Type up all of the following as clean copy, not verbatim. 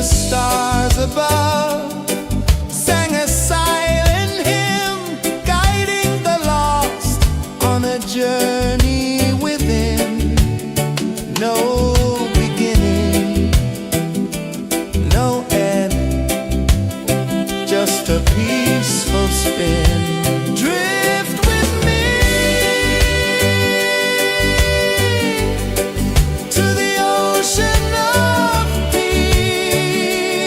the stars above sang a silent hymn, guiding the lost on a journey within. No beginning, no end, just a peaceful spin. Drift with me to the ocean of peace.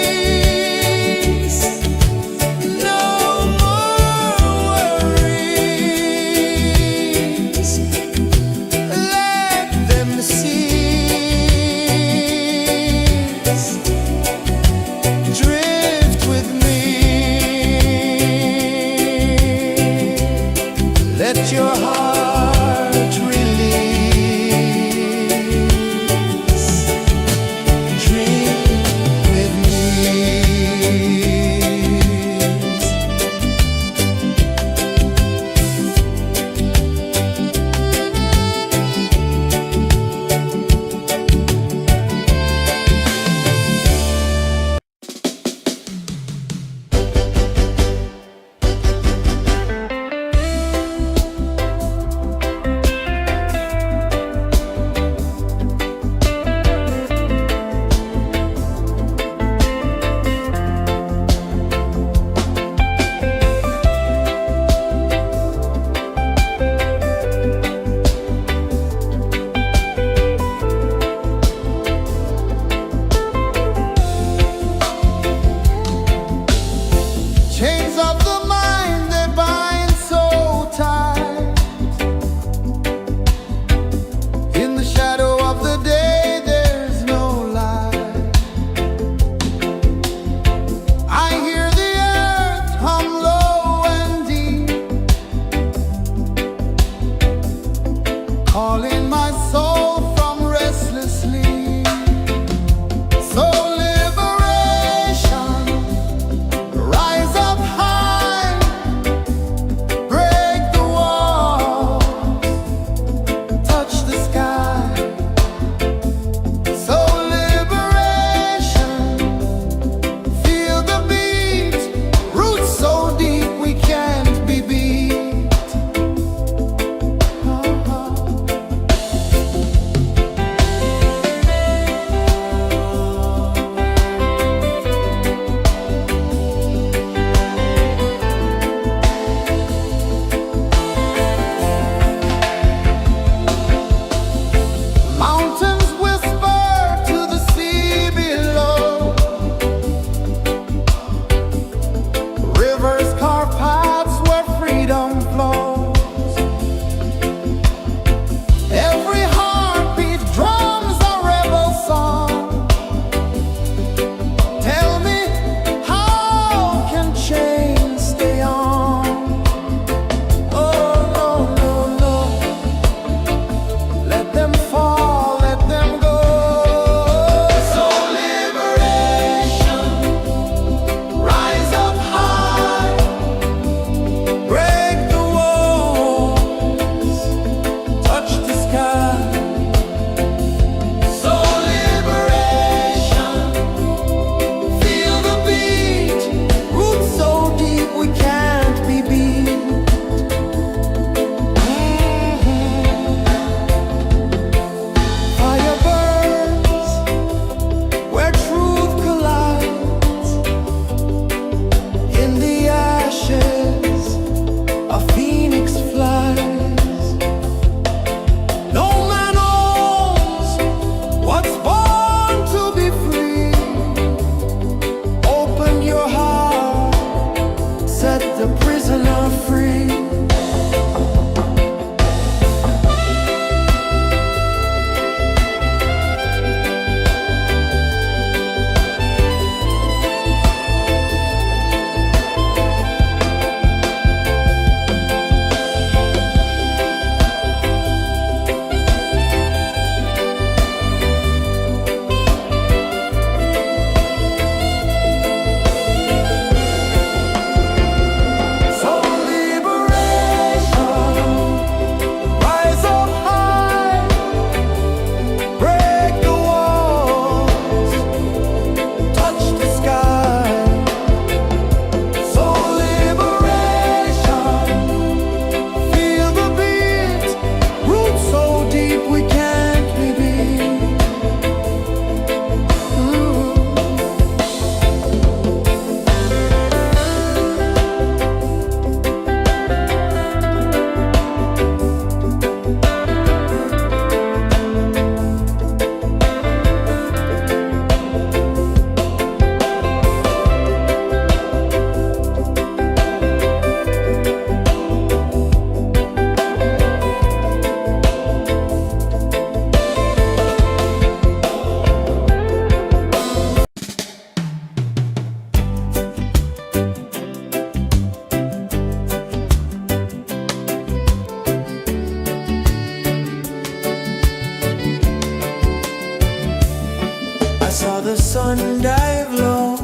saw the sun dive low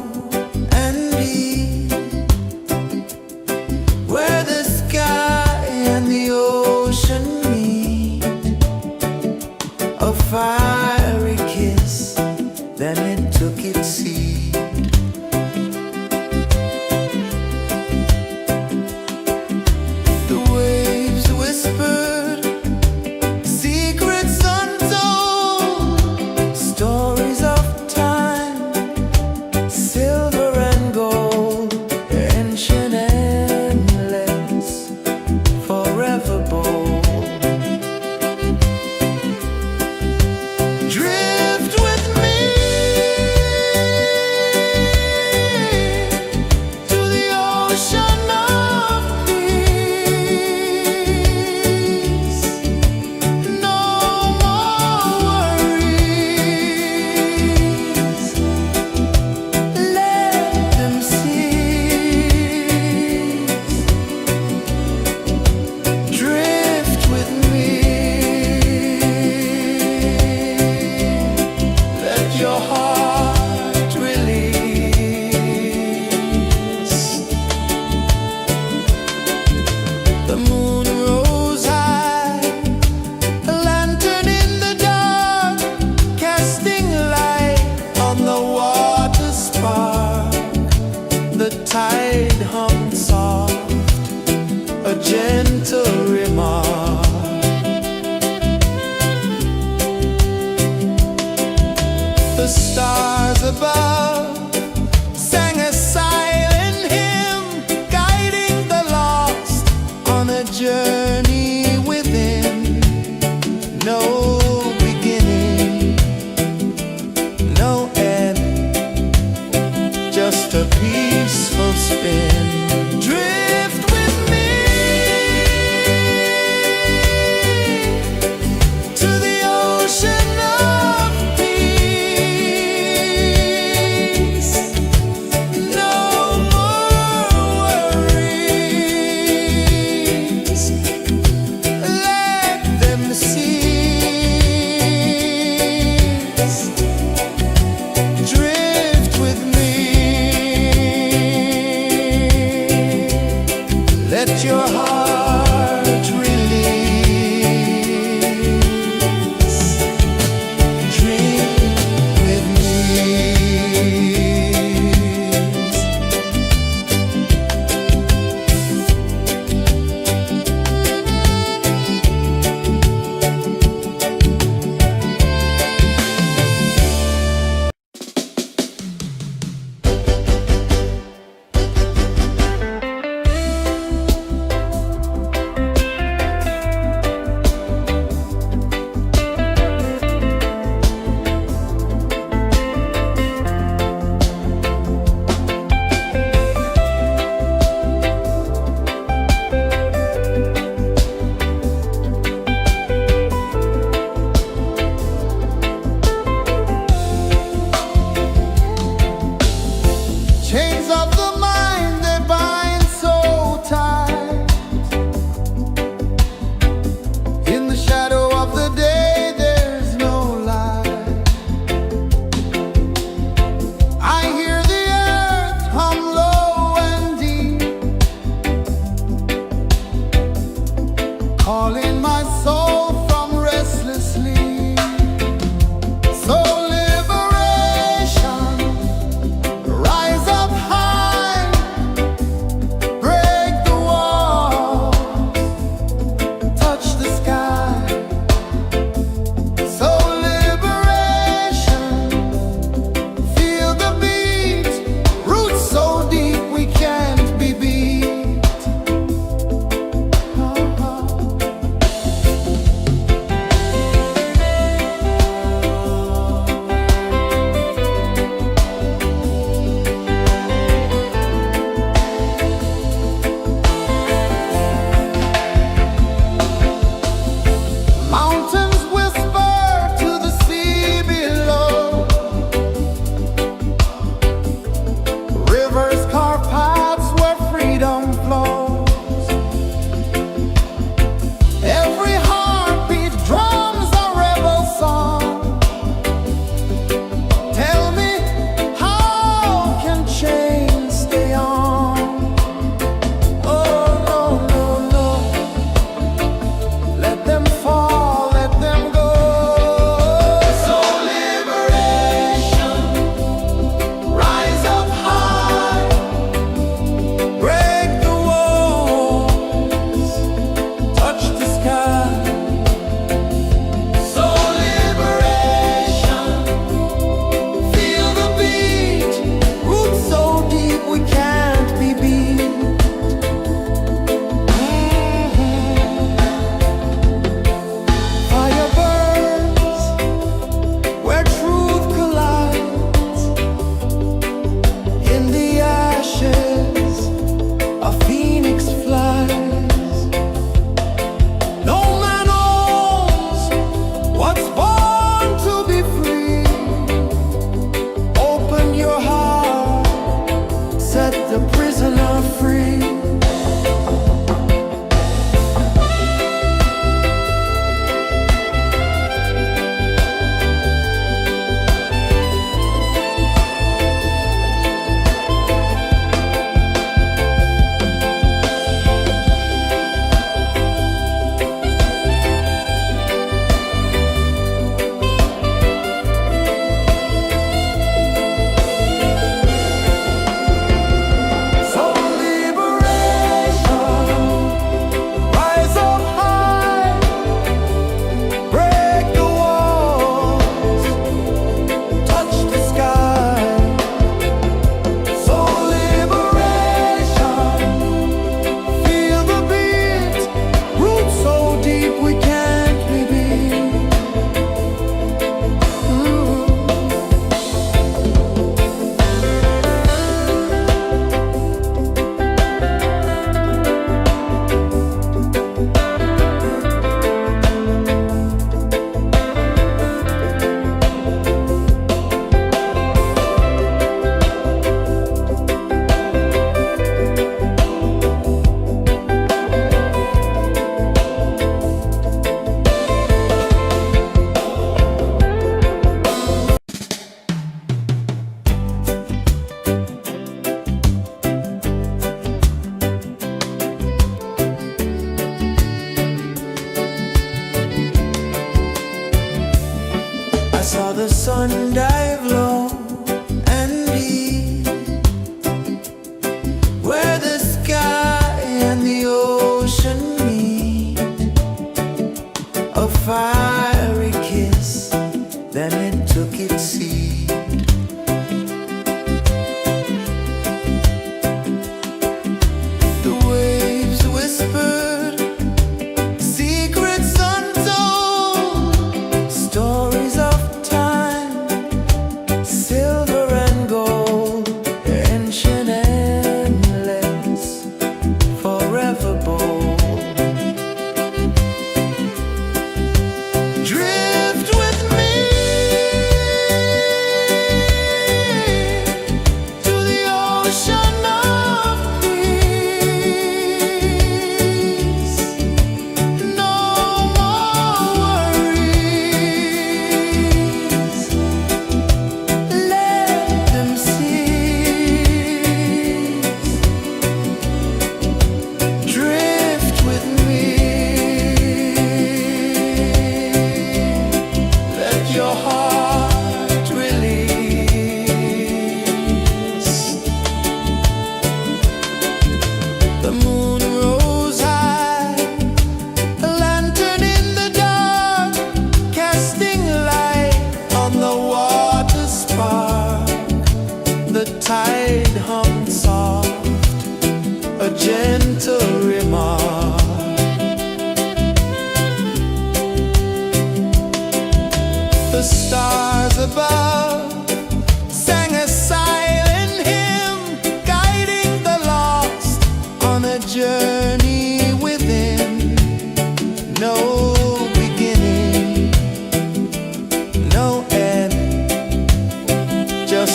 and deep, where the sky and the ocean meet. A fiery kiss, then it took its seat. The waves whispered secrets untold, stories of time, silver and gold, ancient, endless, forever bold. Drift with me to the ocean of peace. No more worries, let them cease. Drift with me, let your heart release. The moon rose high, a lantern in the dark, casting light on the water spark. The tide hummed soft, a gentle remark. The stars above sang a silent hymn, guiding the lost on a journey within. No beginning, no end, just a peaceful spin. Drift with me to the ocean of peace.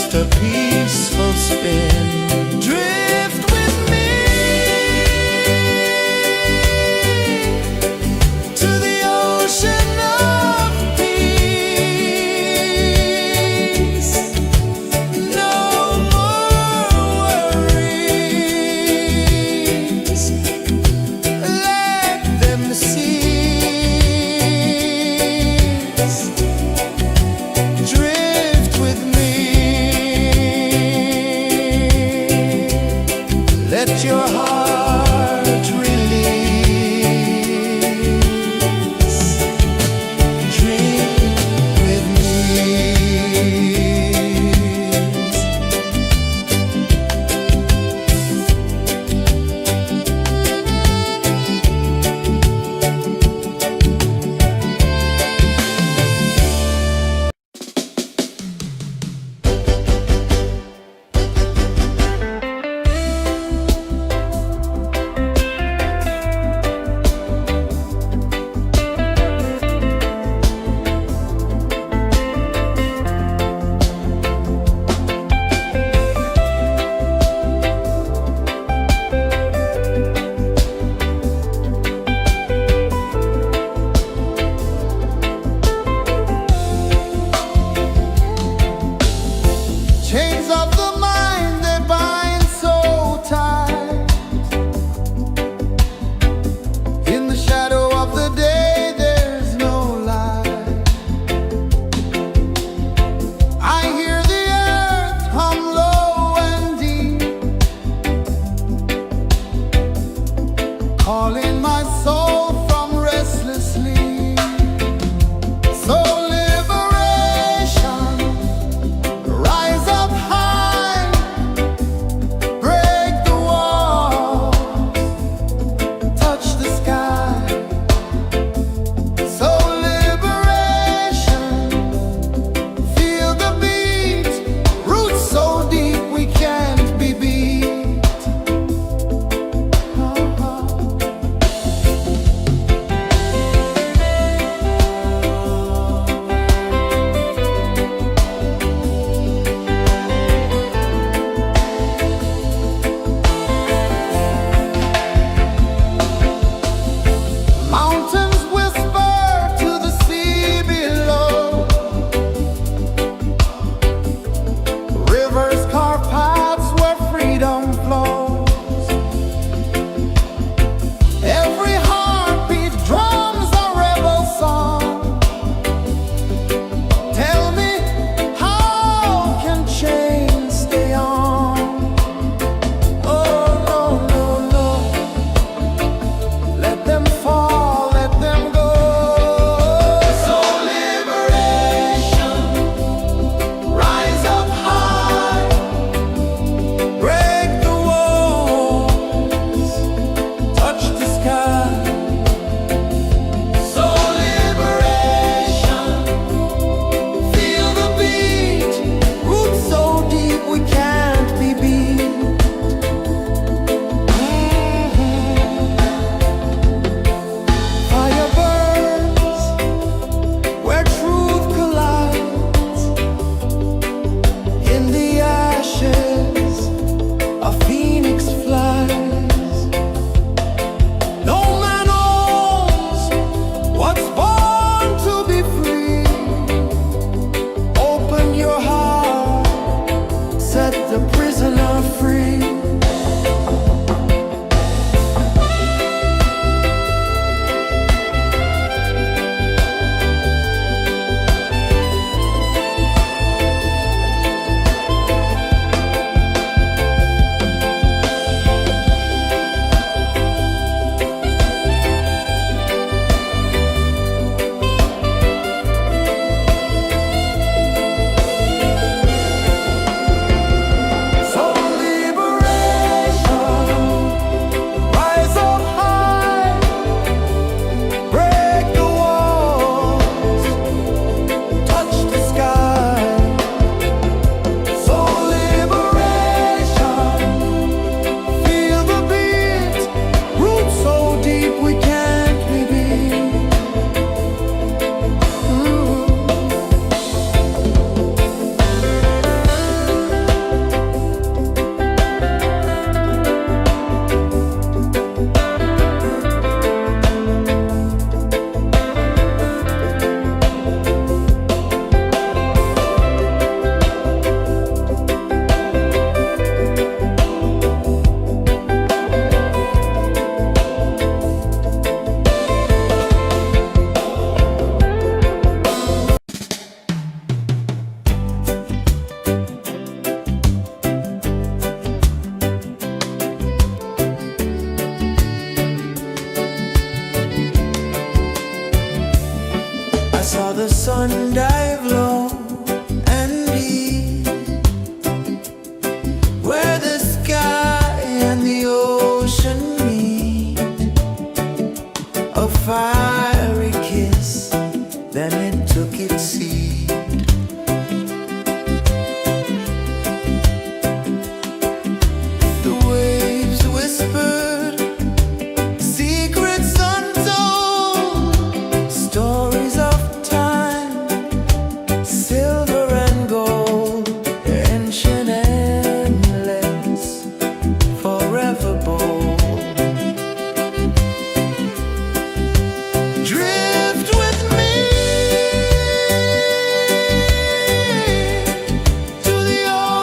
just a peaceful spin. Drift with me to the ocean of peace. No more worries, let them cease. Drift with me, let your heart release. Drift with me. Chains of the mind, they bind so tight. In the shadow of the day, there's no light. I hear the earth hum low and deep, calling my soul from restless sleep. So liberation, rise up high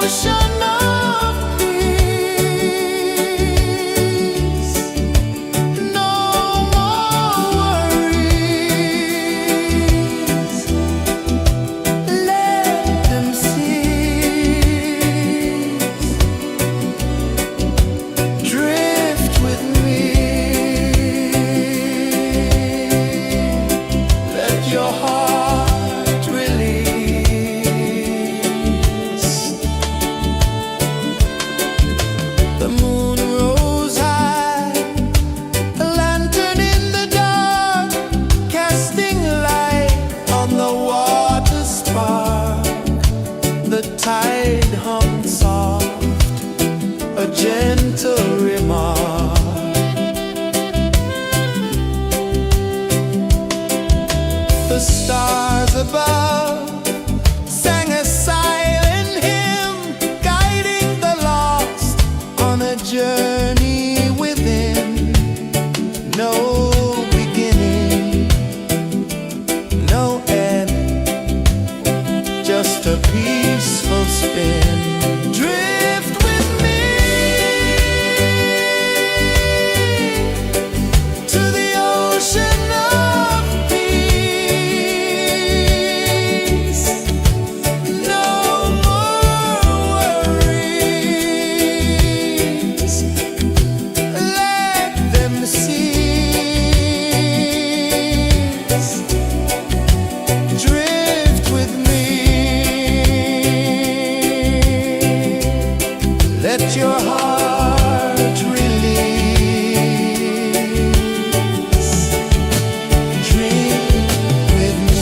ocean of peace. No more worries. Let them cease. Drift with me. Let your heart release. The moon rose high, a lantern in the dark, casting light on the water spark. The tide hummed soft, a gentle remark. The stars above sang a silent hymn, guiding the lost on a journey within. No beginning, no end, just a peaceful spin. Drift with me to the ocean of peace. No more worries. Let them cease. Drift with me. Let your heart release. Dream with me.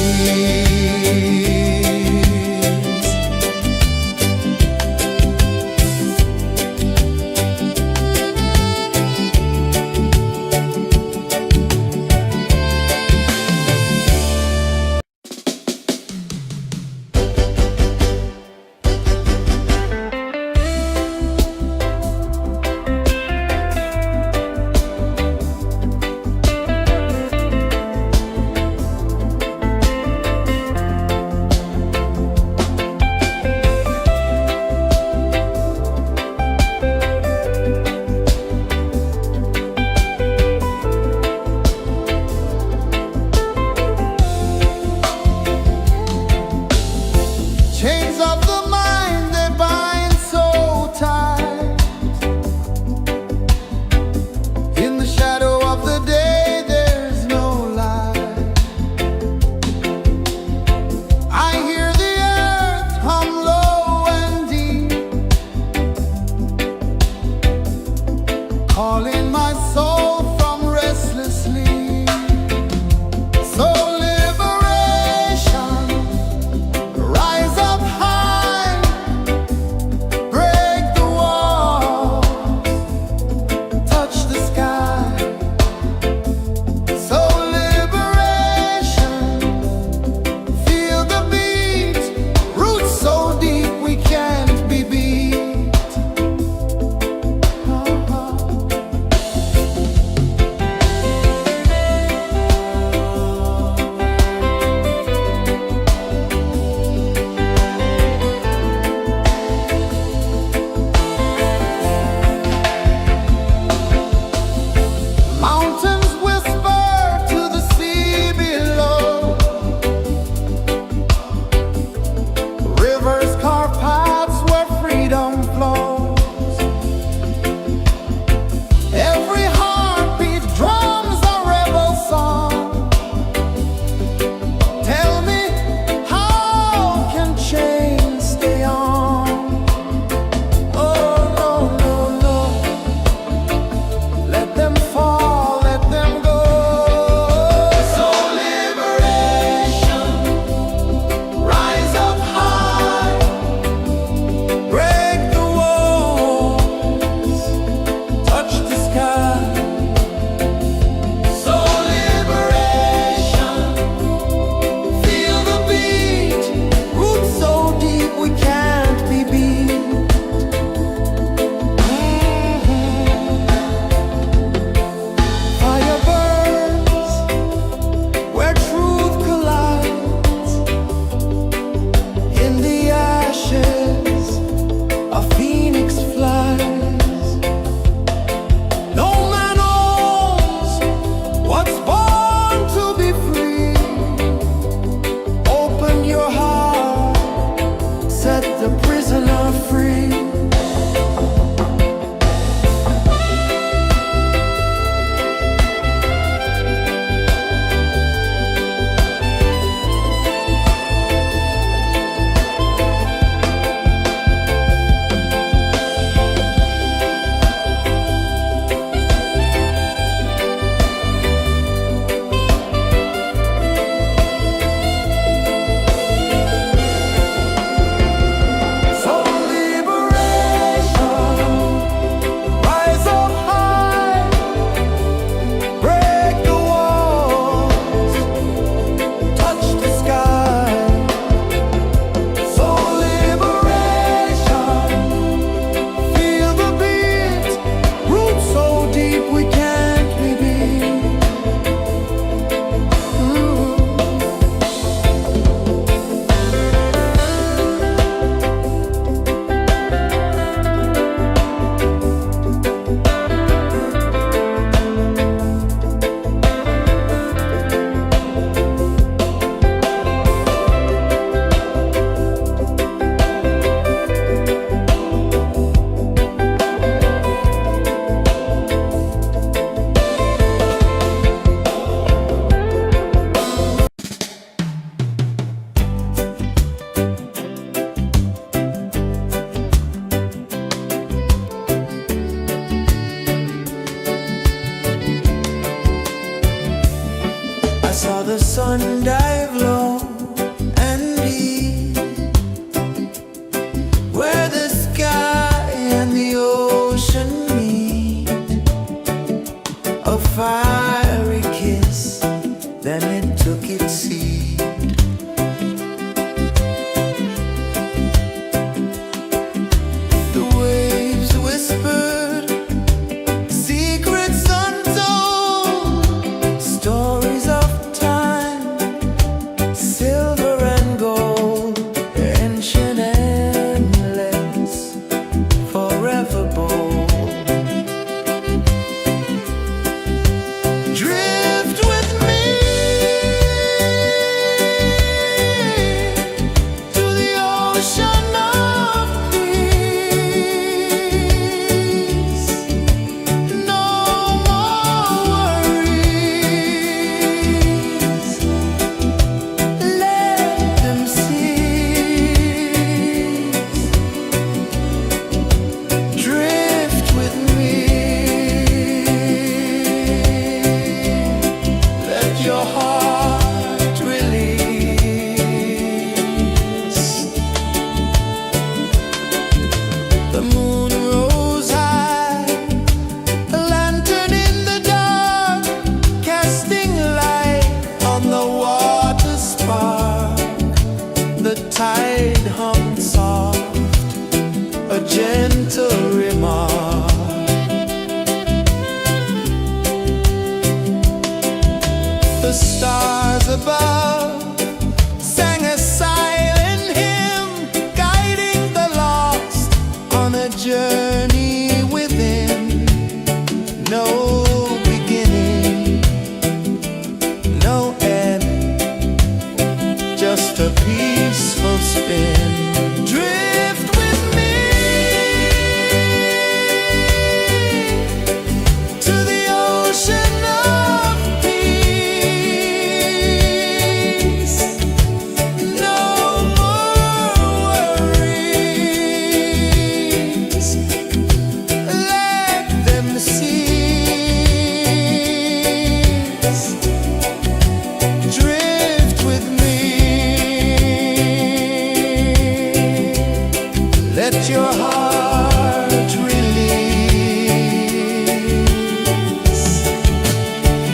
let your heart release.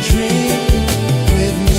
Drink with me.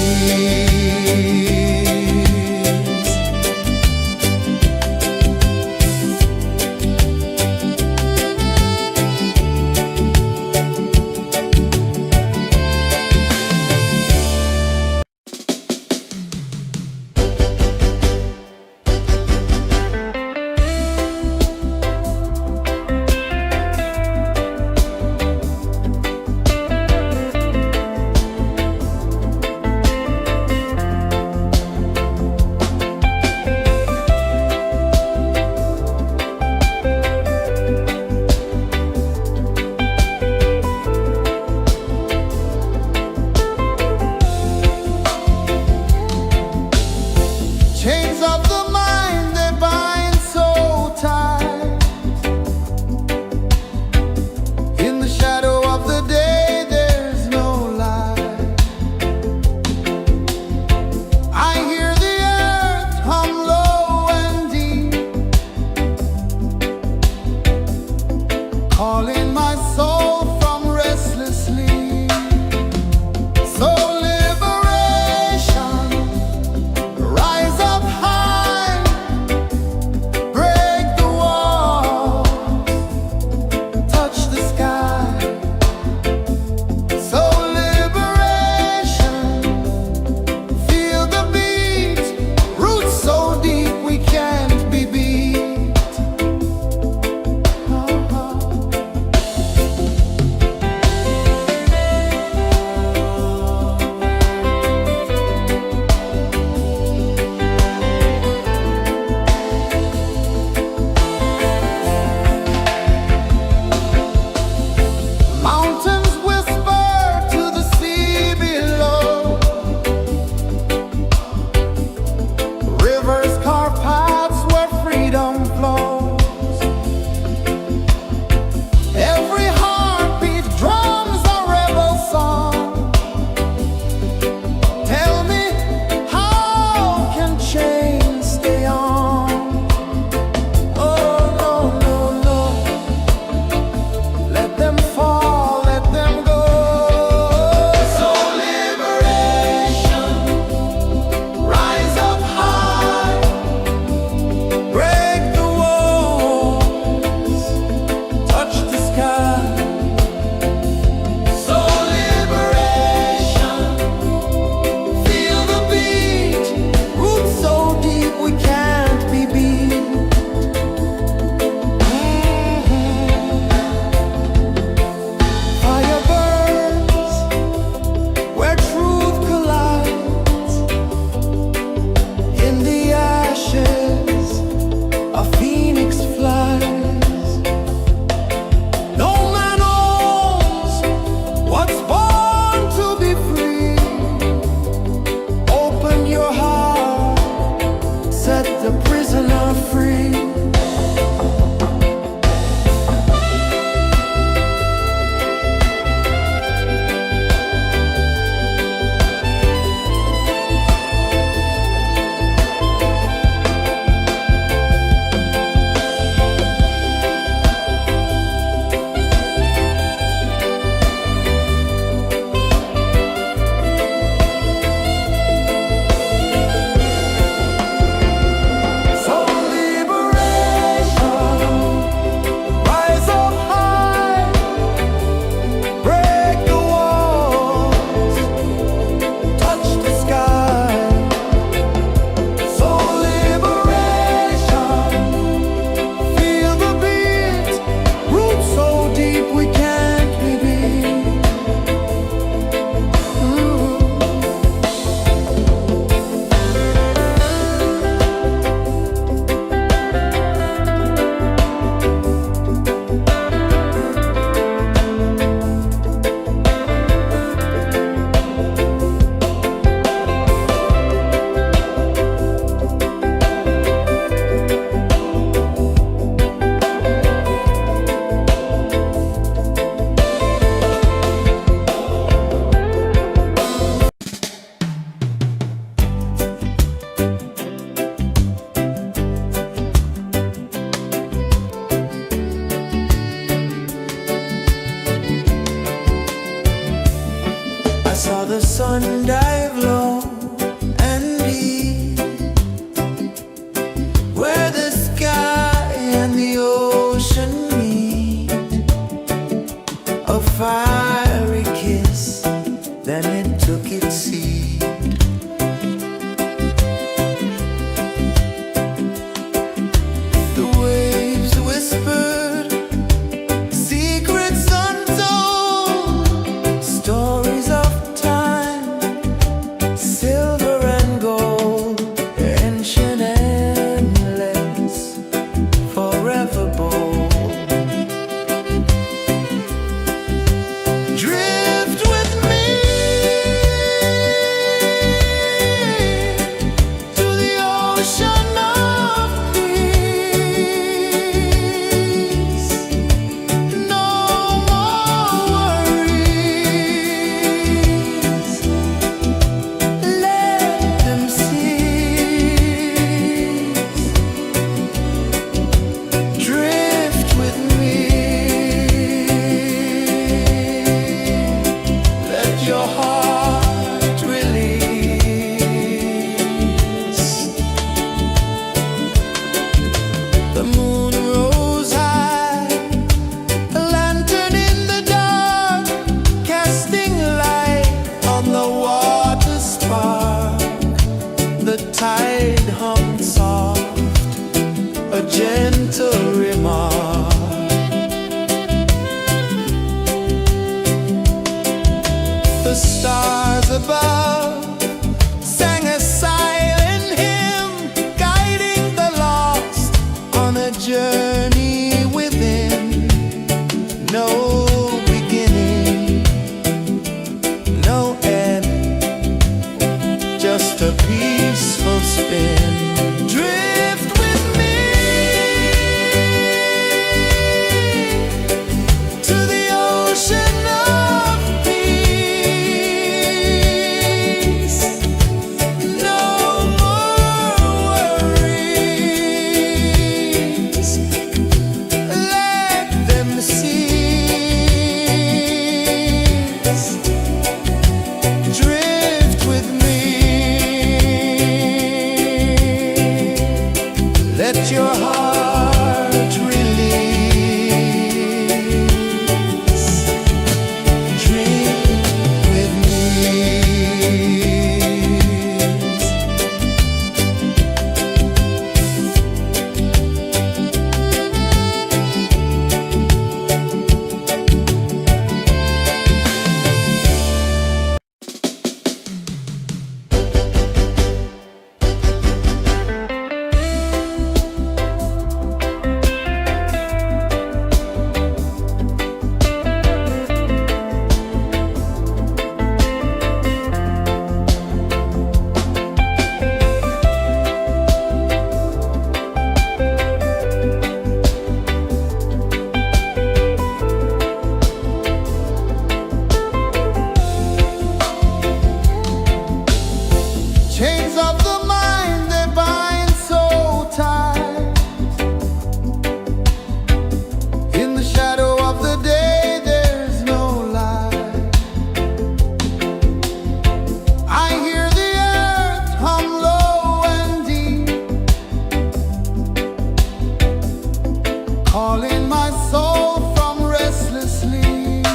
calling my soul from restless sleep.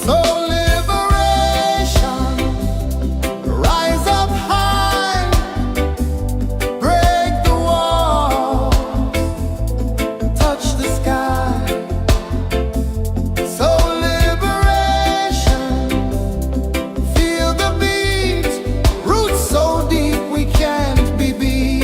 So liberation, rise up high, break the walls, touch the sky. So liberation, feel the beat, roots so deep we can't be beat.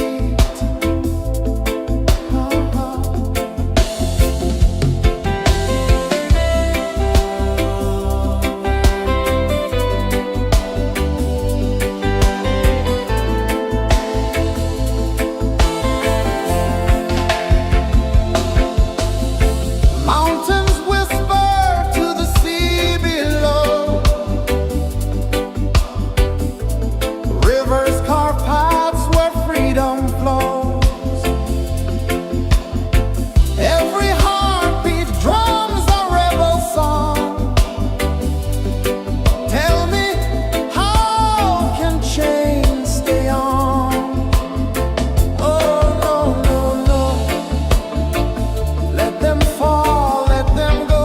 Mountains whisper to the sea below. Rivers carve paths where freedom flows. Every heartbeat drums a rebel song. Tell me, how can chains stay on? Oh, no, no, no. Let them fall, let them go.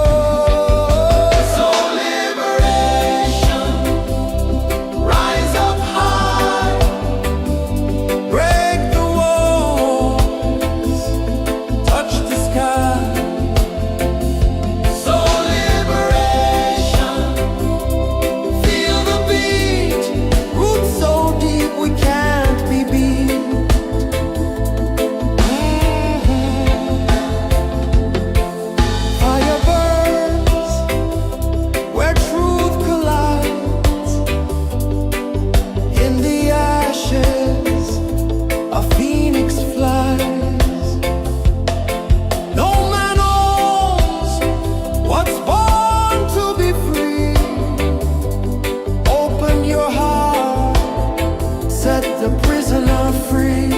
So liberation, rise up high, break the walls, touch the sky. So liberation, feel the beat, roots so deep we can't be beat. Fire burns where truth collides. In the ashes, a phoenix flies. No man owns what's born to be free. Open your heart, set the prisoner free.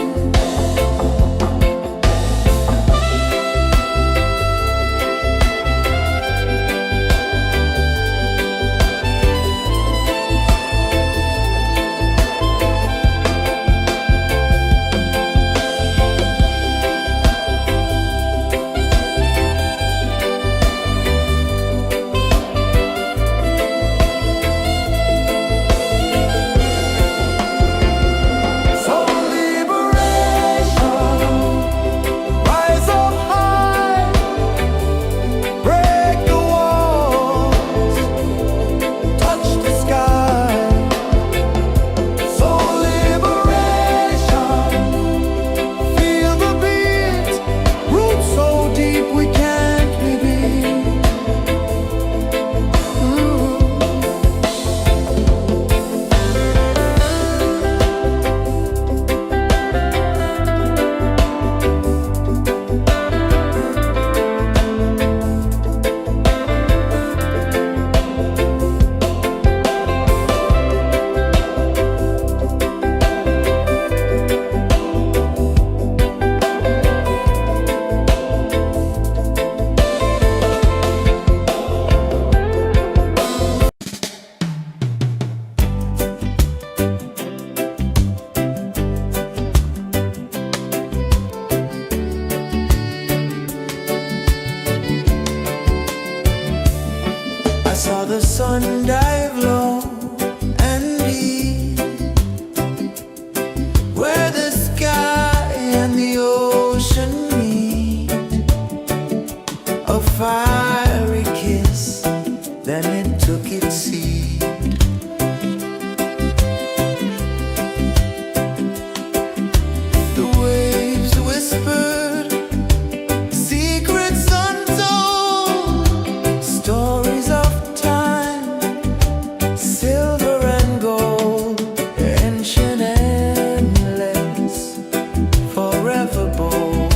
So liberation, rise up high, break the walls, touch the sky. So liberation, feel the beat, roots so deep we can't be beat. I saw the sun dive low and deep, where the sky and the ocean meet. A fiery kiss, then it took its seat. The waves whispered secrets untold, stories of time, silver and gold, ancient, endless, forever bold.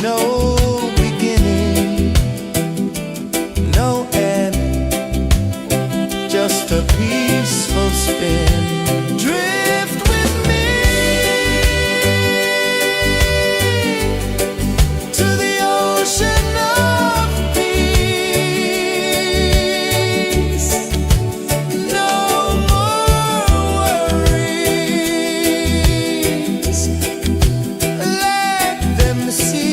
no beginning, no end, just a peaceful spin. Drift with me to the ocean of peace. No more worries, let them see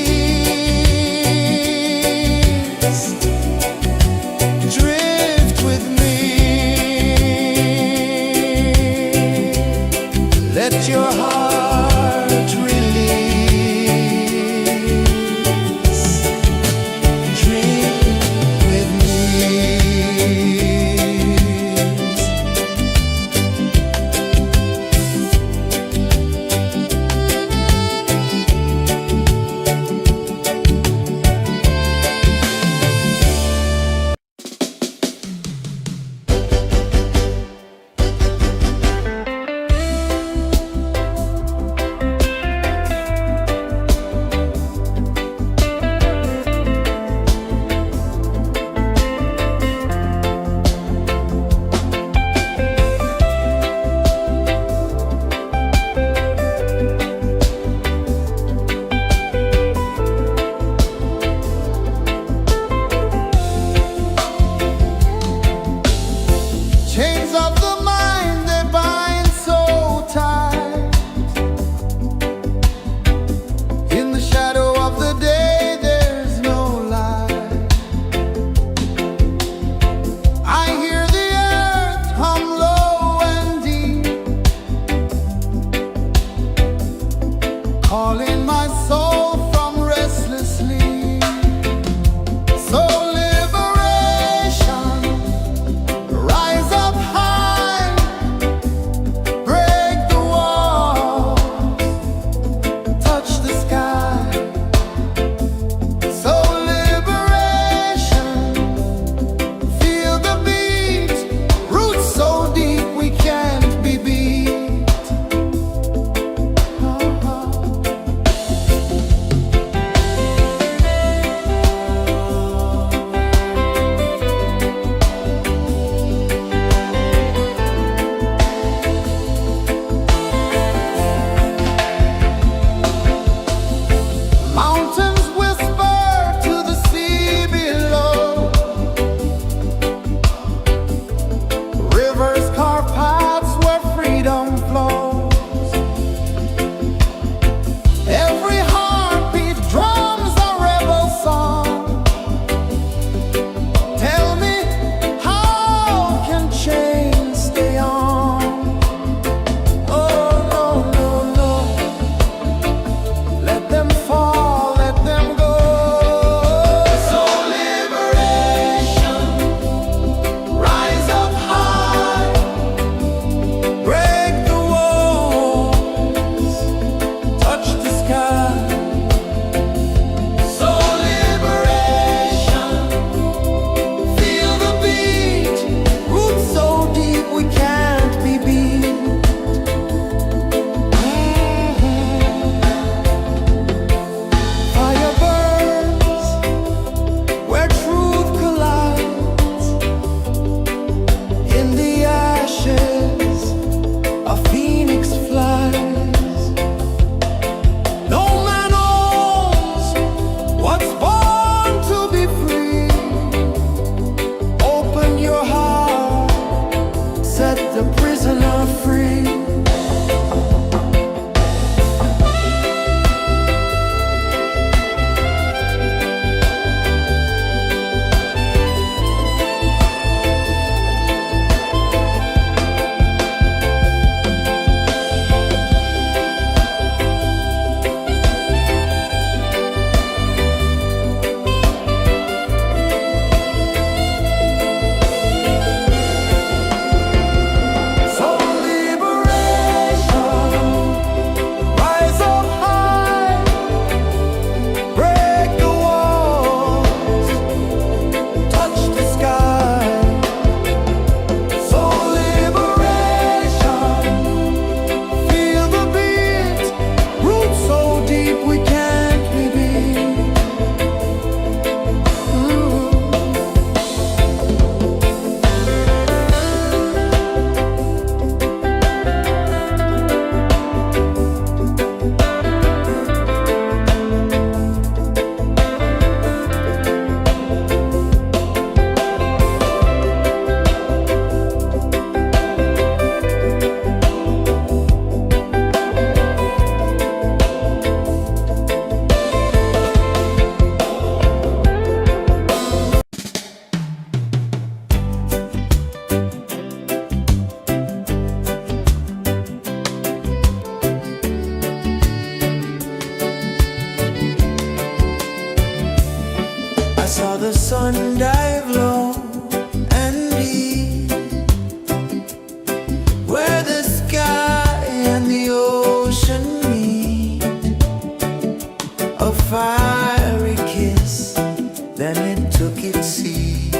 the sun dive low and deep, where the sky and the ocean meet, a fiery kiss, then it took its seed.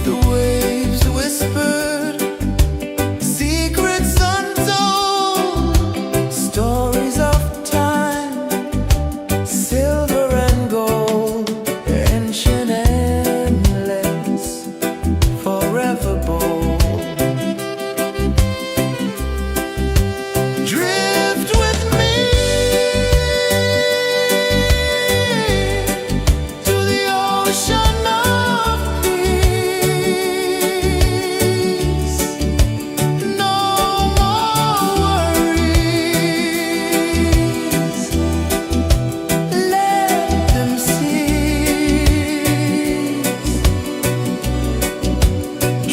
The waves whispered secrets untold, stories of time, silver and gold, ancient, endless, forever bold. Drift with me to the ocean of peace. No more worries, let them cease.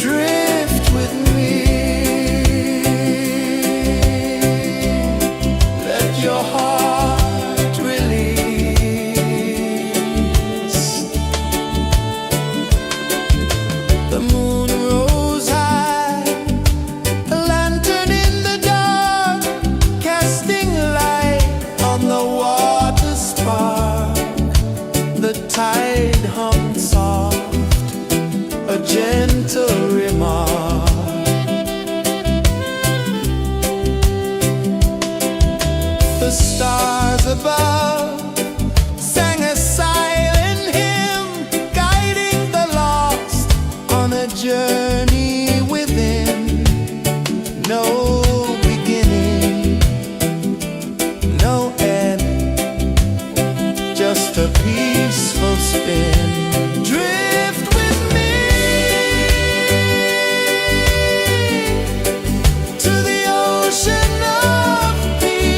Drift with me, let your heart release. The moon rose high, a lantern in the dark, casting light on the water spark. The tide hummed soft, a gentle remark. The stars above sang a silent hymn, guiding the lost on a journey within. No beginning, no end, just a peaceful spin. Drift with me to the ocean of peace.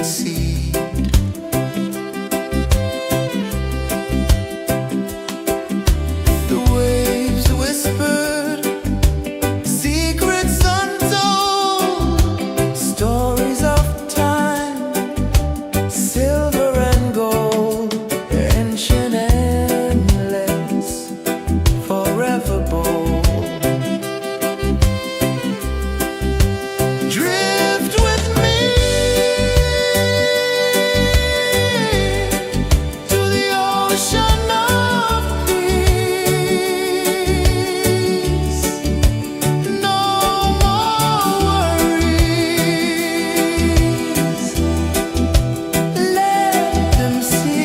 seed. The waves whispered secrets untold, stories of time, silver and gold, ancient, endless, forever bold. Drift with me to the ocean of peace. No more worries. Let them cease.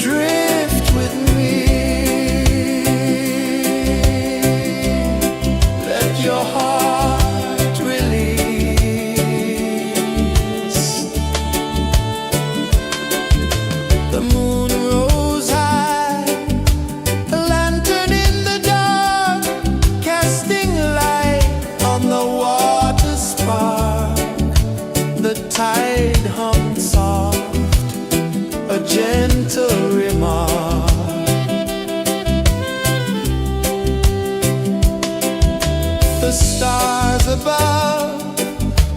Drift with me. Let your heart release. The moon rose high, a lantern in the dark, casting light on the water spark. The tide hummed soft, a gentle remark. The stars above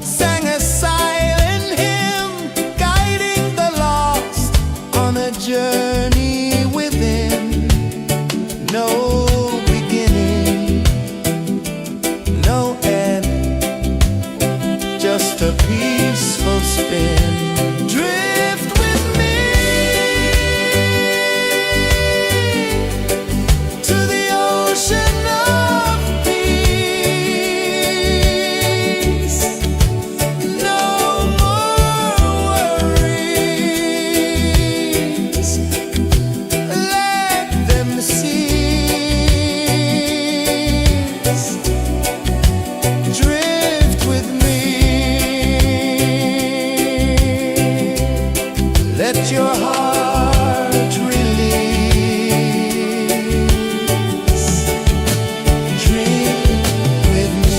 sang a silent hymn, guiding the lost on a journey within. No beginning, no end, just a peaceful spin. Drift with me to the ocean of peace. No more worries. Let them cease. Drift with me. Let your heart release. Drift with me.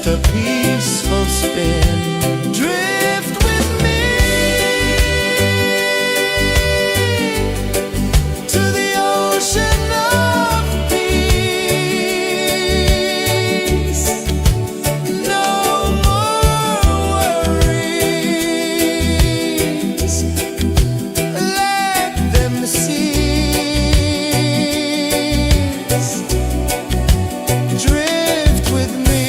just a peaceful spin. Drift with me to the ocean of peace. No more worries, let them cease. Drift with me.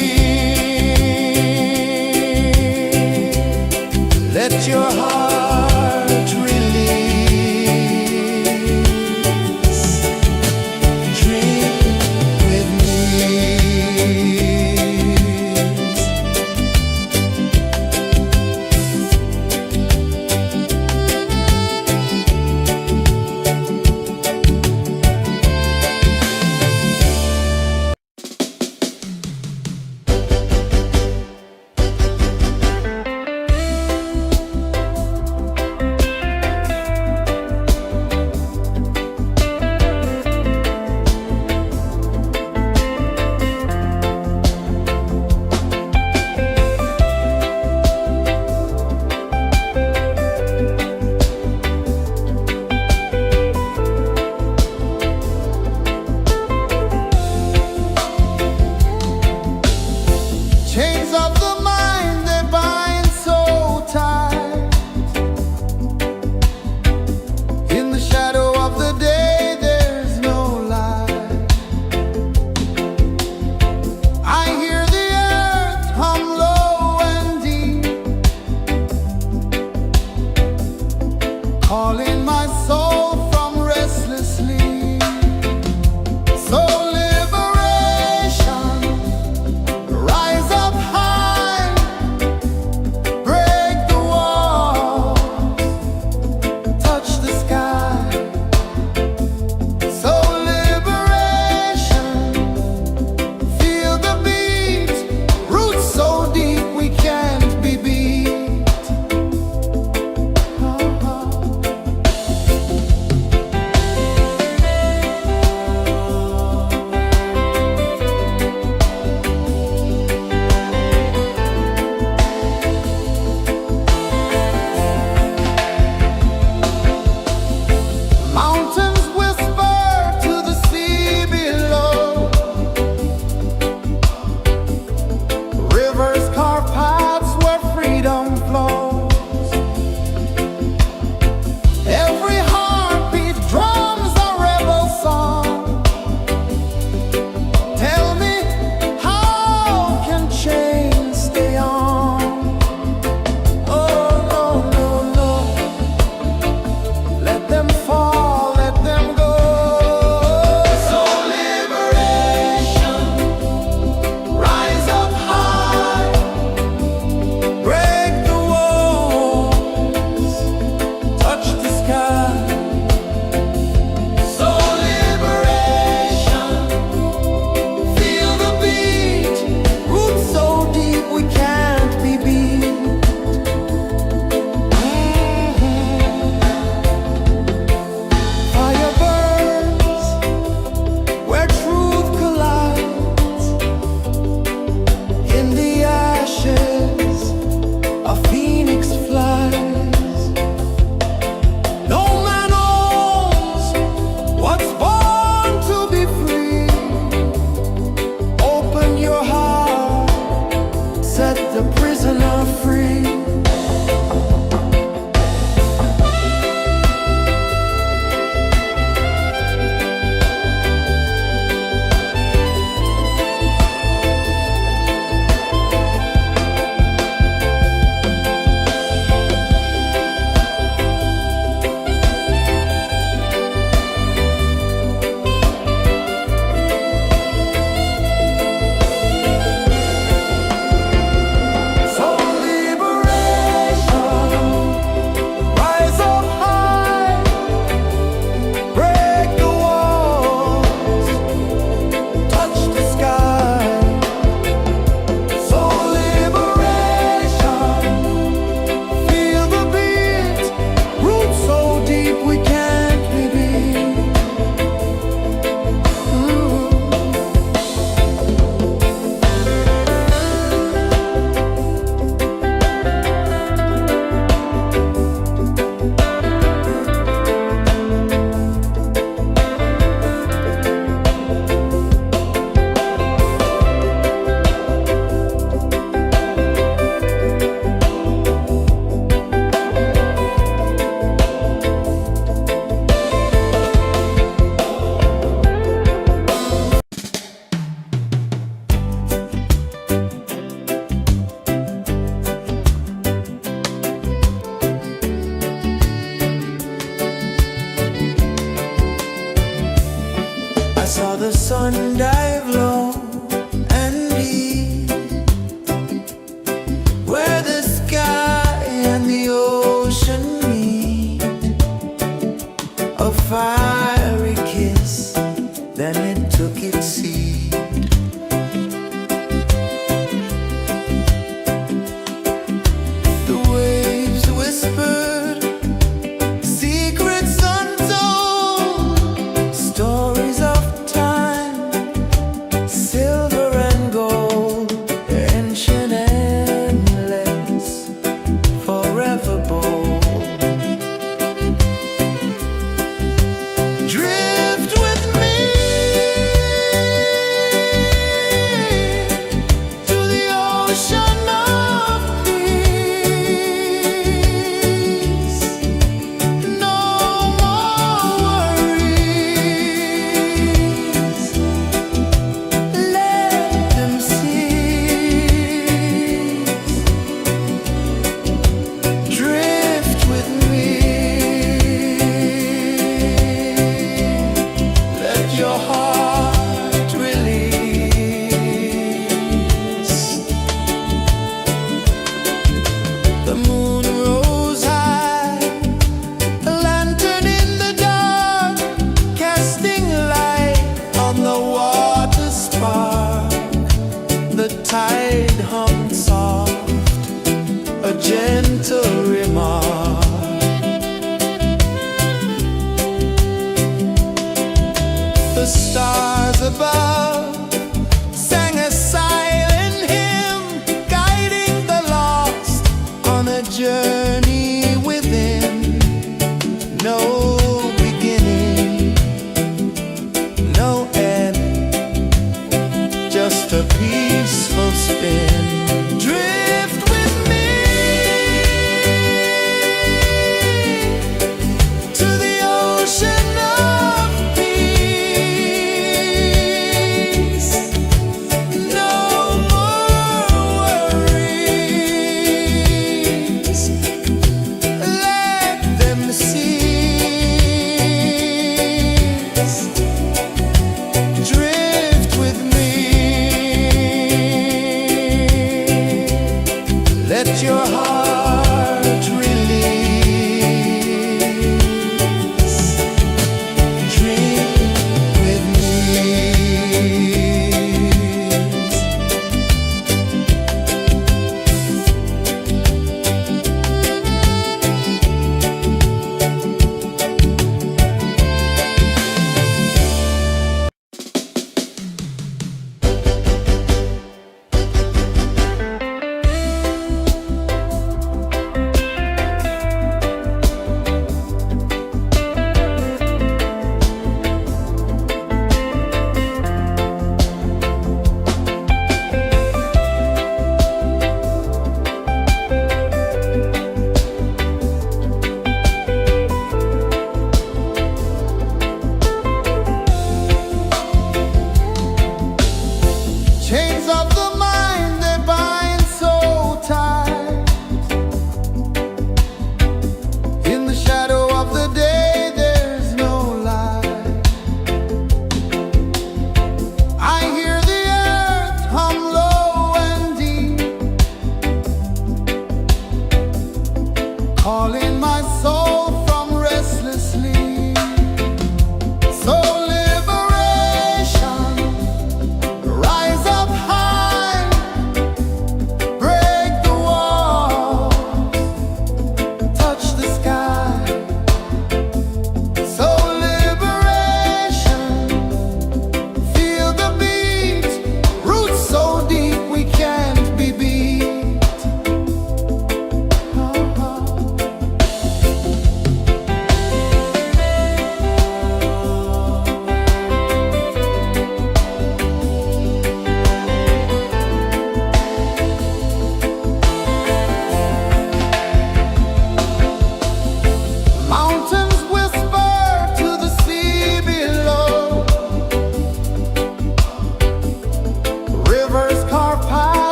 of peace. No more worries. Let them cease. Drift with me. Let your heart release. The moon rose high, a lantern in the dark, casting light on the water spark. The tide hummed soft, a gentle remark. The stars above sang a silent hymn, guiding the lost on a journey within. No beginning, no end, just a peaceful spin. Drift with me to the ocean of peace. No more worries. Let them cease. Drift with me. Let your heart release. Dream with me.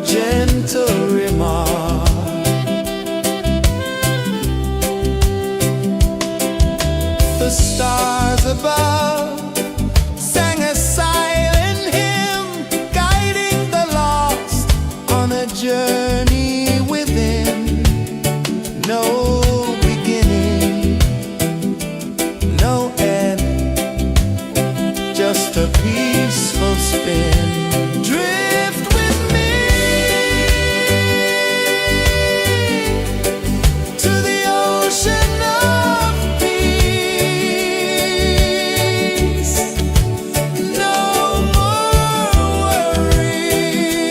gentle remark. The stars above sang a silent hymn, guiding the lost on a journey within. No beginning, no end, just a peaceful spin. Drift with me to the ocean of peace. No more worries,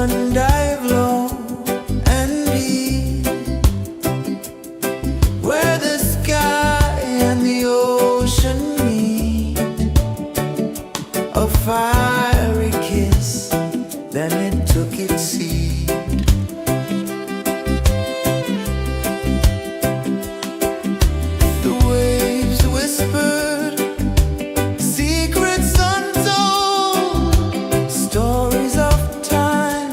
one dive low and deep, where the sky and the ocean meet. A fiery kiss, then it took its seed. The waves whispered secrets untold, stories of time,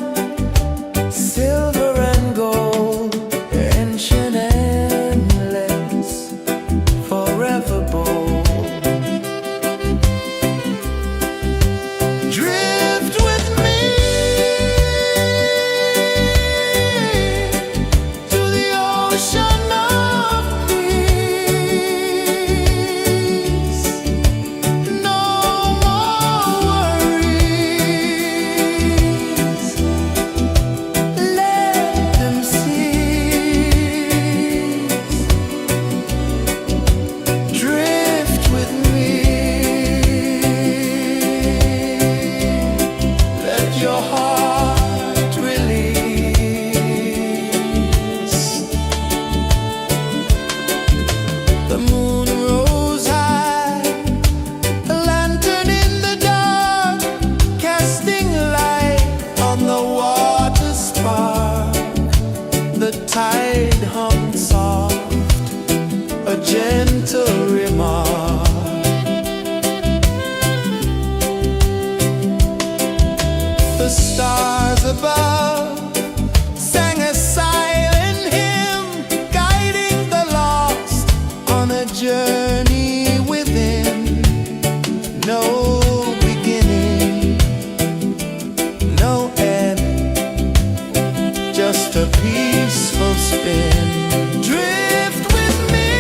silver and gold, ancient, endless, forever bold. Drift with me to the ocean of peace. No more worries, let them cease. Drift with me, let your heart release. The moon rose high, a lantern in the dark, casting light on the water spark. The tide hummed soft, a gentle remark. The stars above sang a silent hymn, guiding the lost on a journey within. No beginning, no end, just a peaceful spin. Drift with me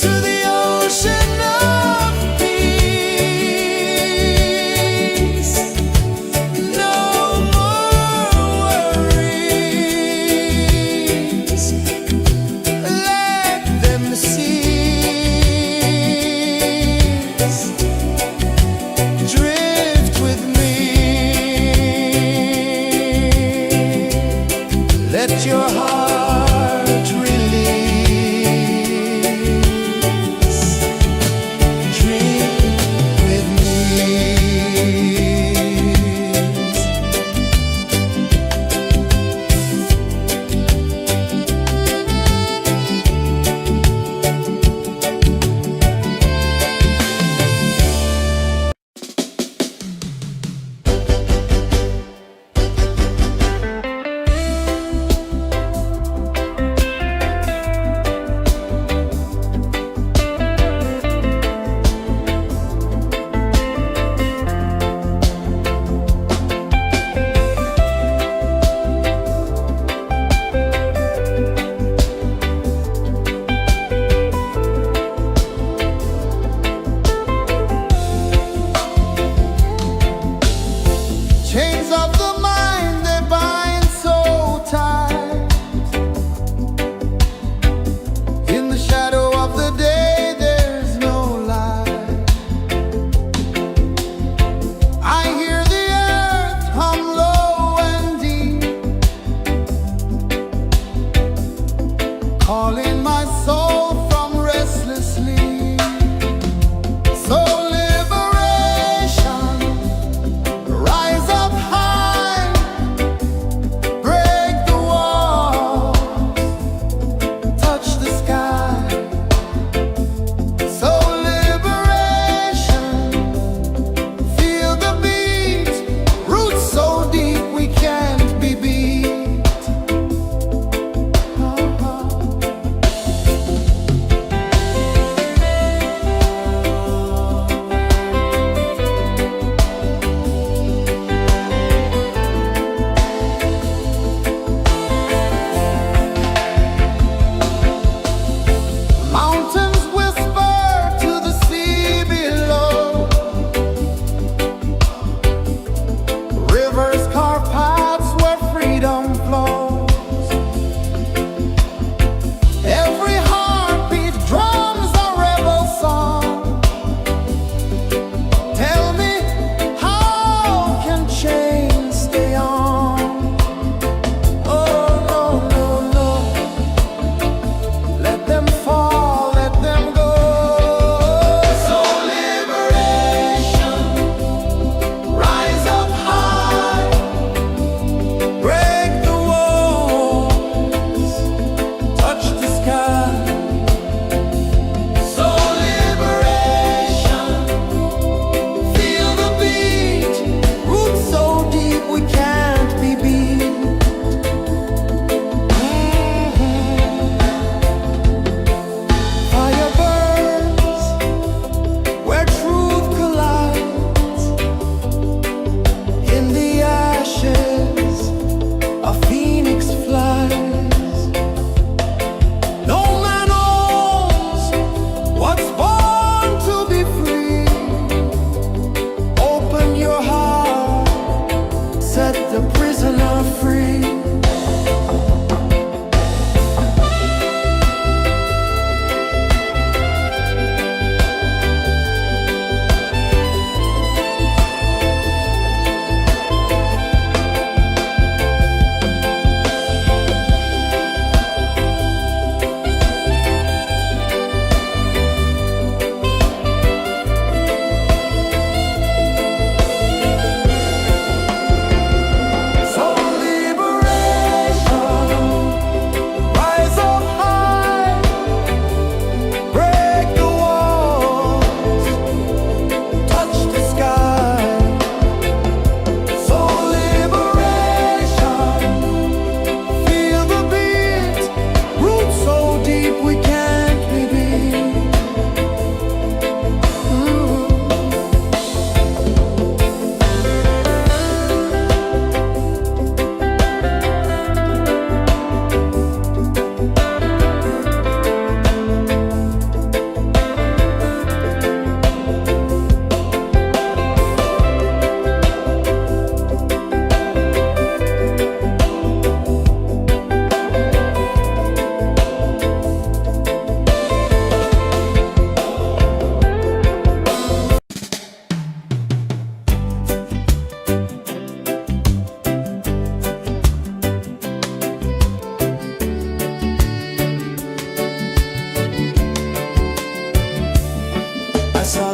to the ocean of peace. No more worries, let them cease. Drift with me, let your heart release. Drift with me. Chains of the mind, they bind so tight. In the shadow of the day, there's no light. I hear the earth hum low and deep, calling my soul from restless sleep. So liberation, rise up high, break the walls, touch the sky. So liberation, feel the beat, roots so deep we can't be beat.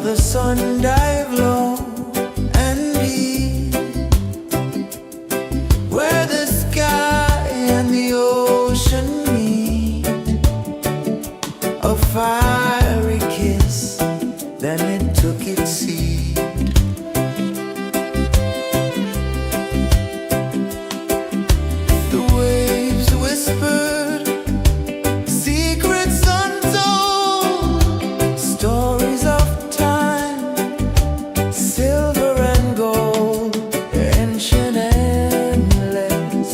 the sun dive low and deep, where the sky and the ocean meet, a fiery kiss, then it took its seed. The waves whispered secrets untold, stories of time, silver and gold, ancient, endless,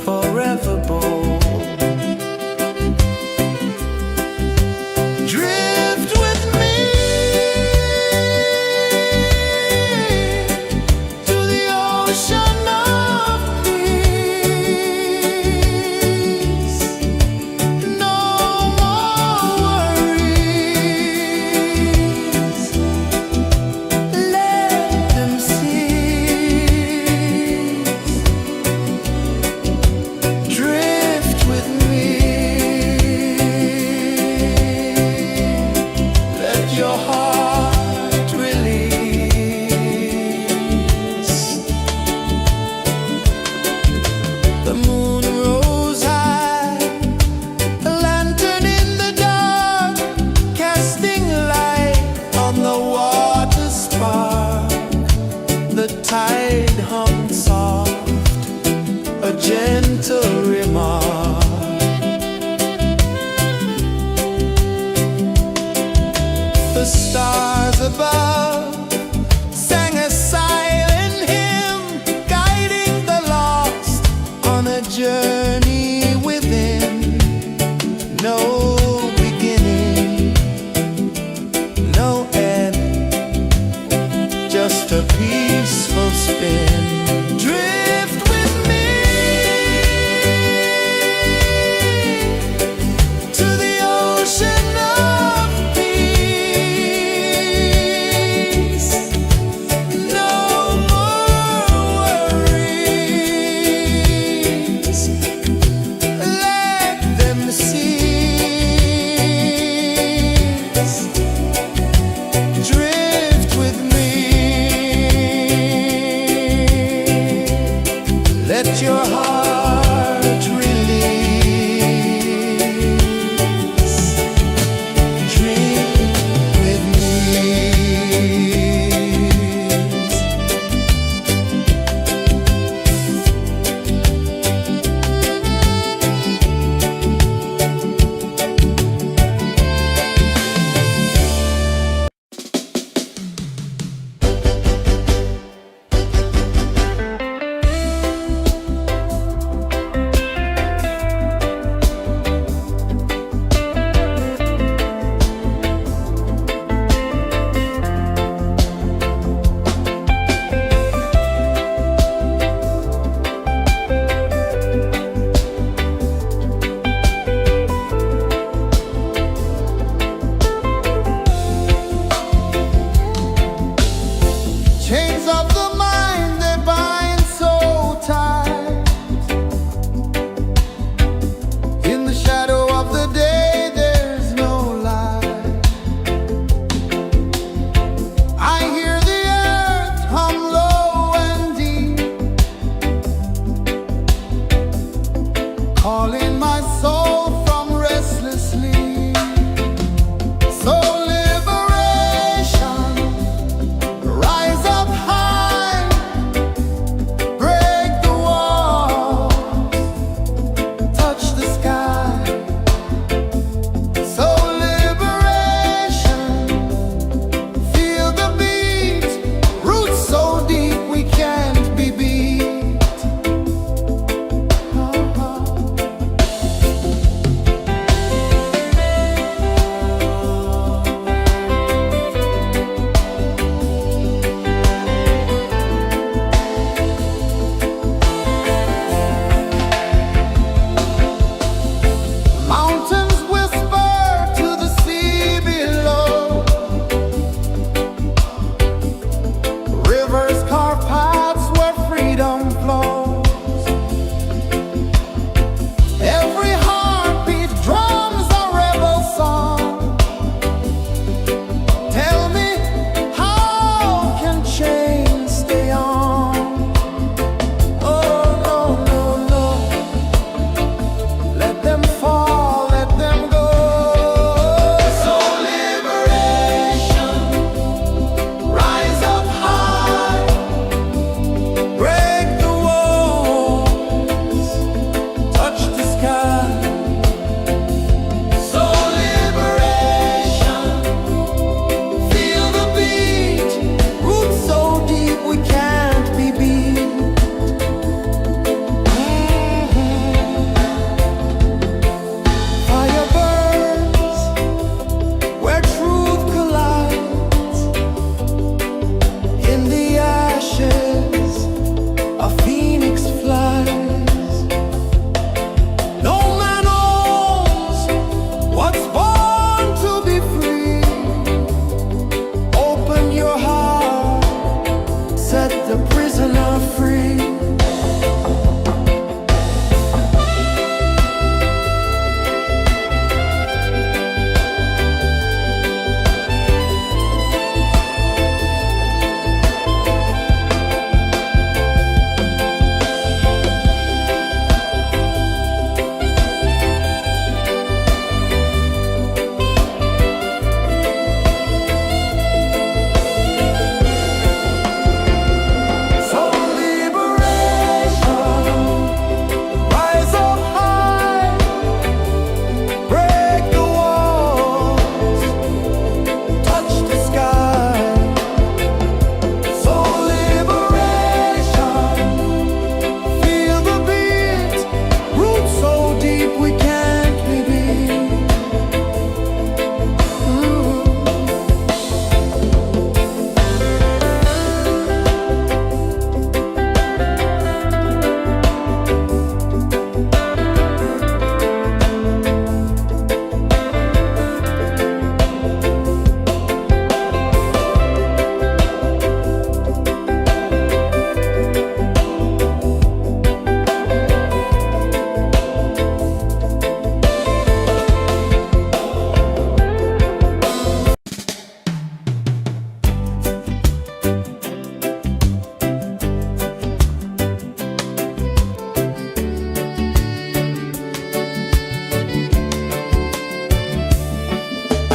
forever bold.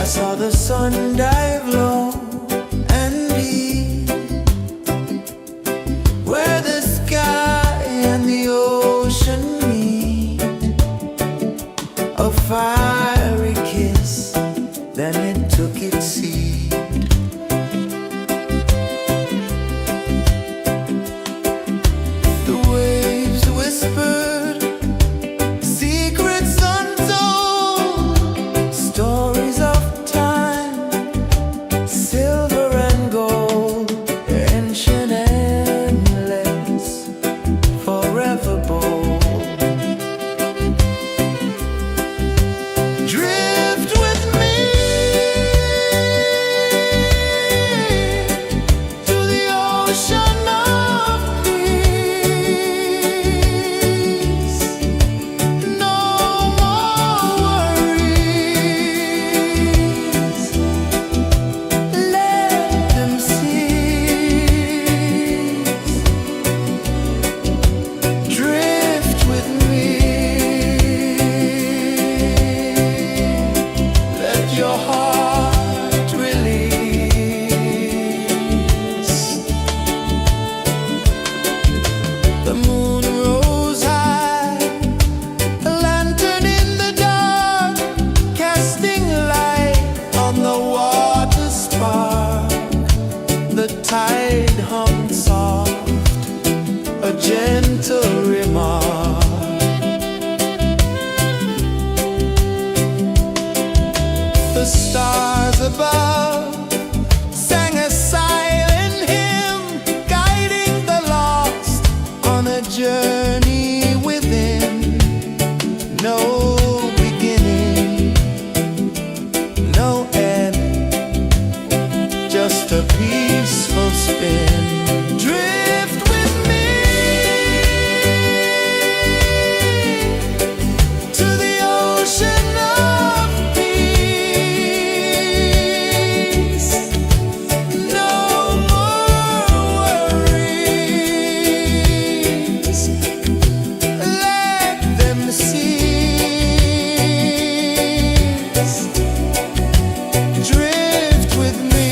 I saw the sun dive low and deep, where the sky and the ocean meet. A fiery kiss, then it took its seed. The waves whispered secrets untold, stories of time, silver and gold, ancient, endless, forever bold. Drift with me to the ocean of peace. No more worries, let them cease. Drift with me, let your heart release. The moon rose high, a lantern in the dark, casting light on the water spark. The tide hummed soft, a gentle remark. The stars above sang a silent hymn, guiding the lost on a journey within. No beginning, no end, just a peaceful spin. Drift with me to the ocean of peace. No more worries, let them cease. Drift with me.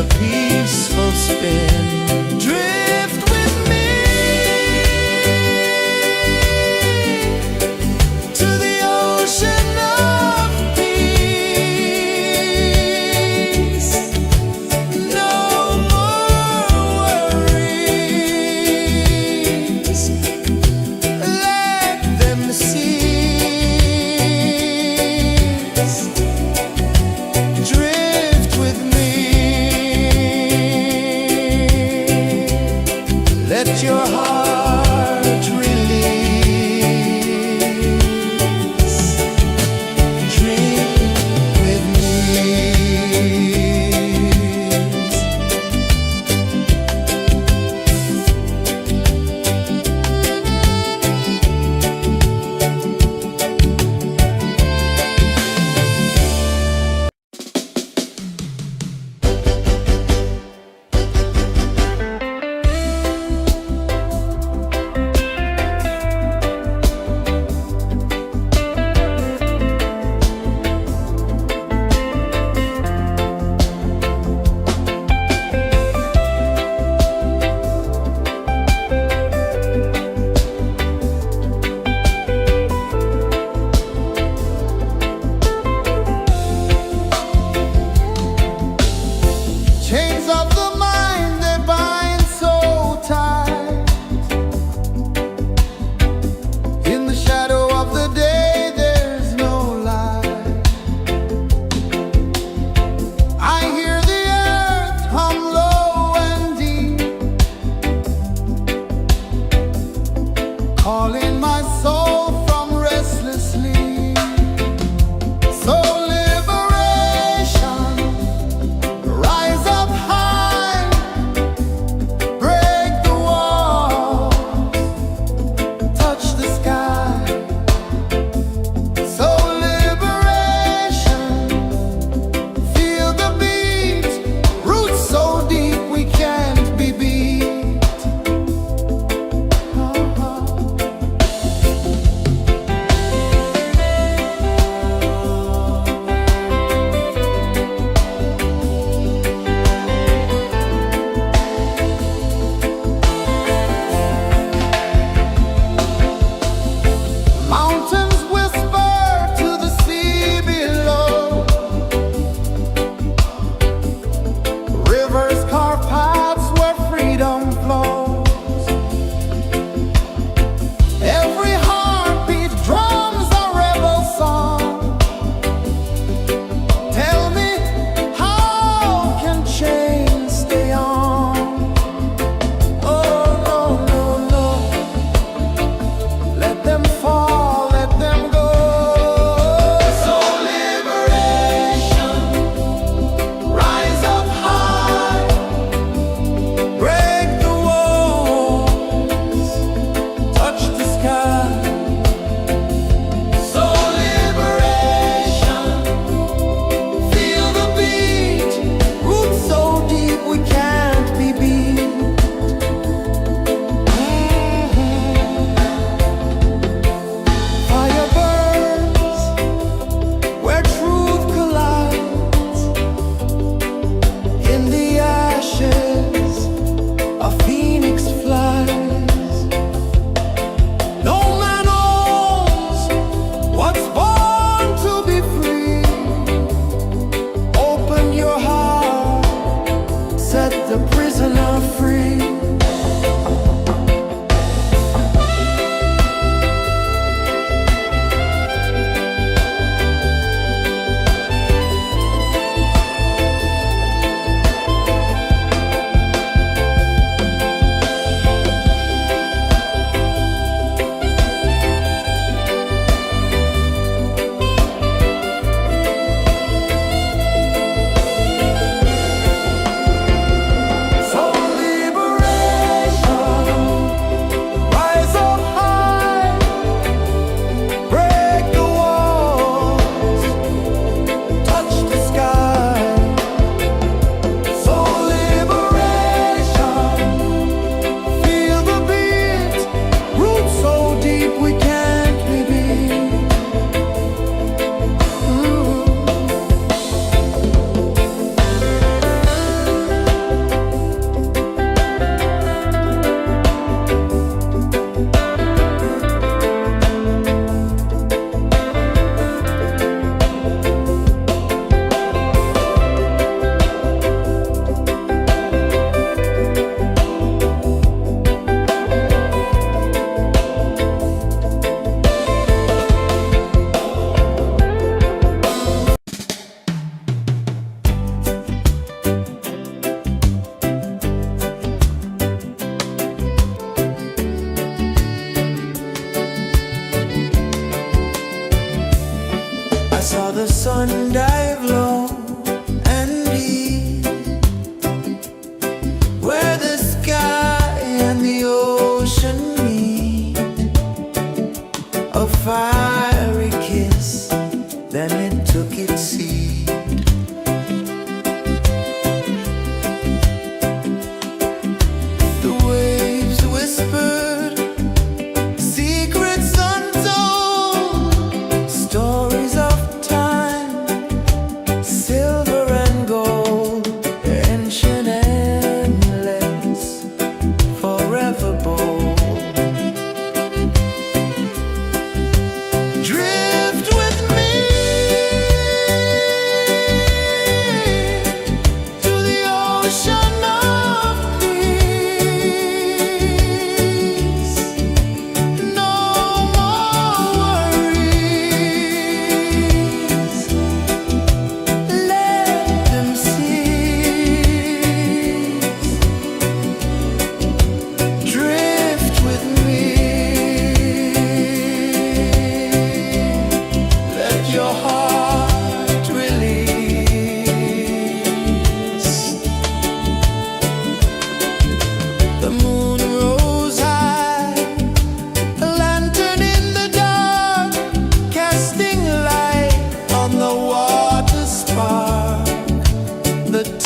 a peaceful spin. Drift with me to the ocean of peace. No more worries, let them cease. Drift with me.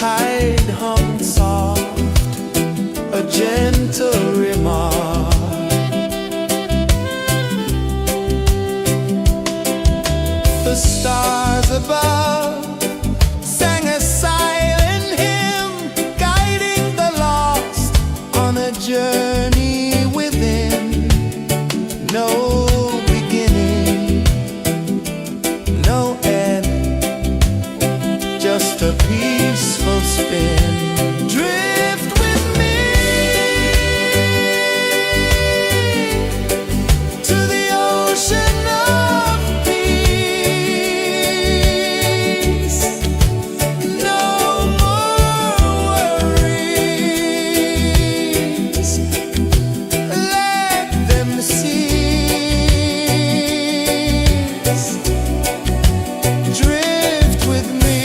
tide hung soft, a gentle remark. The stars above sang a silent hymn, guiding the lost on a journey within. No beginning, no end, just a peaceful spin. Drift with me to the ocean of peace. No more worries, let them cease. Drift with me,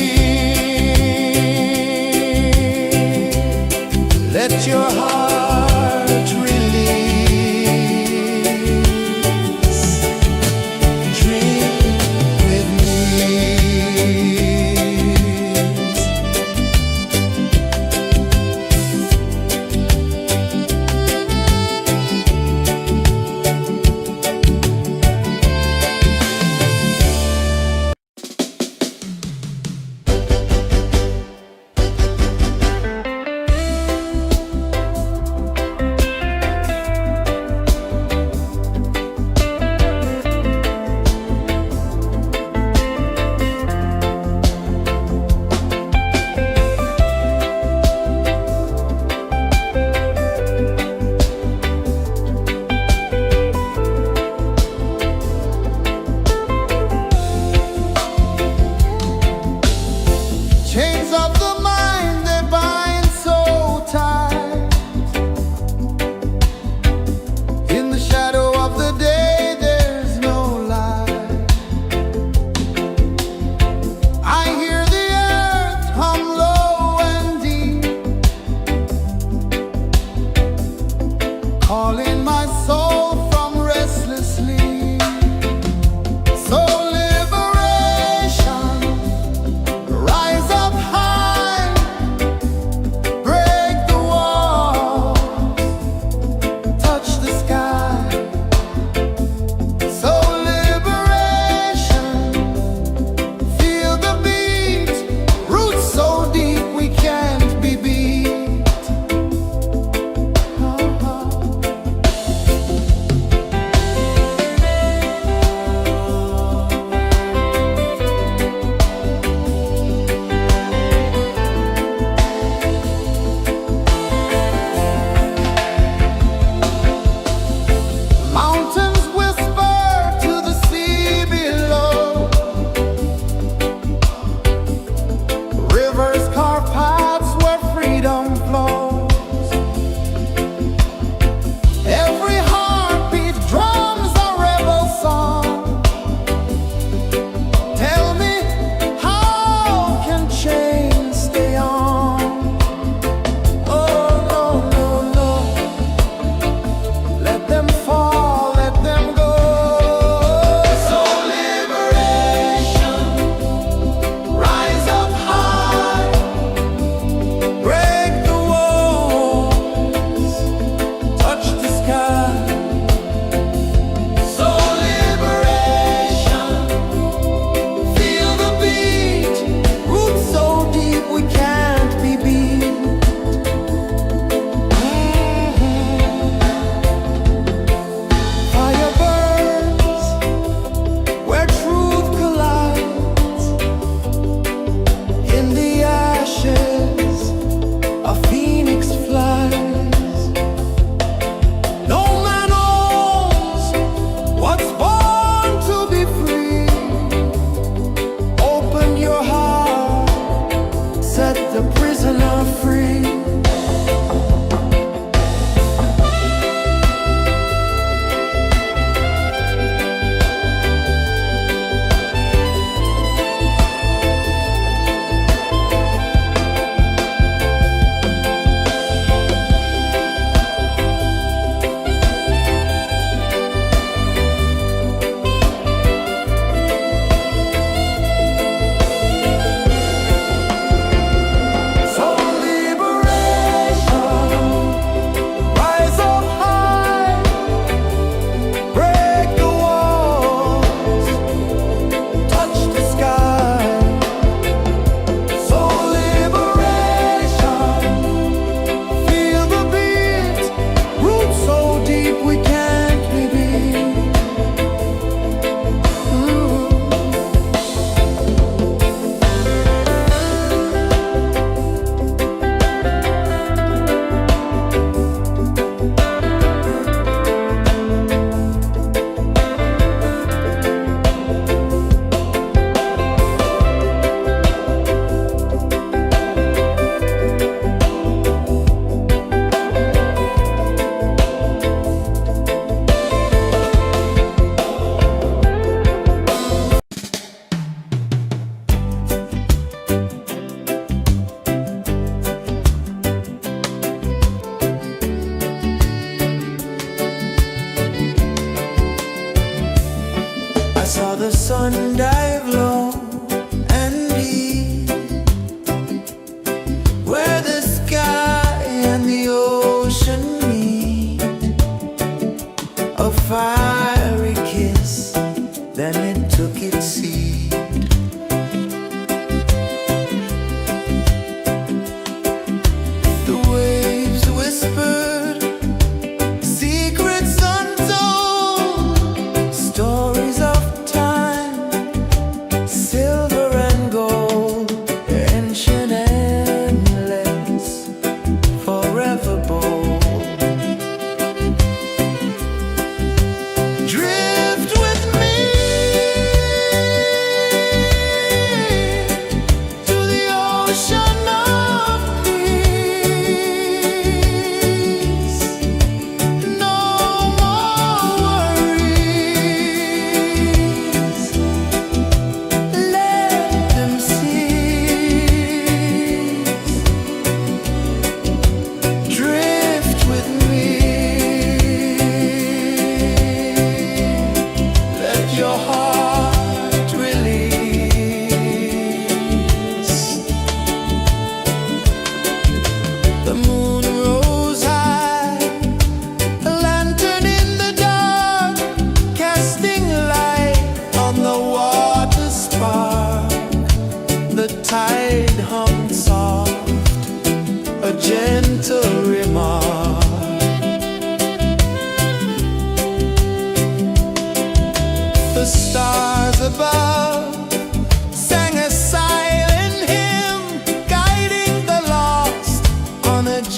let your heart release. Dream with me. Chains of the mind, they bind so tight. In the shadow of the day, there's no light. I hear the earth hum low and deep, calling my soul from restless sleep. So liberation, rise up high, break the walls, touch the sky. So liberation, feel the beat, roots so deep we can't be beat. Mountains whisper to the sea below, rivers carve paths where freedom flows. Every heartbeat drums a rebel song. Tell me, how can chains stay on? Oh no, no, no, let them fall, let them go. So liberation, rise up high, break the walls, touch the sky. So liberation, feel the beat, roots so deep we can't be beat. Fire burns where truth collides. In the ashes, a phoenix flies. No man knows what's born to be free. Open your heart, set the prisoner free.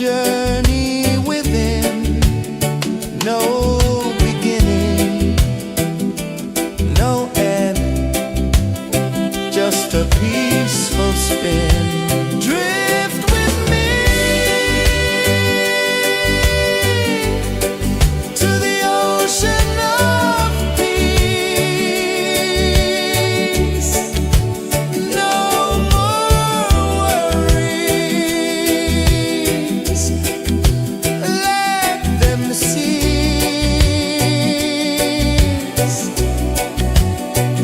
journey within, no beginning, no end, just a peaceful spin. Drift with me to the ocean of peace. No more worries, let them cease.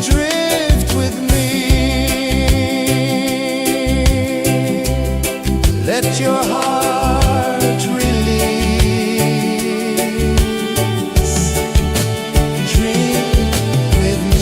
Drift with me. Let your heart release. Dream with me.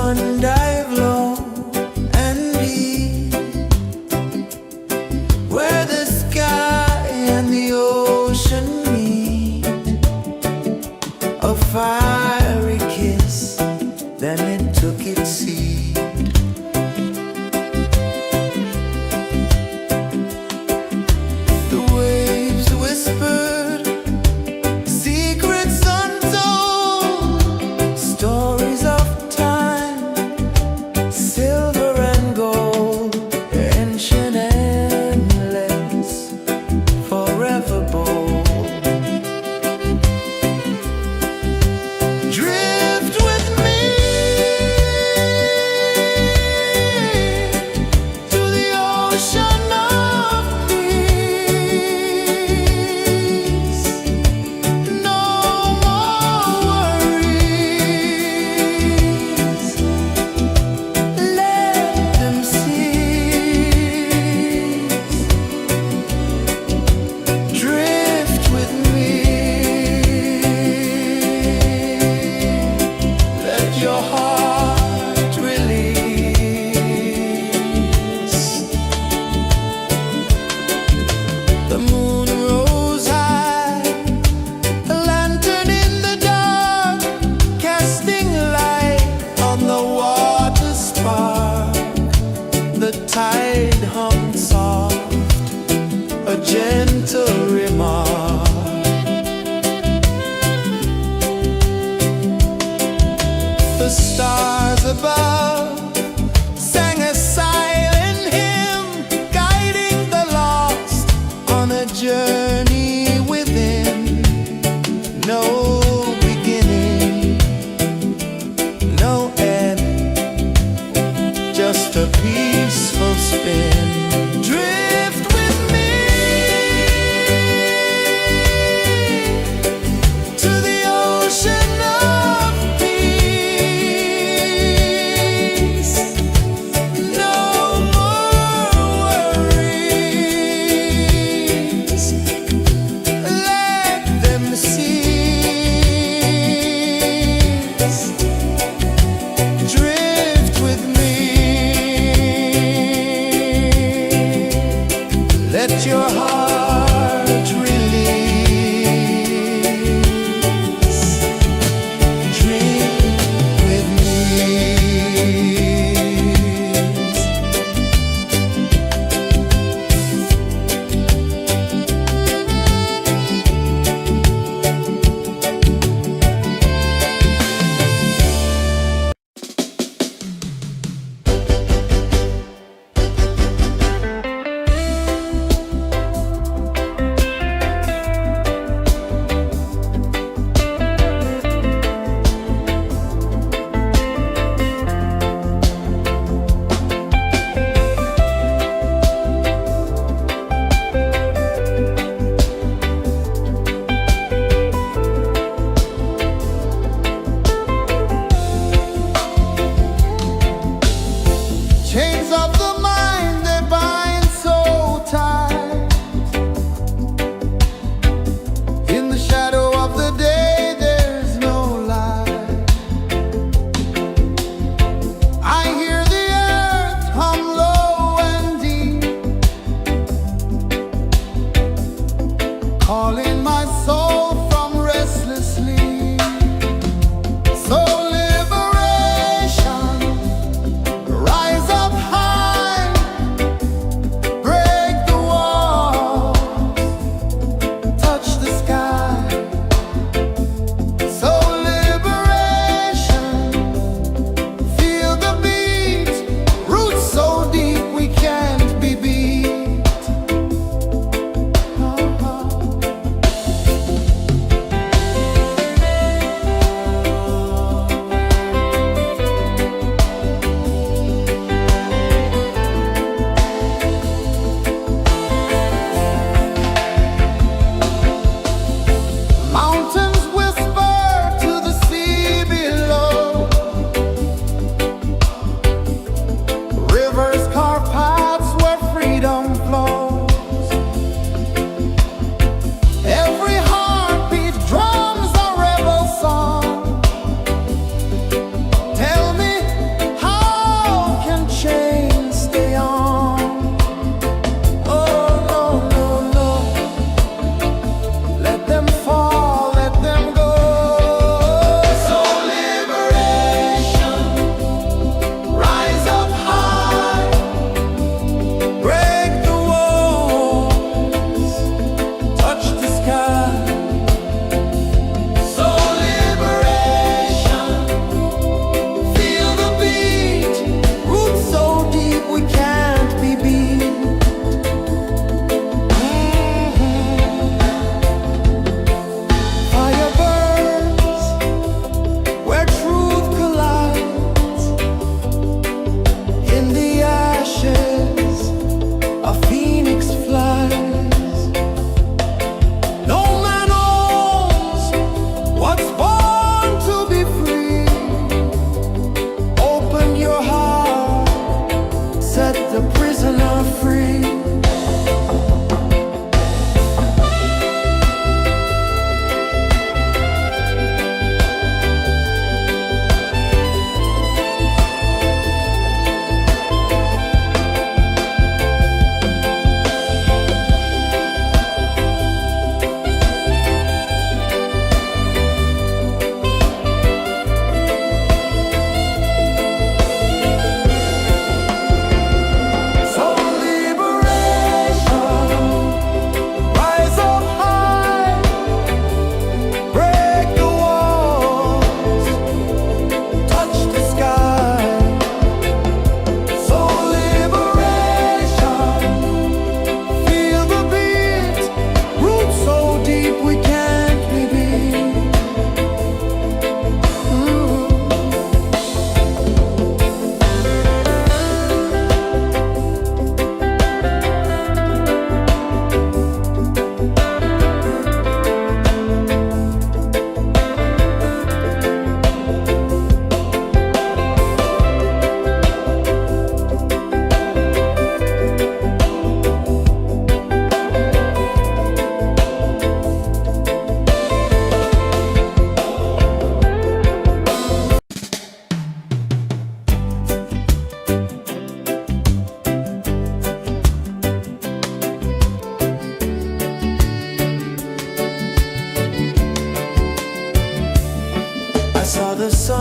one dive low and deep, where the sky and the ocean meet. A fiery kiss, then it took its seat. The waves whispered secrets untold, stories of time, silver and gold, ancient, endless, forever bold. Drift with me to the ocean of peace. No more worries, let them cease. Drift with me, let your heart release. The moon rose high, a lantern in the dark, casting light on the water spark. The tide hummed soft, a gentle remark. The stars above sang a silent hymn, guiding the lost on a journey within. No beginning, no end, just a peaceful spin. Drift with me to the ocean of peace. No more worries, let them cease. Drift with me, let your heart release. Dream with me. Chains of the mind, they bind so tight. In the shadow of the day, there's no light. I hear the earth hum low and deep, calling my soul from restless sleep. So liberation, rise up high, break the walls, touch the sky. So liberation, feel the beat, roots so deep we can't be beat.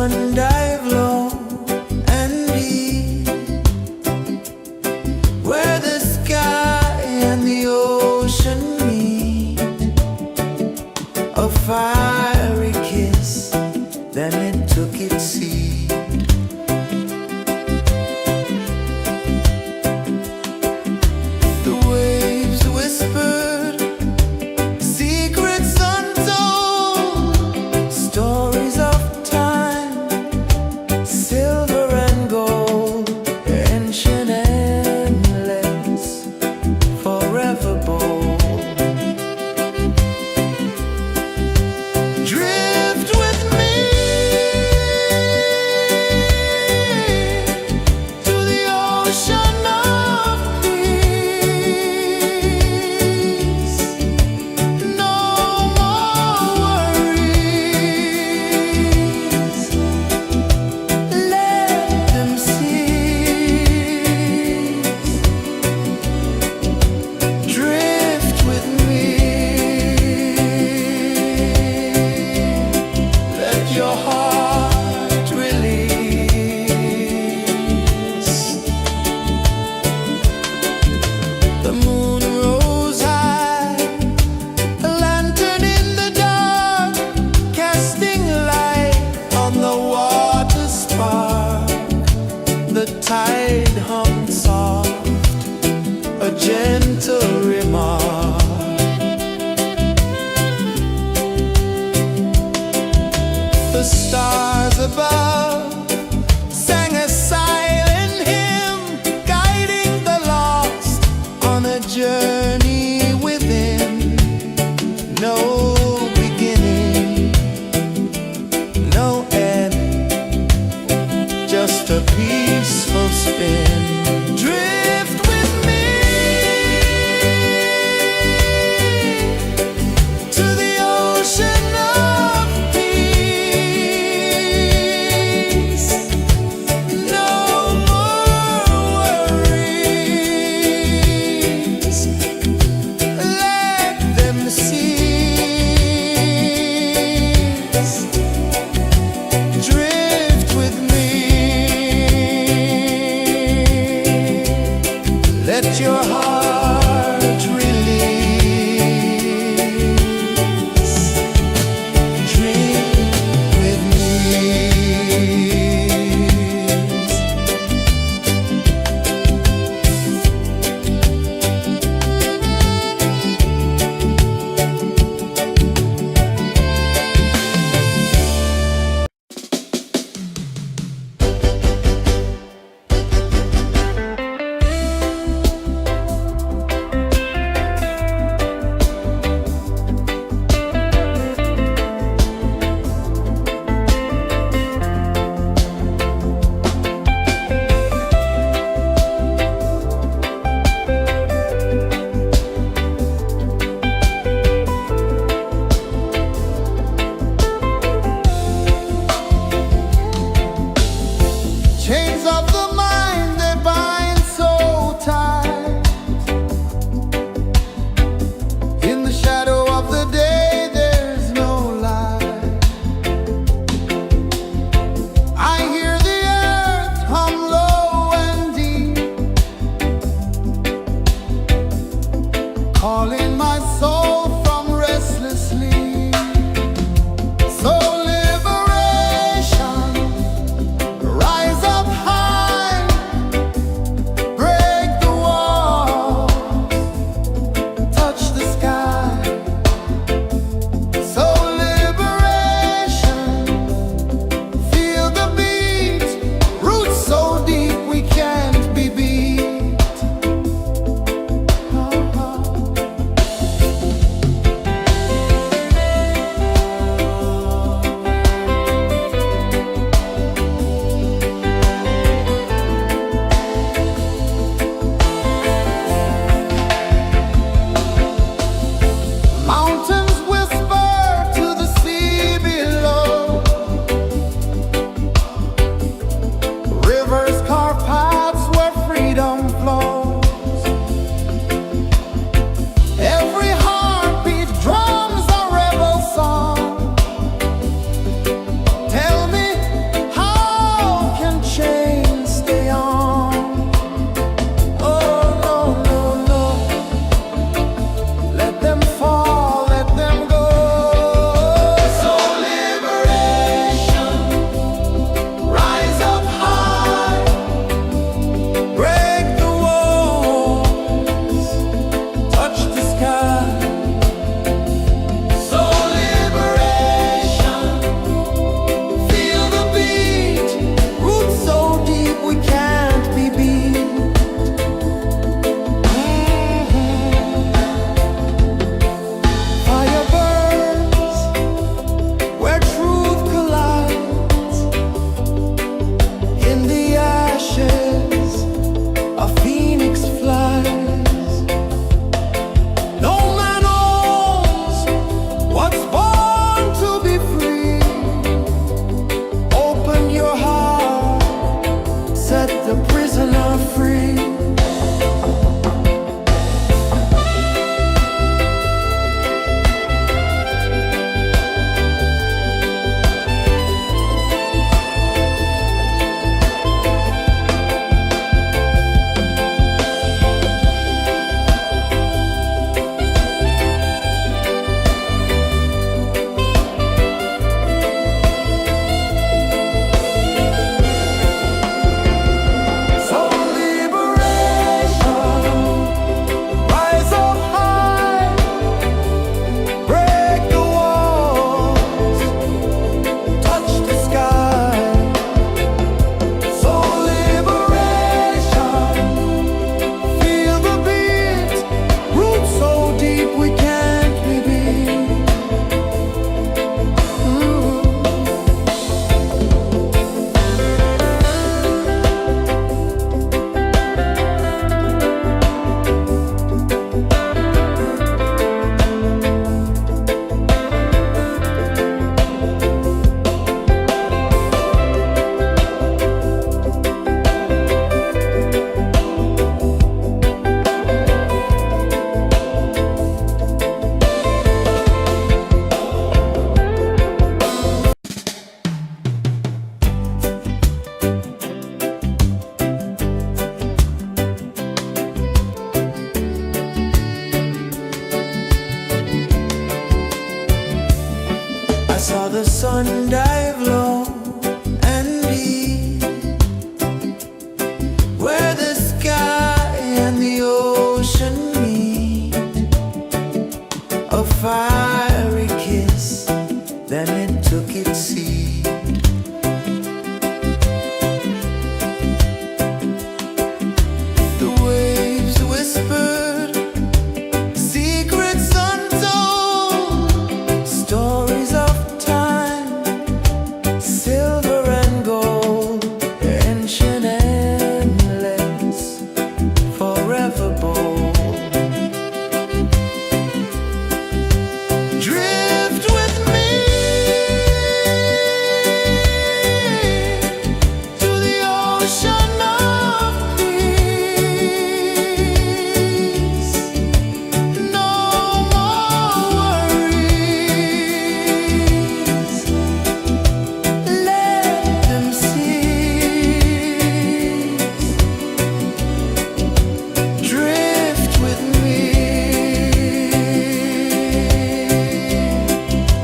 sun dive low and deep, where the sky and the ocean meet. A fiery kiss, then it took its seat. The waves whispered secrets untold, stories of time, silver and gold, ancient endless, forever bold. Drift with me to the ocean of peace. No more worries, let them cease. Drift with me, let your heart release. The moon rose high, a lantern in the dark, casting light on the water spark. The tide hummed soft, a gentle remark. The stars above sang a silent hymn, guiding the lost on a journey within. No beginning, no end, just a peaceful spin. Drift with me to the ocean of peace. No more worries, let them cease. Drift with me, let your heart release. Dream with me. Chains of the mind, they bind so tight. In the shadow of the day, there's no light. I hear the earth hum low and deep, calling my soul from restless sleep. So liberation, rise up high, break the walls, touch the sky. So liberation, feel the beat, roots so deep we can't be beat. Mountains whisper to the sea below, rivers carve paths where freedom flows. Every heartbeat drums a rebel song. Tell me, the sun dive low and deep, where the sky and the ocean meet. A fiery kiss, then it took its seed. The waves whispered secrets untold, stories of time, silver and gold, ancient, endless, forever bold. Drift with me to the ocean of peace. No more worries, let them cease. Drift with me,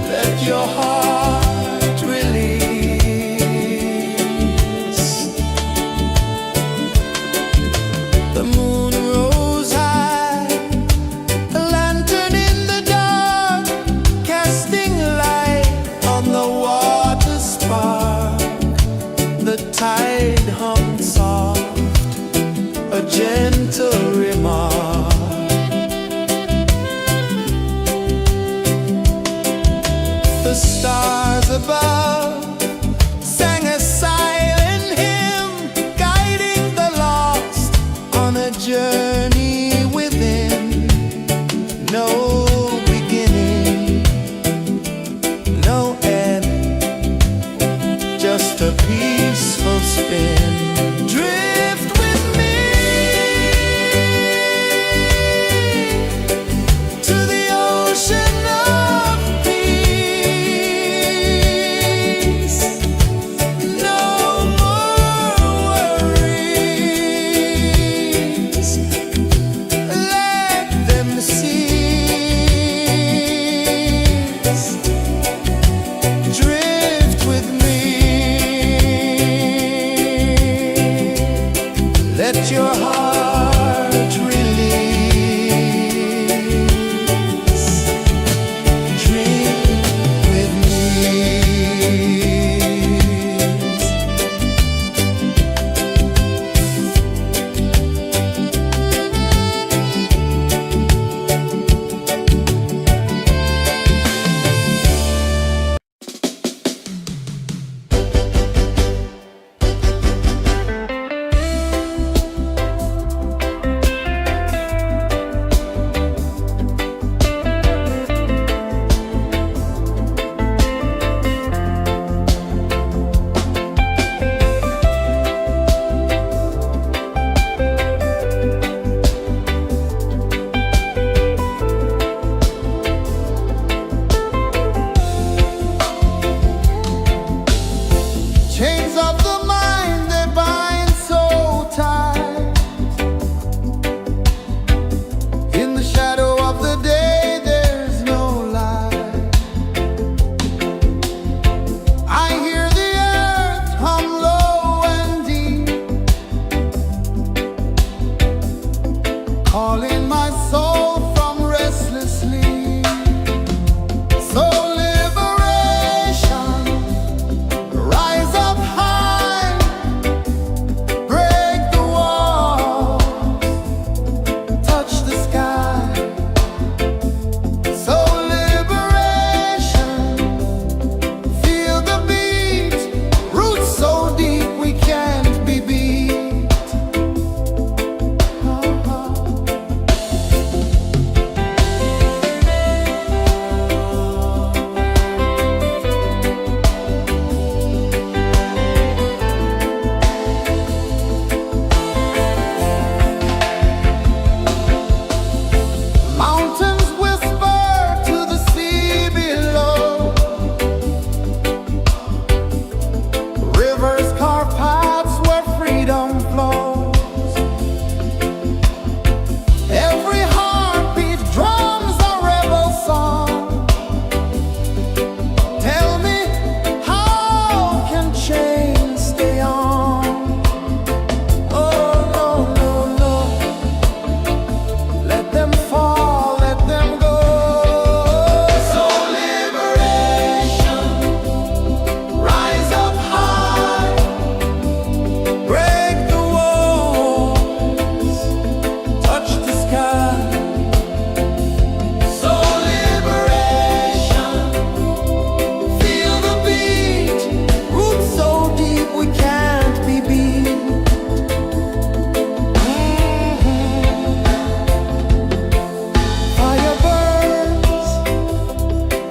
let your heart release. The moon rose high, a lantern in the dark, casting light on the water spark. The tide hummed soft, a gentle remark. The stars above sang a silent hymn, guiding the lost on a journey within. No beginning, no end, just a peaceful spin. Drift with me to the ocean of peace.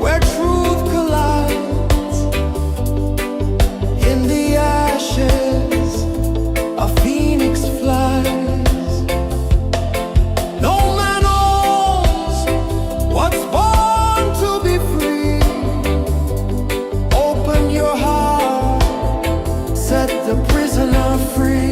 where truth collides. In the ashes, a phoenix flies. No man owns what's born to be free. Open your heart, set the prisoner free.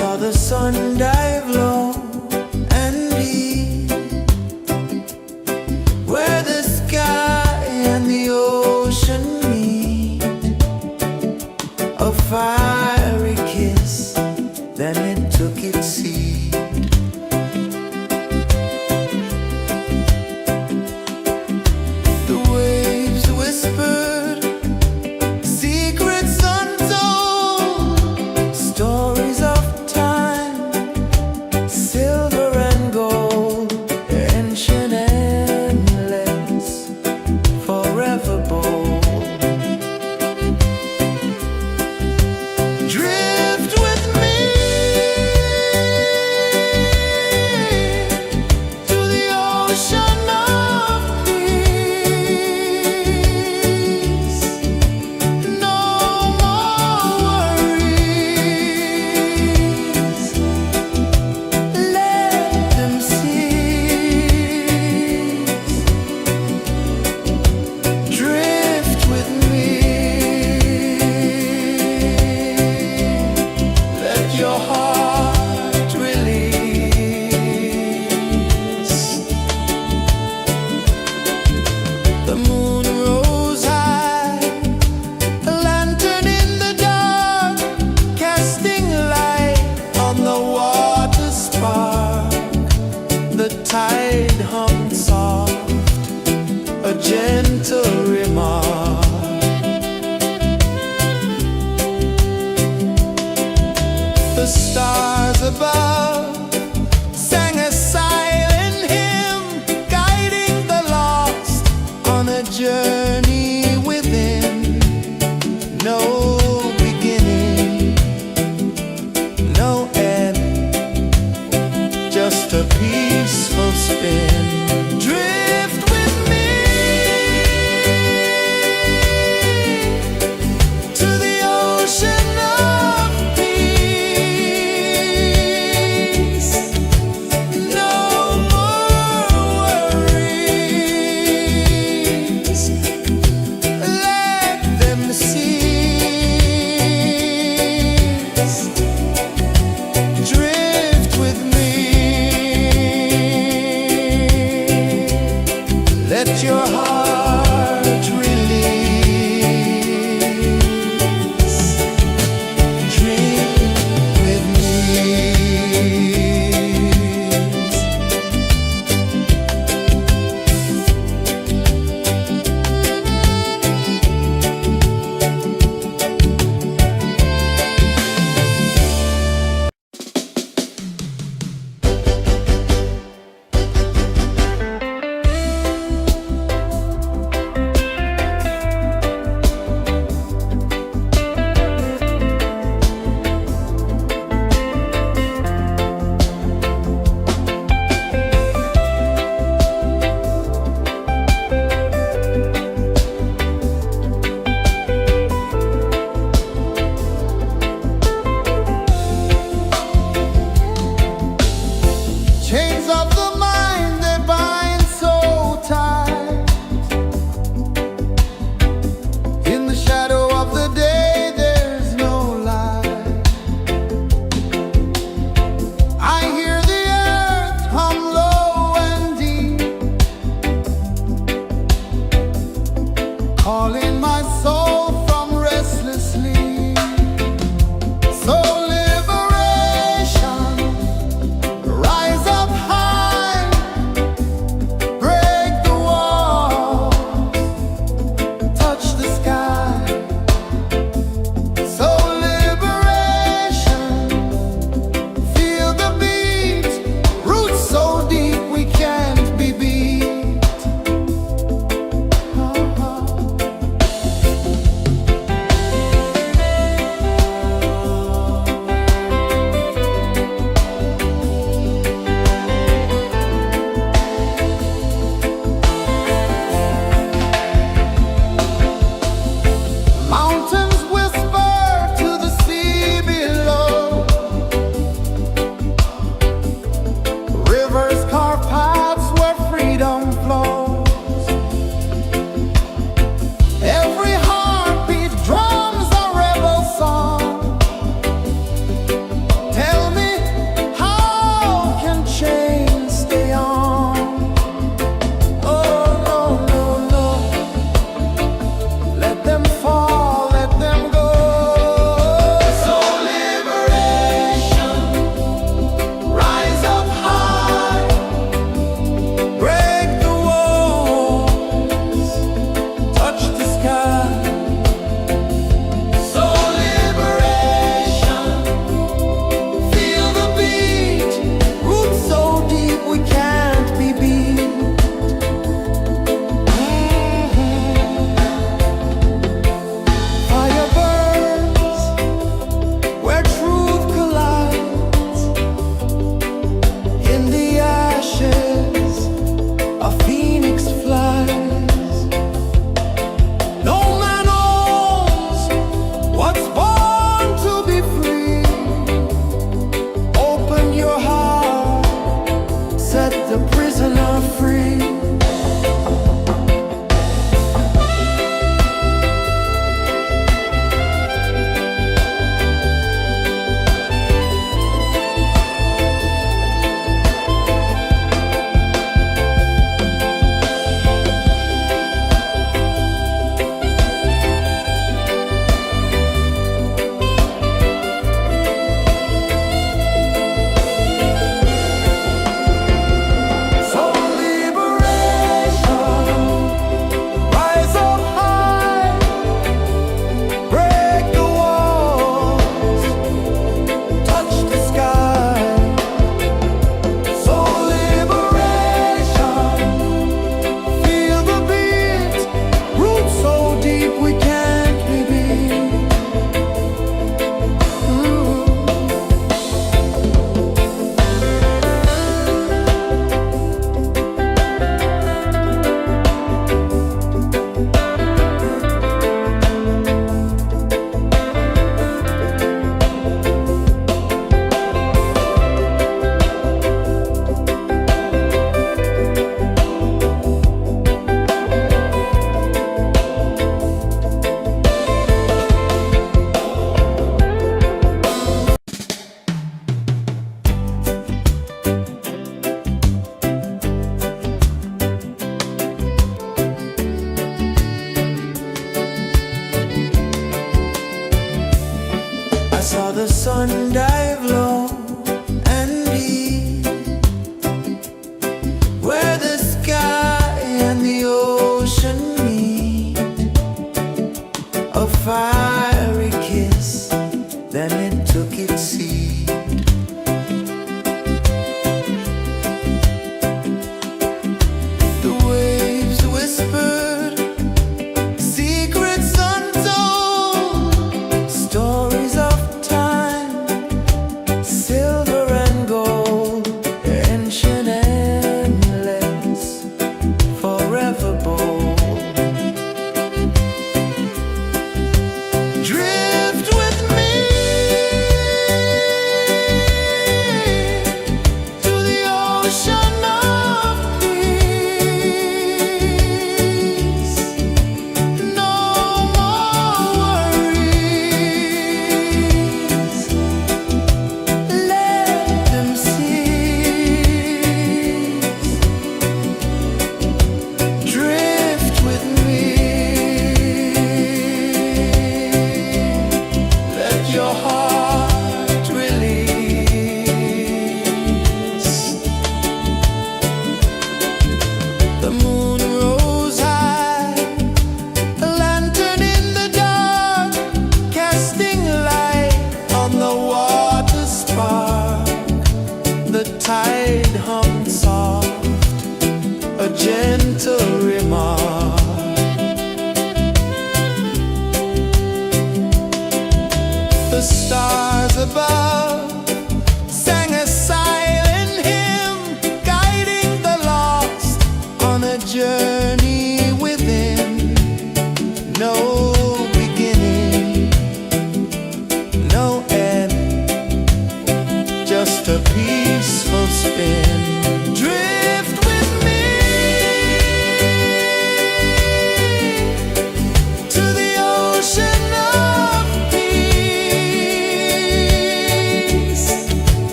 Saw the sun dive low and deep, where the sky and the ocean meet. A fiery kiss, then it took its seat. The waves whispered secrets untold, stories of silver and gold, ancient, endless, forever bold. Drift with me to the ocean of peace. No more worries. Drift with me. Let your heart release. The moon rose high, a lantern in the dark, casting light on the water spark. The tide hummed soft, a gentle remark. The stars above sang a silent hymn, guiding the lost on a journey within. No beginning, no end, just a peaceful spin. Drift with me to the ocean of peace. No more worries. Let them cease. Drift with me. the prisoner free. So liberate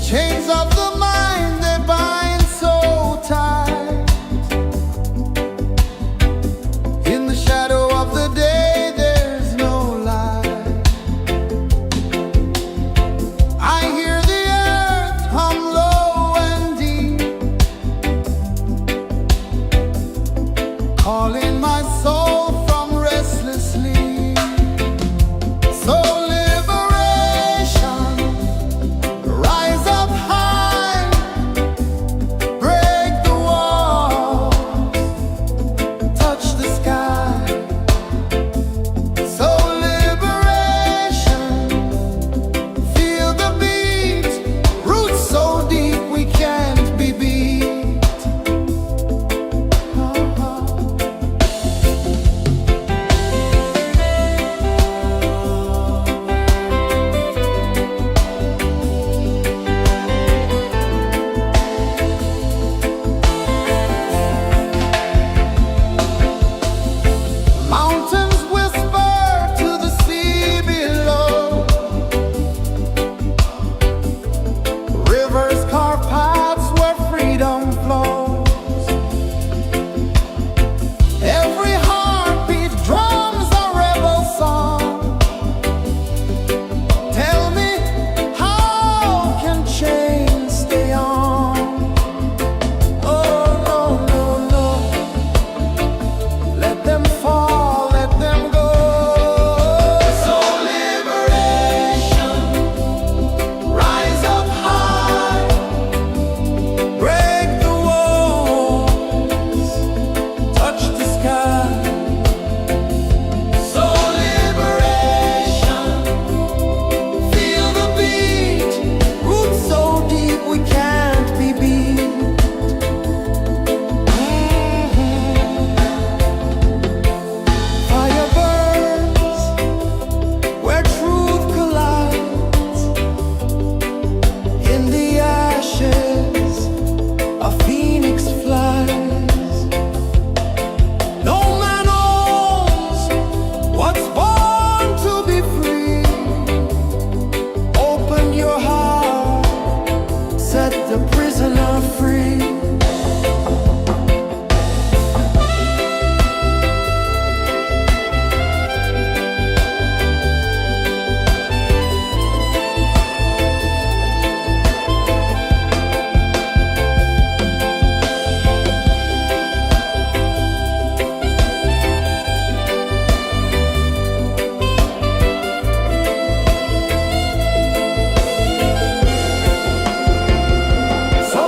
Chains of the mind, they bind so tight. In the shadow of the day, there's no light. I hear the earth hum low and deep, calling my soul from restless sleep. So liberation, rise up high, break the walls, touch the sky. So liberation, feel the beat, roots so deep we can't be beat. Mountains whisper to the sea below. Rivers carve paths where freedom flows. Every heartbeat drums a rebel song. Tell me, how can chains stay on? Oh, no, no, no. Let them fall, let them go. So liberation, rise up high, break the walls, touch the sky. So liberation, feel the beat, roots so deep we can't be beat. Fire burns where truth collides. In the ashes, a phoenix flies. No man owns what's born to be free. Open your heart, set the prisoner free. So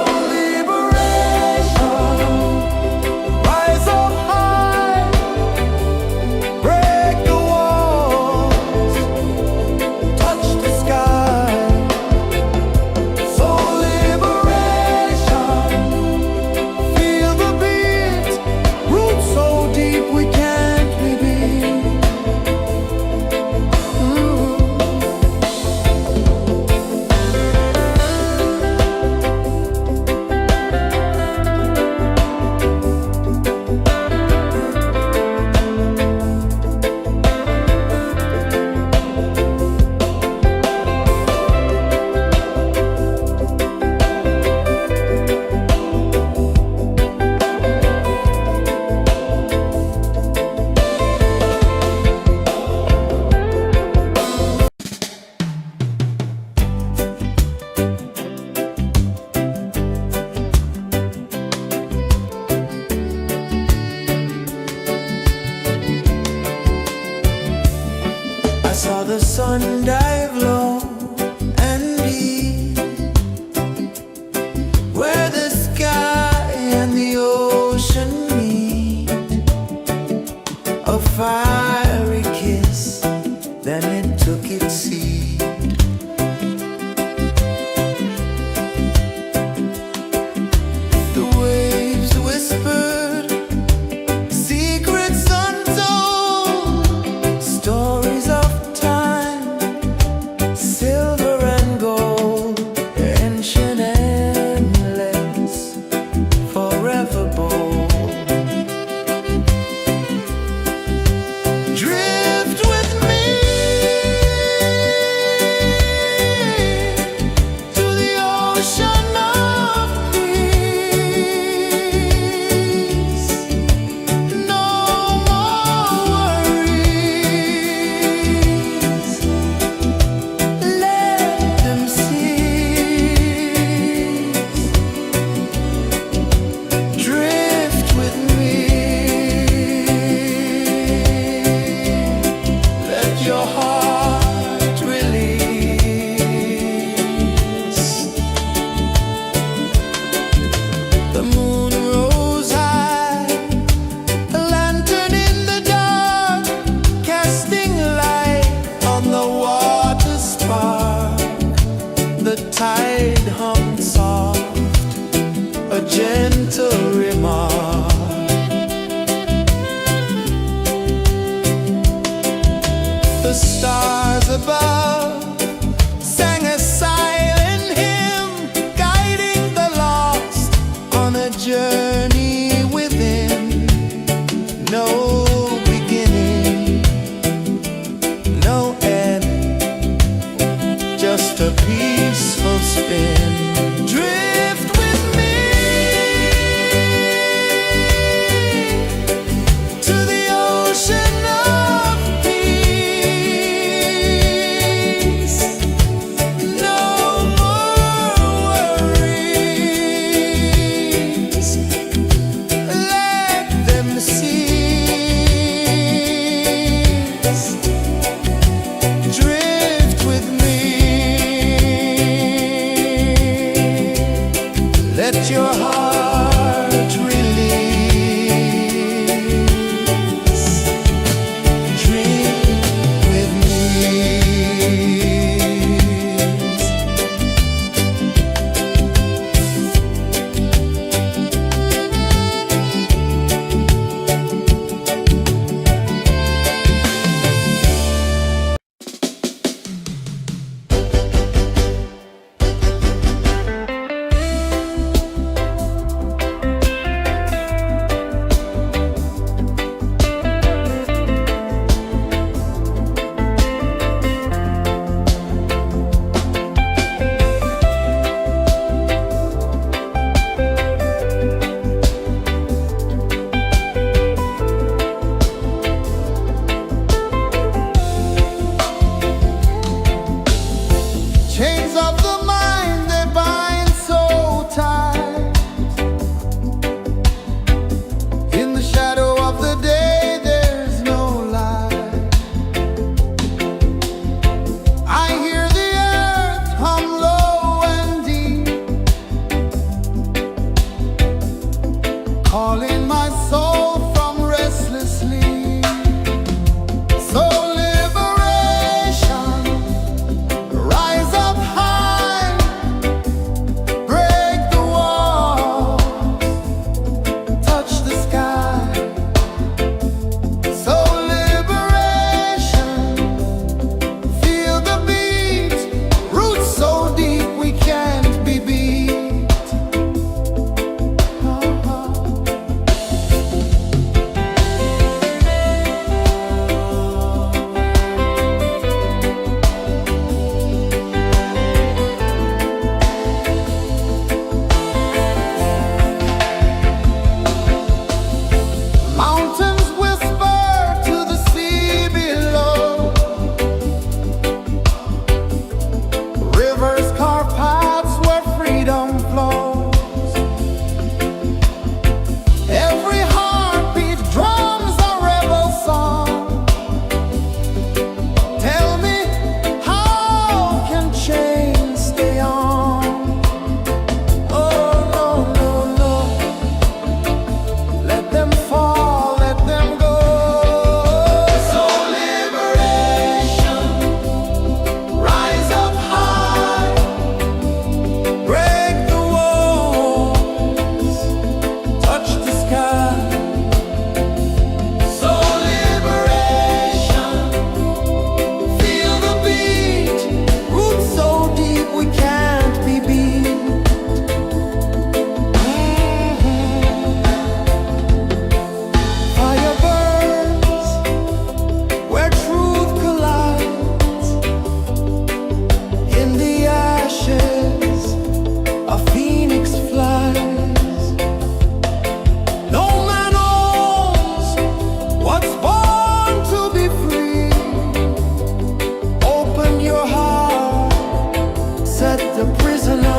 ocean of peace. No more worries. Let them cease. Drift with me. Let your heart release. The moon rose high, a lantern in the dark, casting light on the water spark. The tide hummed soft, a gentle remark. The stars above sang a silent hymn, guiding the lost on a journey within. No beginning, no end, just a peaceful spin. Drift with me to the ocean of peace. No more worries. Let them cease. Drift with me. Let your heart release. Dream with me.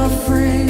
are free.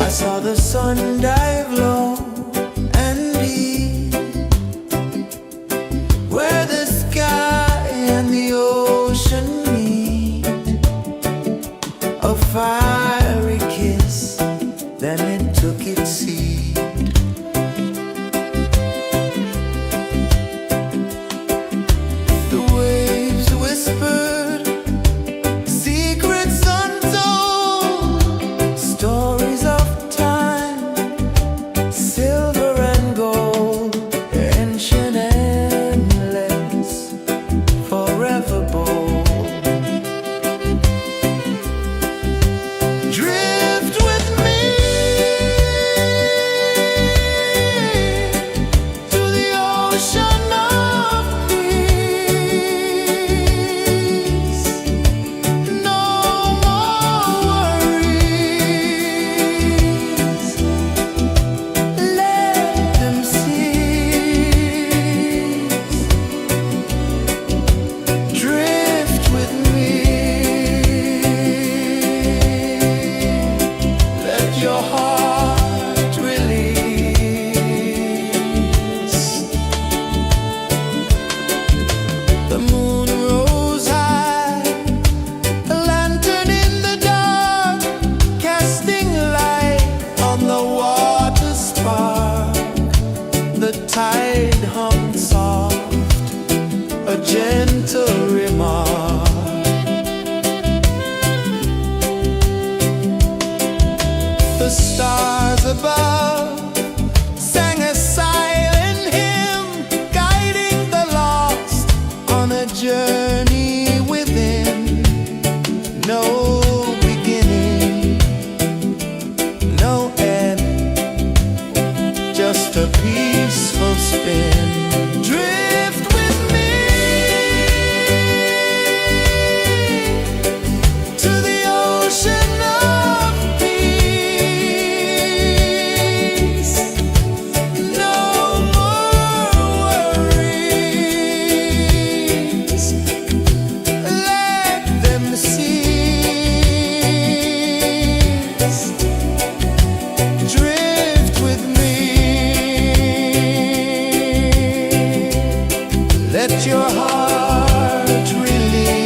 I saw the sun dive low and deep, where the sky and the ocean meet. A fiery kiss, then it took its seat. The waves whispered secrets untold, stories of silver and gold, ancient, endless, forever bold. Drift with me to the ocean of peace. No more worries. Your heart release. The moon rose high, a lantern in the dark, casting light on the water spark. The tide hummed soft, a gentle remark. The stars above sang a silent hymn, guiding the lost on a journey within. No beginning, no end, just a peaceful spin. Drift with me to the ocean of peace. No more worries. Let them cease. Drift with me. Let your heart release.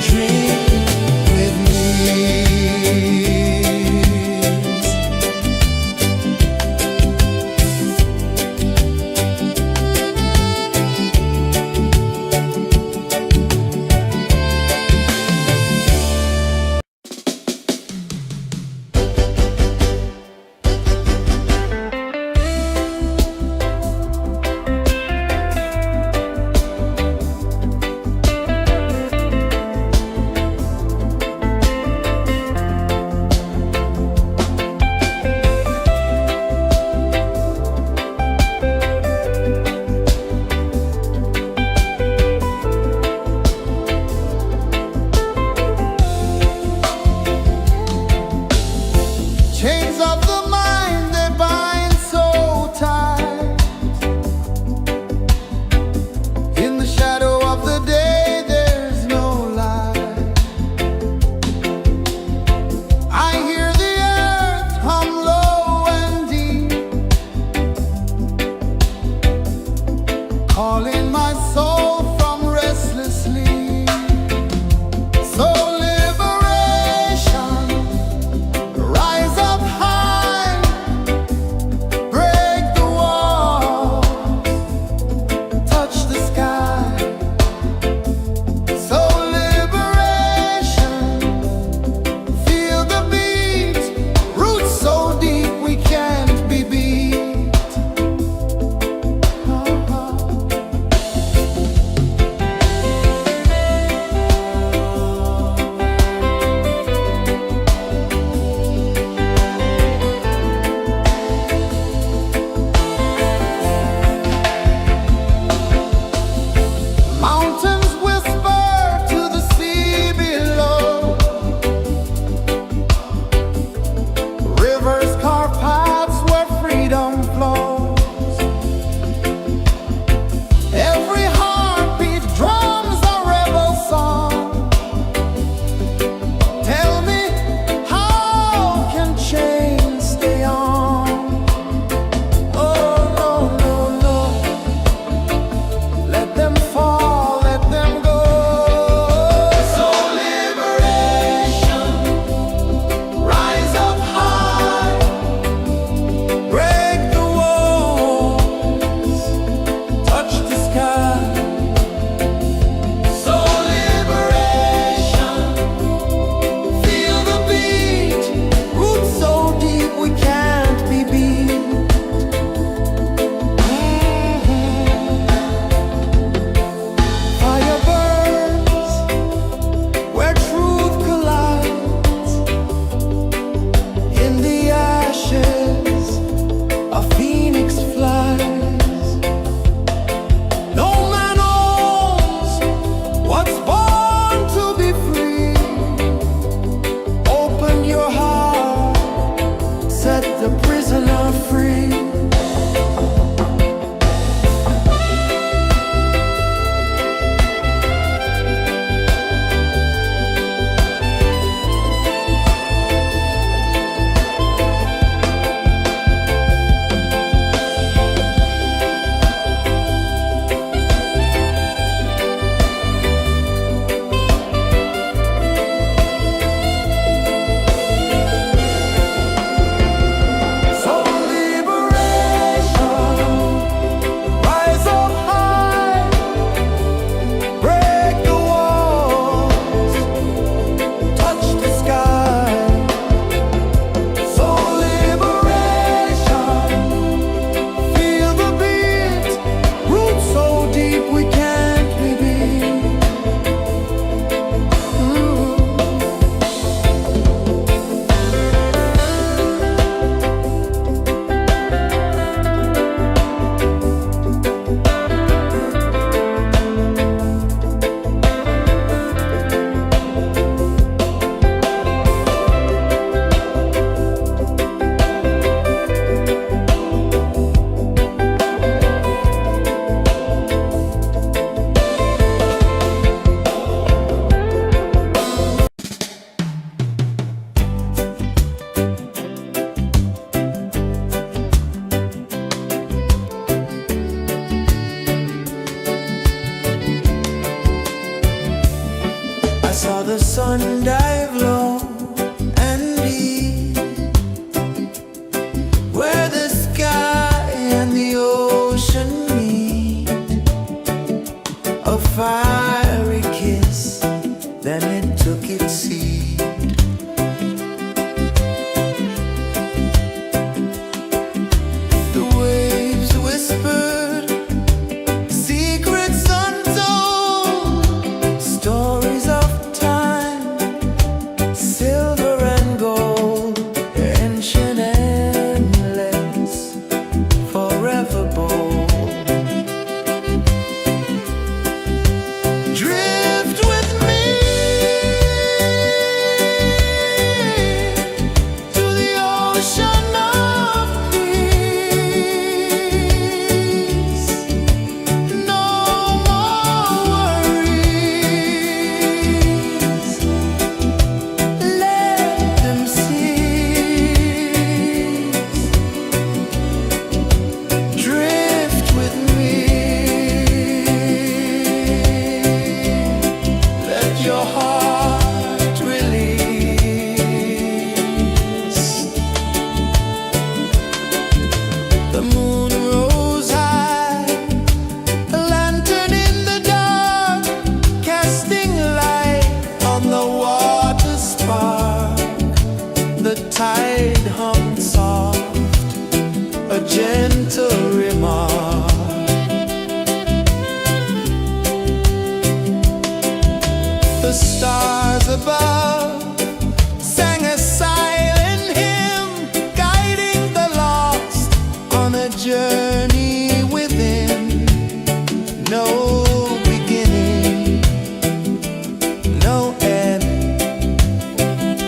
Dream with me. sun dive low and deep, where the sky and the ocean meet, a fiery kiss, then it took its seed. The waves whispered secrets untold, stories of time, silver and gold, ancient, endless, forever bold. Drift with me to the ocean of peace. No more worries, let them cease. Drift with me, let your heart release. The moon rose high, a lantern in the dark, casting light on the water spark. The tide hummed soft, a gentle remark. The stars above sang a silent hymn, guiding the lost on a journey within. No beginning, no end,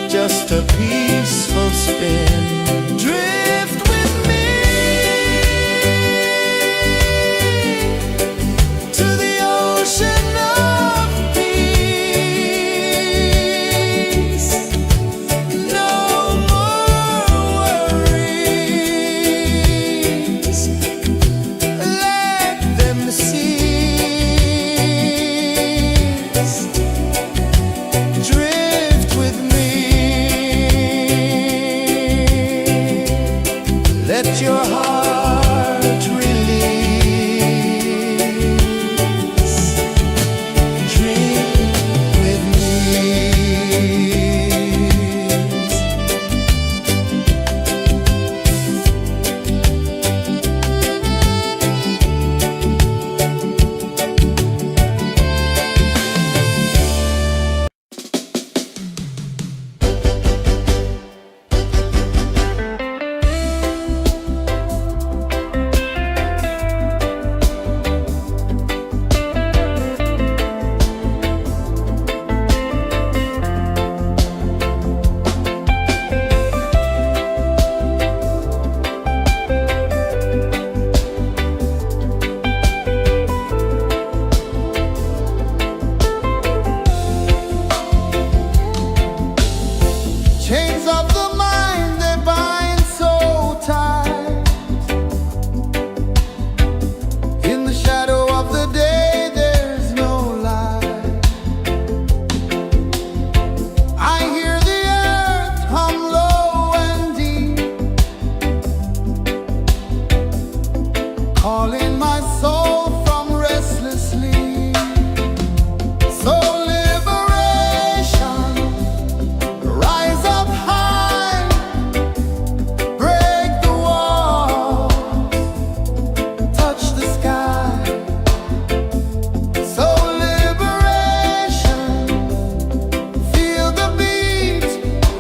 just a peaceful spin. Drift with me to the ocean of peace. No more worries, let them cease. Drift with me, let your heart release. Drift with me. Chains of the mind, they bind so tight. In the shadow of the day, there's no light. I hear the earth hum low and deep, calling my soul from restless sleep. So liberation, rise up high, break the walls, touch the sky. So liberation, feel the beat,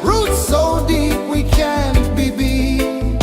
roots so deep we can't be beat.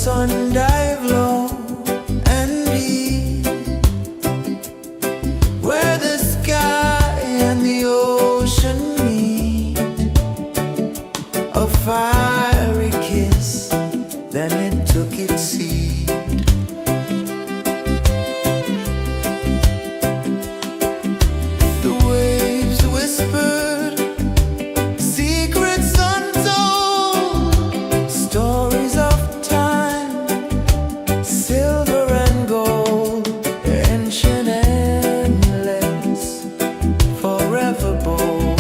sun dive low and deep, where the sky and the ocean meet. A fiery kiss, then it took its seed. The waves whispered secrets untold, stories of time, silver and gold, ancient, endless, forever bold.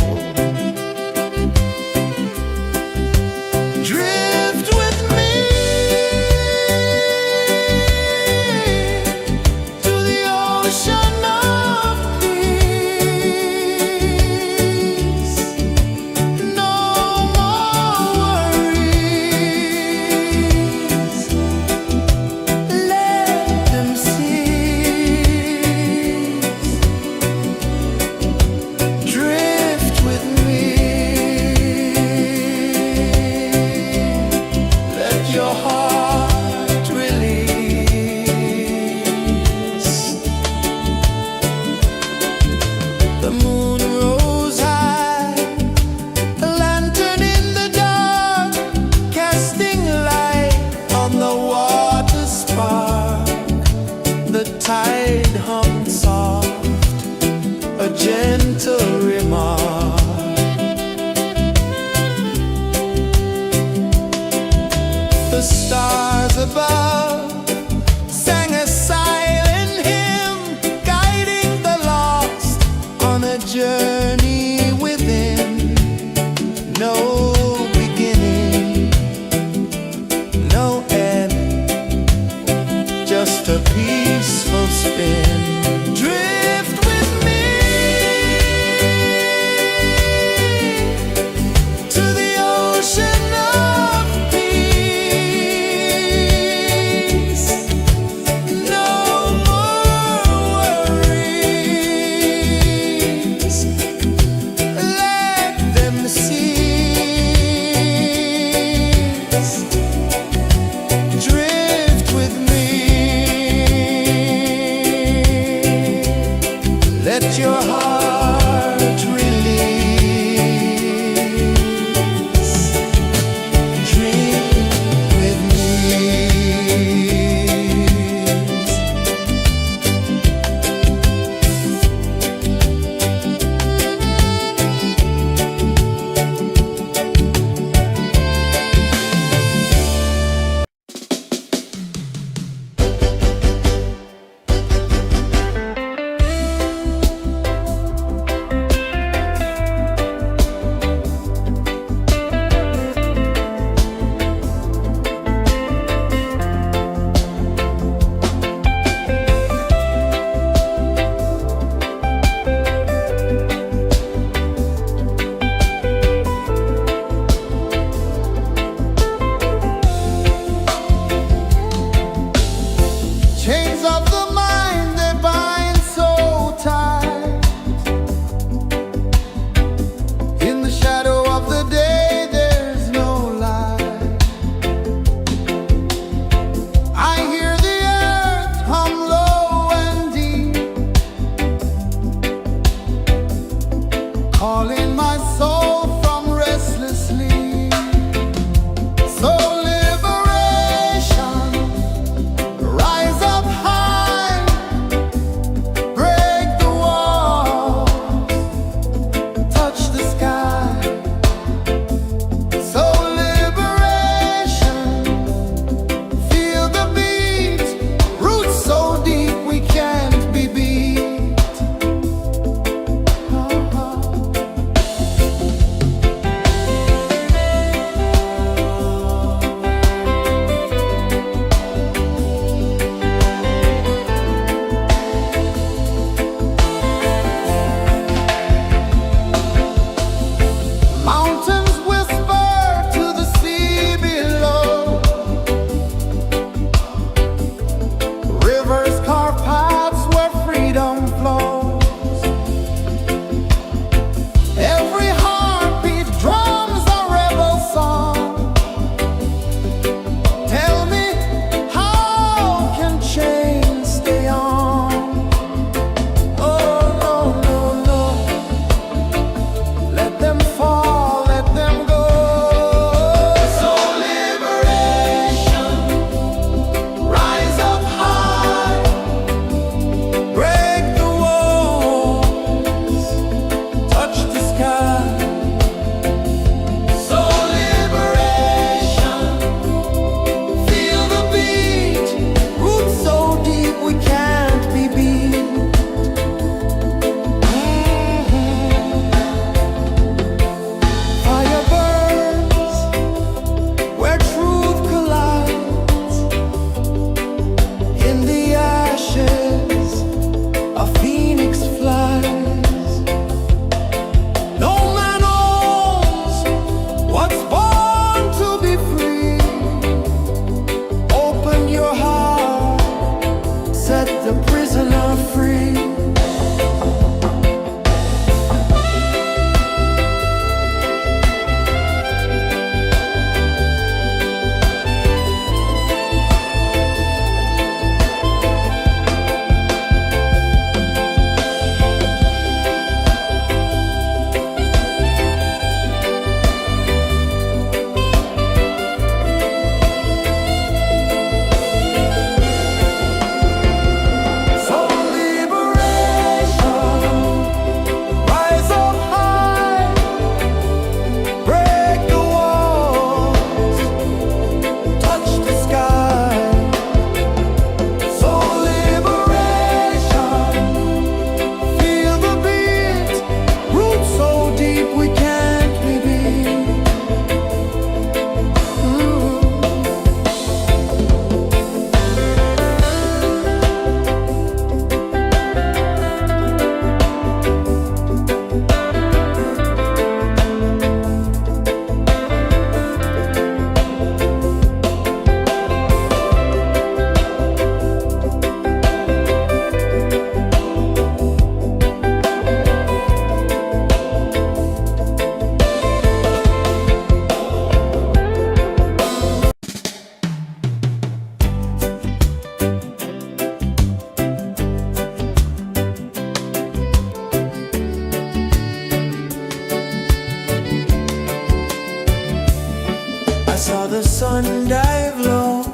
the sun dive low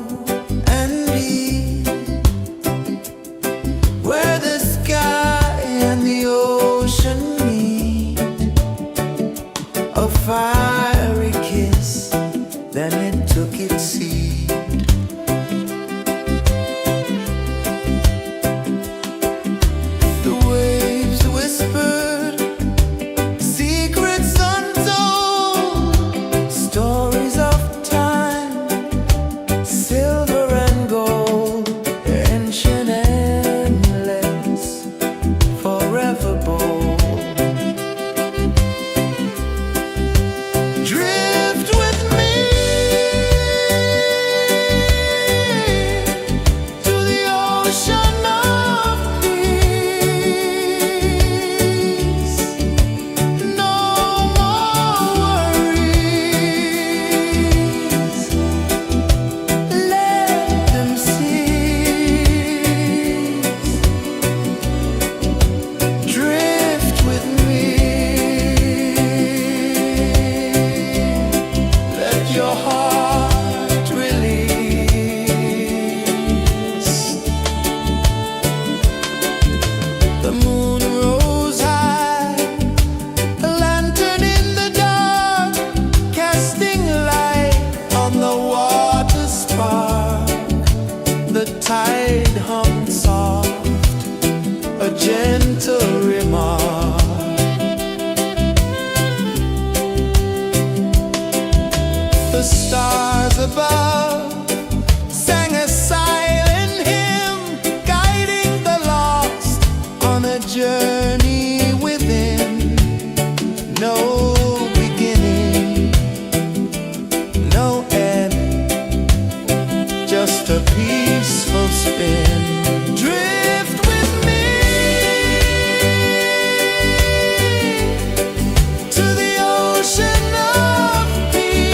and deep, where the sky and the ocean meet, a fiery kiss, then it took its seed. The waves whispered secrets untold, stories of time, silver and gold, ancient, endless, forever bold. Drift with me to the ocean of peace. No more worries, let them cease. Drift with me, let your heart release. The moon rose high, a lantern in the dark, casting light on the water spark. The tide hummed soft, a gentle remark. The stars above sang a silent hymn, guiding the lost on a journey within. No beginning, no end, just a peaceful spin. Drift with me to the ocean of peace.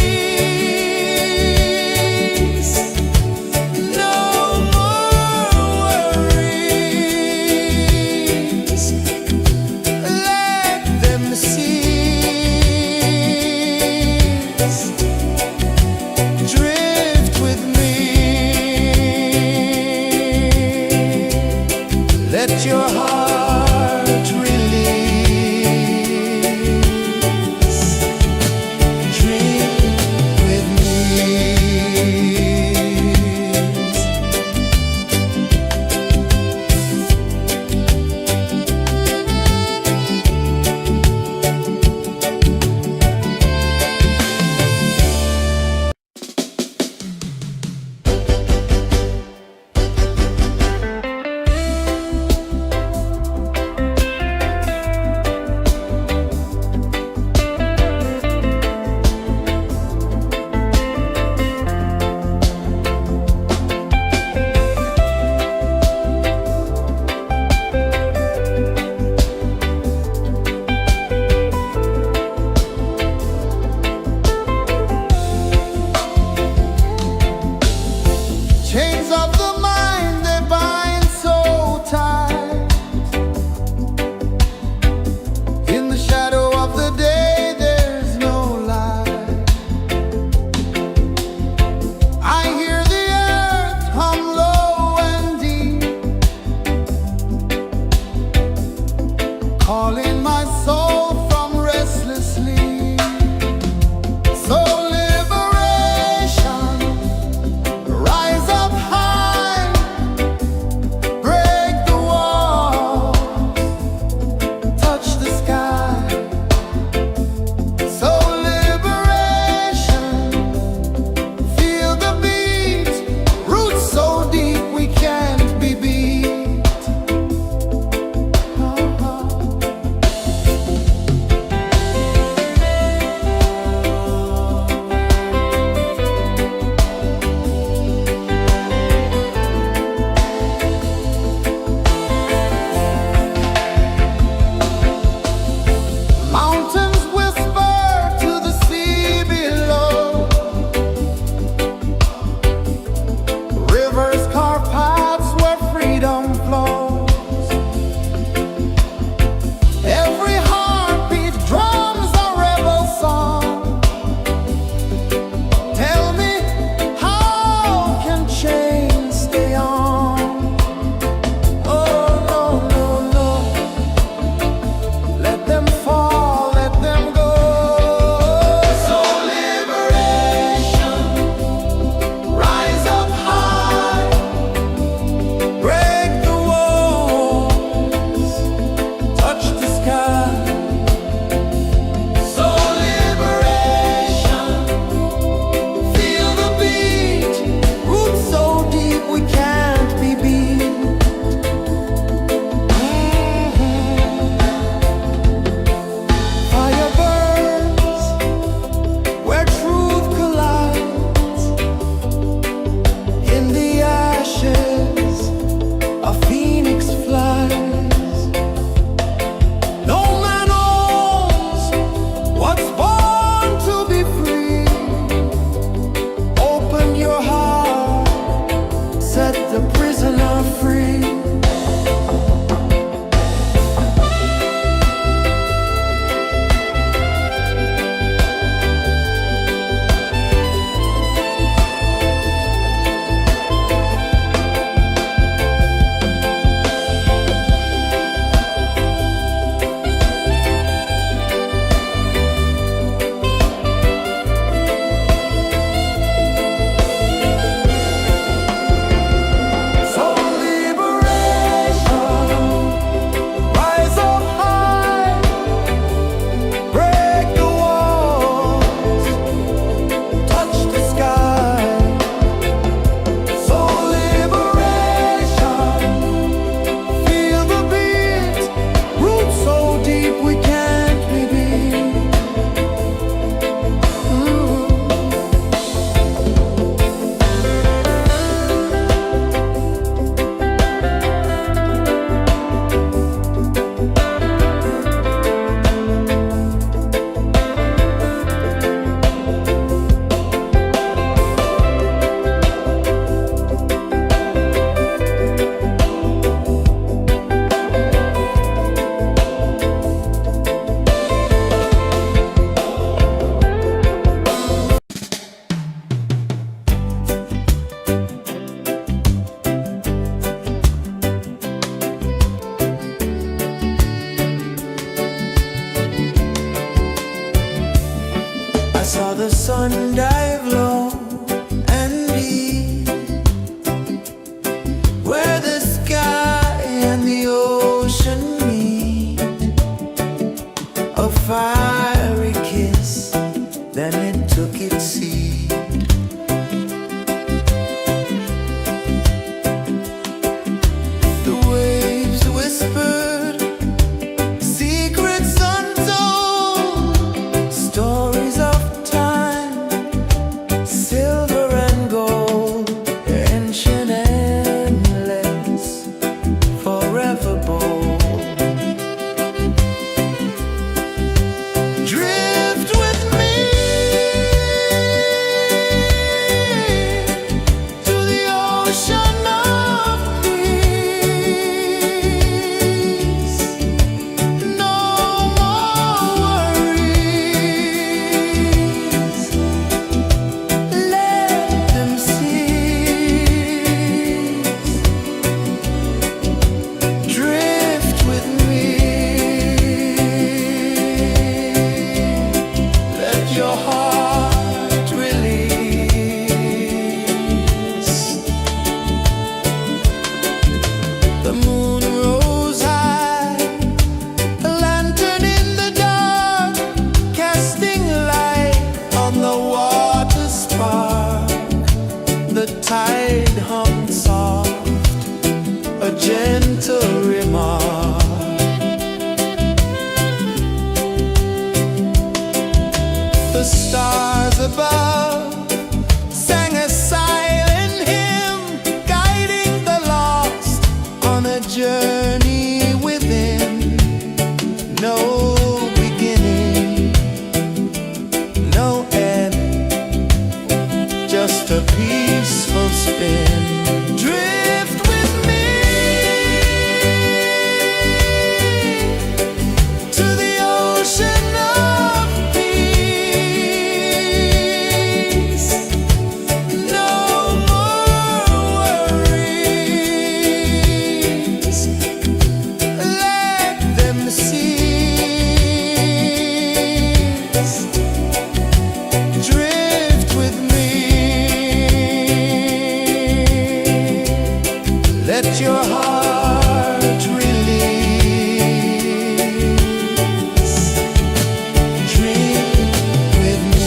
and dive low and deep, where the sky and the ocean meet. A fiery kiss, then it took its seed. The waves whispered secrets untold, stories of time, silver and gold, ancient, endless, forever bold. Drift with me to the ocean of peace. No more worries. Let them cease. Drift with me. Let your heart release. The moon rose high, a lantern in the dark, casting light on the water spark. The tide hummed soft, a gentle remark. The stars above sang a silent hymn, guiding the lost on a journey within. No beginning, no end, just a peaceful spin. Drift with me to the ocean of peace. No more worries. Let them cease. Drift with me. Let your heart release. Dream with me.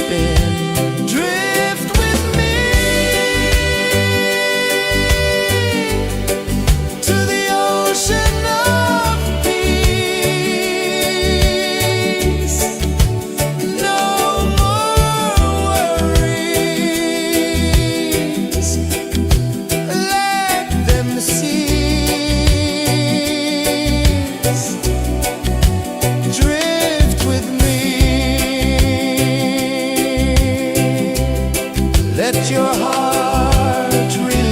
been. Drift with me to the ocean of peace. No more worries. Let them cease. Drift with me. Let your heart release.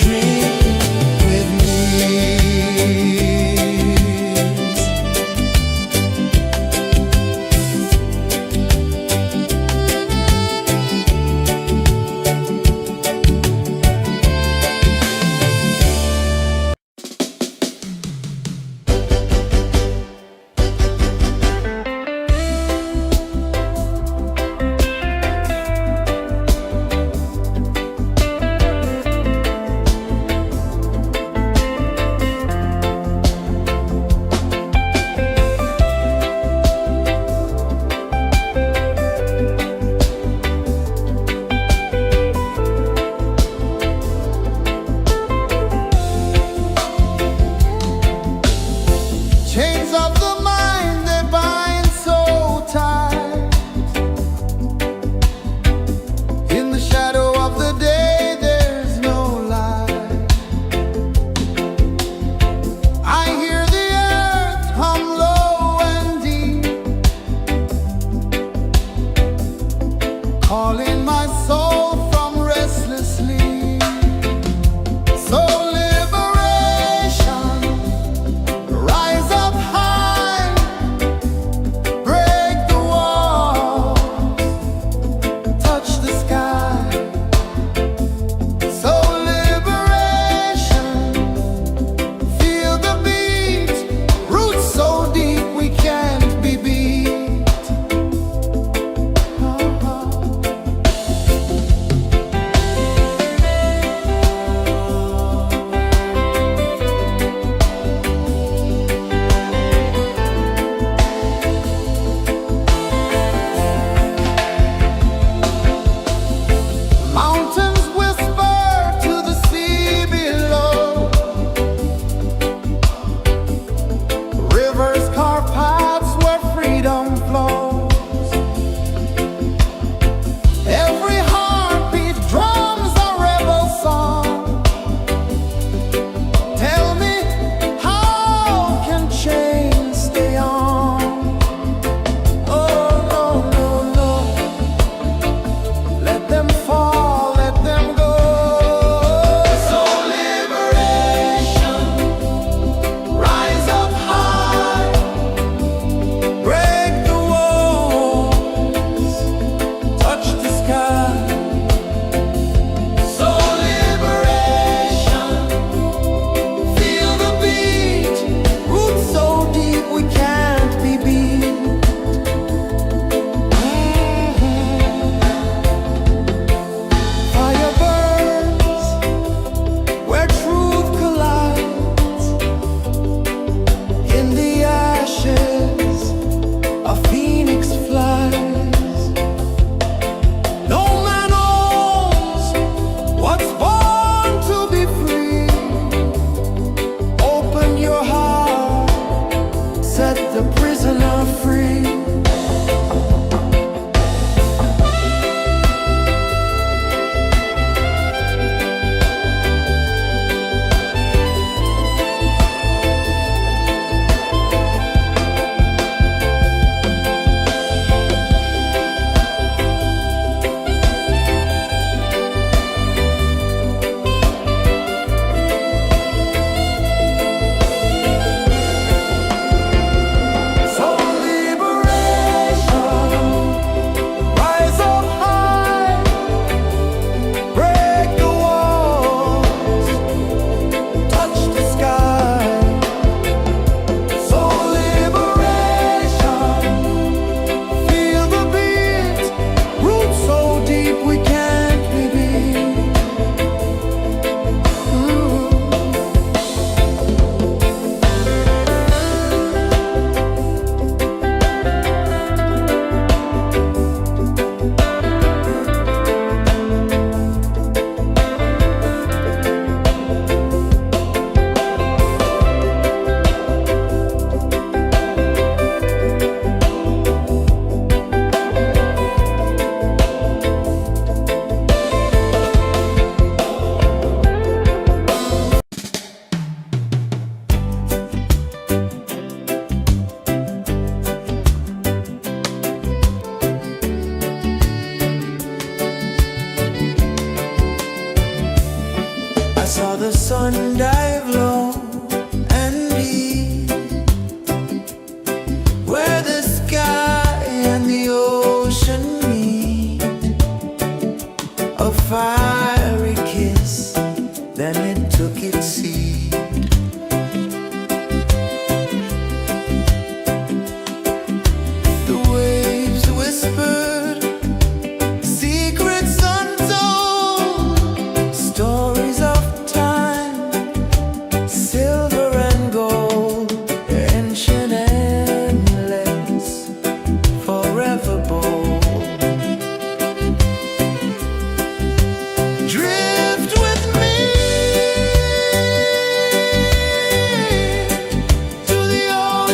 Drift with me. Chains of the mind, they bind so tight. In the shadow of the day, there's no light. I hear the earth hum low and deep, calling my soul from restless sleep. So liberation, rise up high, break the walls, touch the sky. So liberation, feel the beat, roots so deep we can't be beat. Mountains whisper to the sea below. Rivers carve paths where freedom flows. Every heartbeat drums a rebel song. Tell me, how can chains stay on? Oh, no, no, no. Let them fall, let them go. So liberation, rise up high,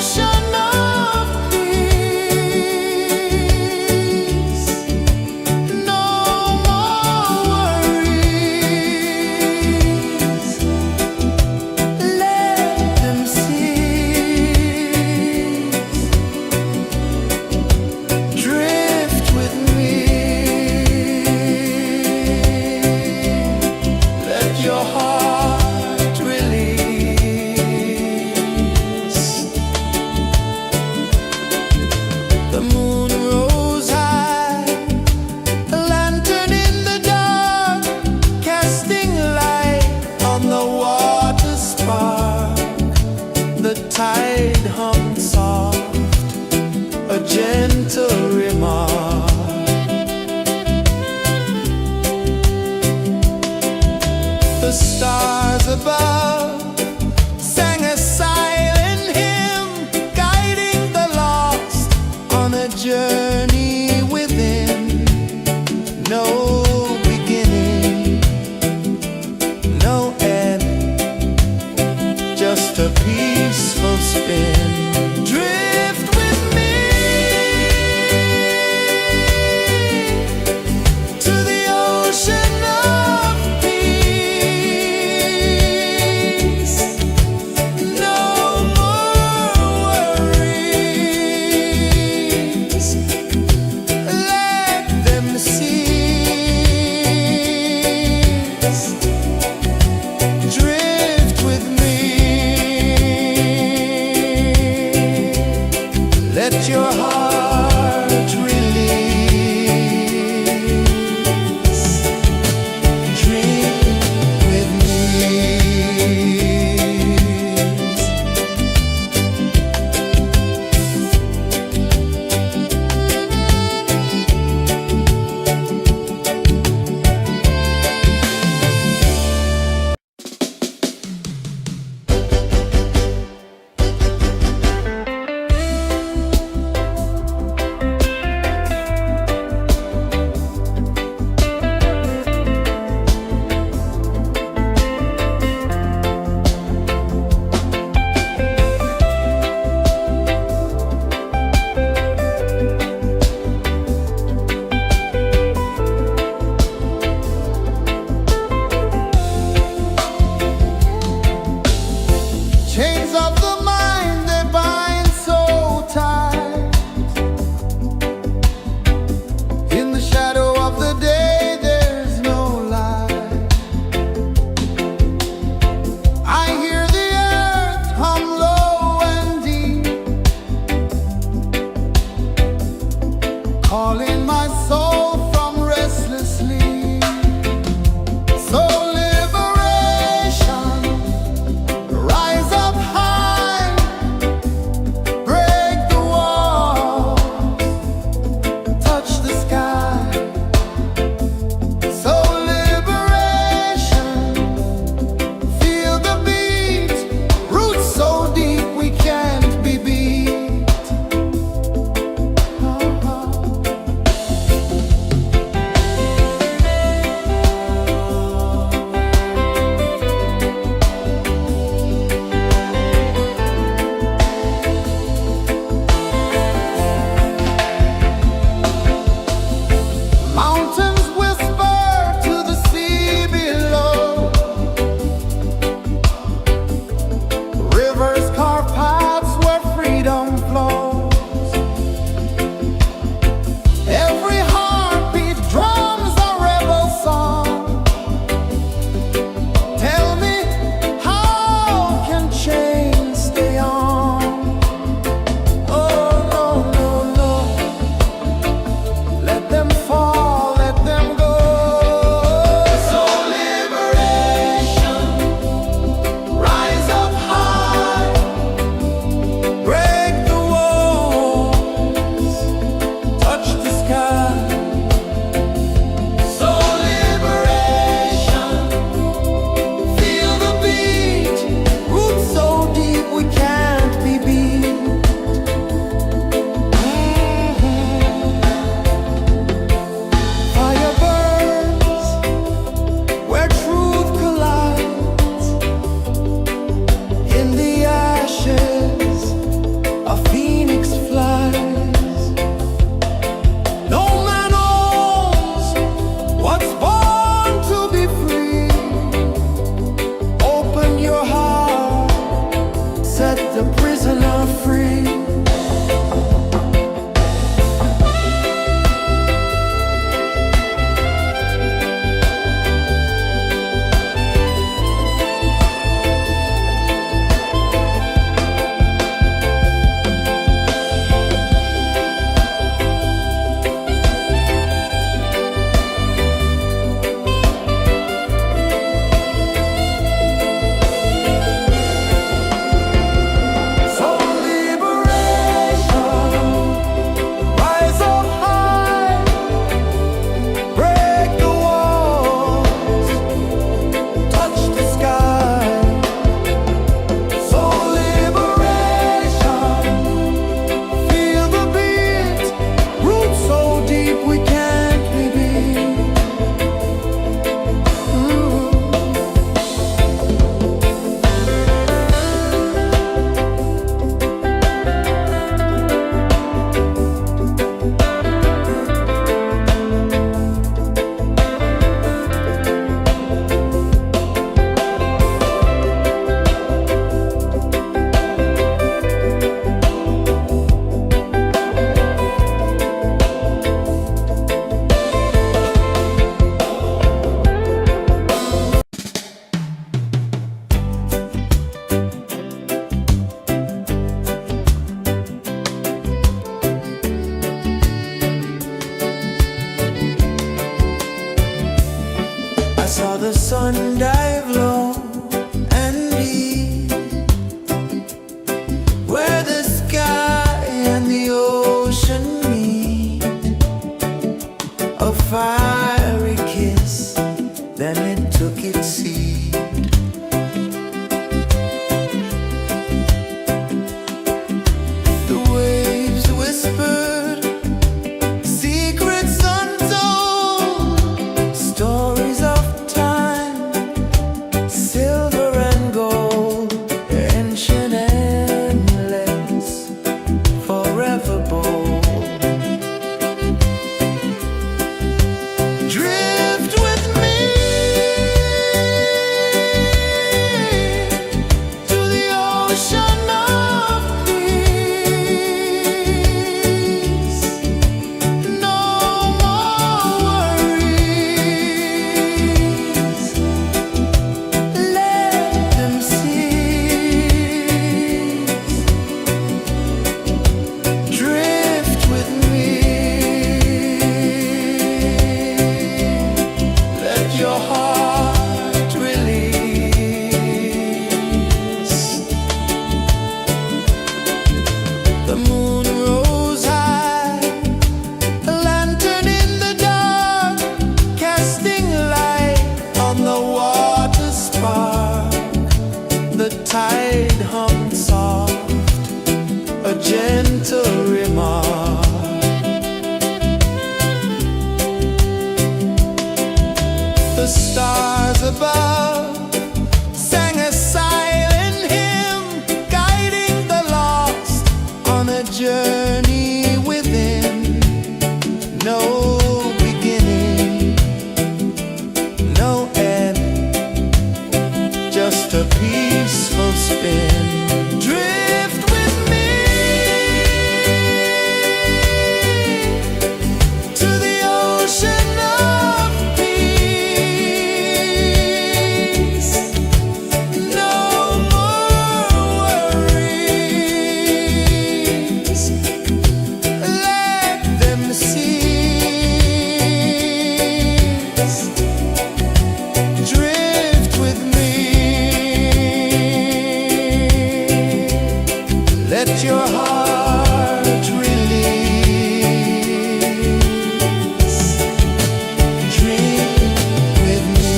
ocean of peace. No more worries. Let them cease. Drift with me. Let your heart release. The moon rose high, a lantern in the dark, casting light on the water spark. The tide hummed soft, a gentle remark. The stars above sang a silent hymn, guiding the lost on a journey within. No beginning, no end, just a peaceful spin. Drift with me to the ocean of peace. No more worries. Let them cease. Drift with me. Let your heart release. Dream with me. The waves whispered secrets untold, stories of time, silver and gold, ancient, endless, forever bold. Drift with me to the ocean of peace. No more worries, let them cease. Drift with me, let your heart release. The moon rose high, a lantern in the dark, casting light on the water spark. The tide hummed soft, a gentle remark. The stars above sang a silent hymn, guiding the lost on a journey within. No beginning, no end, just a peaceful spin. Drift with me to the ocean of peace. No more worries, let them cease. Drift with me, let your heart release. Drift with me.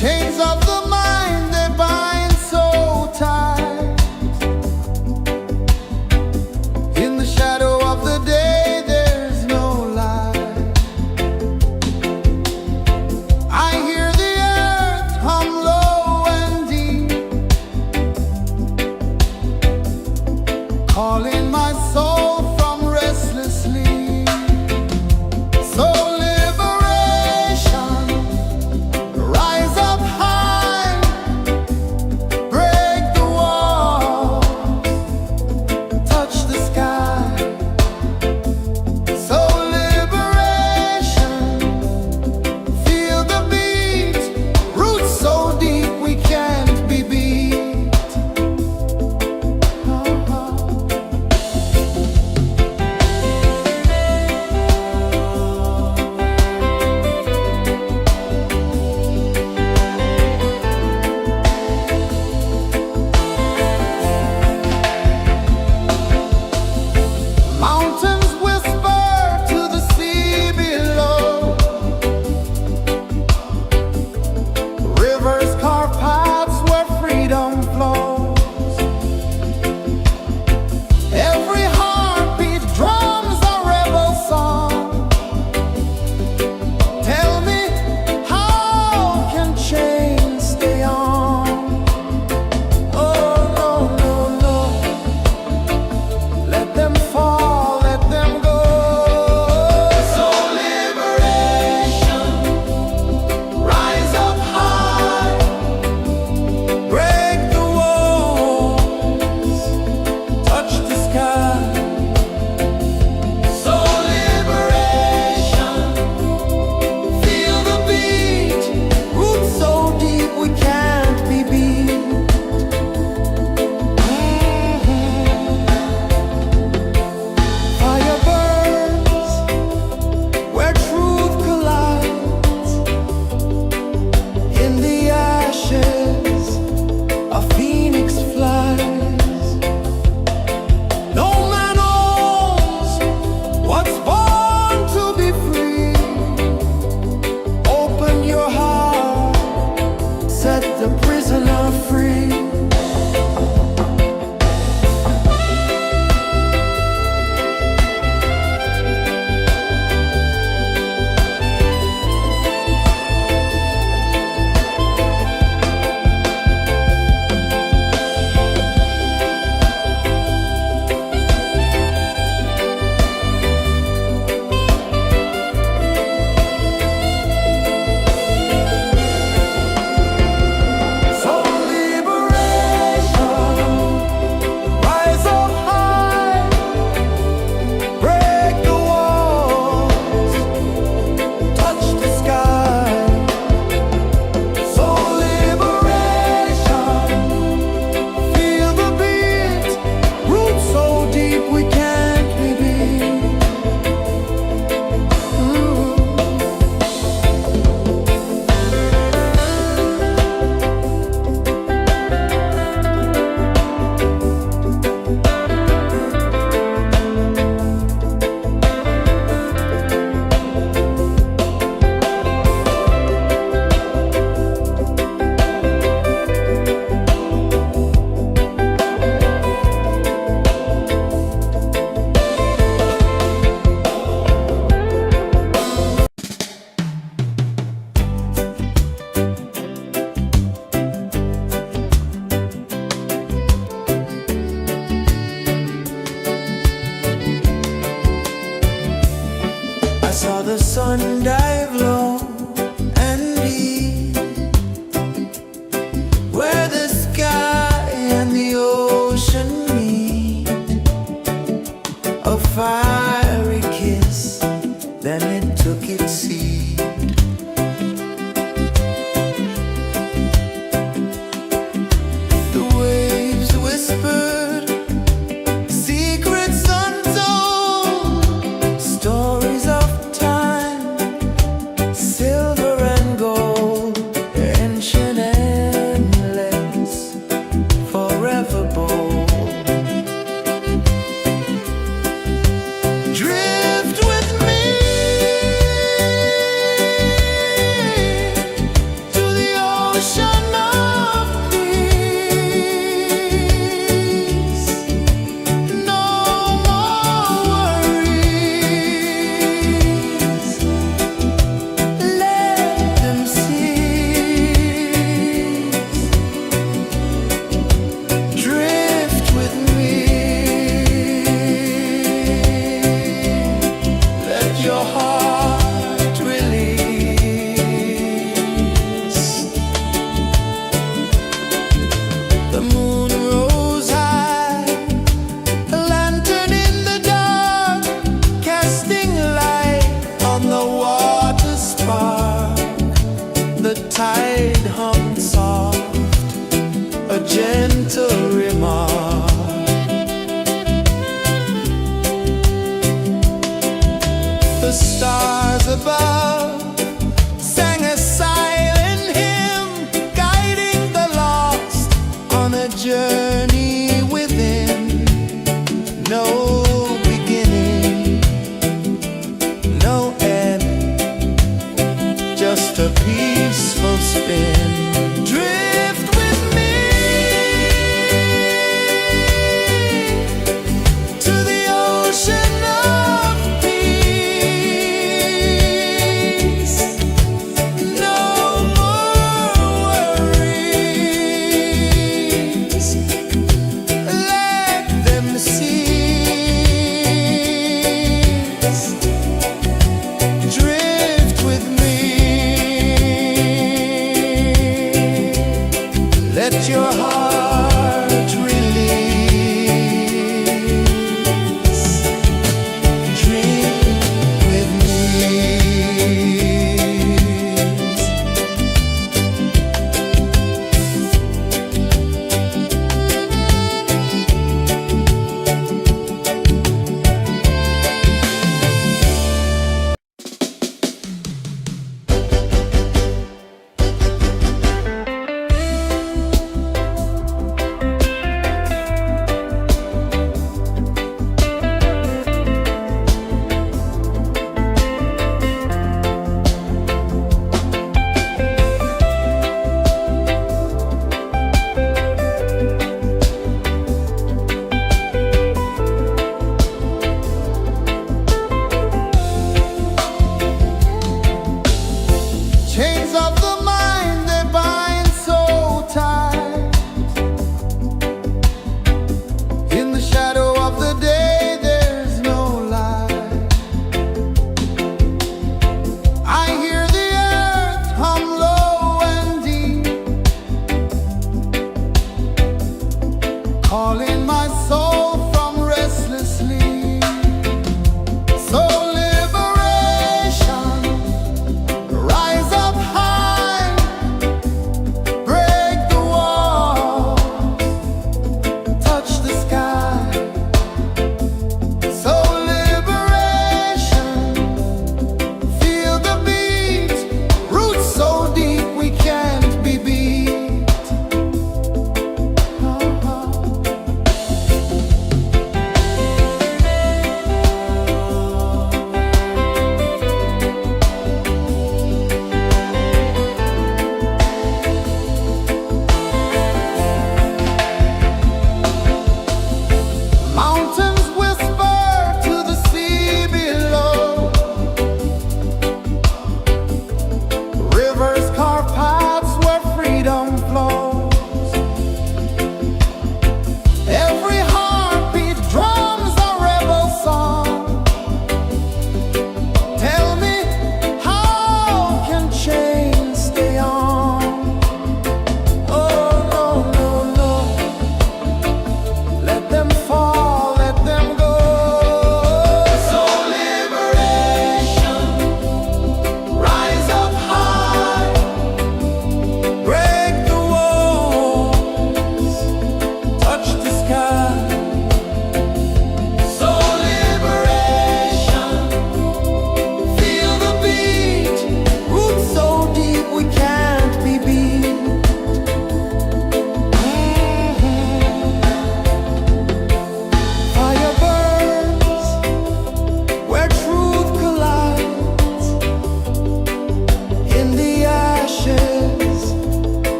Chains of the mind, they bind so tight. In the shadow of the day, there's no light. I hear the earth hum low and deep, calling my soul from restless sleep. So liberation, rise up high, break the wall, touch the sky. So liberation, feel the beat, roots so deep we can't be beat.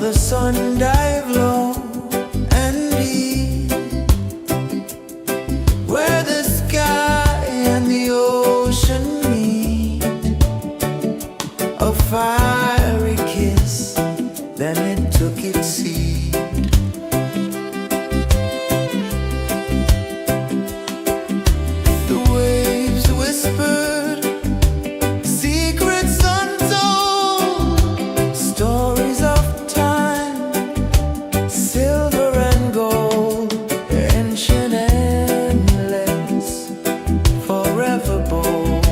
the sun dive low and deep, where the sky and the ocean meet, a fiery kiss, then it took its seed. The waves whispered secrets untold, stories of time, silver and gold, ancient, endless, forever bold.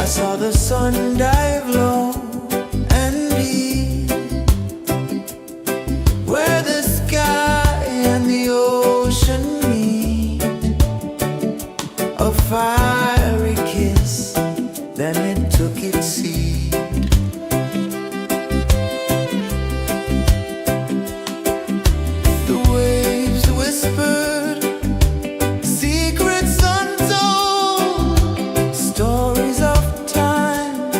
I saw the sun dive low and deep, where the sky and the ocean meet. A fiery kiss, then it took its seed. The waves whispered secrets untold, stories of time,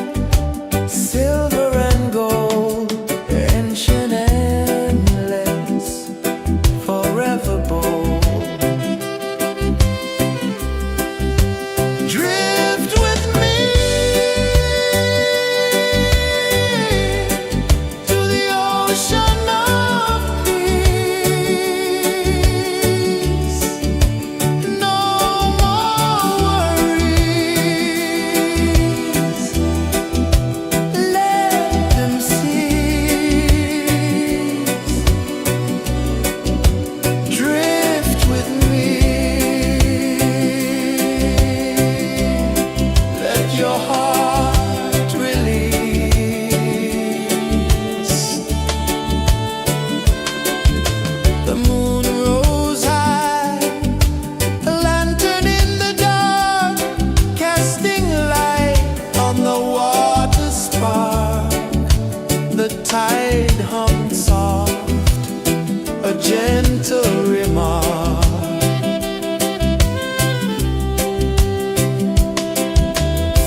silver and gold, ancient, endless, forever bold. Drift with me to the ocean of peace. No more worries, let them cease. Drift with me, let your heart release. The moon rose high, a lantern in the dark, casting light on the water spark. The tide hummed soft, a gentle remark.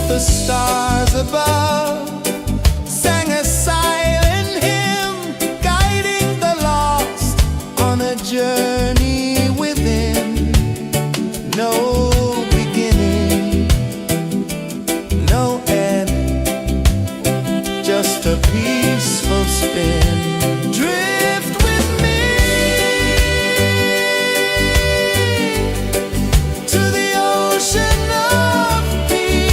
The stars above sang a silent hymn, guiding the lost on a journey within. No beginning, no end, just a peaceful spin. Drift with me to the ocean of peace.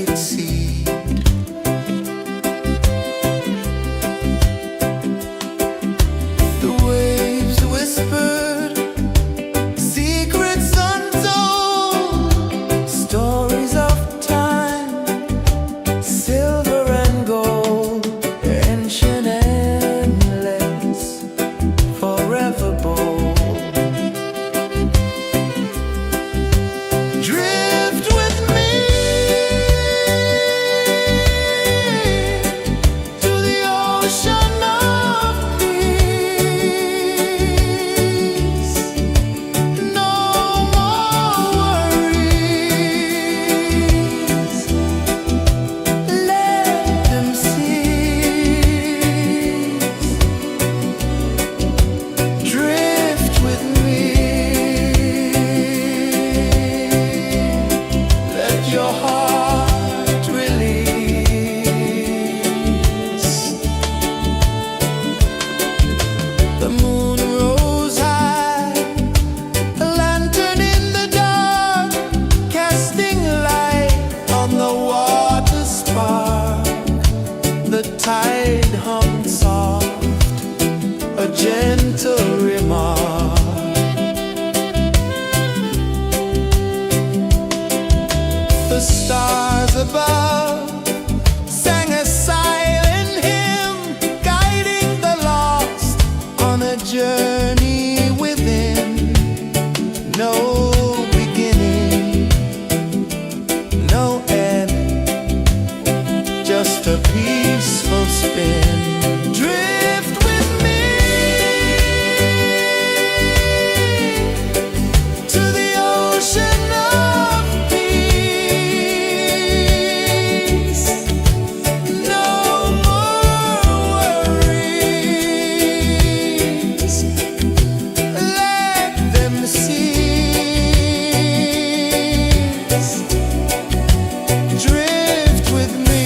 faith seed. The waves whispered secrets untold, stories of time, silver and gold, ancient, endless, forever bold. Drift with me to the ocean of peace. No more worries. Let them cease. Drift with me. Let your heart release. The moon rose high, a lantern in the dark, casting light on the water spark. The tide hummed soft, a gentle remark. The stars above sang a silent hymn, guiding the lost on a journey within. No beginning, no end, just a peaceful spin. Drift with me to the ocean of peace. No more worries. Let them cease. Drift with me.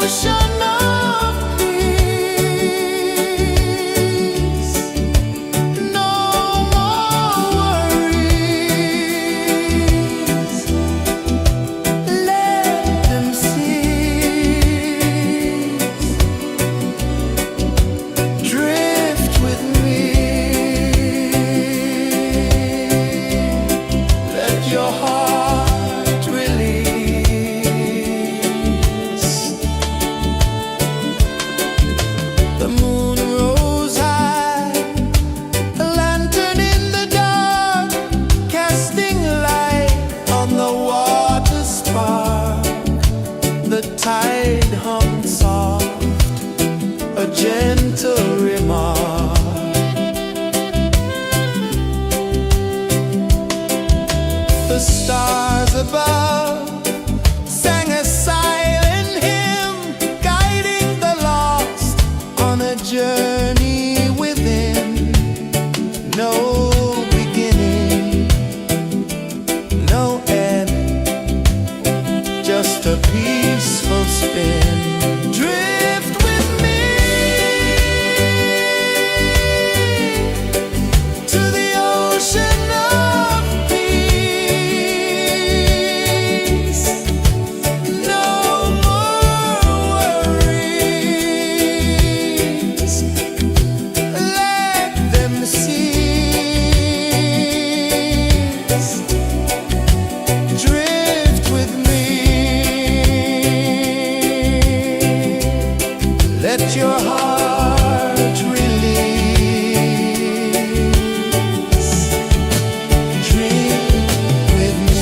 ocean of peace. No more worries. Let them cease. Drift with me. Let your heart release. The moon rose high, a lantern in the dark, casting light on the water spark. The tide hummed soft, a gentle remark. The stars above sang a silent hymn, guiding the lost on a journey within. No beginning, no end, just a peaceful spin. Drift with me to the ocean of peace. No more worries. Let them cease. Drift with me. Let your heart release. Dream with me.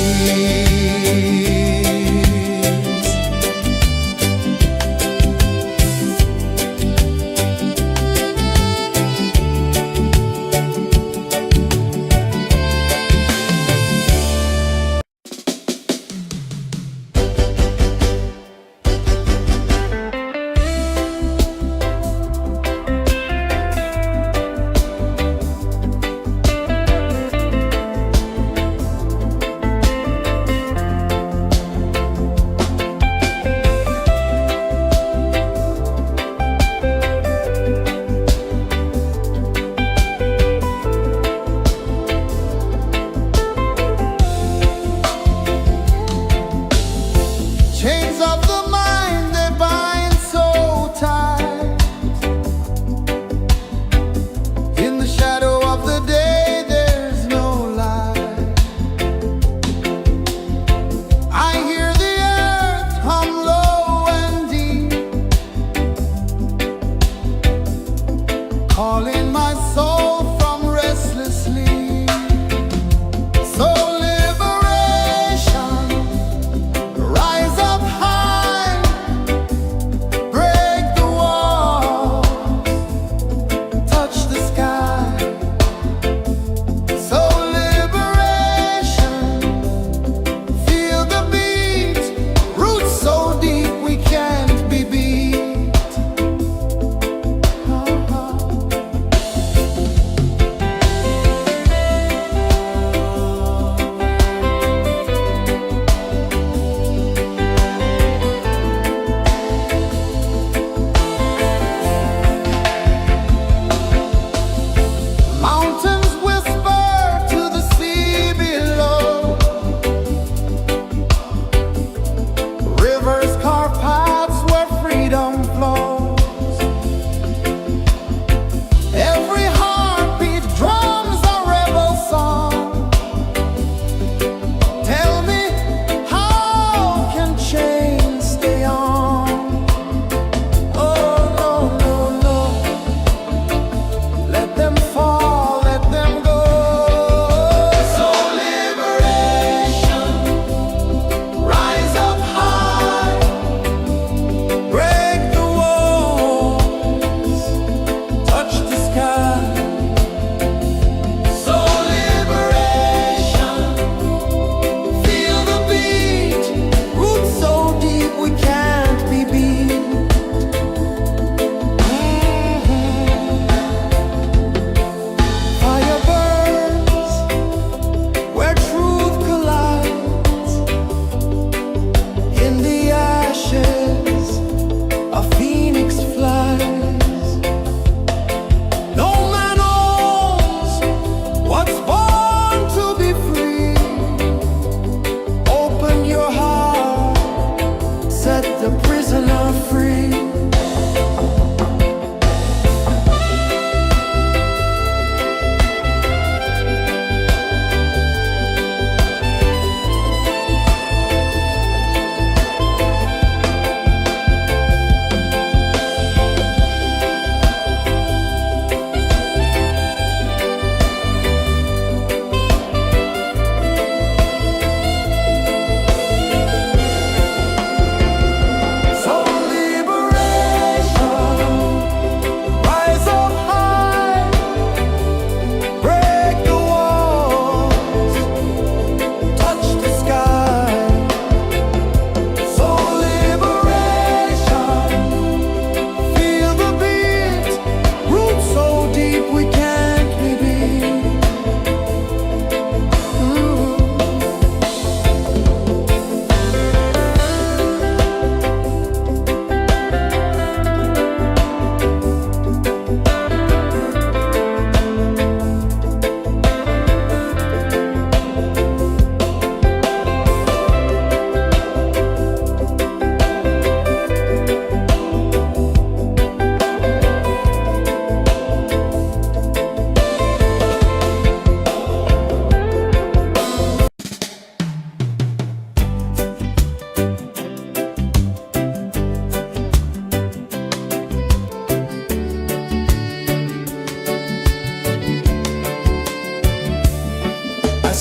prisoner free.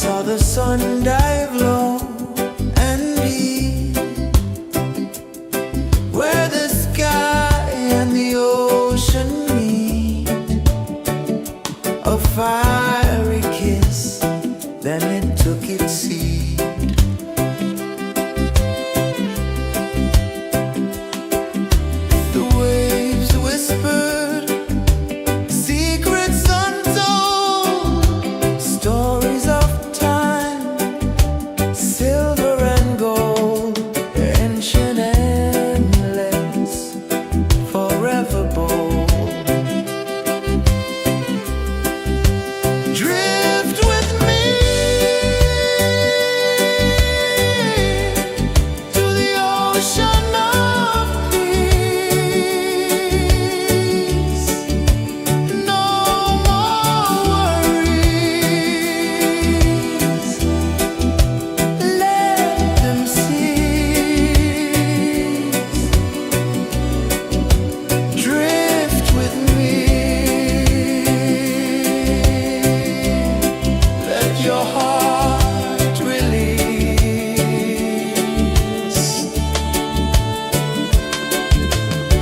Saw the sun dive low and deep, where the sky and the ocean meet. A fiery kiss, then it took its seat. The waves whispered secrets untold, stories of silver and gold, ancient, endless, forever bold. Drift with me to the ocean of peace. No more worries. Drift with me. Let your heart release.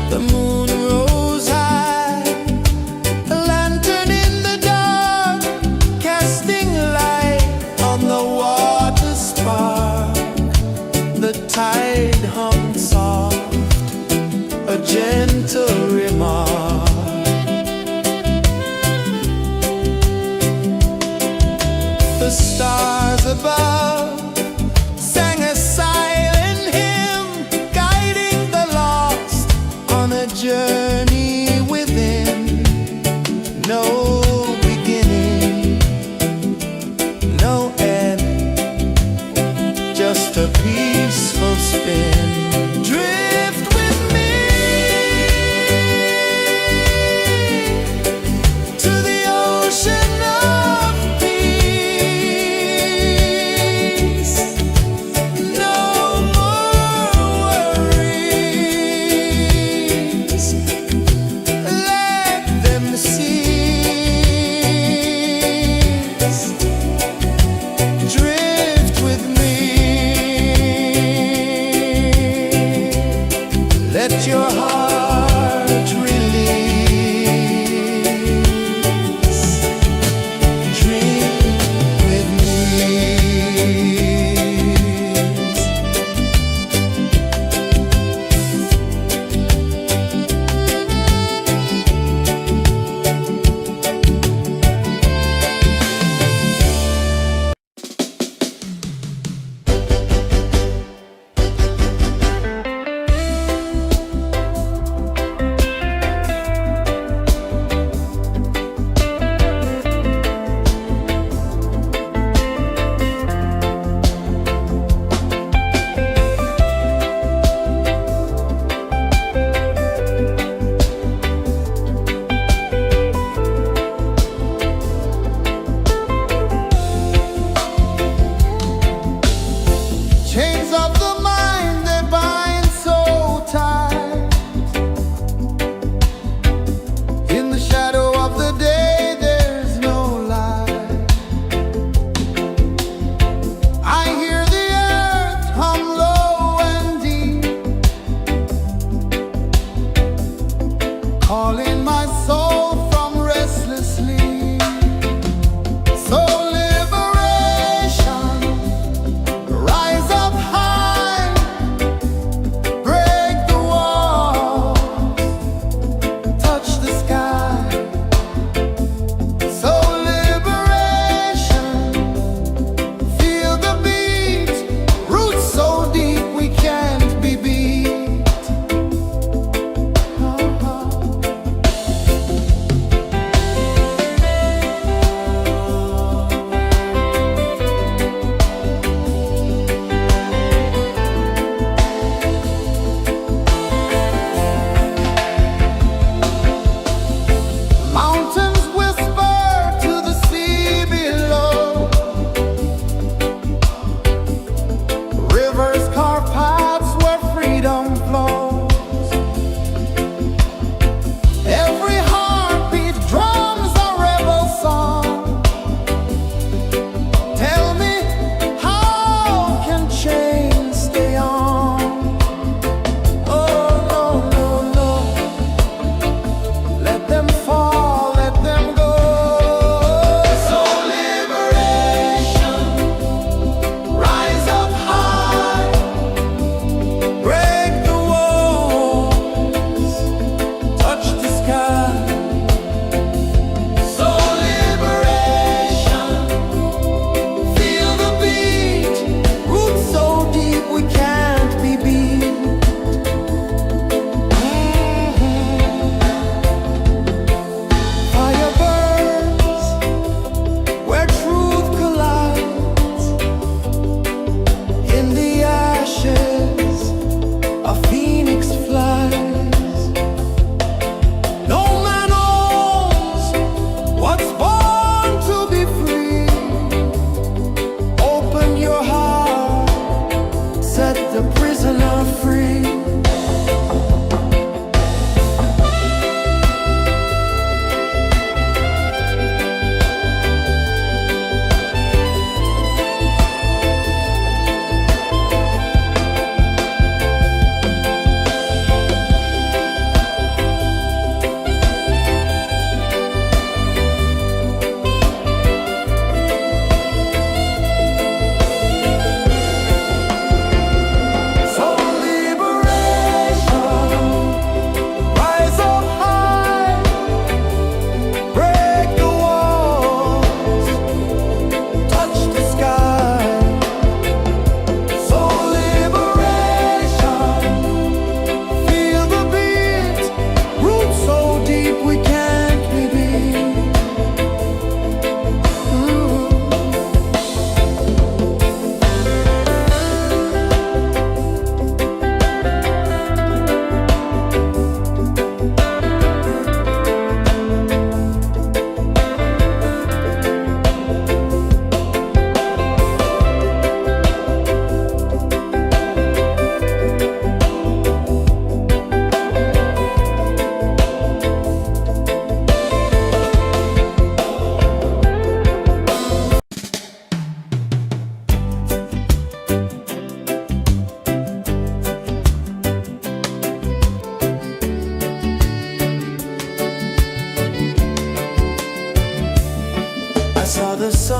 The moon rose high, a lantern in the dark, casting light on the water spark. The tide hummed soft, a gentle remark. The stars above sang a silent hymn, guiding the lost on a journey within. No beginning, no end, just a peaceful spin. Drift with me to the ocean of peace. No more worries. Let them cease. Drift with me. Let your heart release. Dream with me.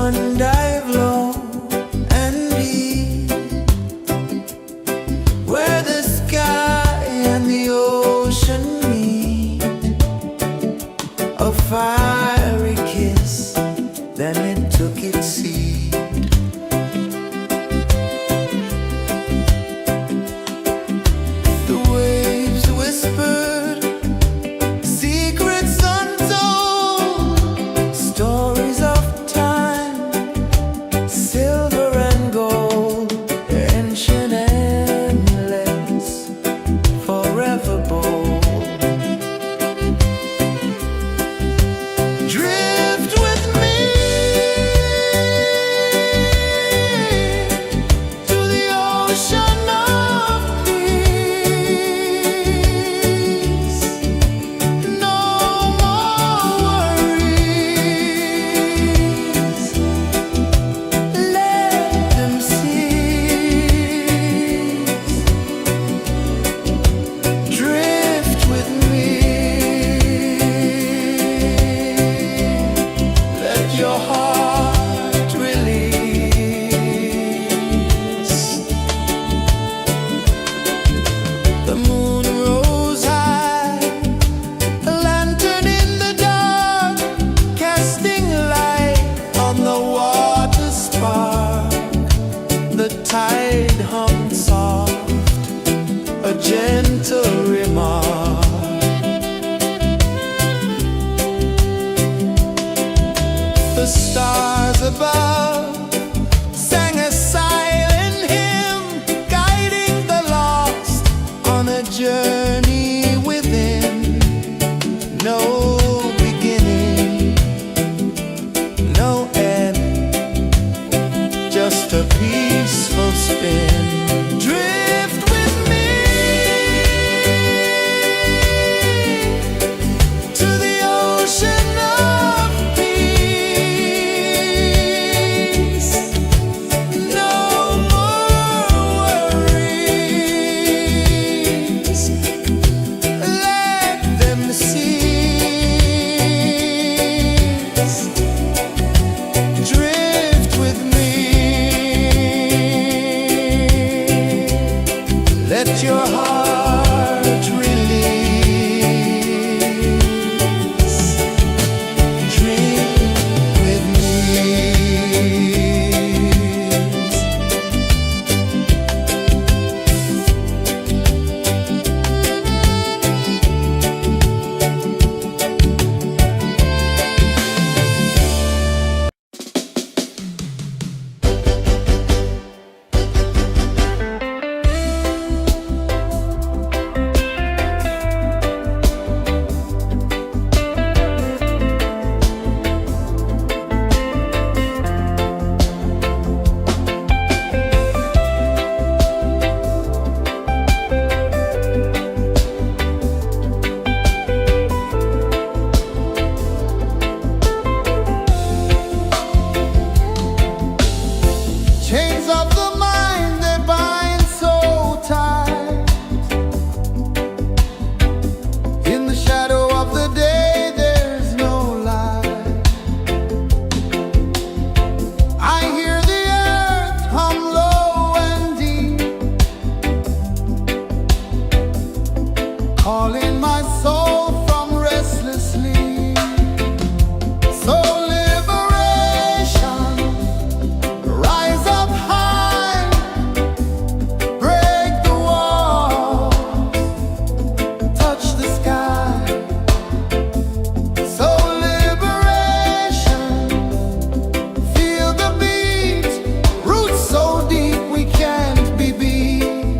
sun dive low and deep, where the sky and the ocean meet. A fiery kiss, then it took its seed. The waves whispered secrets untold, stories of time, silver and gold, ancient, endless, forever bold. Drift with me to the ocean of peace. No more worries, let them cease. Drift with me, let your heart release. The moon rose high, a lantern in the dark, casting light on the water spark. The tide hummed soft, a gentle remark. The stars above sang a silent hymn, guiding the lost on a journey within. No beginning, no end, just a peaceful spin. Drift with me to the ocean of peace. No more worries, let them cease. Drift with me, let your heart release. Dream with me. Chains of the mind, they bind so tight. In the shadow of the day, there's no light. I hear the earth hum low and deep, calling my soul from restless sleep. So liberation, rise up high, break the wall, touch the sky. So liberation, feel the beat, roots so deep we can't be beat.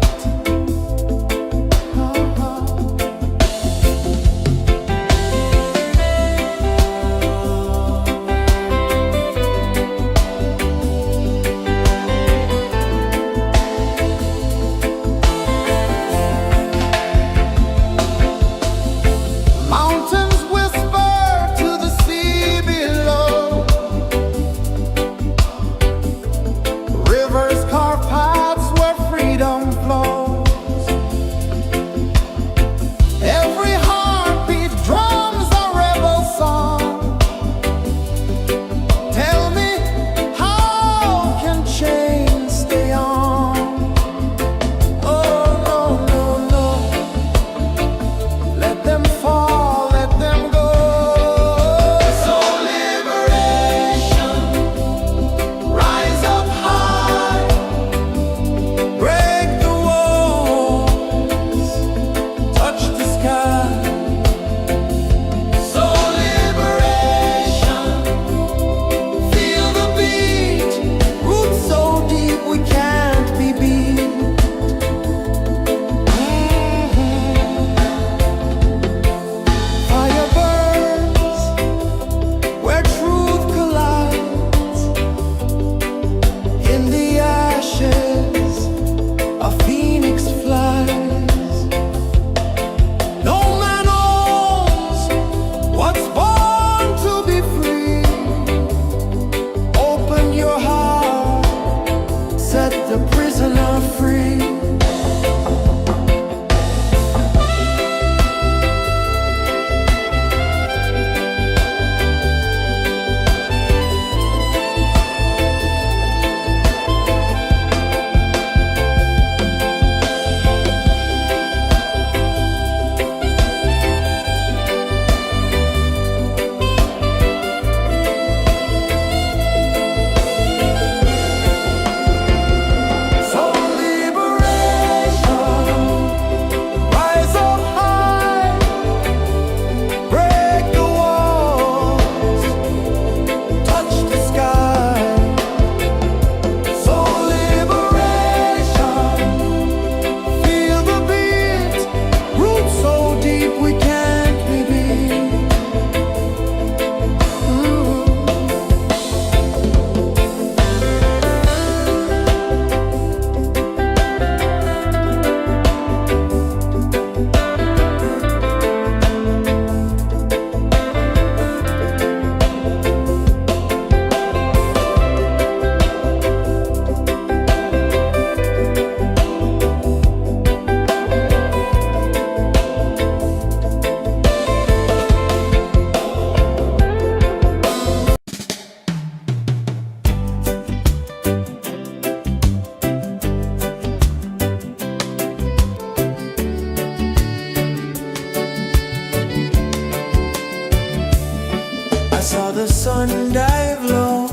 sun dive low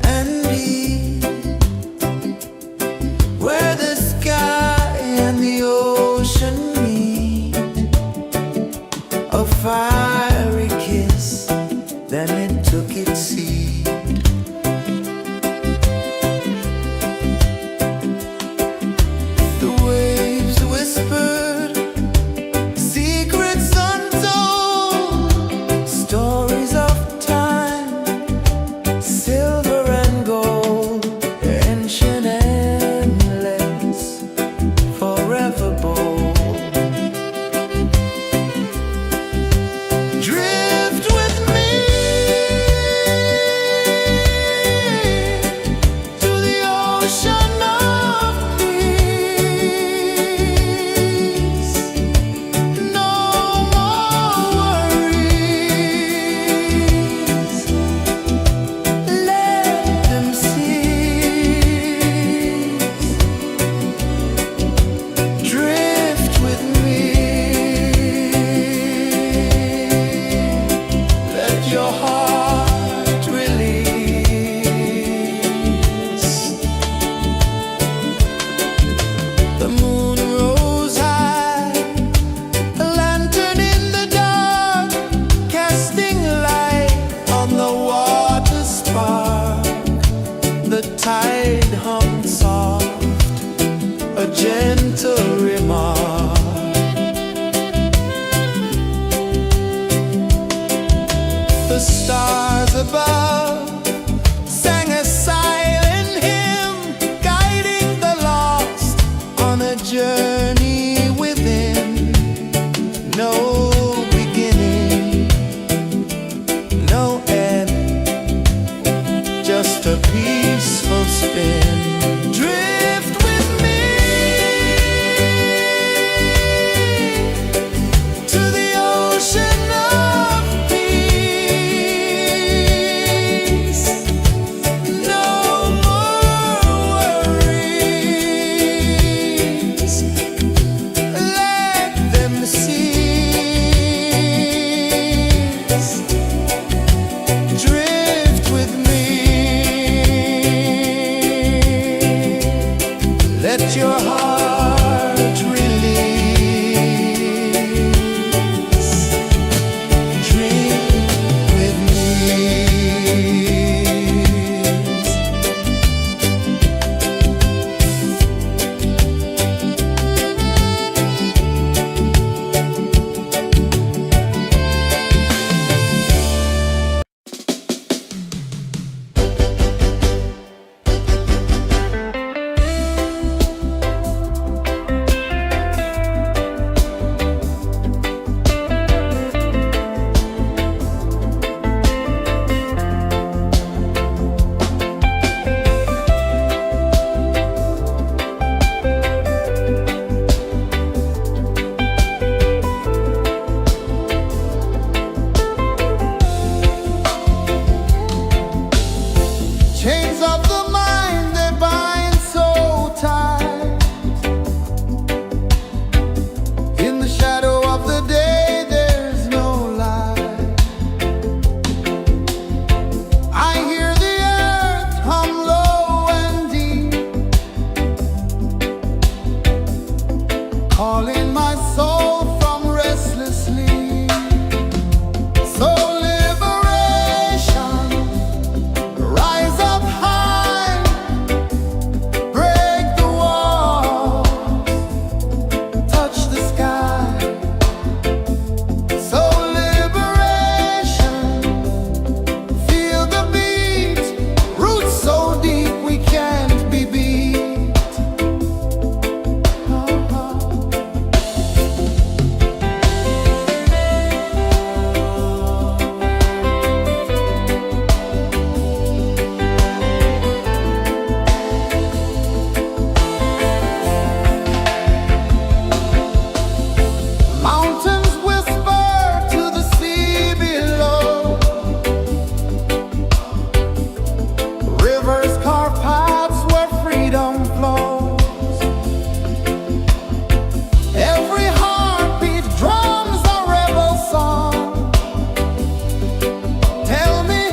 and deep, where the sky and the ocean meet. A fiery kiss, then it took its seat. The waves whispered secrets untold, stories of time, silver and gold, ancient, endless, forever bold. Drift with me to the ocean of peace. No more worries, let them cease. Drift with me, let your heart release. The moon rose high, a lantern in the dark, casting light on the water spark. The tide hummed soft, a gentle remark. The stars above sang a silent hymn, guiding the lost on a journey within. No beginning, no end, just a peaceful spin. Drift with me to the ocean of peace. No more worries, let them cease. Drift with me, let your heart release. Dream with me. Chains of the mind, they bind so tight. In the shadow of the day, there's no light. I hear the earth hum low and deep, calling my soul from restless sleep. So liberation, rise up high, break the walls, touch the sky. So liberation, feel the beat, roots so deep we can't be beat. Mountains whisper to the sea below, rivers carve paths where freedom flows. Every heartbeat drums a rebel song. Tell me,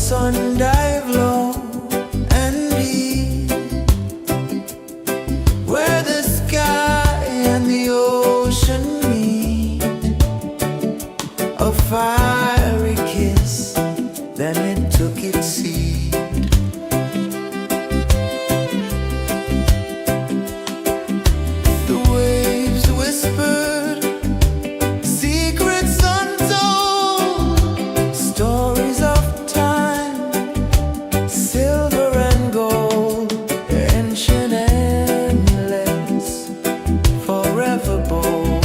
sun dive low and deep, where the sky and the ocean meet, a fiery kiss, then it took its seed. The waves whispered secrets untold, stories of time, silver and gold, ancient, endless, forever bold.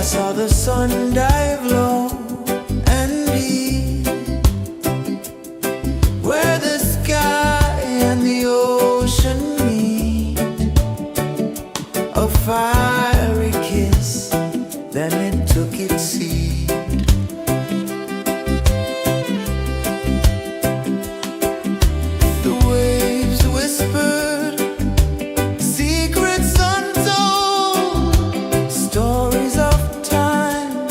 saw the sun dive low and deep, where the sky and the ocean meet. A fiery kiss, then it took its seat. The waves whispered secrets untold, stories of time,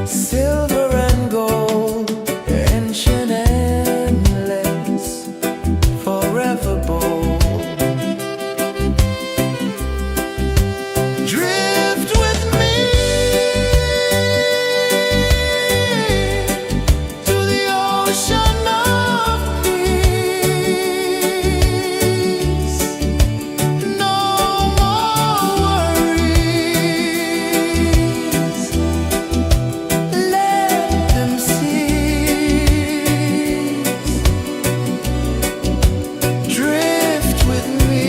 silver and gold, ancient, endless, forever bold. Drift with me to the ocean of peace. No more worries, let them cease. Drift with me,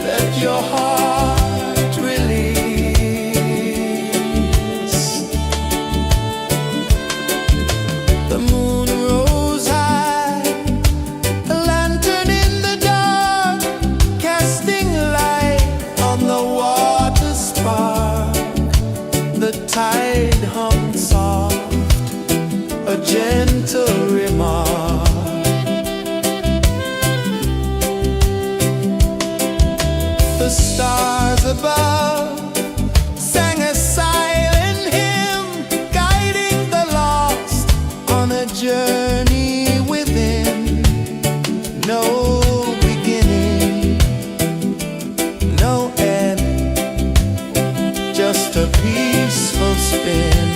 let your heart release. The moon rose high, a lantern in the dark, casting light on the water spark. The tide hummed soft, a gentle remark. The stars above sang a silent hymn, guiding the lost on a journey within. No beginning, no end, just a peaceful spin.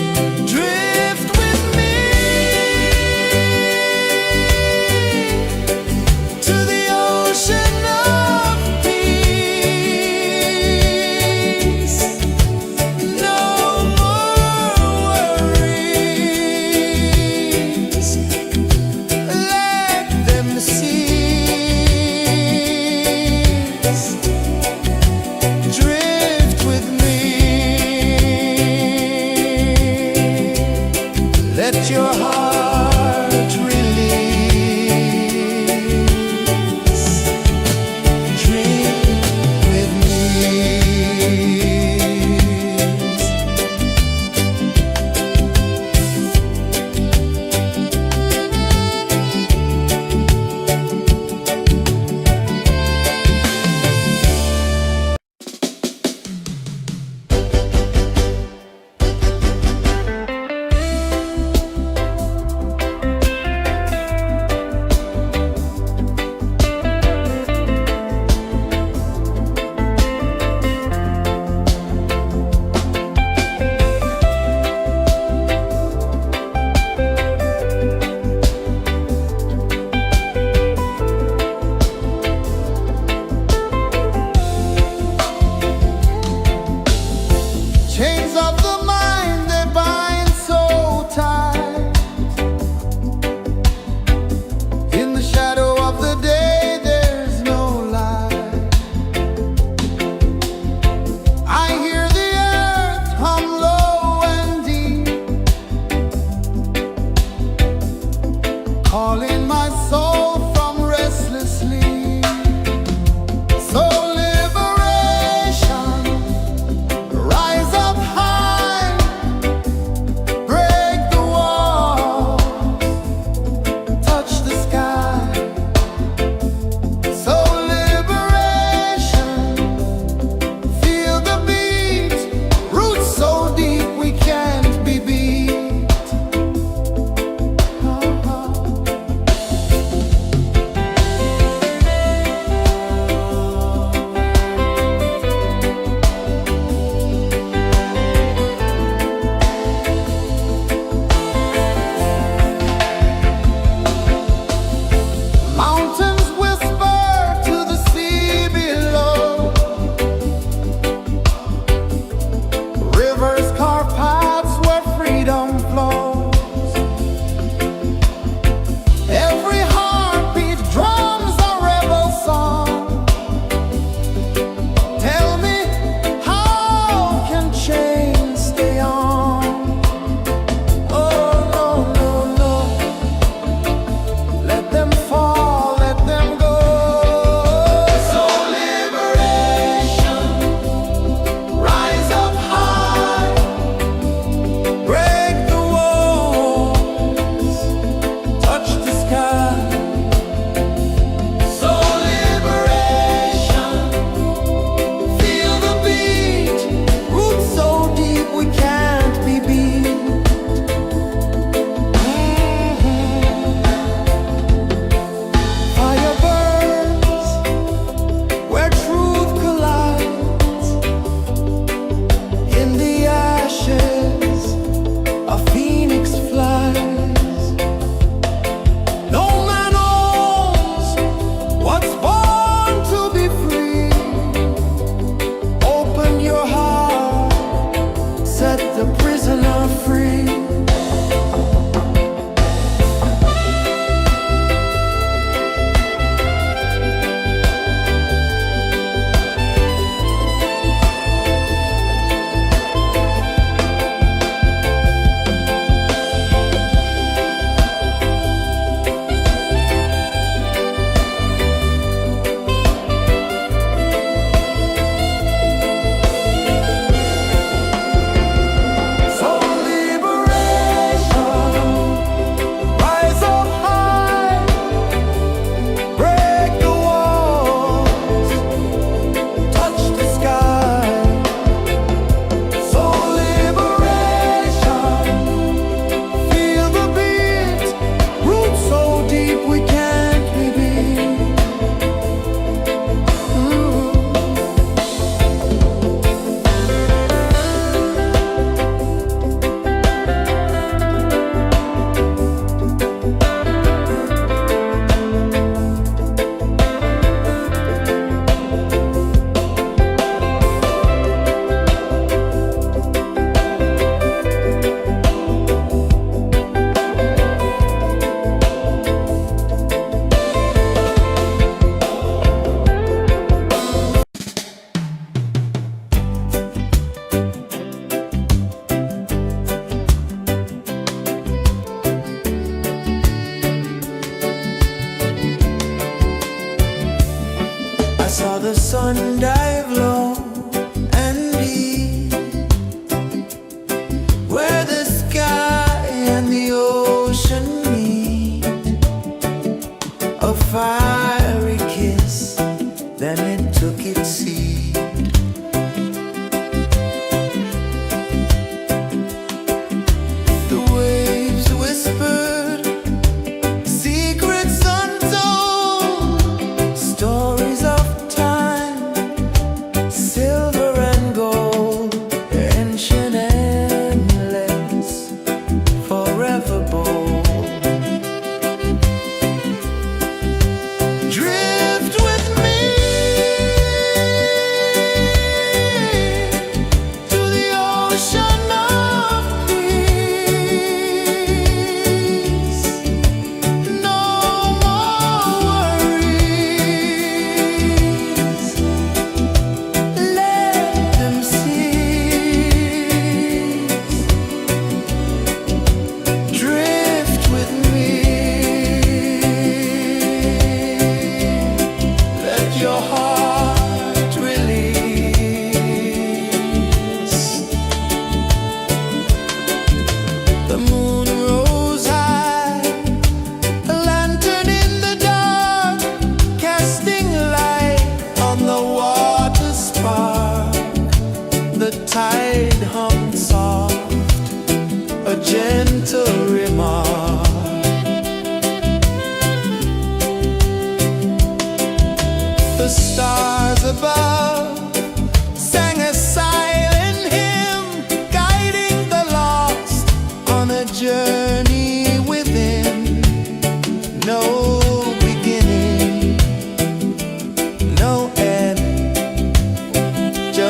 Drift with me to the ocean of peace.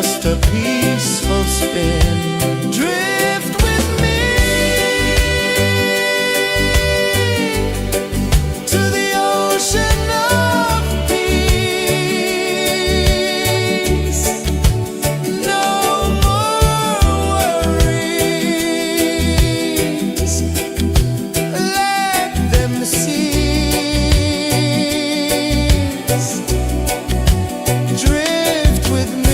just a peaceful spin. Drift with me to the ocean of peace. No more worries, let them cease. Drift with me.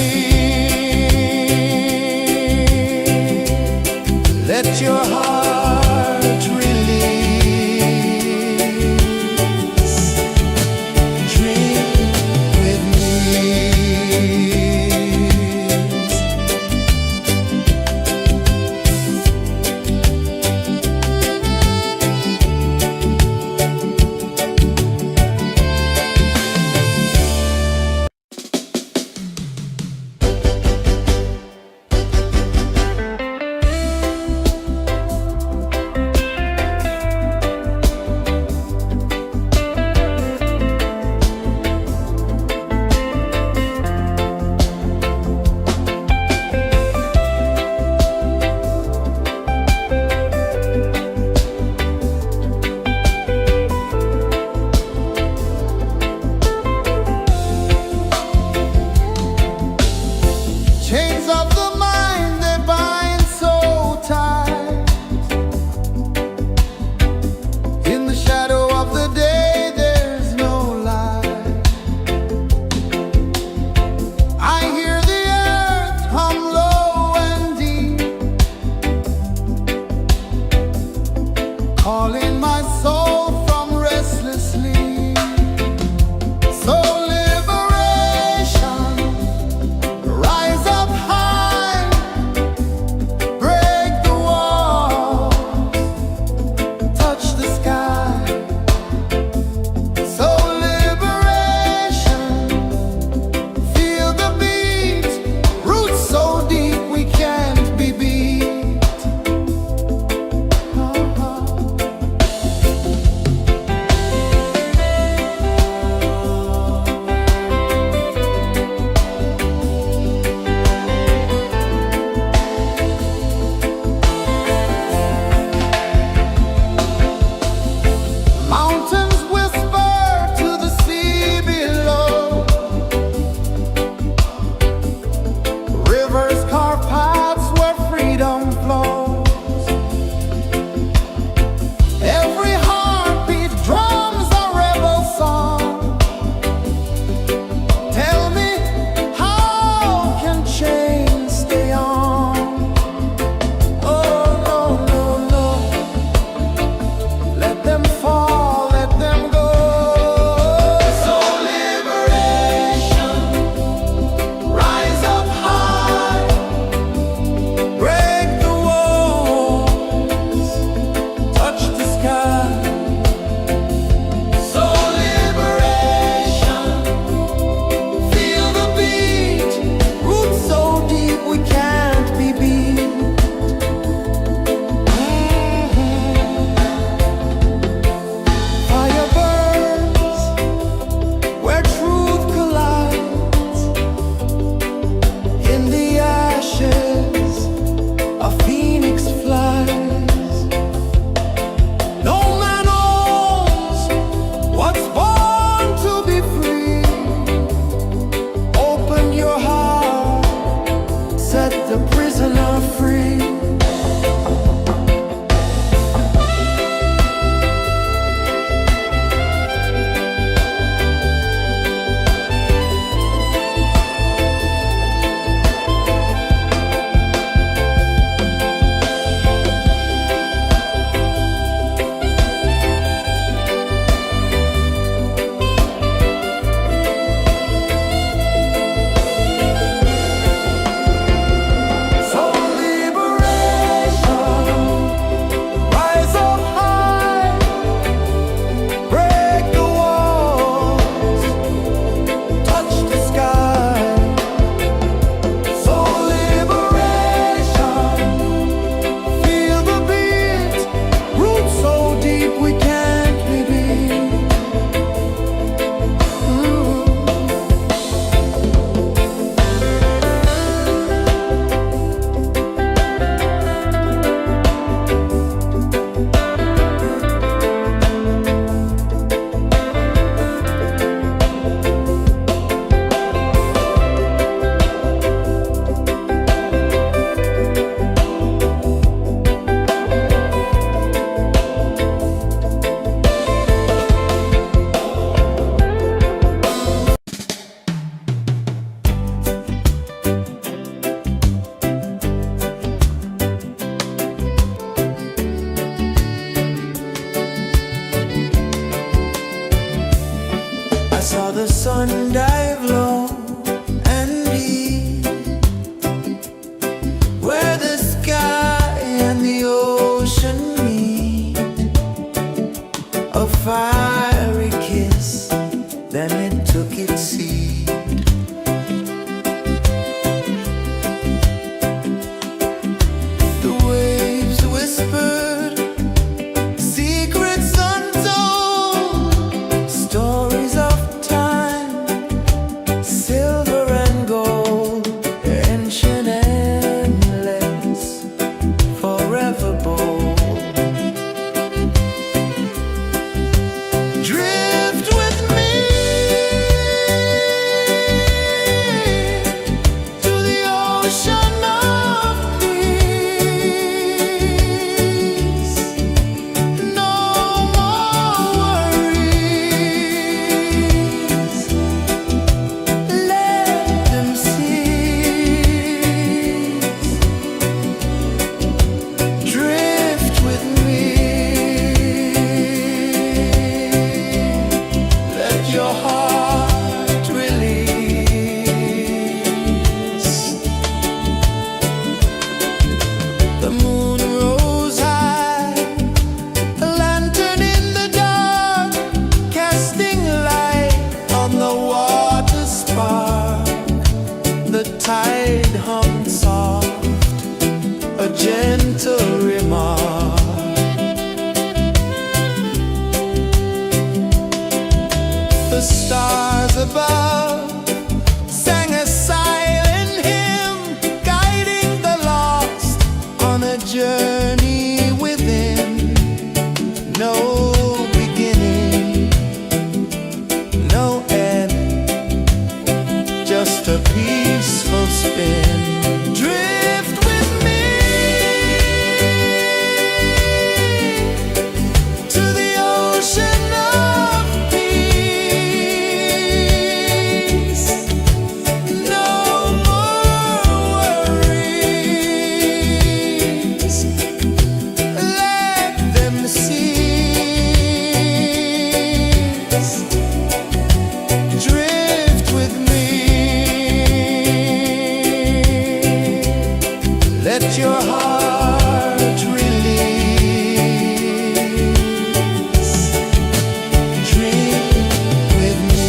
tide hung soft, a gentle remark. The stars above sang a silent hymn, guiding the lost on a journey within. No beginning, no end, just a peaceful spin. Drift with me to the ocean of peace. No more worries, let them cease. Drift with me, let your heart release. Dream with me.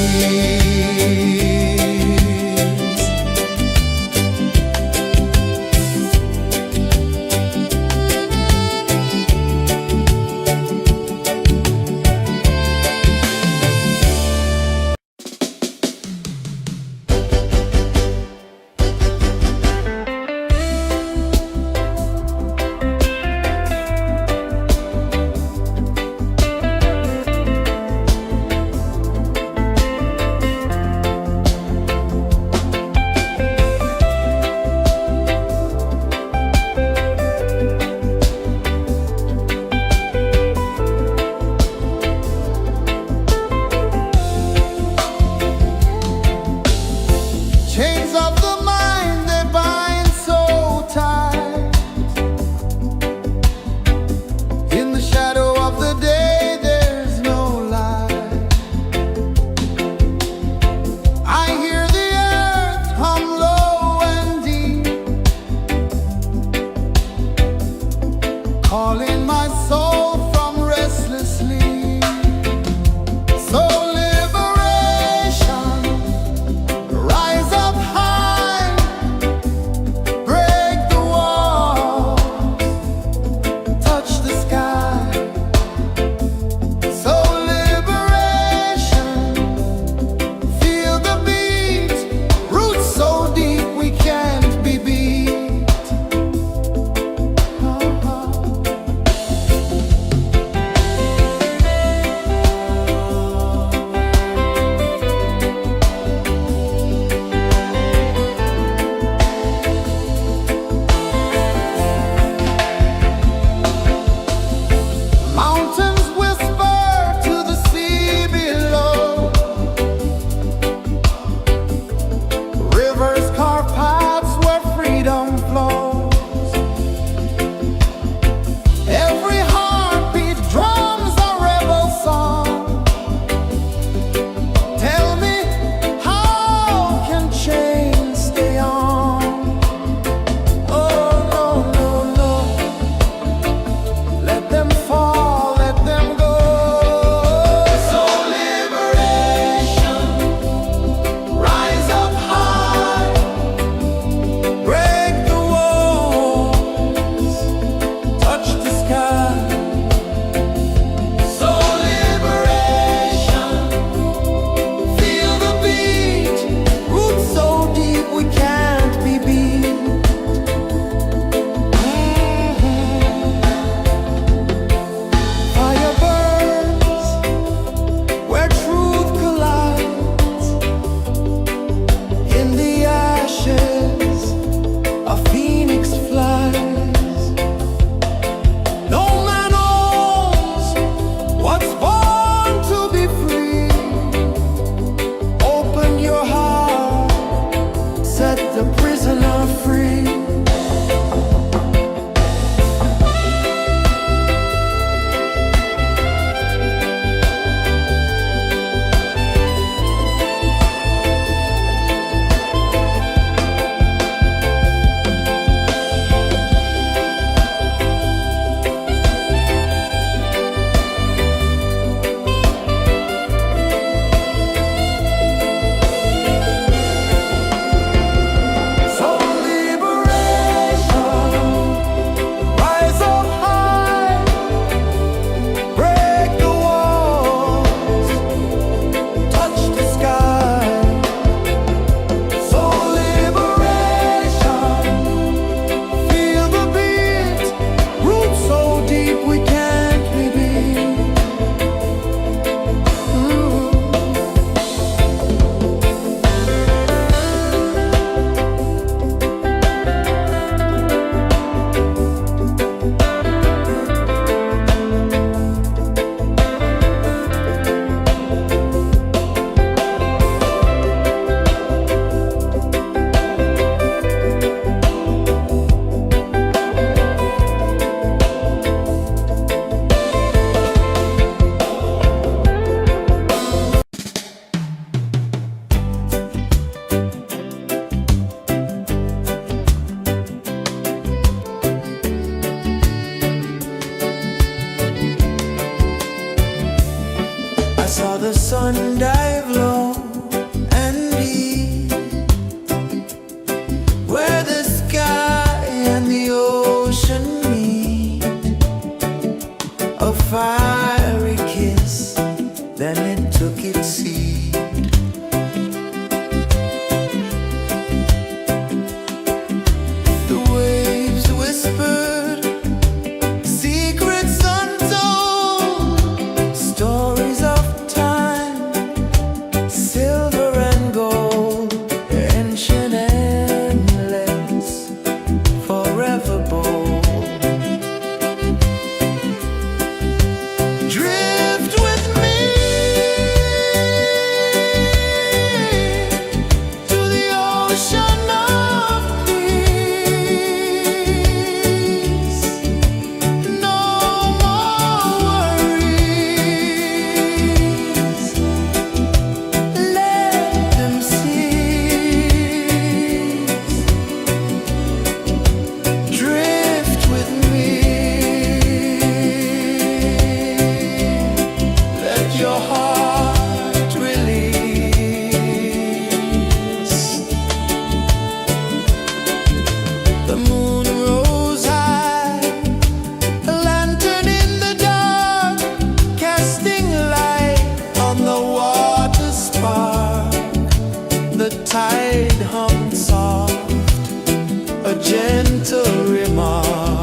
a gentle remark.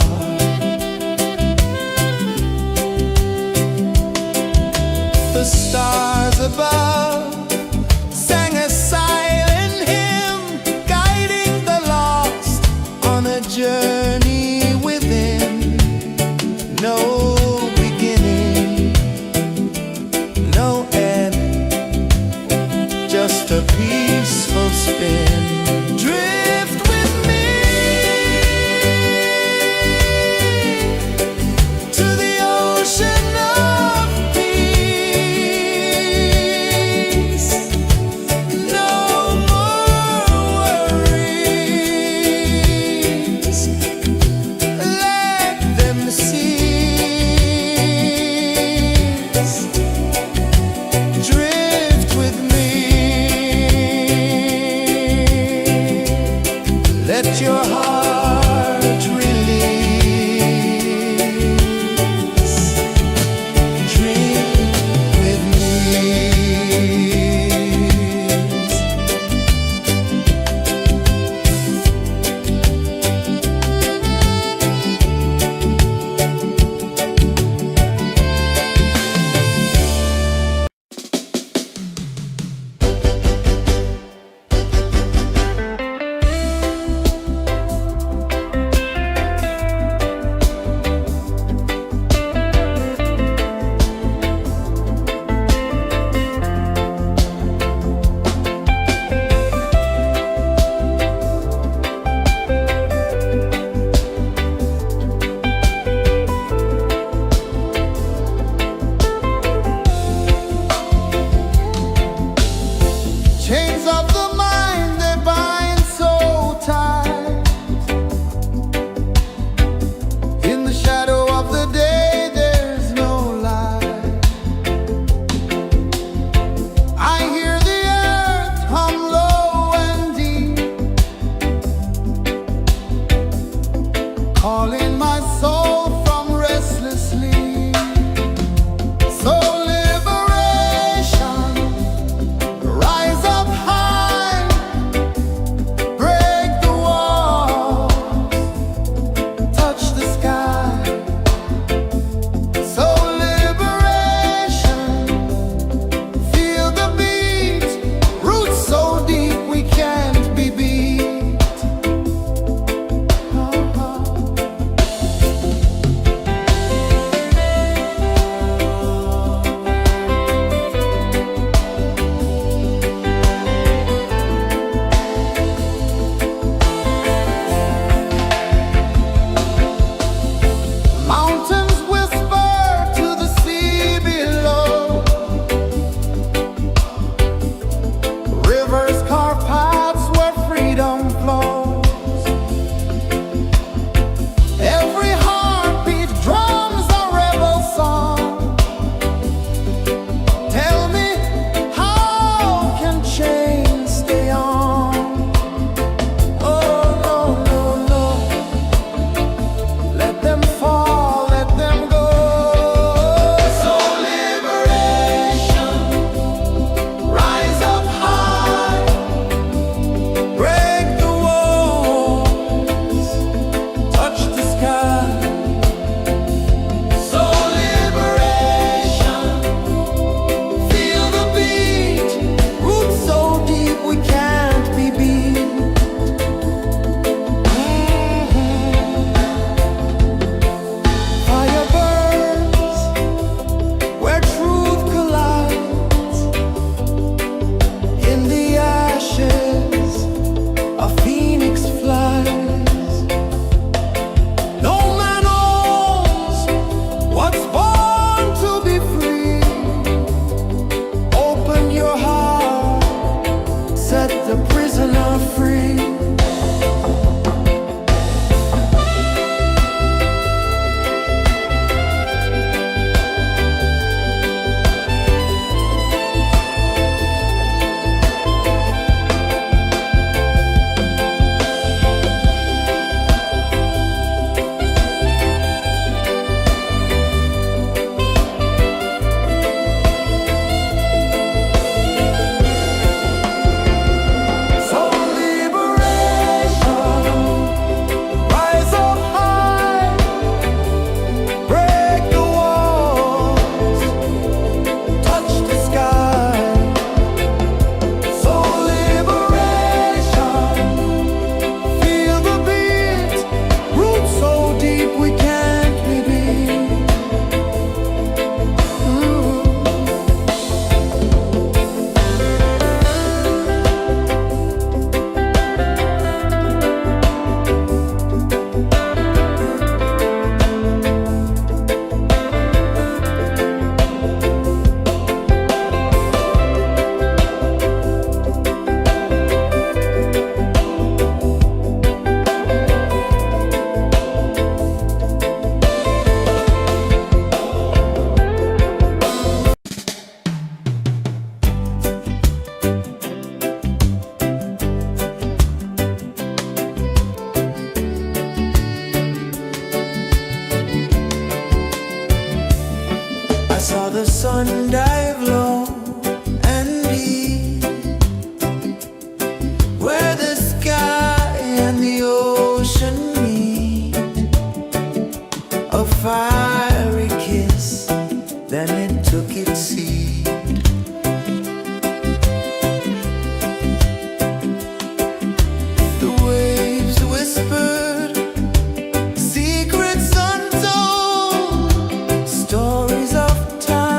The stars above sang a silent hymn, guiding the lost on a journey within. No beginning, no end, just a peaceful spin. Drift with me to the ocean of peace. No more worries, let them cease. Drift with me, let your heart release. Dream with me. the sun dive low and deep, where the sky and the ocean meet. A fiery kiss, then it took its seat. The waves whispered secrets untold, stories of time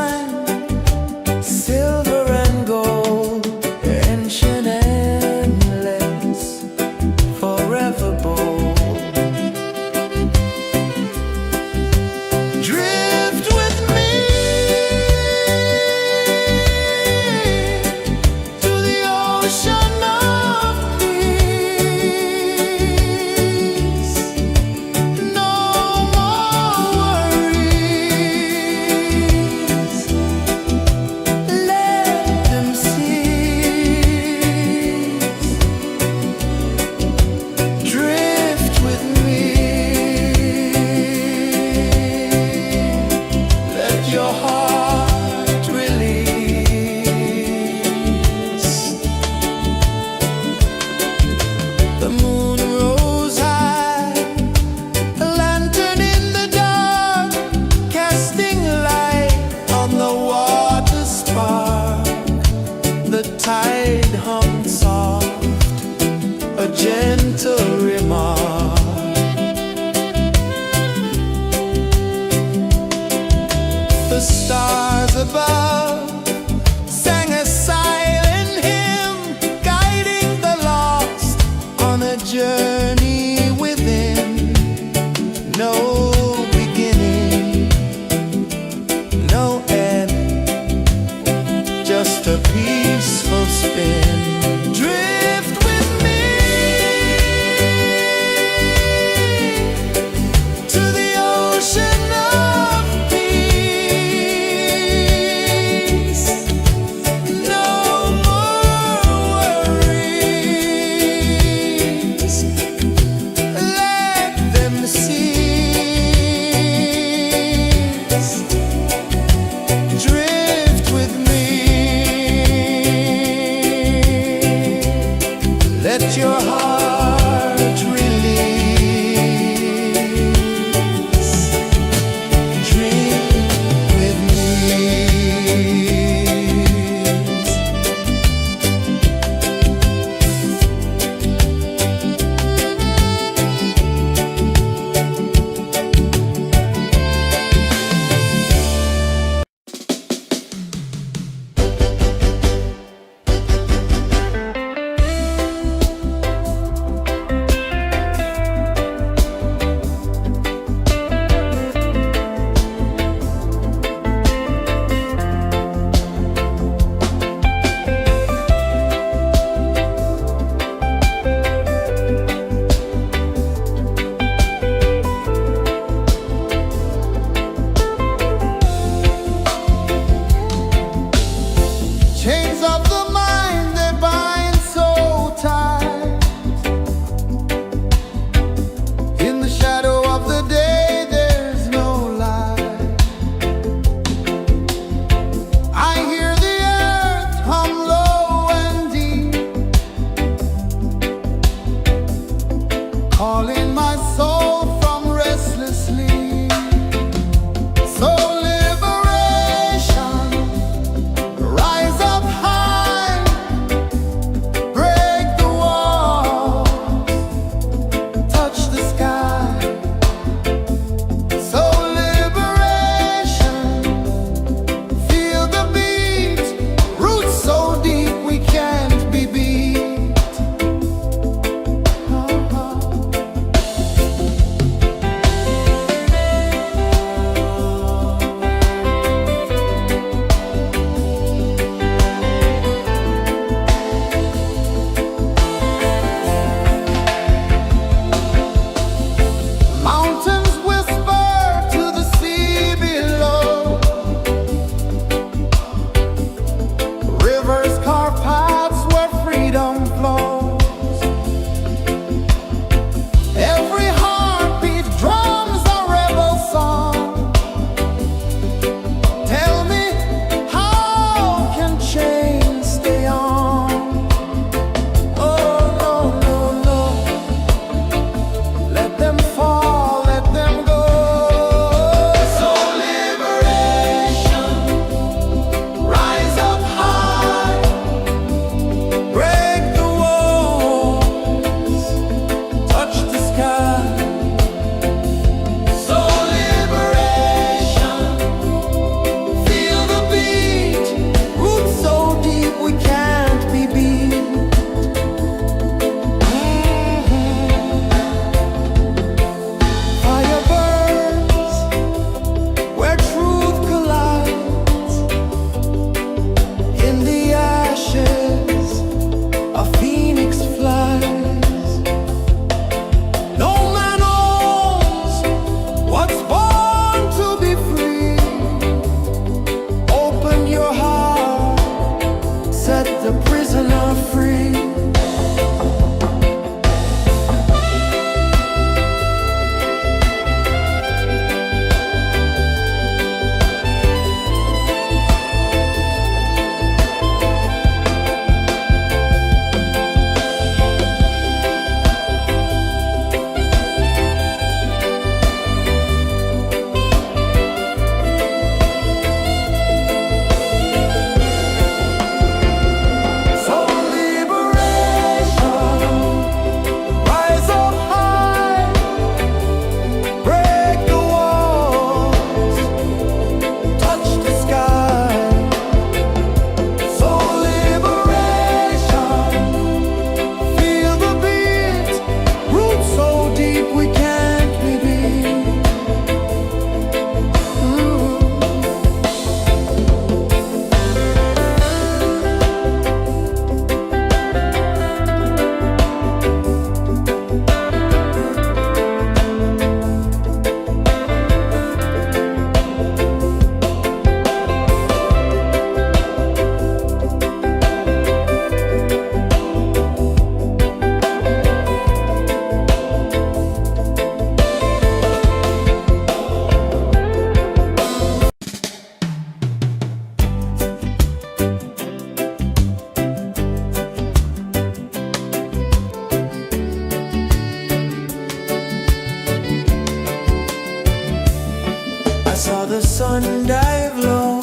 sun dive low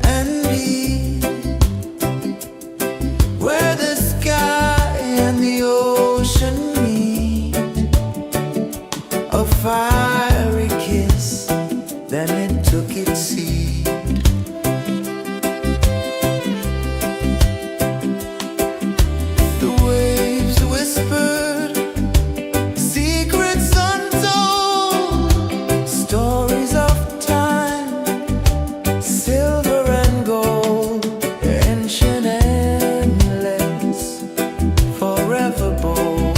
and deep, where the sky and the ocean meet. A fiery kiss, then it took its seed. The waves whispered secrets untold, stories of time, silver and gold, ancient, endless, forever bold.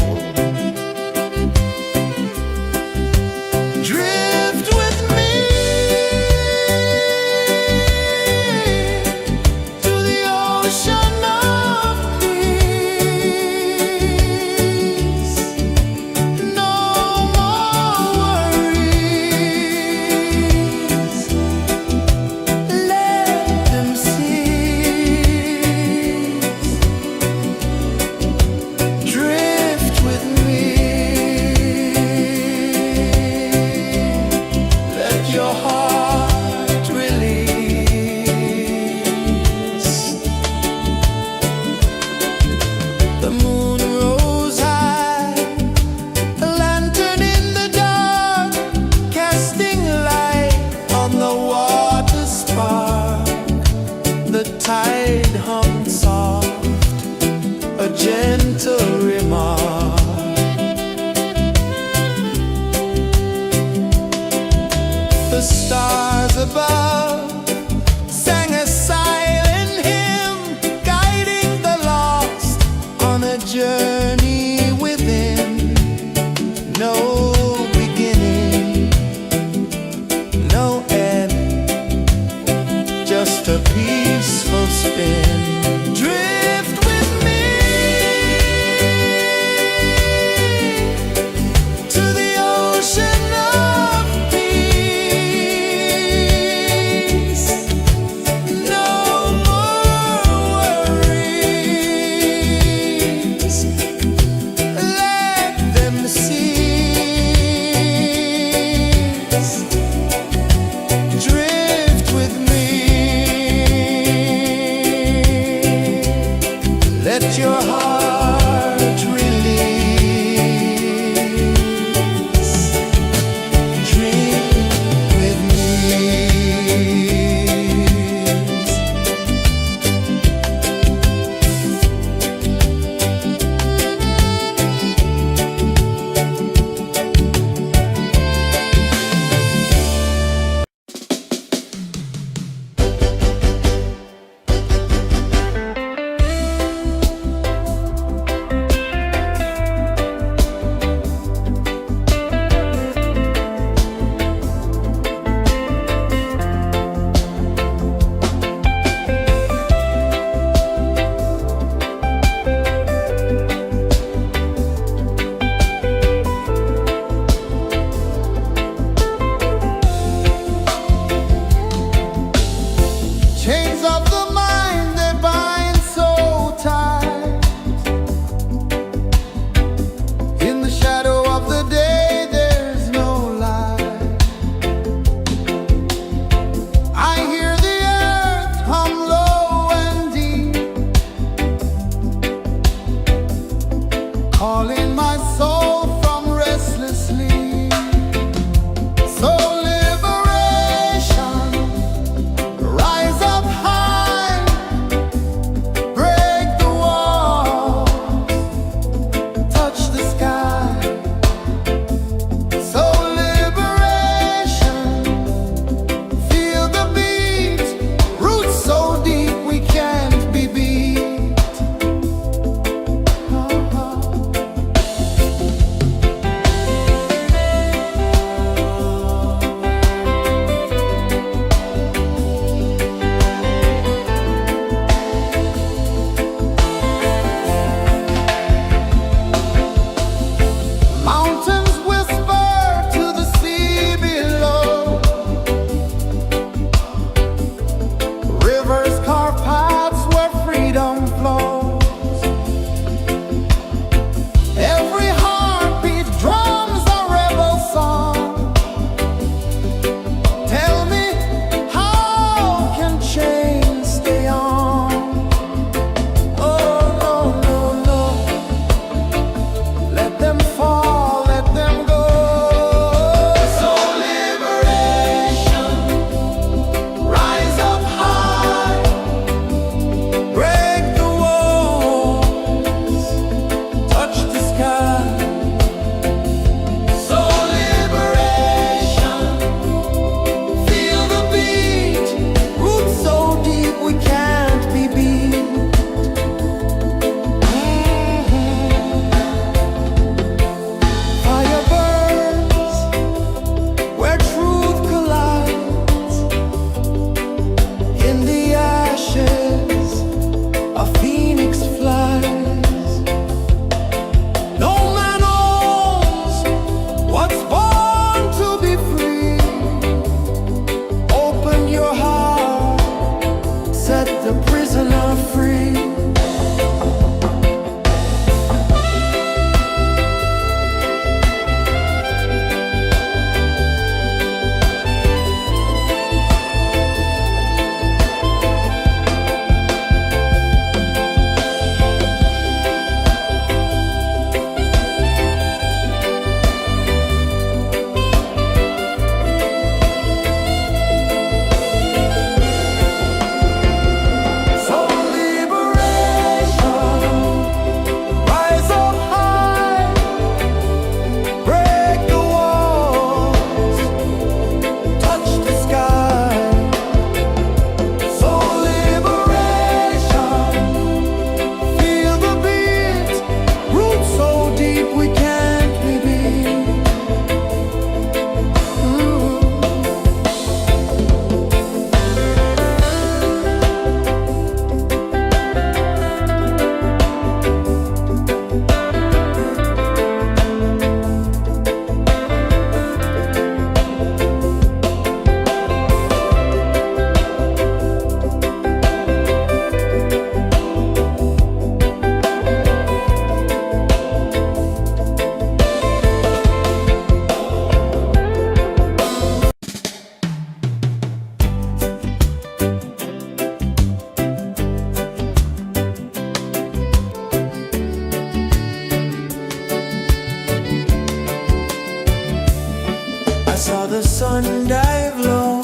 the sun dive low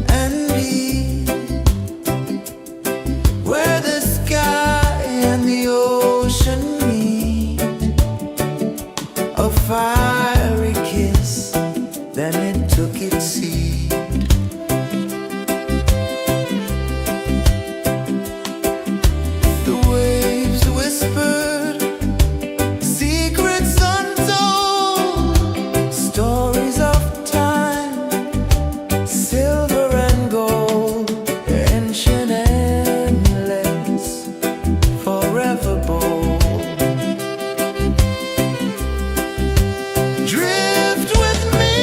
and deep, where the sky and the ocean meet. A fiery kiss, then it took its seed. The waves whispered secrets untold, stories of time, silver and gold, ancient, endless, forever bold. Drift with me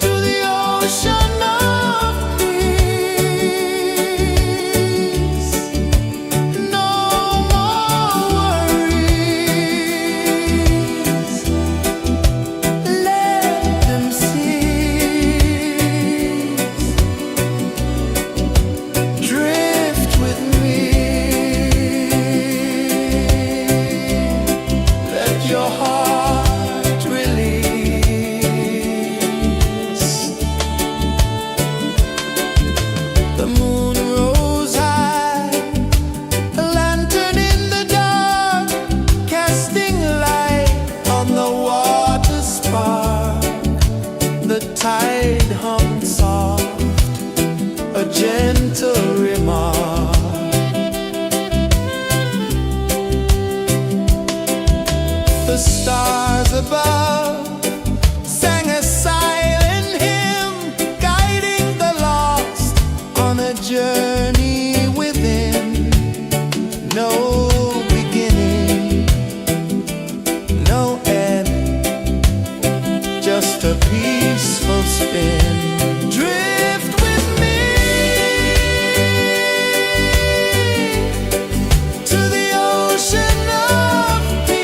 to the ocean of peace. No more worries, let them cease. Drift with me, let your heart release. The moon rose high, a lantern in the dark, casting light on the water spark. The tide hummed soft, a gentle remark. The stars above sang a silent hymn, guiding the lost on a journey within. No beginning, no end, just a peaceful spin. Drift with me to the ocean of peace.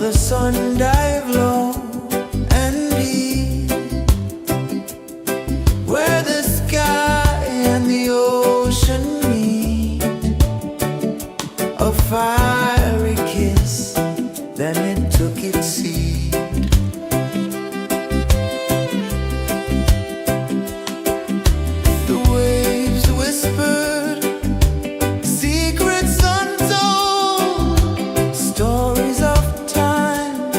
the sun dive low and deep, where the sky and the ocean meet, a fiery kiss, then it took its seed. The waves whispered secrets untold, stories of time,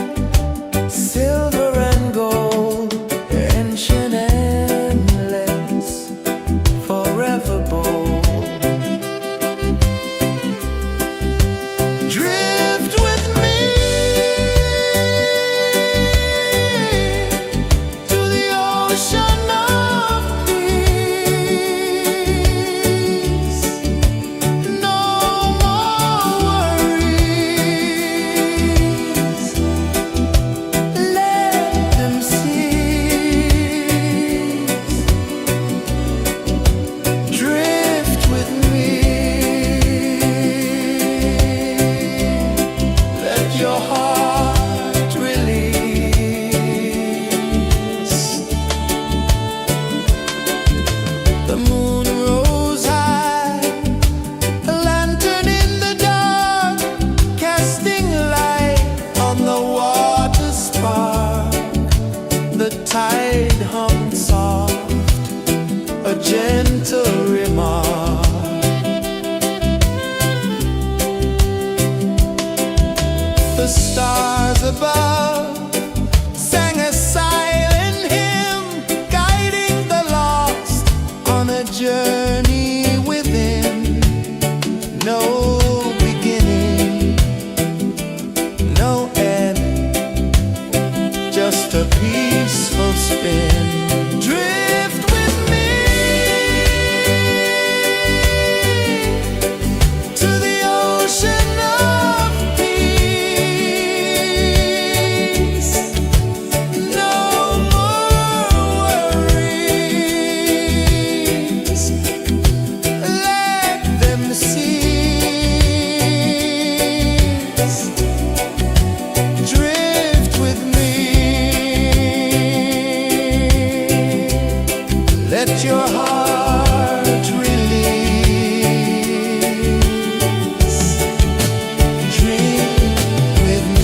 silver and gold, ancient, endless, forever bold. Drift with me to the ocean of peace. No more worries. Let them cease. Drift with me. Let your heart release. The moon rose high, a lantern in the dark, casting light on the water spark. The tide hummed soft, a gentle remark. The stars above sang a silent hymn, guiding the lost on a journey within. No beginning, no end, just a peaceful spin. Drift with me to the ocean of peace. No more worries. Let them cease. Drift with me. Let your heart release. Dream with me.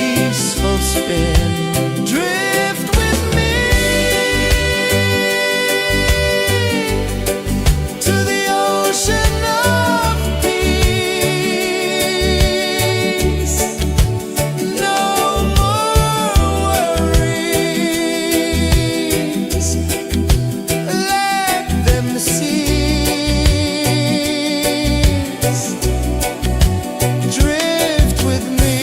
peaceful spin. Drift with me to the ocean of peace. No more worries, let them cease. Drift with me.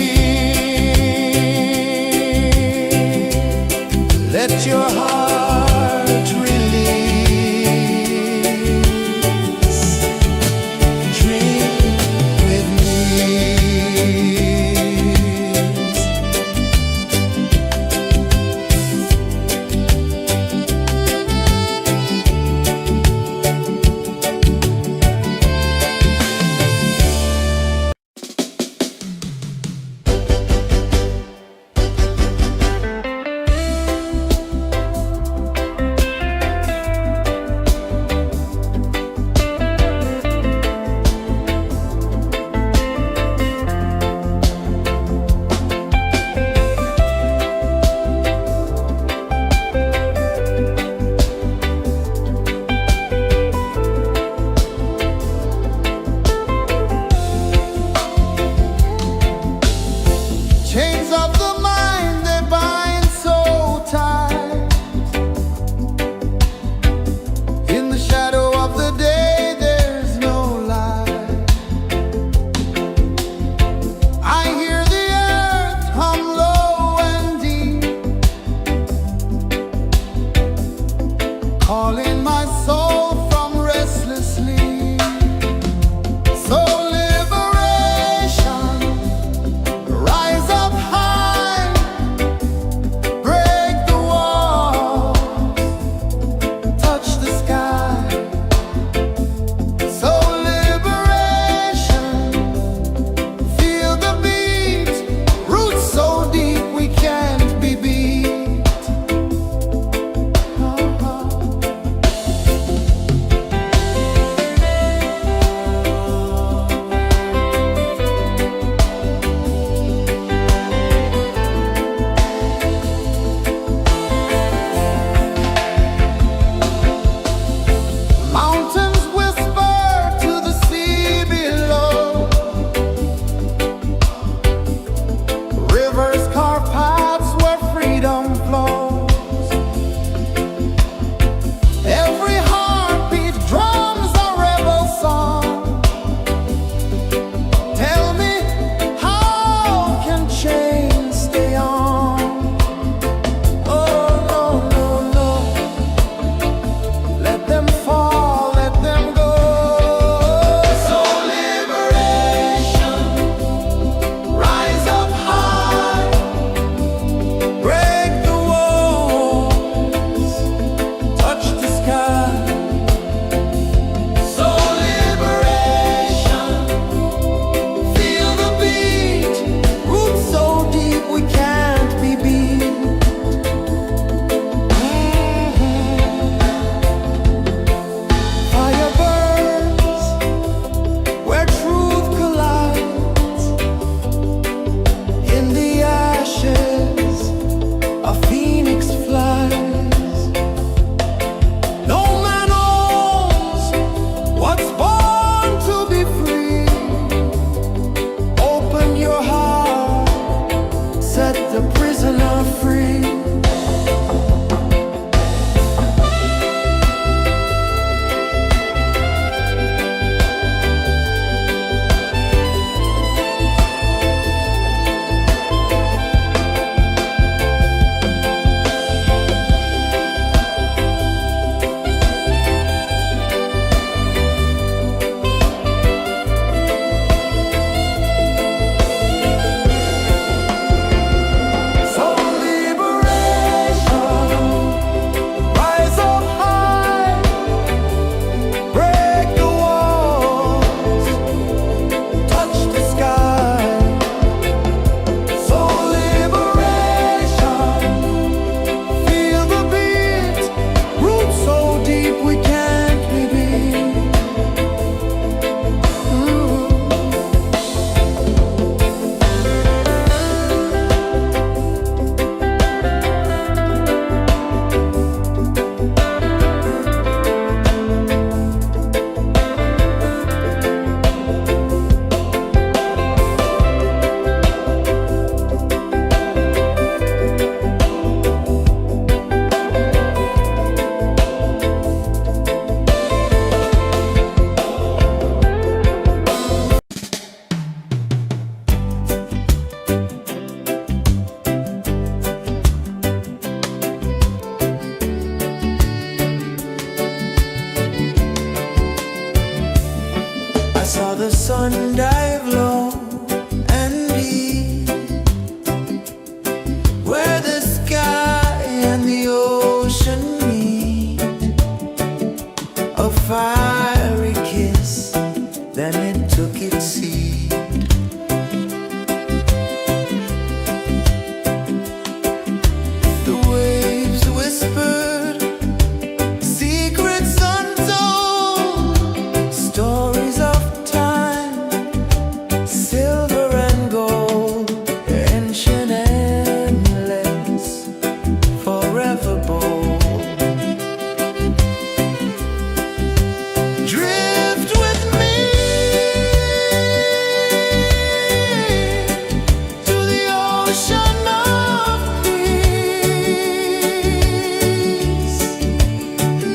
ocean of peace.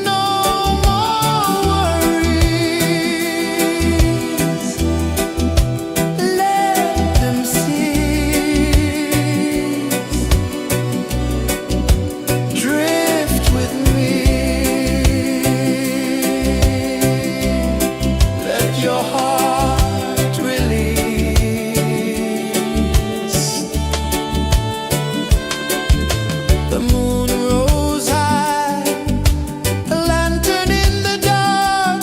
No more worries. Let them cease. Drift with me. Let your heart release. The moon rose high, a lantern in the dark,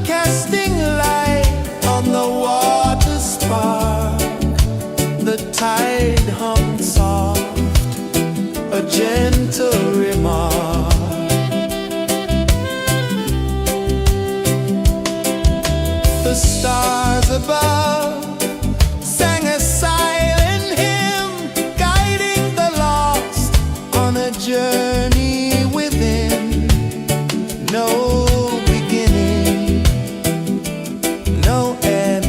casting light on the water spark. The tide hummed soft, a gentle remark. The stars above sang a silent hymn, guiding the lost on a journey within. No beginning, no end,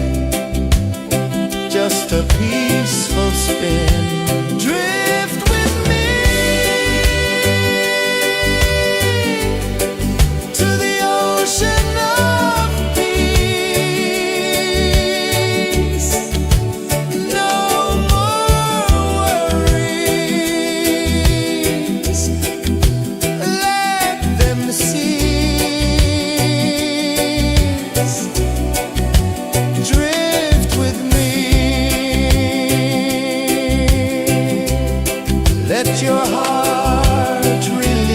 just a peaceful spin. Drift with me to the ocean of peace. No more worries. Let them cease. Drift with me. Let your heart release.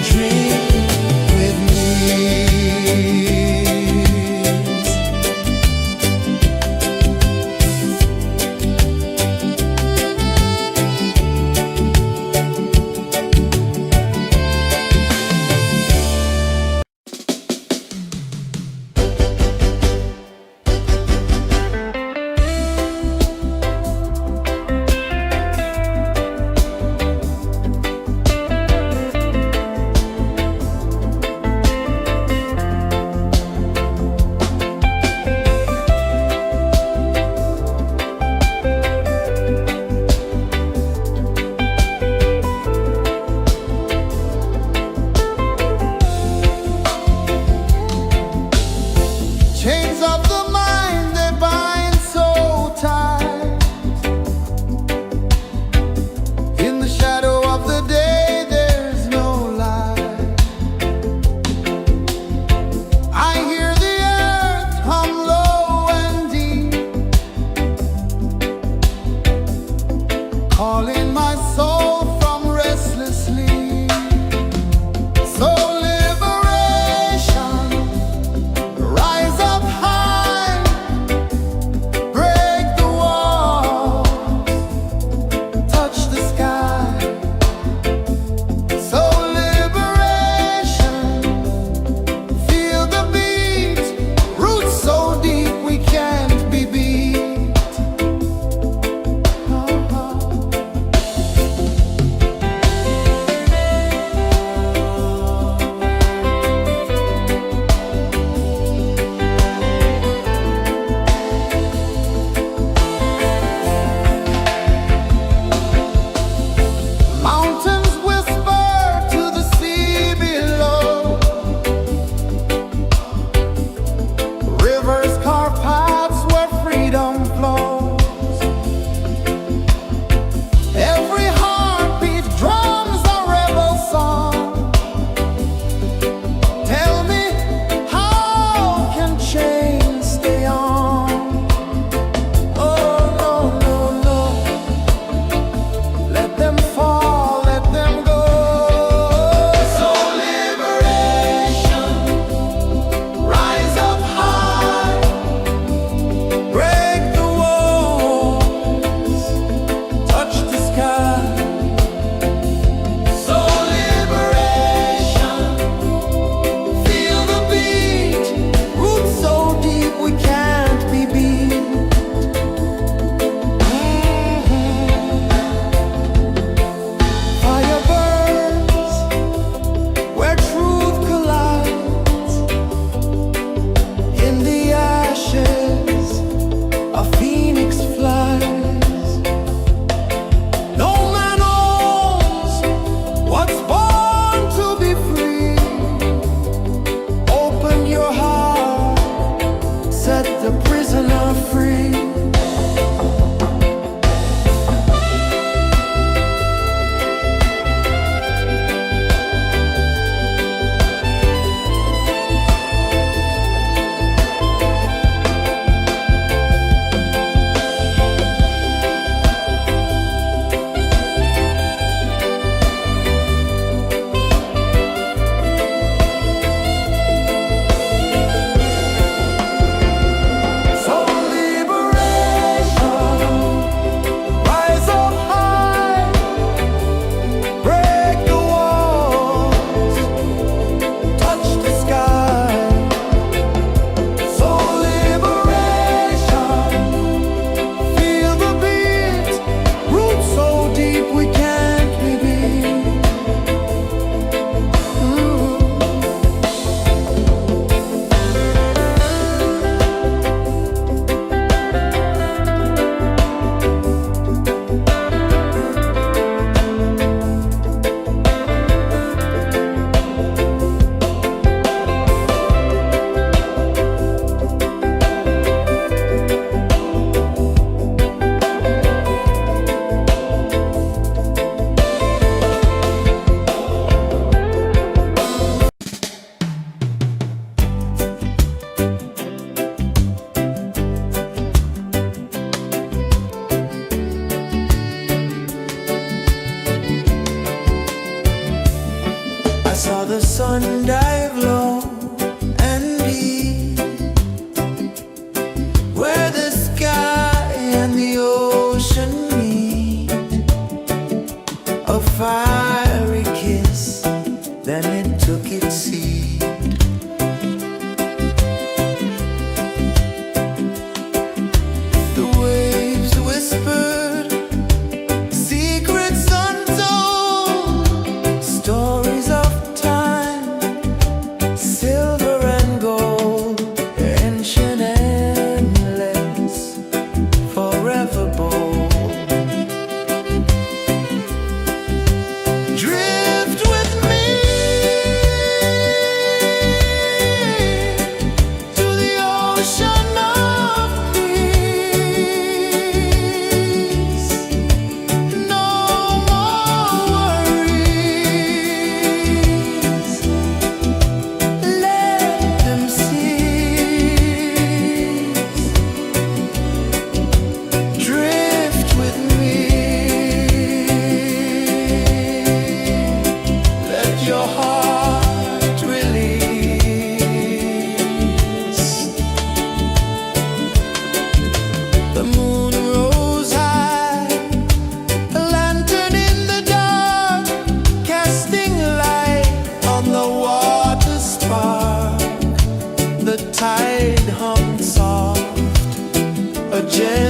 Dream with me.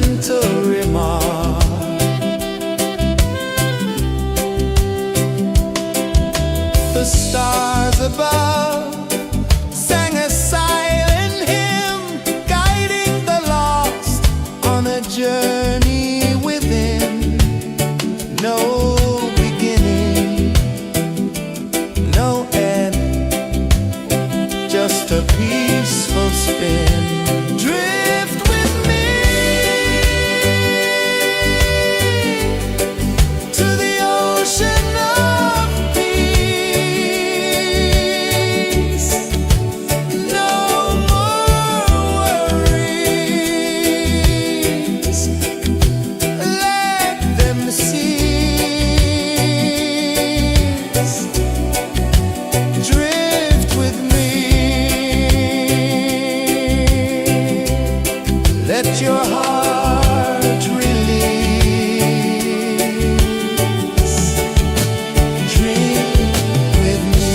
gentle remark. The stars above sang a silent hymn, guiding the lost on a journey within. No beginning, no end, just a peaceful spin. Drift with me to the ocean of peace. No more worries, let them cease. Drift with me, let your heart release. Dream with me.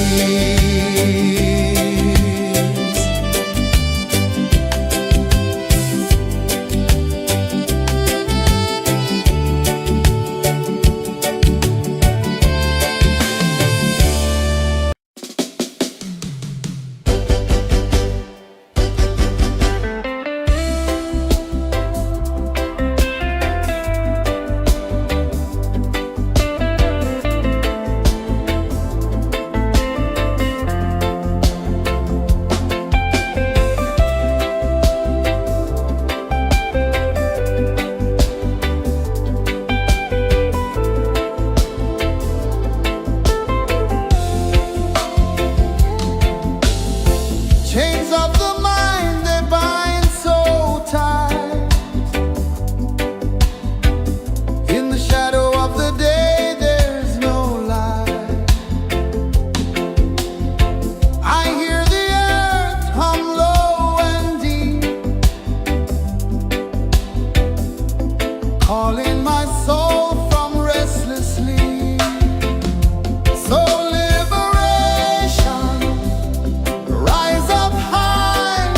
Chains of the mind, they bind so tight. In the shadow of the day, there's no light. I hear the earth hum low and deep, calling my soul from restless sleep. So liberation, rise up high,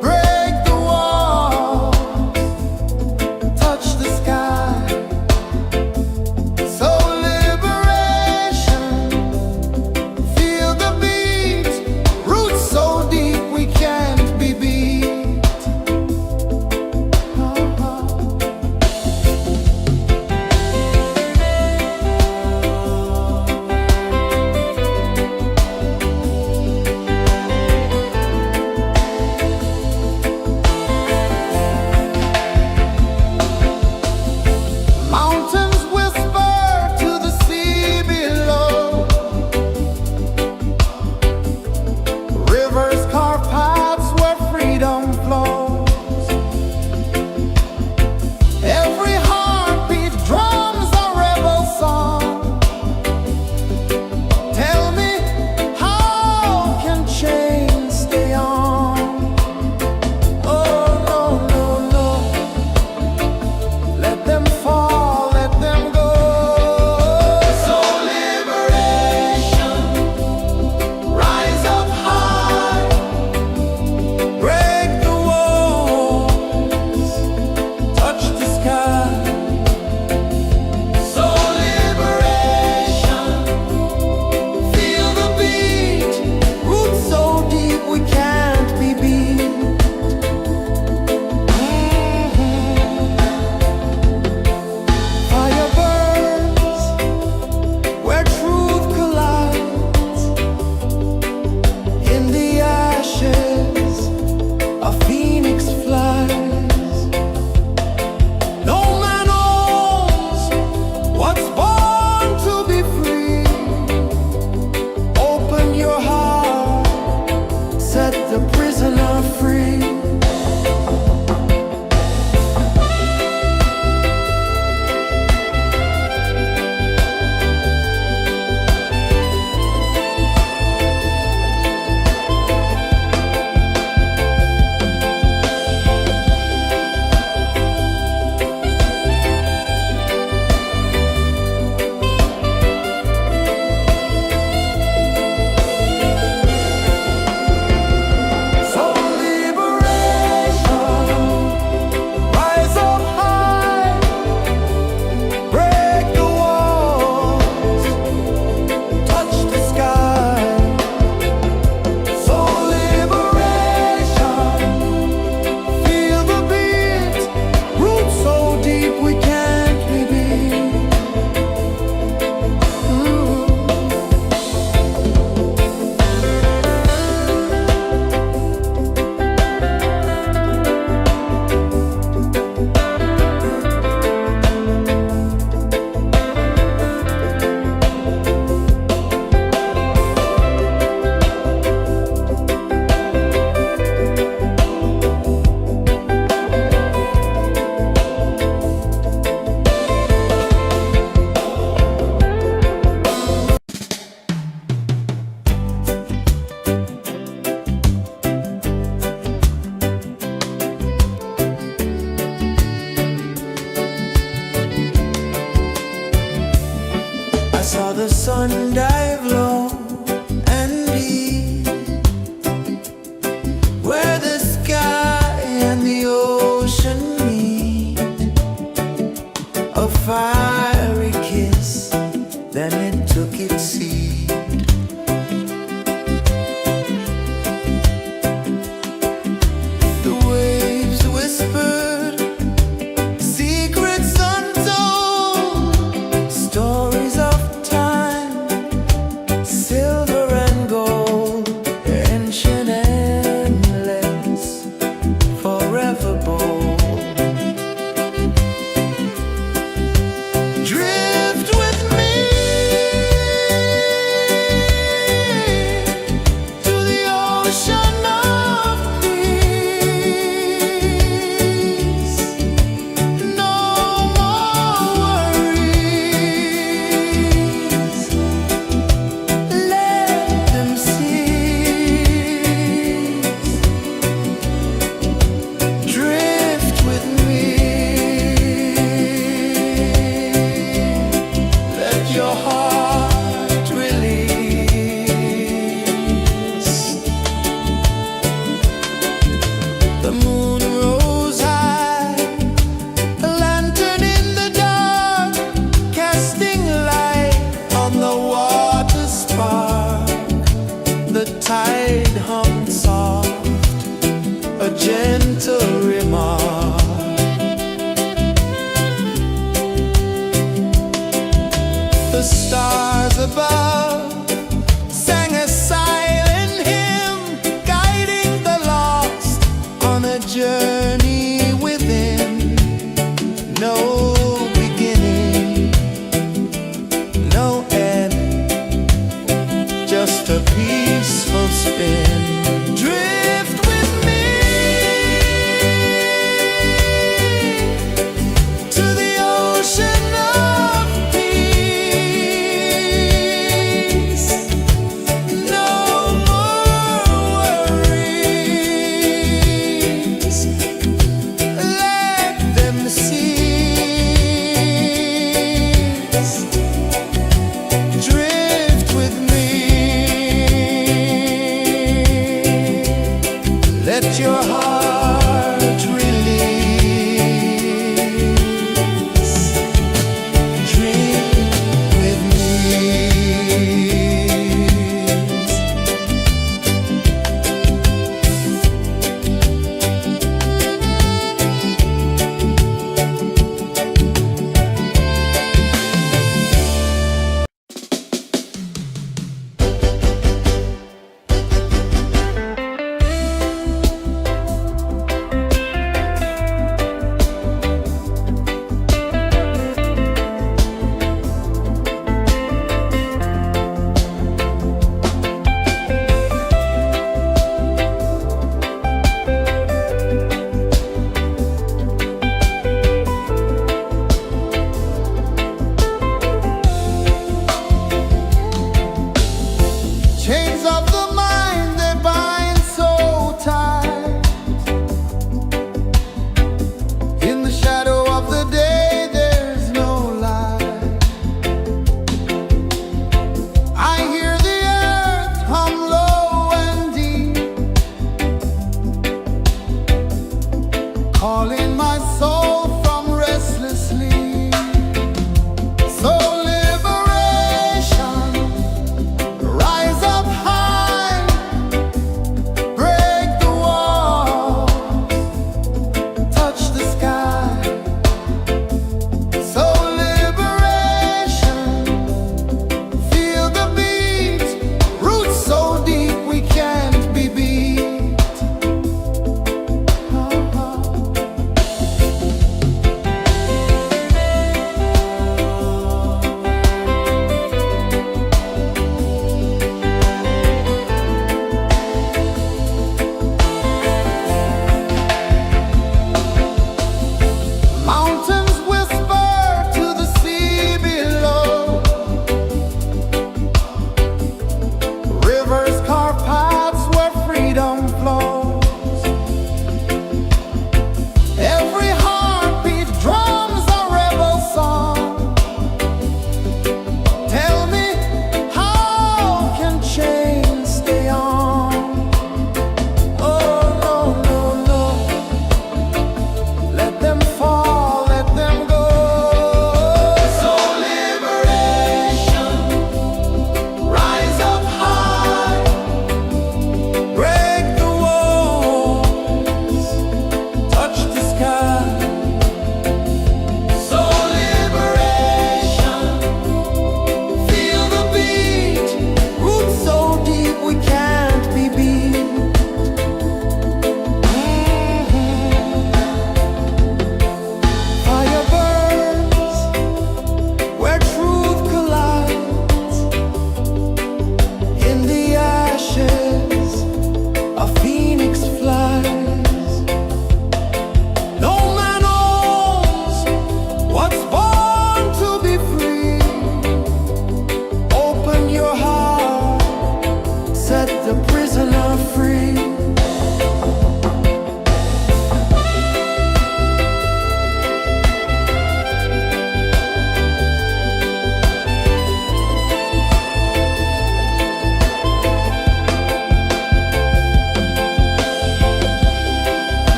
break the walls, touch the sky. So liberation, feel the beat, roots so deep we can't be beat. one dive low and deep, where the sky and the ocean meet. A fiery kiss, then it took its seat. The waves whispered secrets untold, stories of time, silver and gold, ancient, endless, forever bold.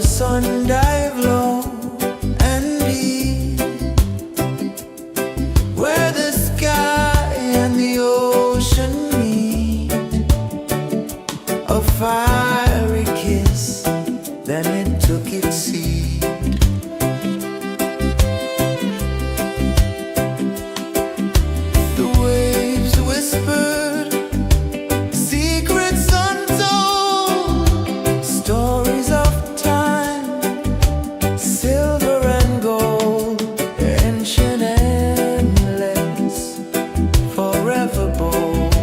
the sun dive low and deep, where the sky and the ocean meet, a fiery kiss, then it took its seat. The waves whispered secrets untold, stories of time, silver and gold, ancient, endless, forever bold.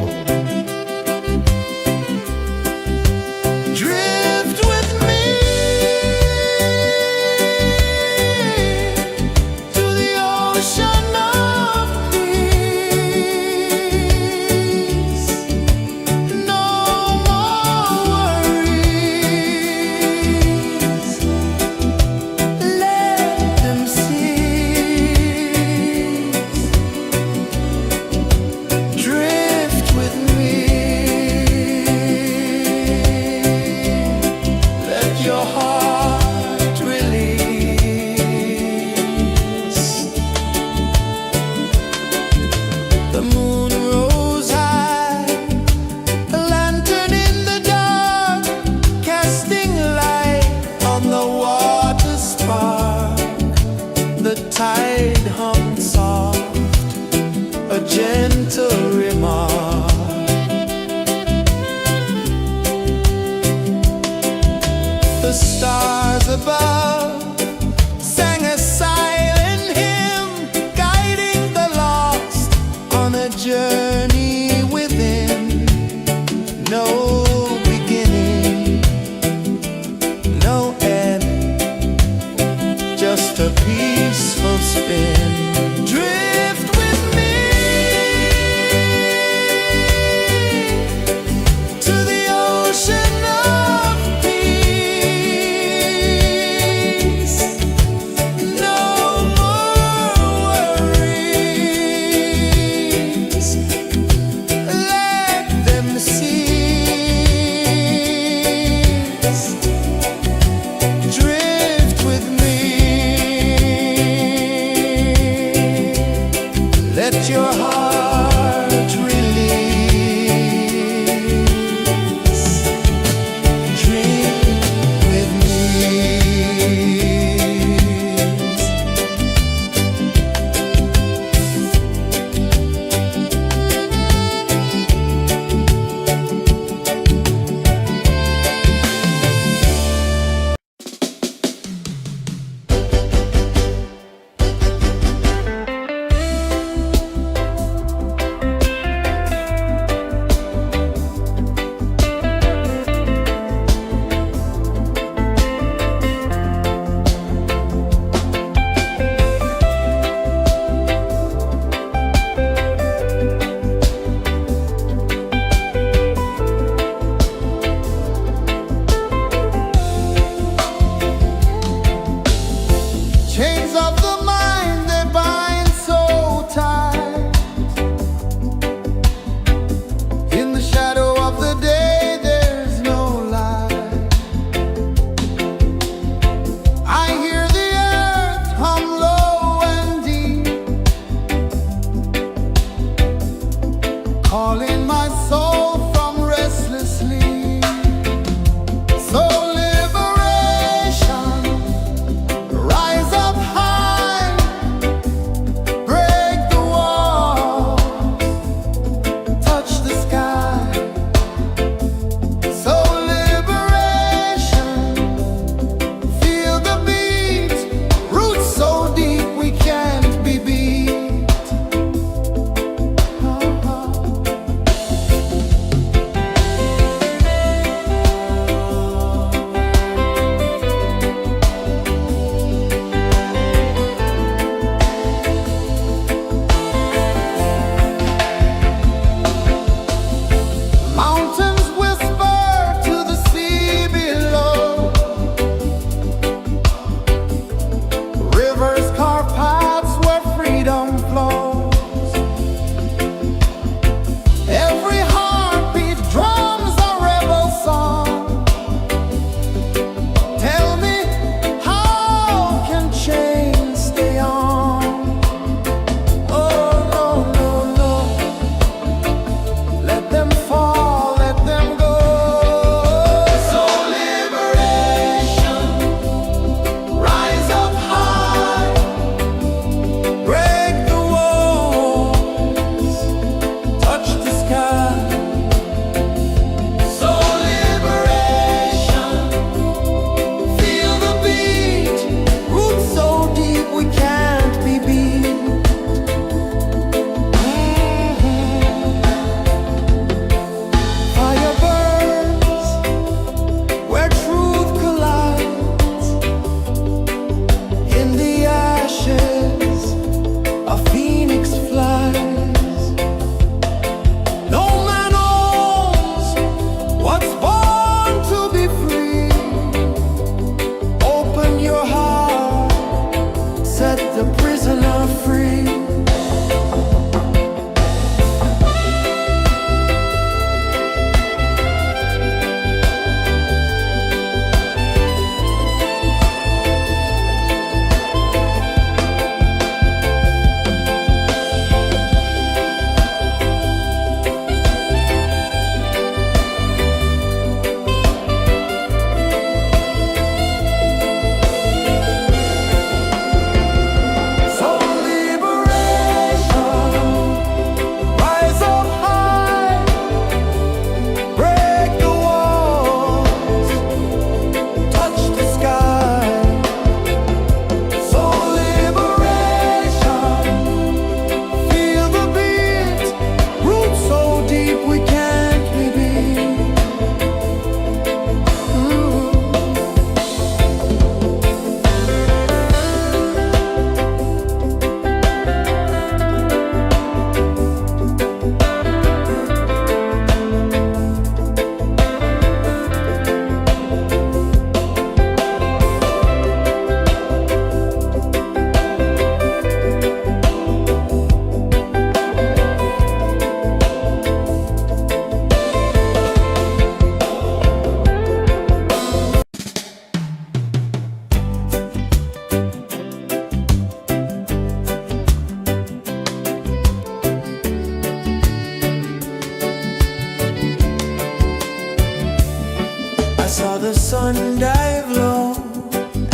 saw the sun dive low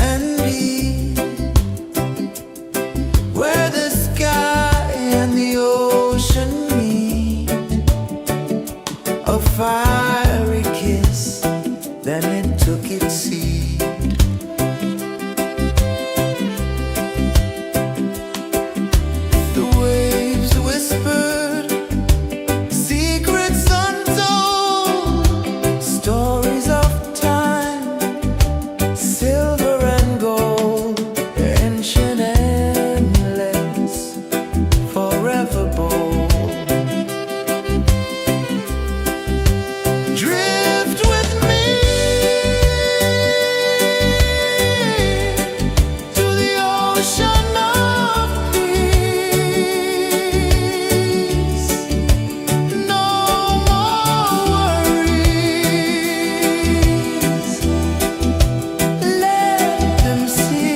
and deep, where the sky and the ocean meet. A fiery kiss, then it took its seat. The waves whispered secrets untold, stories of time, silver and gold, ancient, endless, forever bold. Drift with me to the ocean of peace. No more worries, let them cease.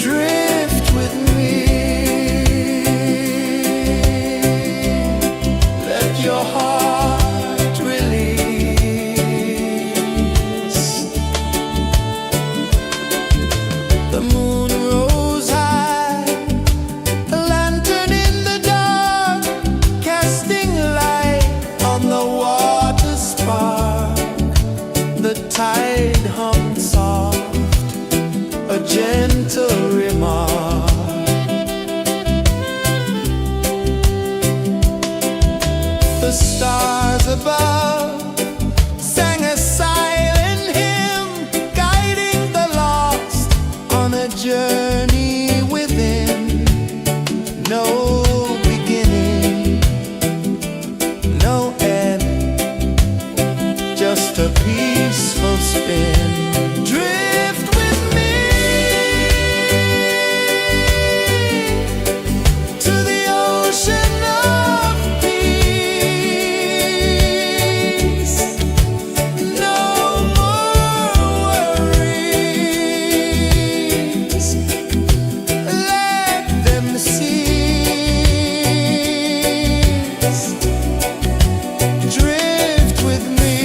Drift with me, let your heart release. The moon rose high, a lantern in the dark, casting light on the water spark. The tide hummed soft, a gentle remark. The stars above sang a silent hymn, guiding the lost on a journey within. No beginning, no end, just a peaceful spin. Drift with me to the ocean of peace. No more worries, let them cease. Drift with me.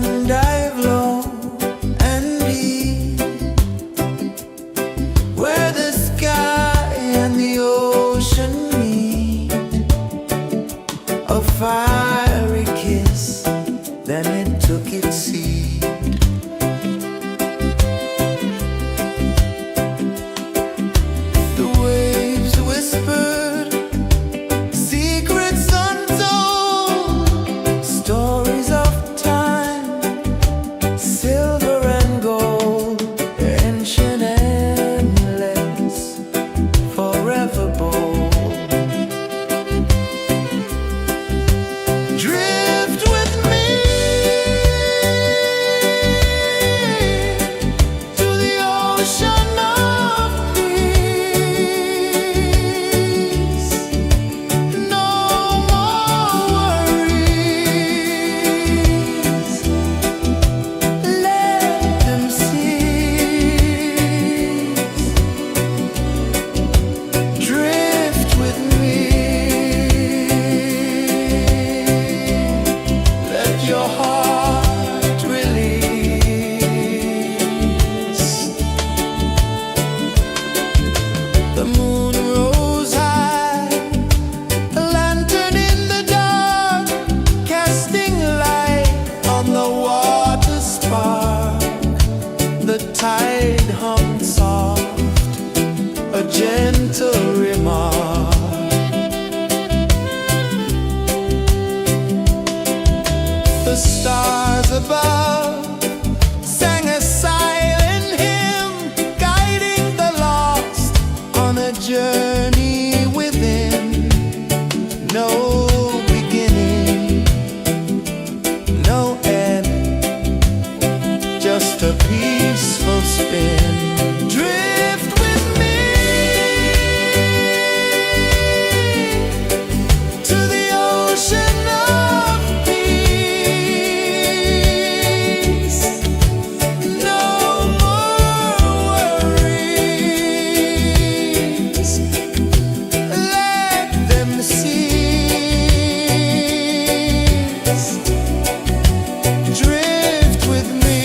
sun dive low and deep, where the sky and the ocean meet. A fiery kiss, then it took its seat. The waves whispered secrets untold, stories of time, silver and gold, ancient, endless, forever bold. Drift with me to the ocean of peace. No more worries, let them cease. Drift with me, let your heart release. The moon rose high, a lantern in the dark, casting light on the water spark. The tide hummed soft, a gentle remark. The stars above sang a silent hymn, guiding the lost on a journey within. No beginning, no end, just a peaceful spin. Drift with me to the ocean of peace. No more worries, let them cease. Drift with me.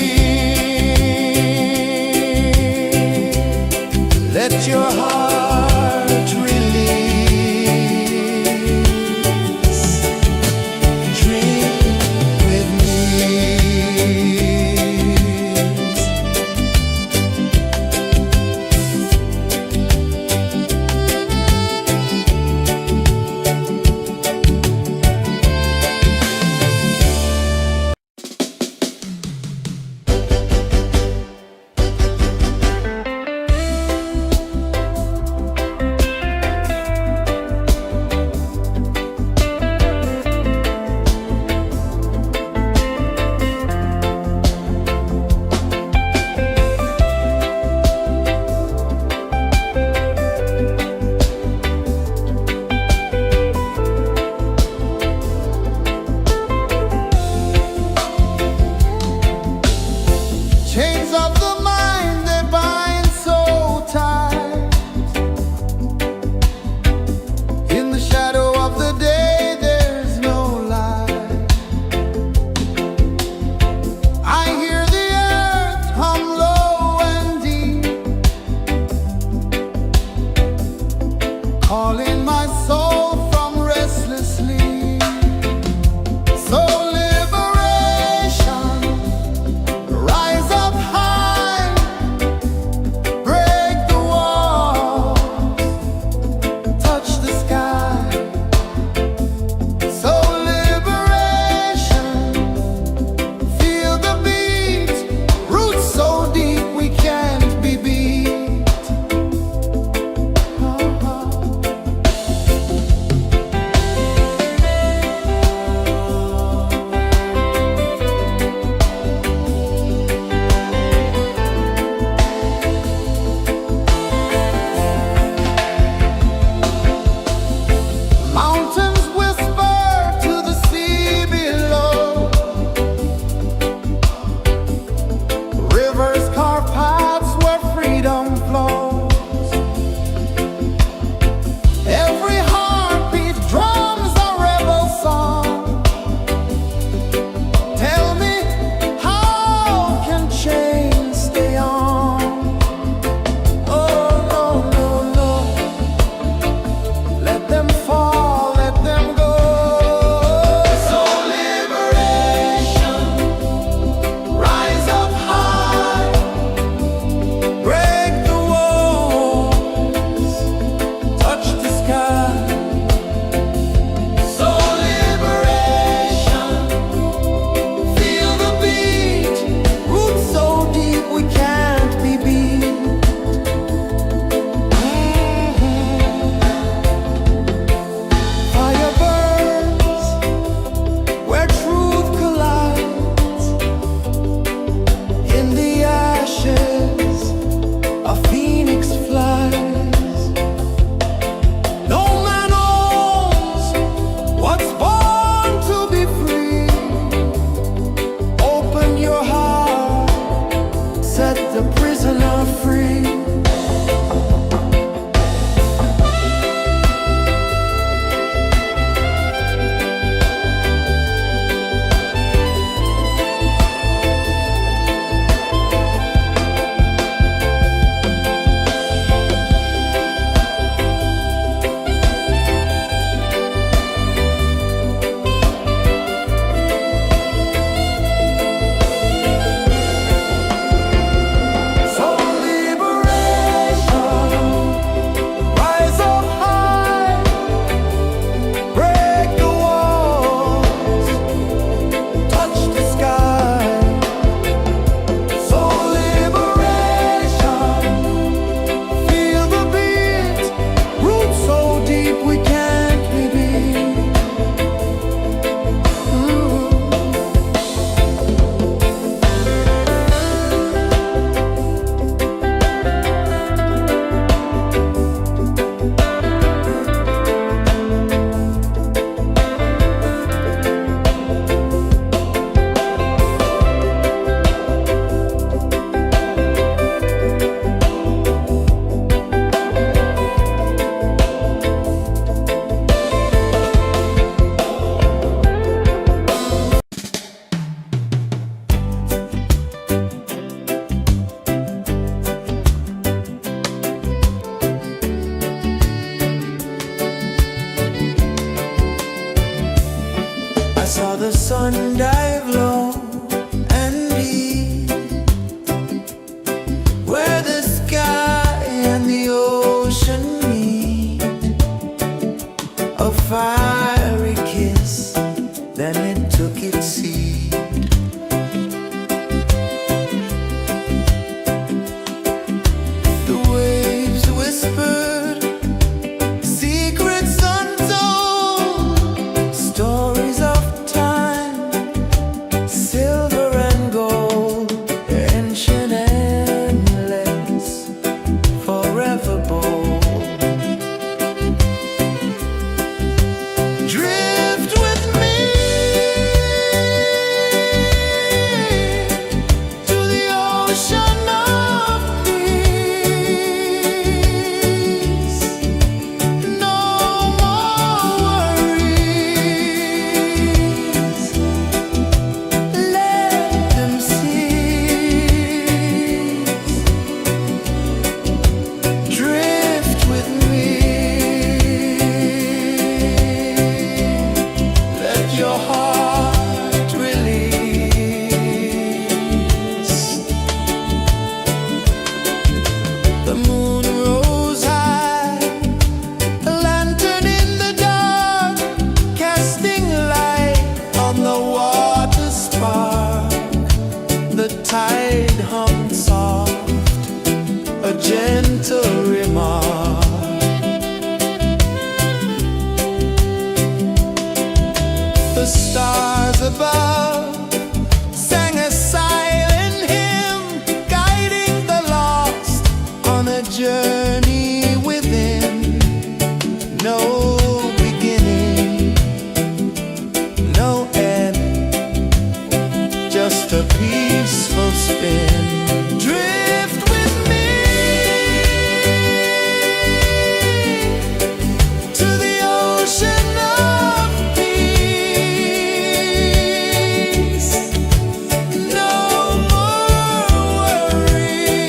ocean of peace. No more worries. Let them cease. Drift with me. Let your heart release. The moon rose high, a lantern in the dark, casting light on the water spark. The tide hummed soft, a gentle remark. The stars above sang a silent hymn, guiding the lost on a journey within. No beginning, no end, just a peaceful spin. Drift with me to the ocean of peace. No more worries.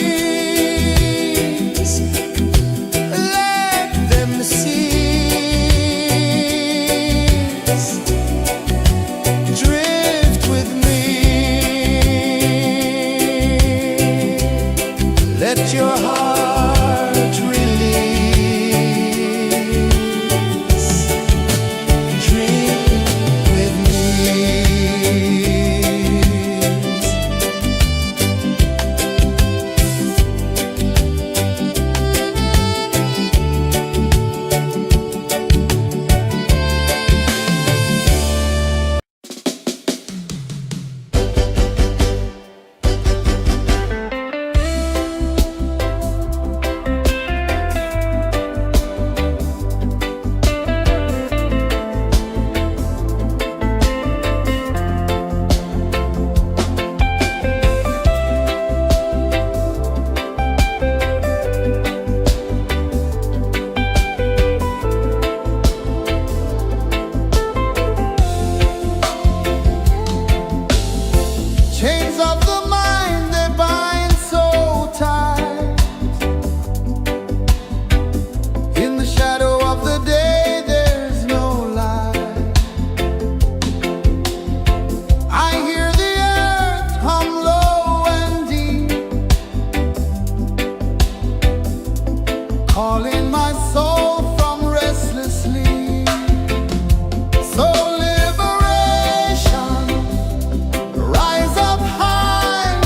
Let them cease. Drift with me. Let your heart release. Dream with me. Chains of the mind, they bind so tight. In the shadow of the day, there's no light. I hear the earth hum low and deep, calling my soul from restless sleep. So liberation, rise up high,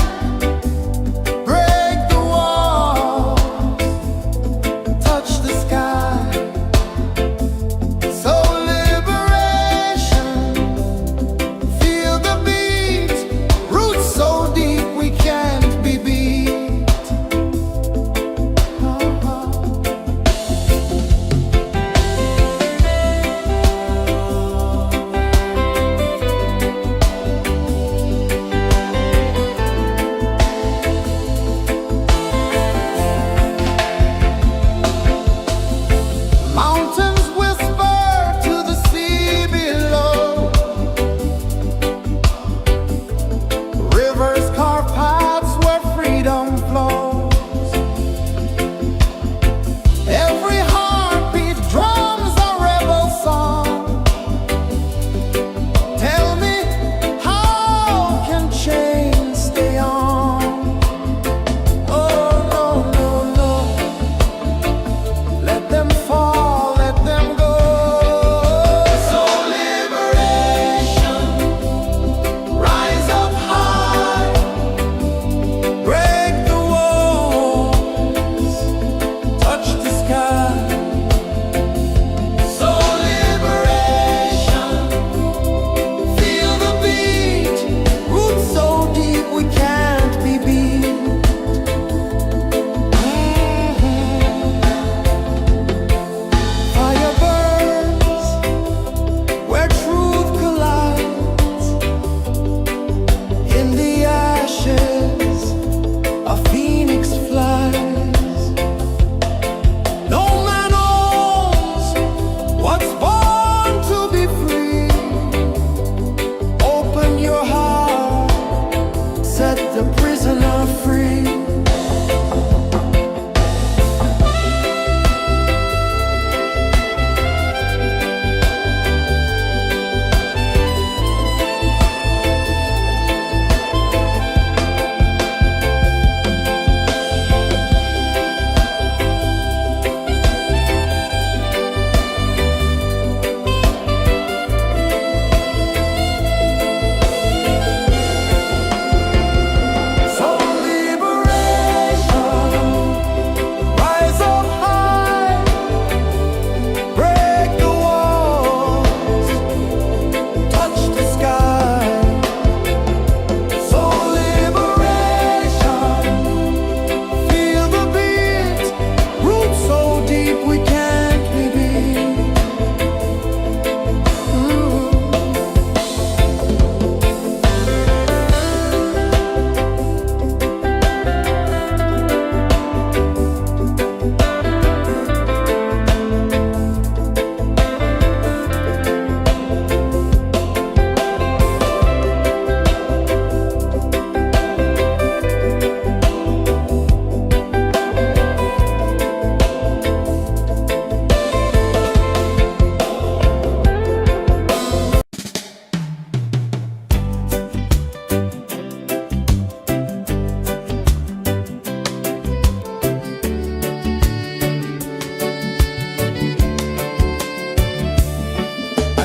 prisoner free.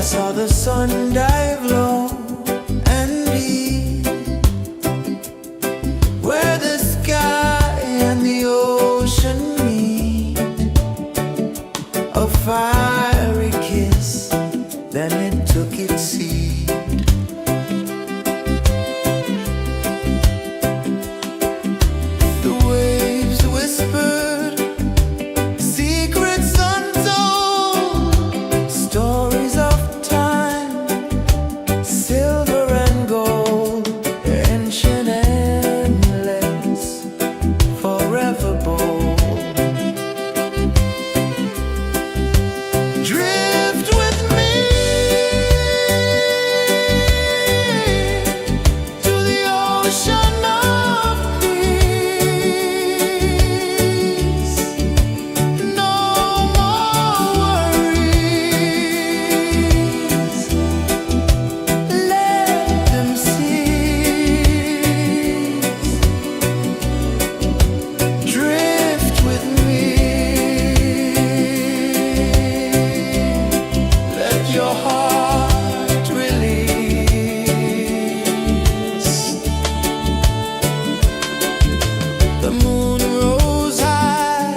Saw the sun dive low and deep, where the sky and the ocean meet. A fiery kiss, then it took its seat. The waves whispered secrets untold, stories of silver and gold, ancient, endless, forever bold. Drift with me to the ocean of peace. No more worries. Drift with me. Let your heart release. The moon rose high,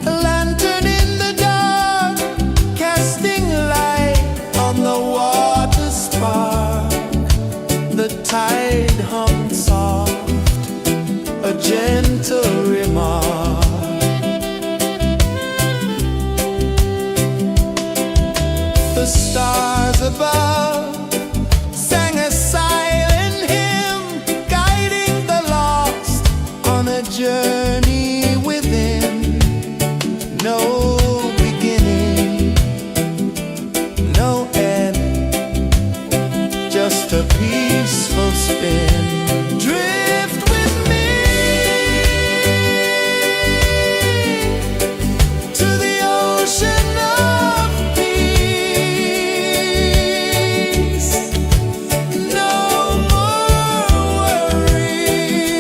a lantern in the dark, casting light on the water spark. The tide hummed soft, a gentle remark. The stars above sang a silent hymn, guiding the lost on a journey within. No beginning, no end, just a peaceful spin. Drift with me to the ocean of peace. No more worries.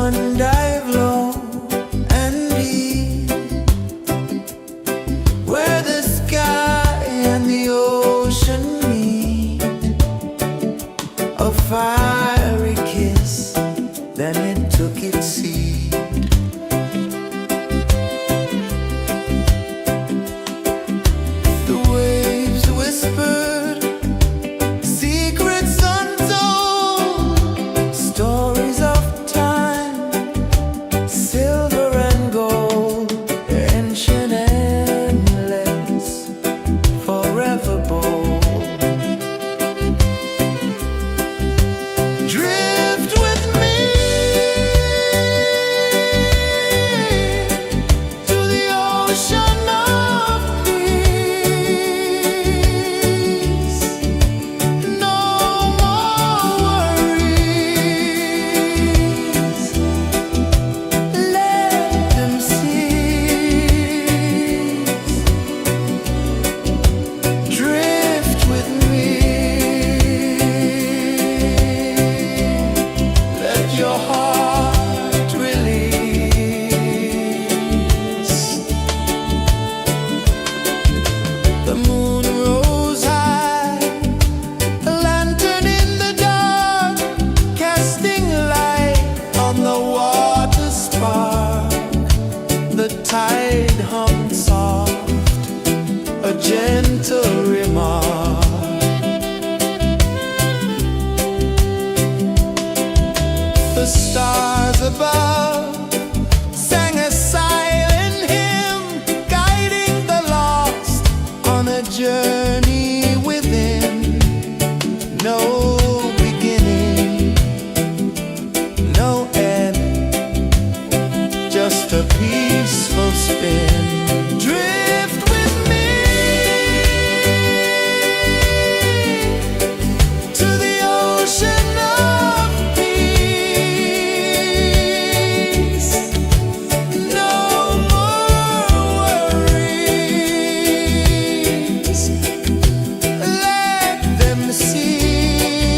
one dive low and deep, where the sky and the ocean meet. A fiery kiss, then it took its seat. The waves whispered secrets untold, stories of time, silver and gold, ancient, endless, forever bold. Drift with me to the ocean of peace. No more worries. Let them cease. Drift with me. Let your heart release. The moon rose high, a lantern in the dark, casting light on the water spark. The tide hummed soft, a gentle remark. The stars above sang a silent hymn, guiding the lost on a journey within. No beginning, no end, just a peaceful spin. Drift with me to the ocean of peace. No more worries. Let them cease.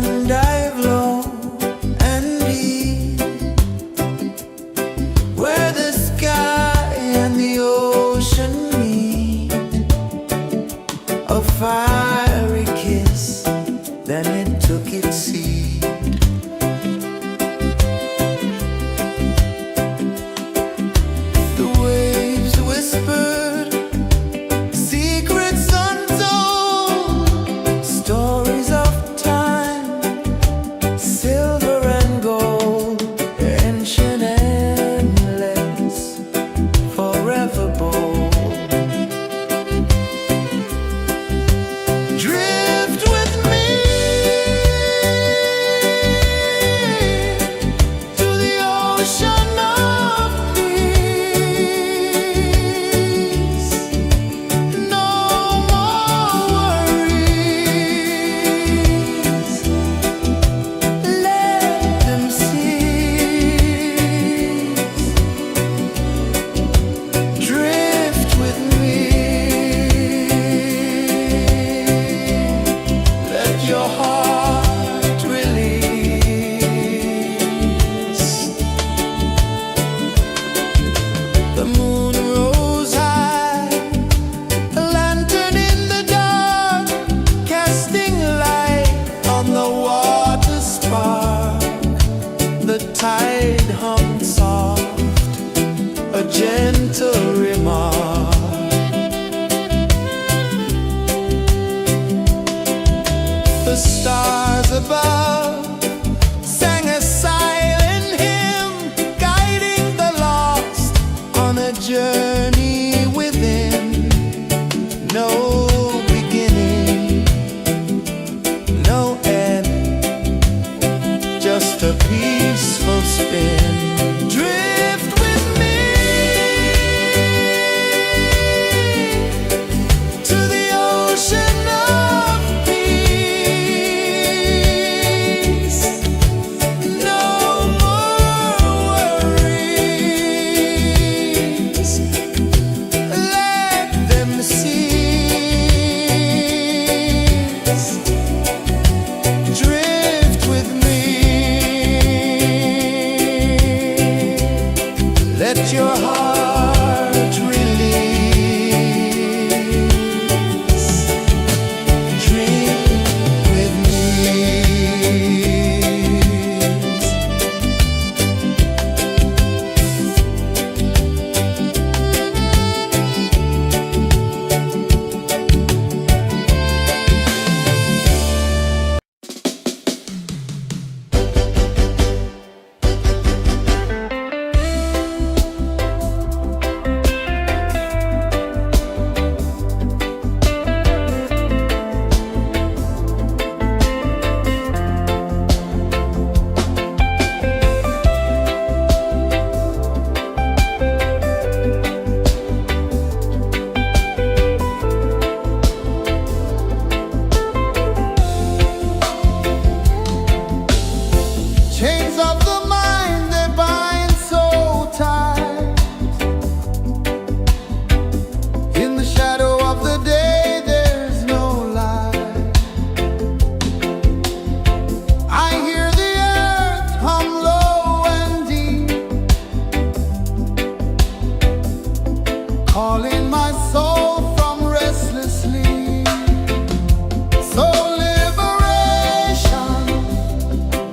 sun dive low and deep, where the sky and the ocean meet. A fiery kiss, then it took its seat. The waves whispered secrets untold, stories of time, silver and gold, ancient, endless, forever bold. Drift with me to the ocean of peace. No more worries, let them cease. Drift with me, let your heart release. The moon rose high, a lantern in the dark, casting light on the water spark. The tide hummed soft, a gentle remark. The stars above sang a silent hymn, guiding the lost on a journey within. No beginning, no end, just a peaceful spin. Drift with me to the ocean of peace. No more worries, let them cease. Drift with me, let your heart release. Drift with me. Chains of the mind, they bind so tight. In the shadow of the day, there's no light. I hear the earth hum low and deep, calling my soul from restless sleep. So liberation,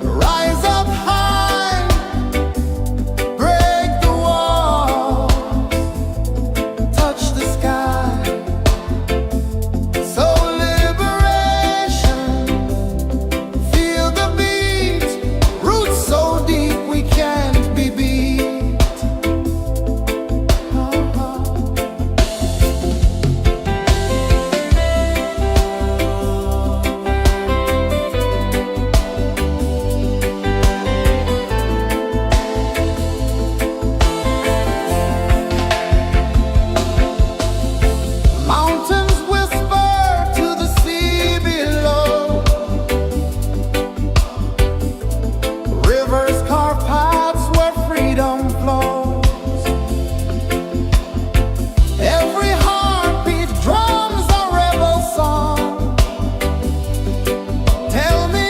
rise up high, break the walls, touch the sky. So liberation, feel the beat, roots so deep we can't be beat. Mountains whisper to the sea below, rivers carve paths where freedom flows. Every heartbeat drums a rebel song. Tell me,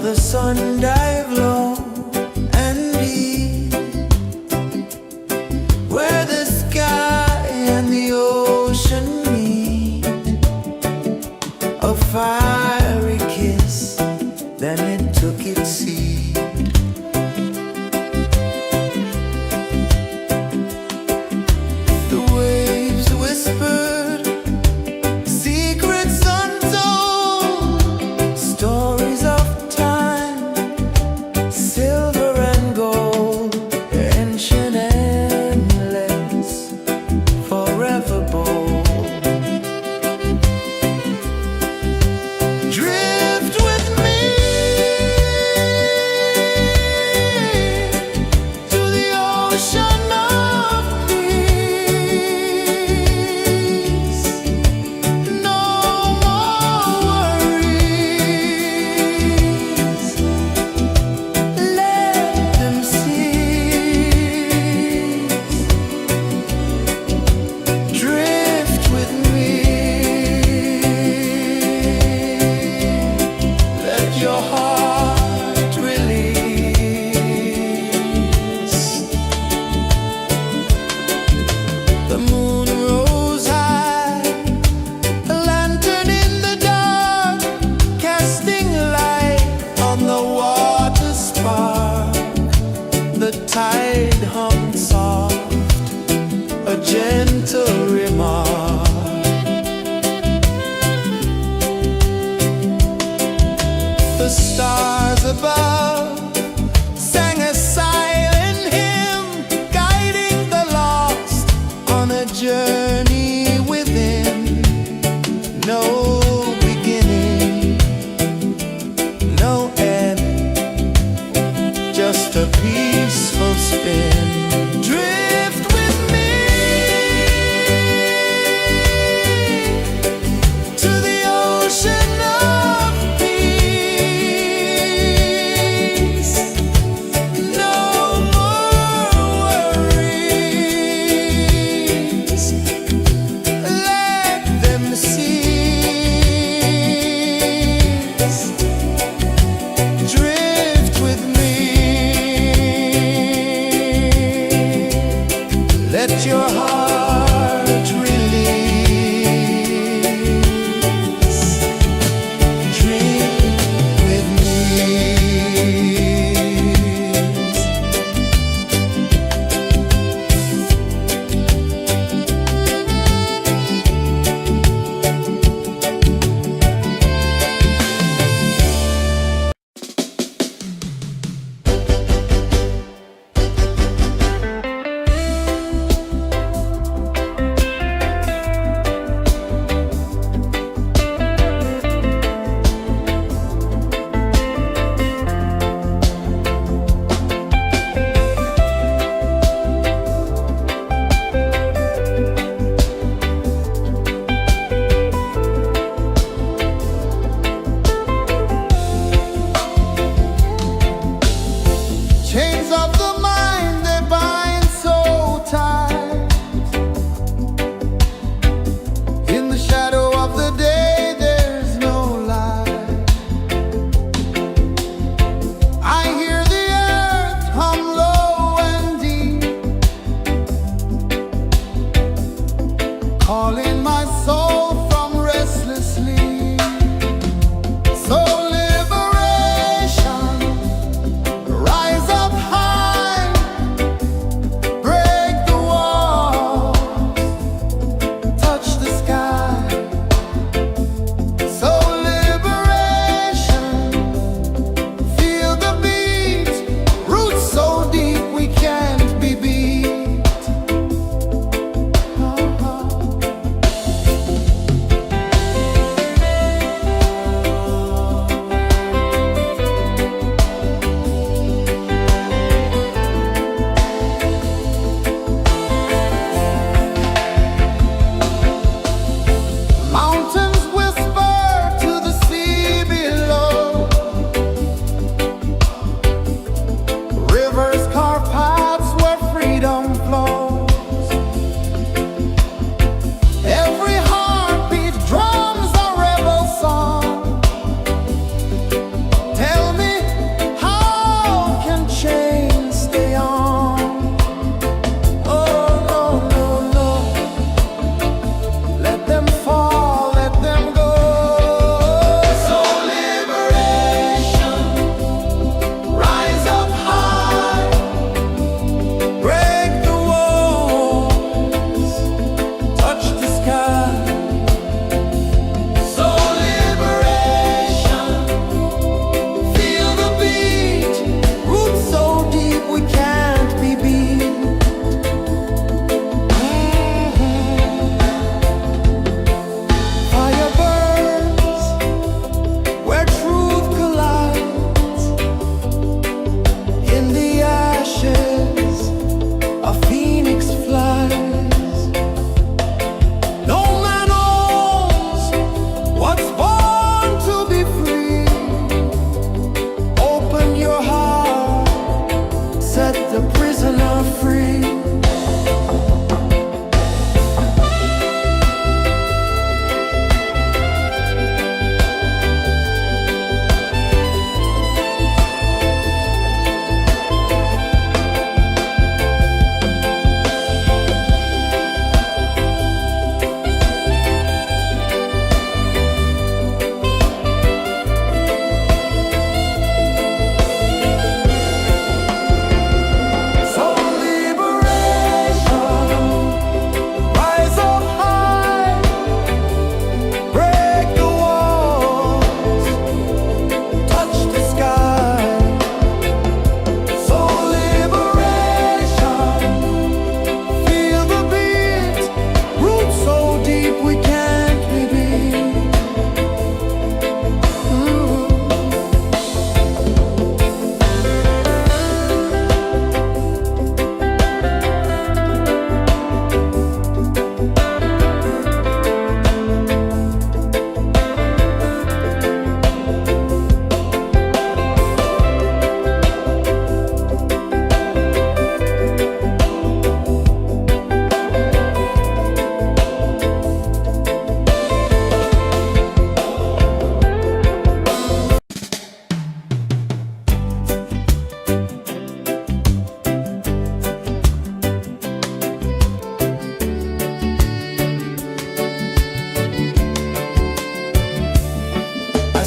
the sun dive low and deep, where the sky and the ocean meet. A fiery kiss, then it took its seat. The waves whispered secrets untold, stories of time, silver and gold, ancient, endless, forever bold. Drift with me to the ocean of peace. No more worries, let them cease. Drift with me, let your heart release. The moon rose high, a lantern in the dark, casting light on the water spark. The tide hummed soft, a gentle remark. The stars above sang a silent hymn, guiding the lost on a journey within. No beginning, no end, just a peaceful spin. Drift with me to the ocean of peace.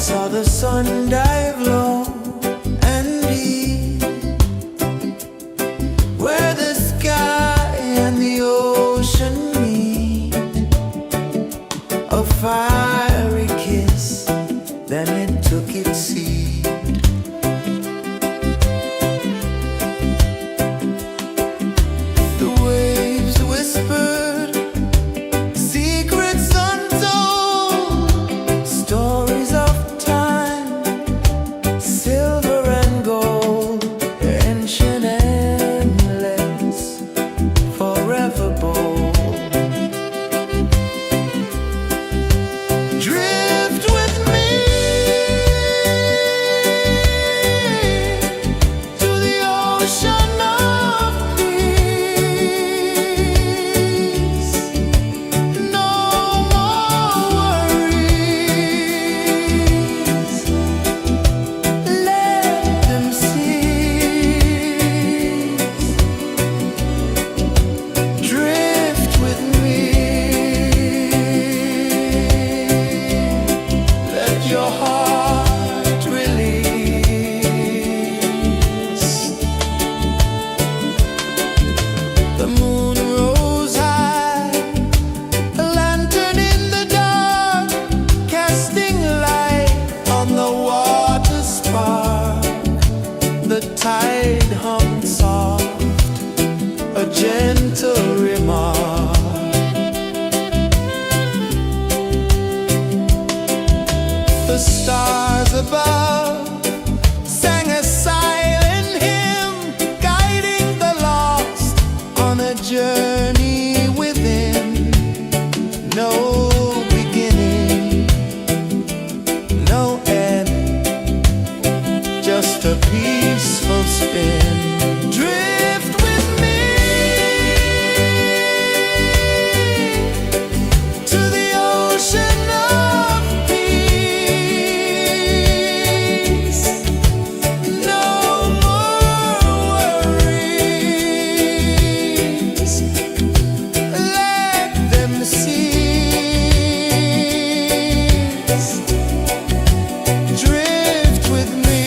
saw the sun dive low and deep, where the sky and the ocean meet. A fiery kiss, then it took its seat. The waves whispered secrets untold, stories of time, silver and gold, ancient, endless, forever bold. Drift with me to the ocean of peace. No more worries, let them cease. Drift with me, let your heart release. The moon rose high, a lantern in the dark, casting light on the water spark. The tide hummed soft, a gentle remark. The stars above sang a silent hymn, guiding the lost on a journey within. No beginning, no end, just a peaceful spin. Drift with me to the ocean of peace. No more worries, let them cease. Drift with me.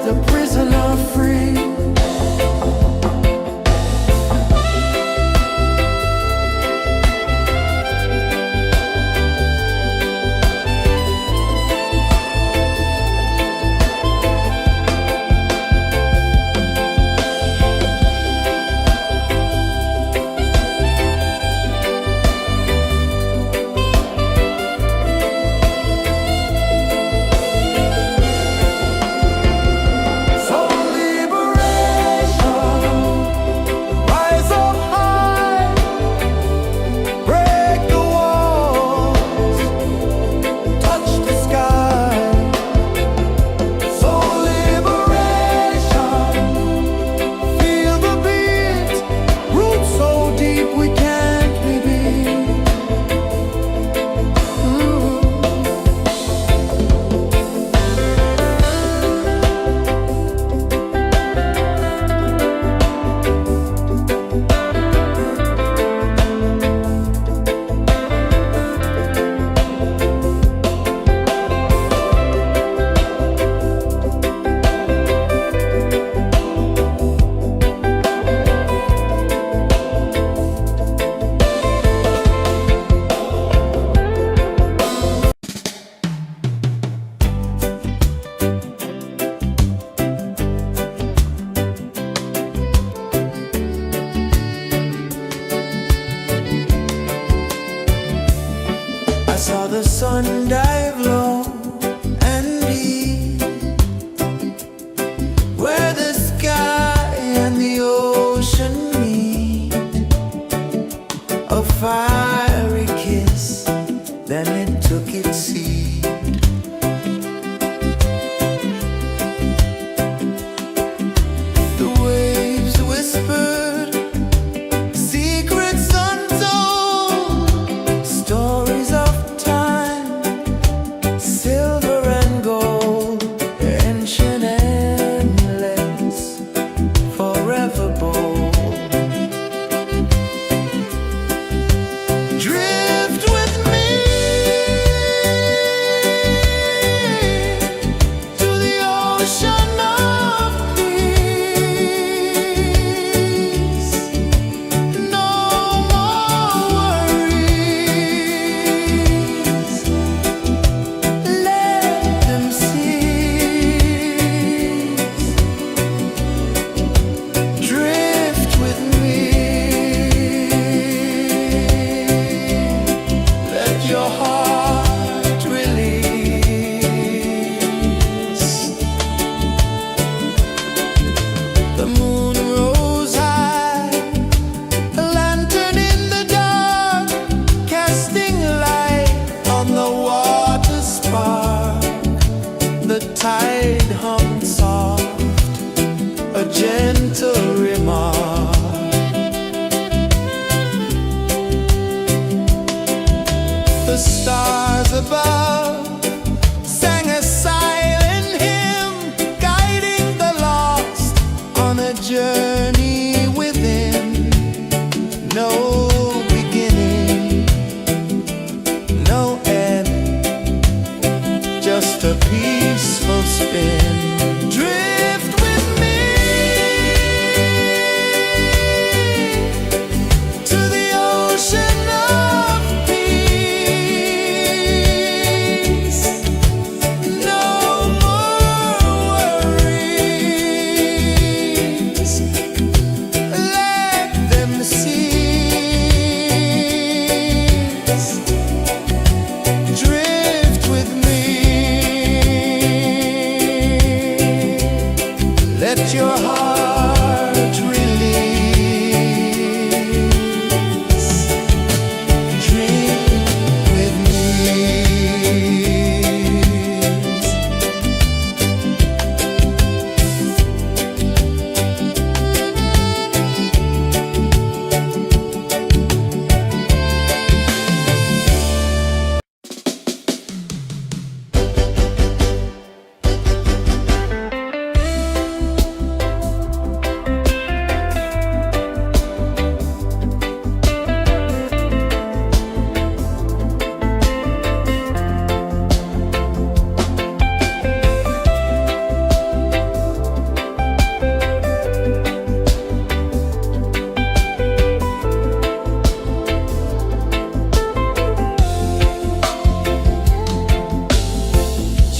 the prisoner free.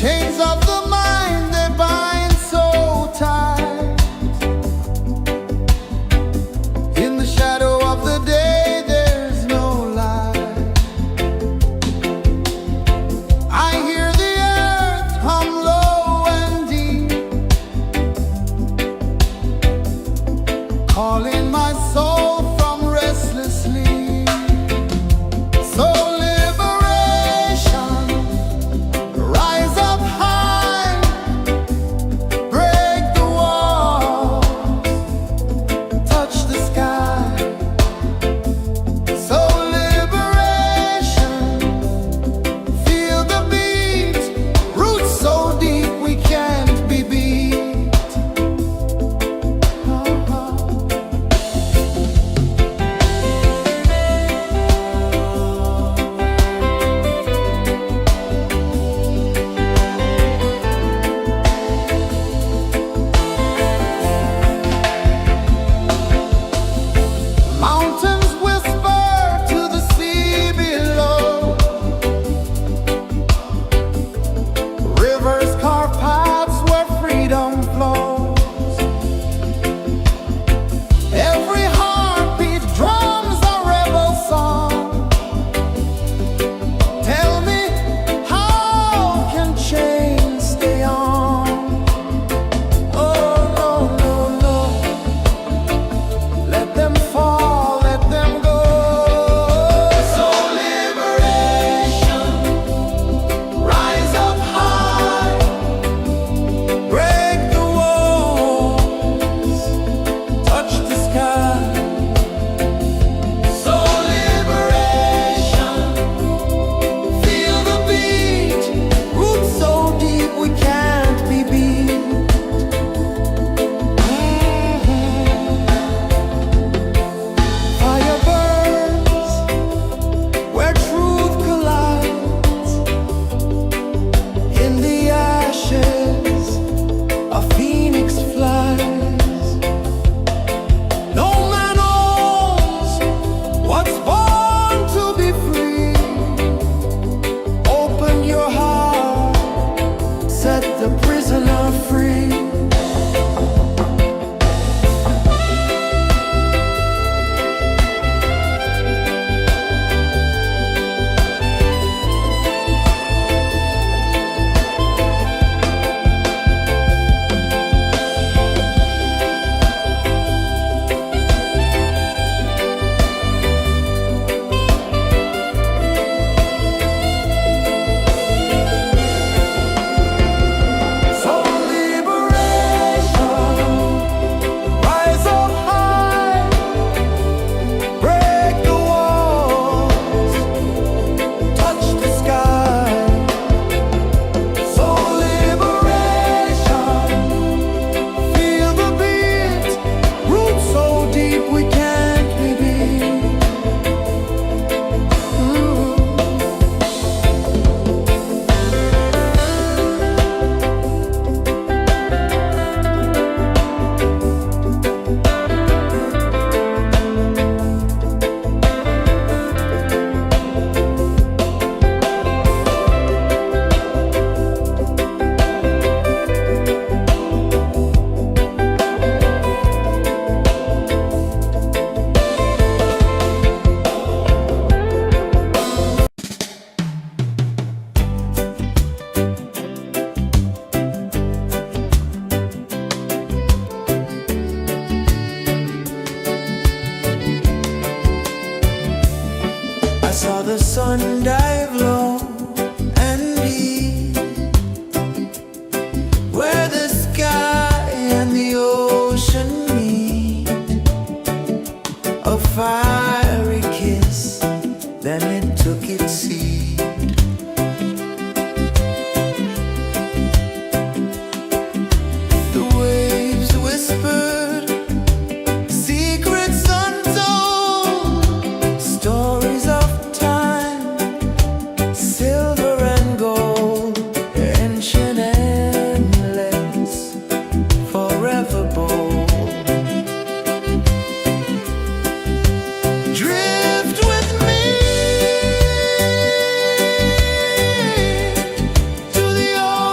Chains of the mind, they bind so tight. In the shadow of the day, there's no light. I hear the earth hum low and deep, calling my soul from restless sleep. So liberation, rise up high,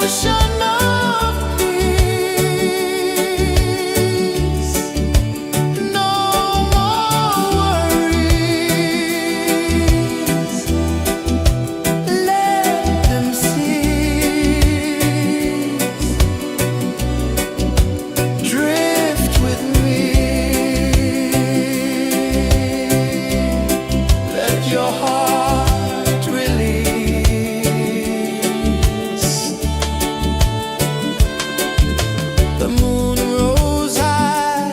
ocean of peace. No more worries. Let them cease. Drift with me. Let your heart release. The moon rose high,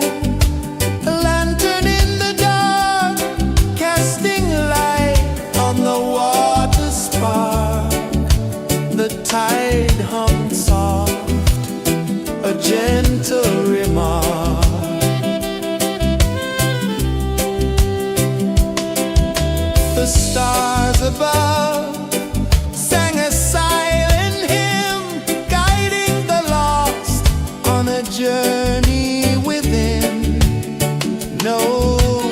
a lantern in the dark, casting light on the water spark. The tide hummed soft, a gentle remark. The stars above sang a silent hymn, guiding the lost on a journey within. No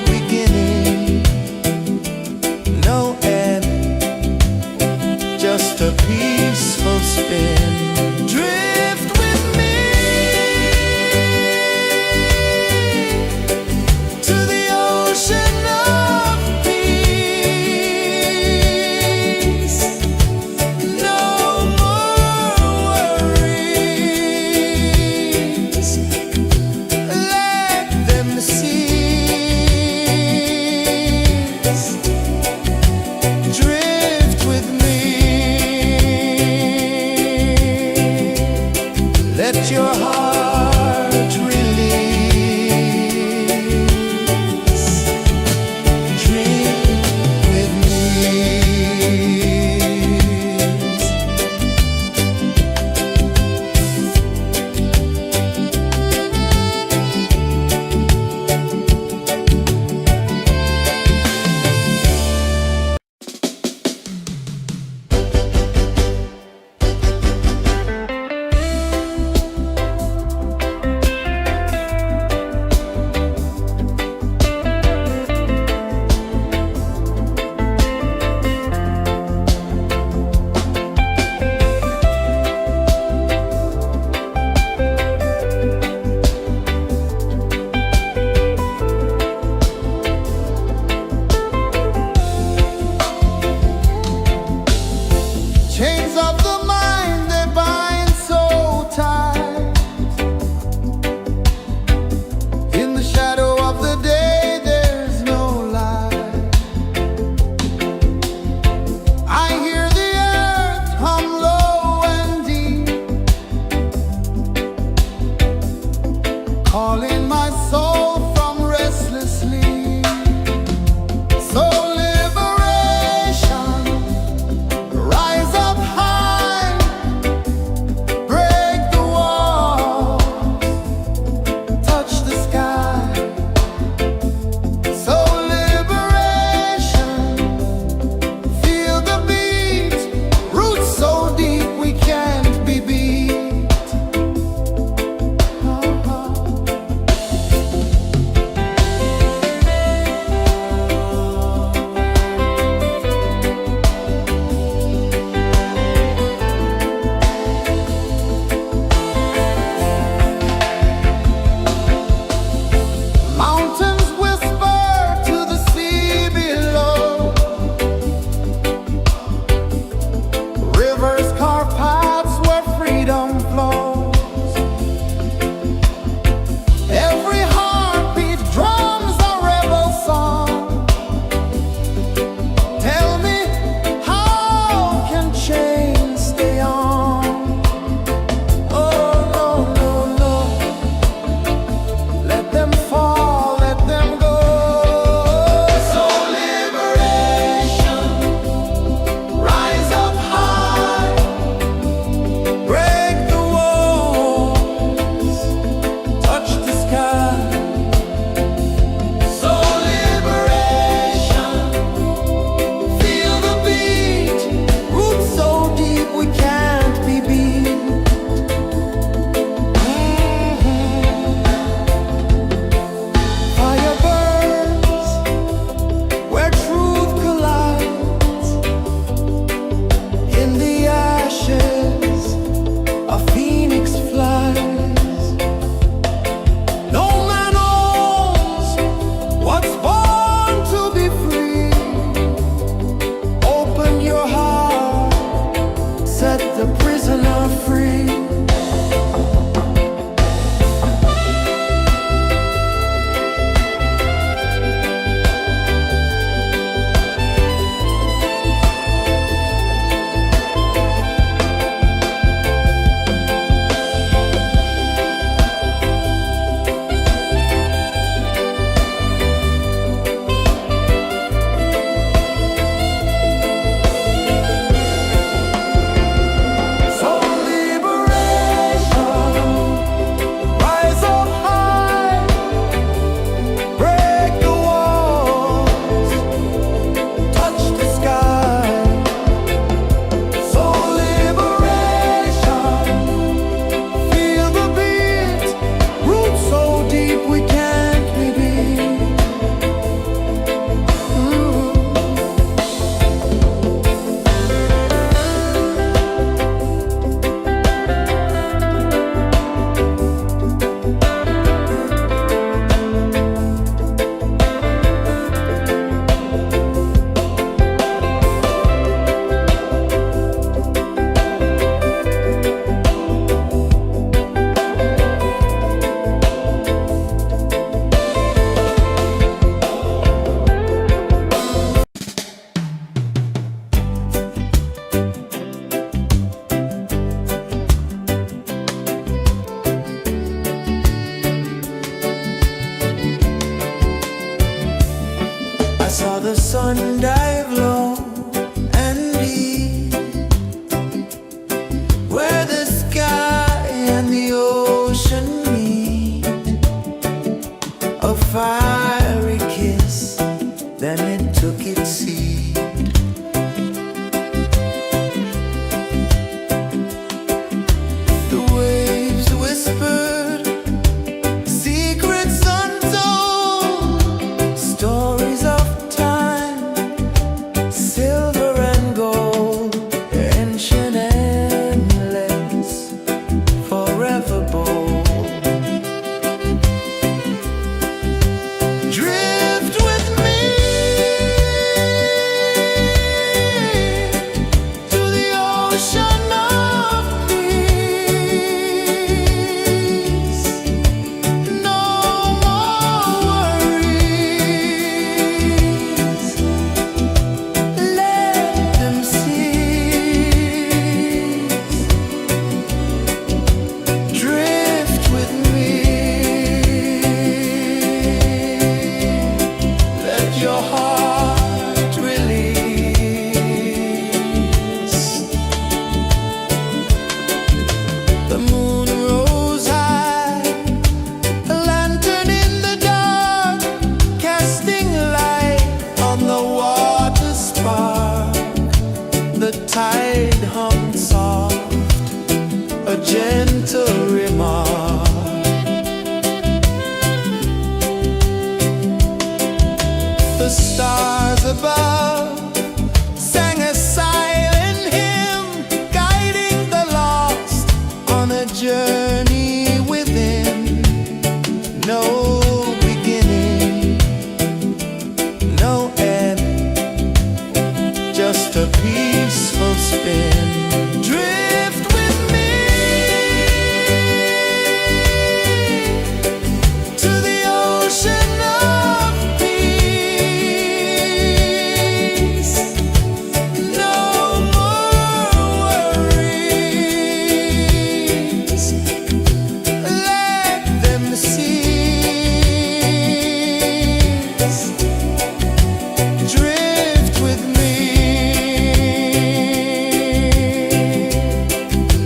beginning, no end, just a peaceful spin. Drift with me to the ocean of peace. No more worries. Let them cease. Drift with me. Let your heart release. Dream with me.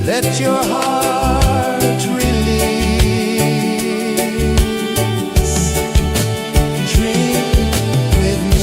Let your heart release. Dream with me.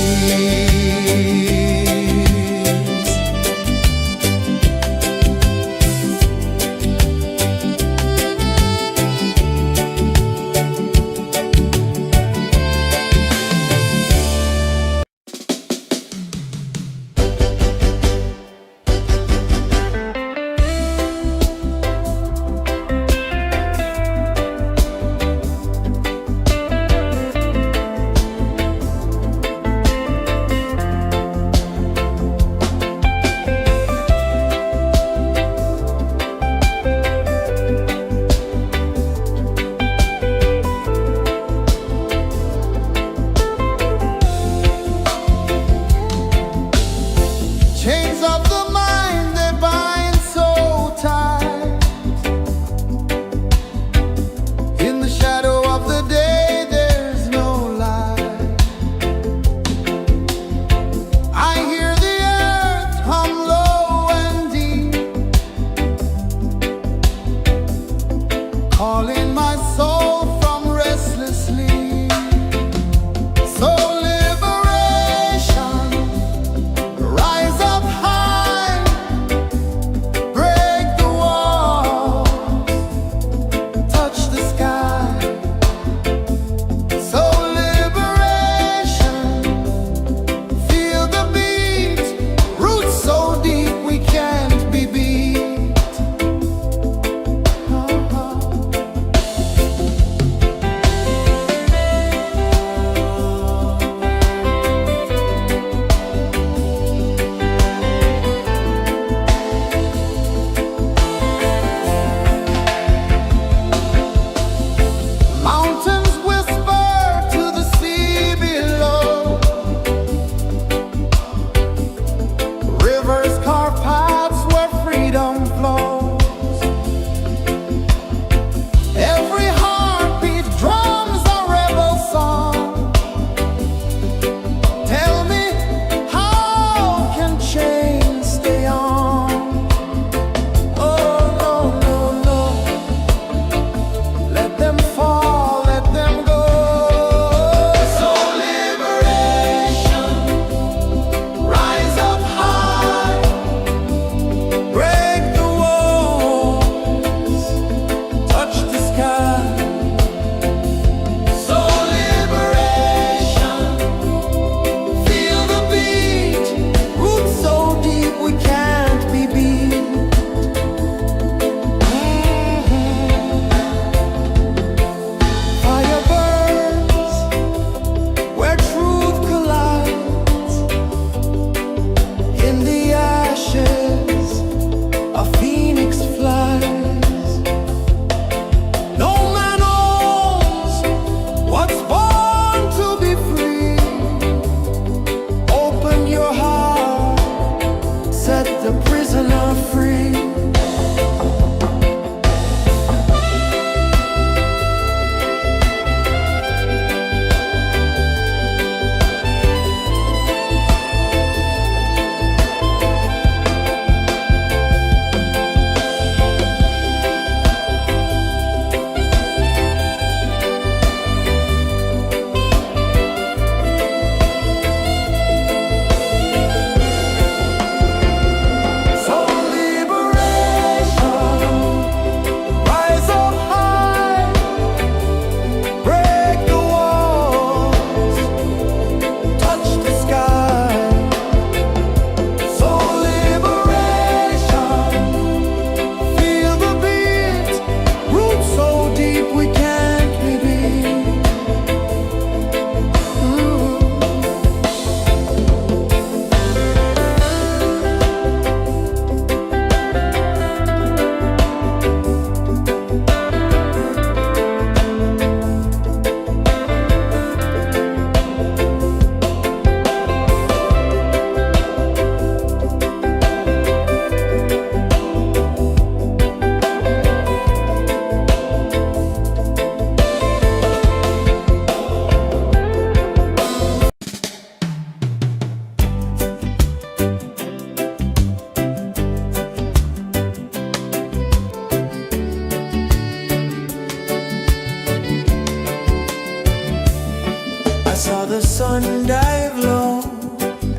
sun dive low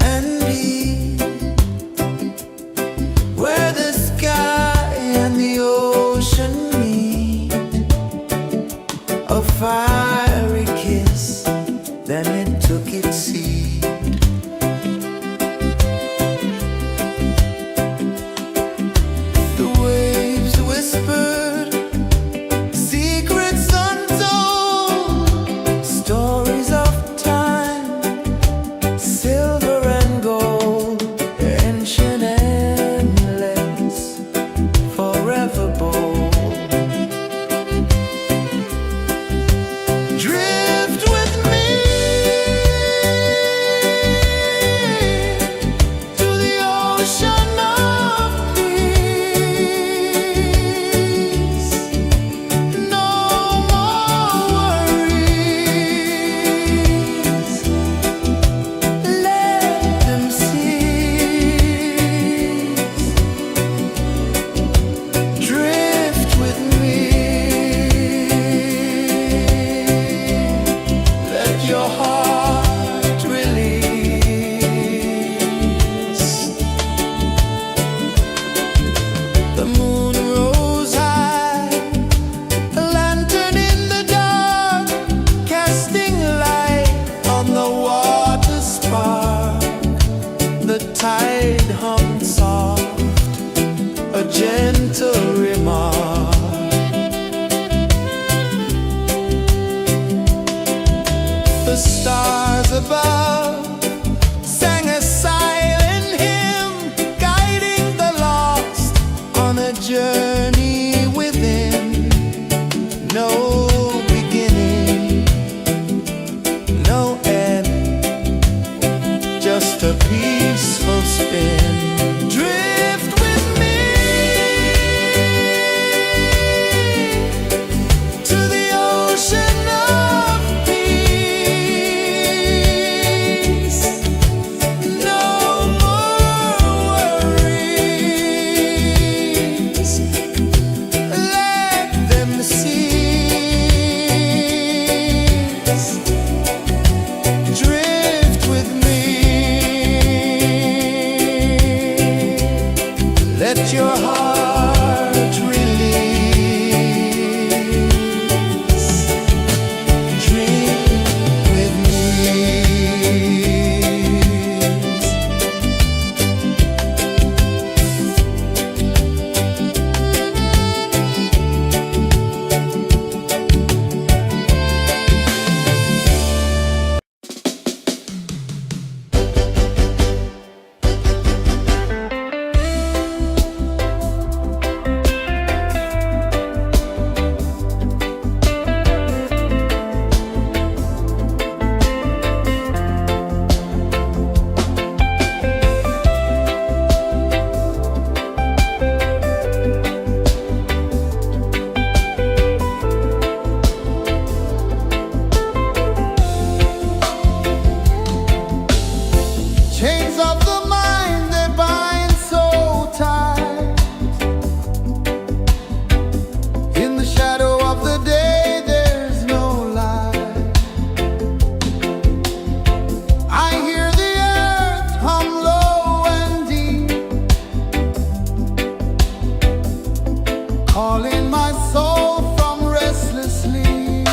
and deep, where the sky and the ocean meet, a fiery kiss, then it took its seed. The waves whispered secrets untold, stories of time, silver and gold, ancient endless, forever bold. Drift with me to the ocean of peace. No more worries, let them cease. Drift with me, let your heart release. The moon rose high, a lantern in the dark, casting light on the water spark. The tide hummed soft, a gentle remark. The stars above sang a silent hymn, guiding the lost on a journey within. No beginning, no end, just a peaceful spin. Drift with me to the ocean of peace. No more worries, let them cease. Drift with me, let your heart release. Dream with me. Chains of the mind, they bind so tight. In the shadow of the day, there's no light. I hear the earth hum low and deep, calling my soul from restless sleep.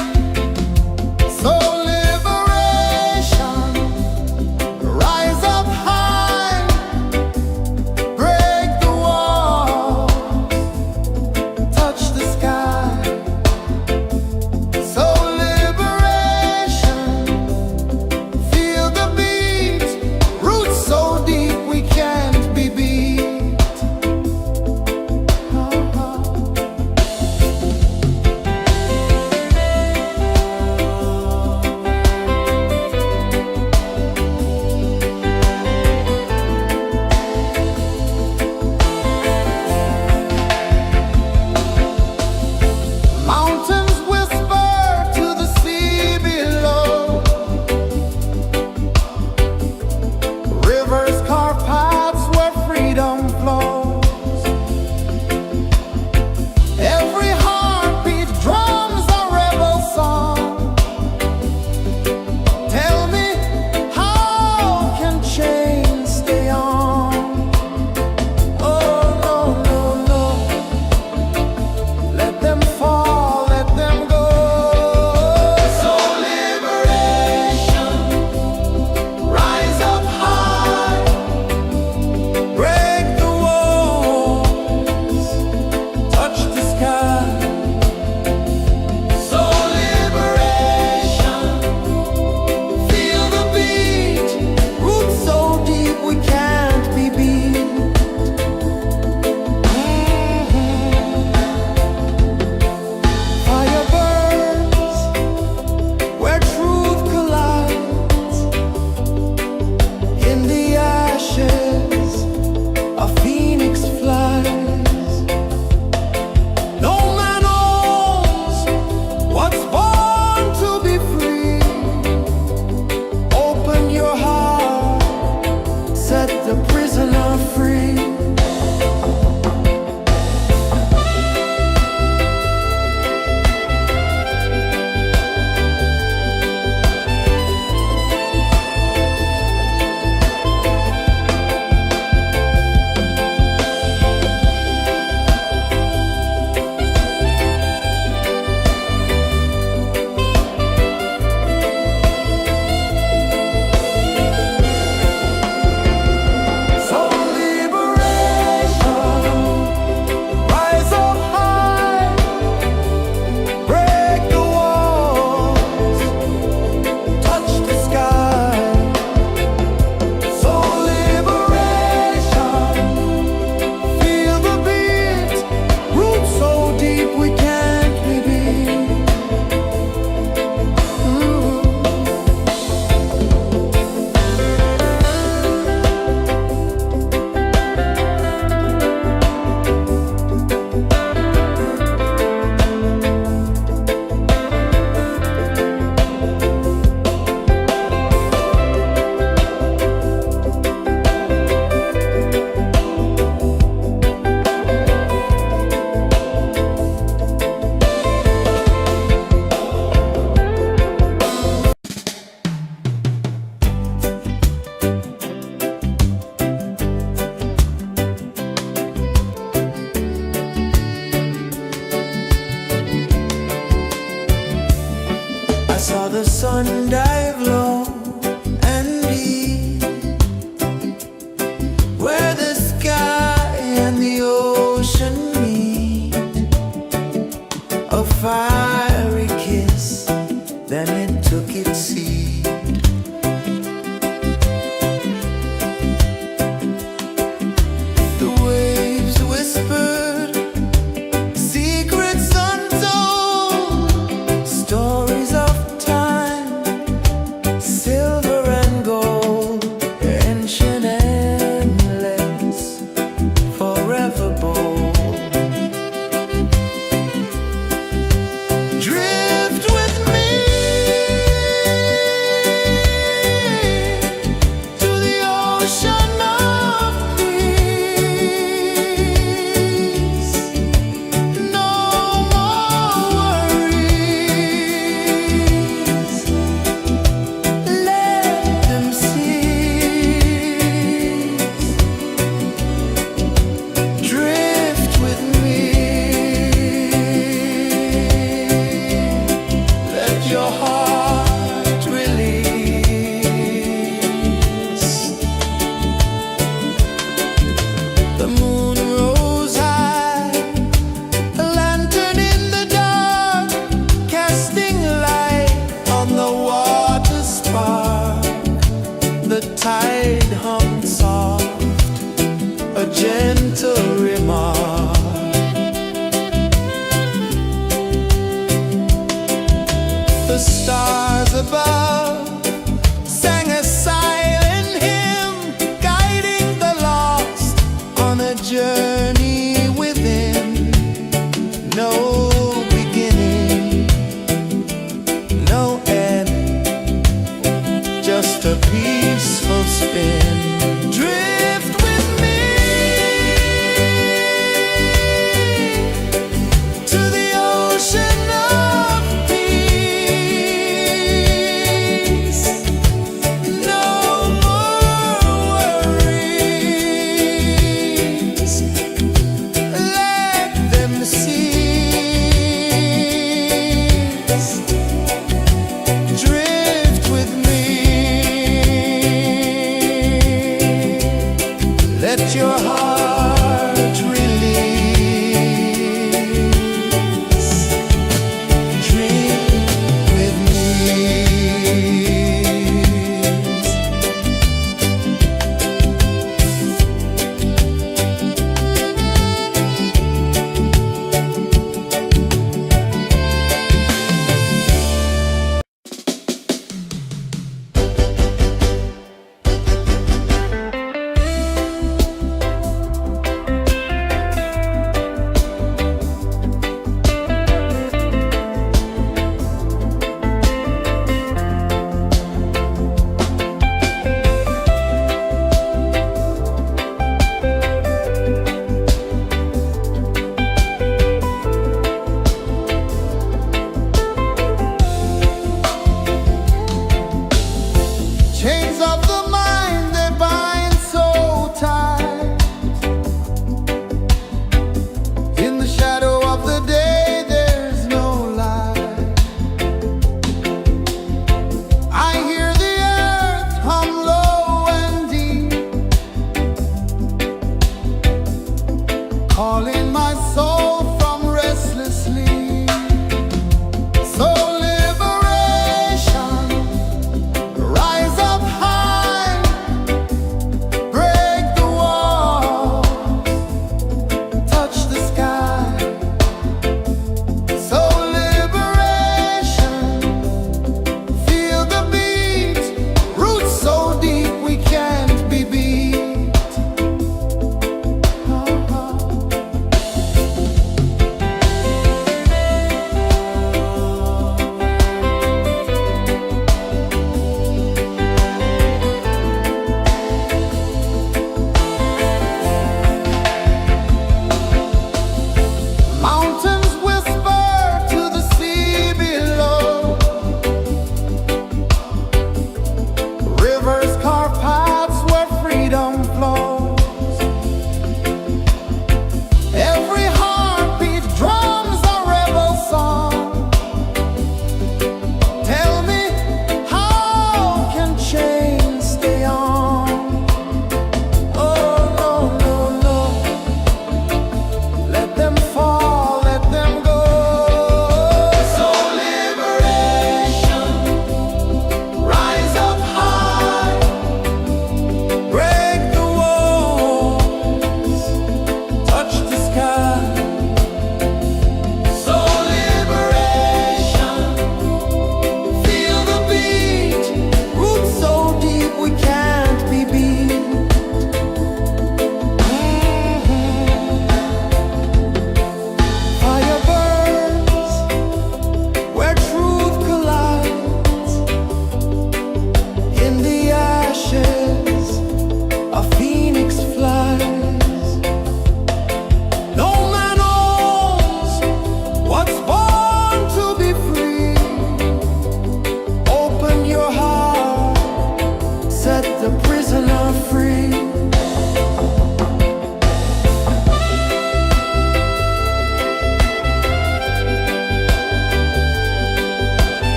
So liberation, rise up high, break the walls, touch the sky. So liberation, feel the beat, roots so deep we can't be beat. sun dive low and deep, where the sky and the ocean meet. A fiery kiss, then it took its seat. The waves whispered secrets untold, stories of time, silver and gold, ancient, endless, forever bold. Drift with me to the ocean of peace. No more worries, let them cease. Drift with me, let your heart release. The moon rose high, a lantern in the dark, casting light on the water spark. The tide hummed soft, a gentle remark. The stars above sang a silent hymn, guiding the lost on a journey within. No beginning, no end, just a peaceful spin. Drift with me to the ocean of peace. No more worries, let them cease. Drift with me, let your heart release. Dream with me. Chains of the mind, they bind so tight. In the shadow of the day, there's no light. I hear the earth hum low and deep, calling my soul from restless sleep. So liberation, rise up high, break the walls, touch the sky. So liberation, feel the beat, roots so deep we can't be beat.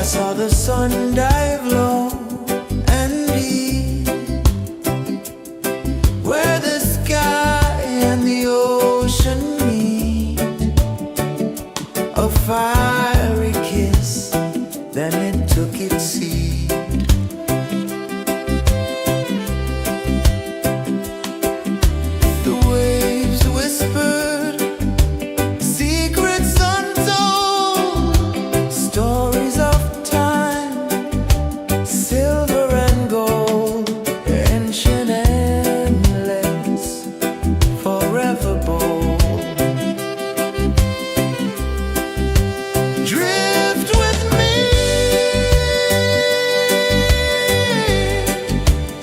saw the sun dive low and deep, where the sky and the ocean meet. A fiery kiss, then it took its seat. The waves whispered secrets untold, stories of time, silver and gold, ancient, endless, forever bold. Drift with me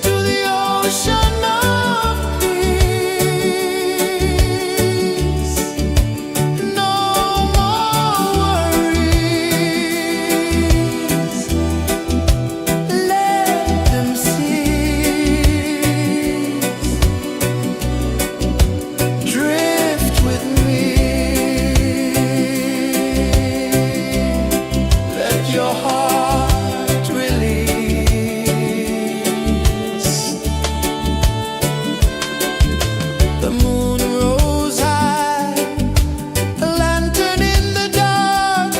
to the ocean of peace. No more worries, let them cease. Drift with me, let your heart release. The moon rose high, a lantern in the dark,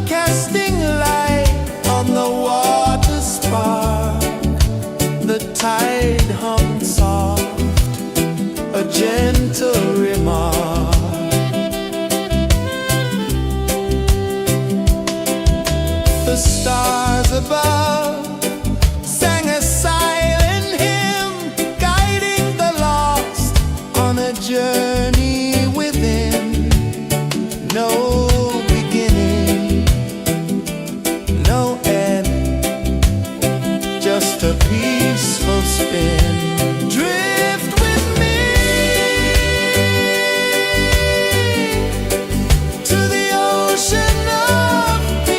casting light on the water spark. The tide hummed soft, a gentle remark. The stars above sang a silent hymn, guiding the lost on a journey within. No beginning, no end, just a peaceful spin. Drift with me to the ocean of peace.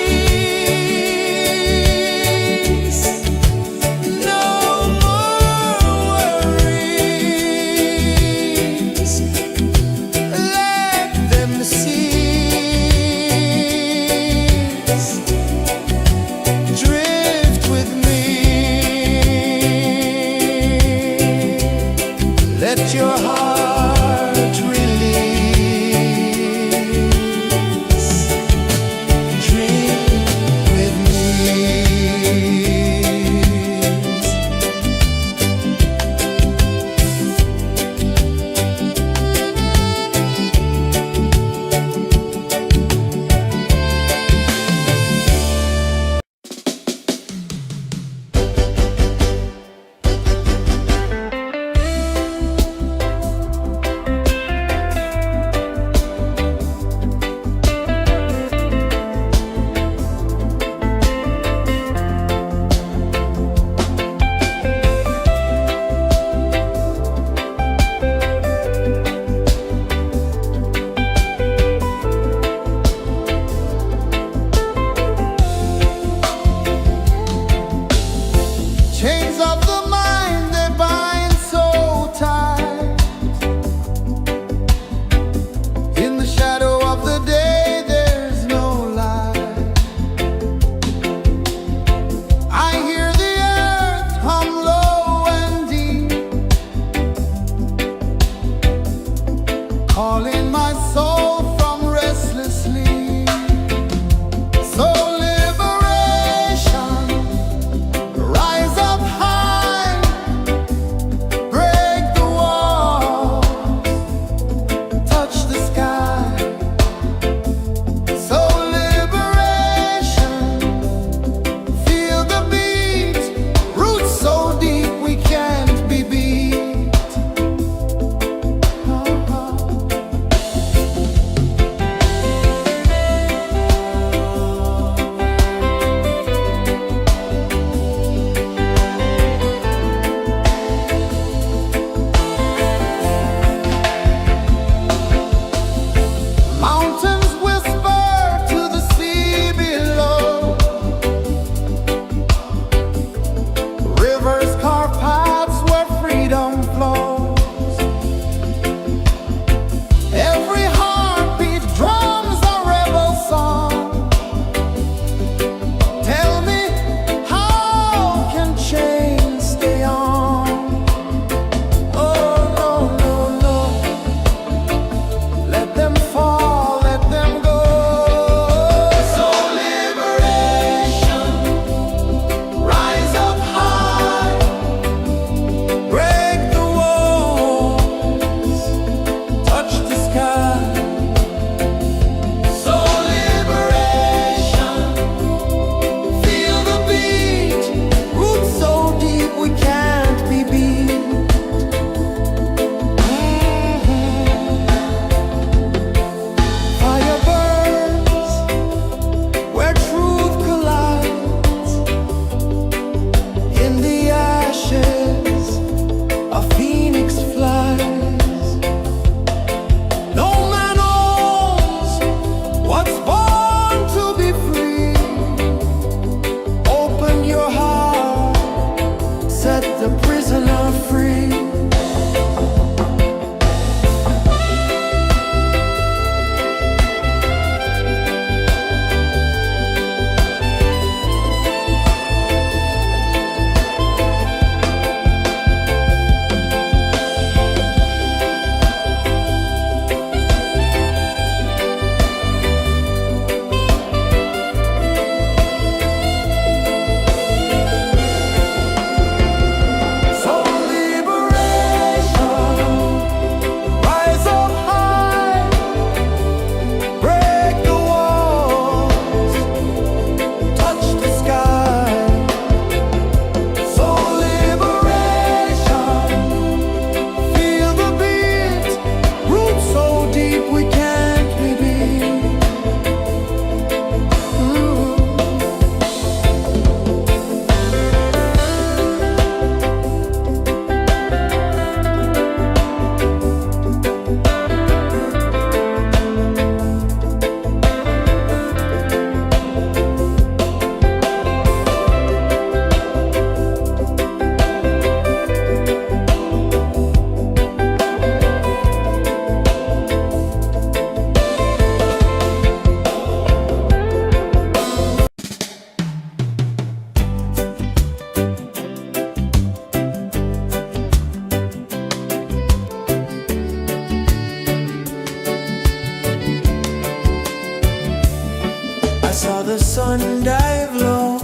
the sun dive low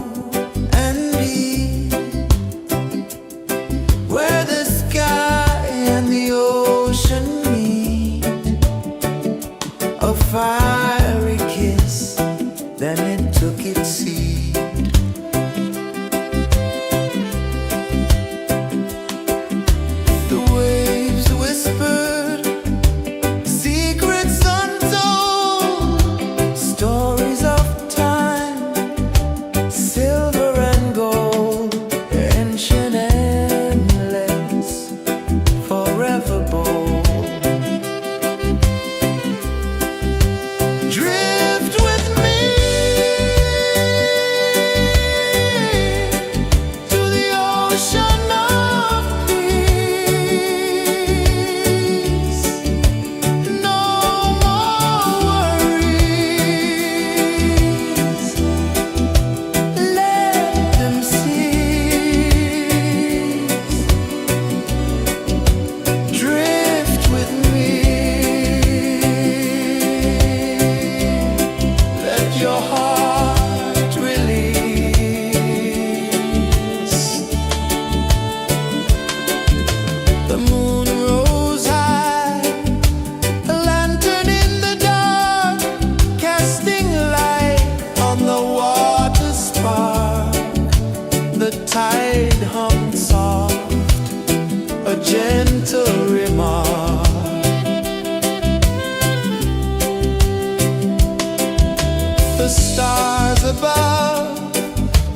and deep, where the sky and the ocean meet. A fiery kiss, then it took its seat. The waves whispered secrets untold, stories of time, silver and gold, ancient endless, forever bold. Drift with me to the ocean of peace. No more worries, let them cease. Drift with me, let your heart release. The moon rose high, a lantern in the dark, casting light on the water spark. The tide hummed soft, a gentle remark. The stars above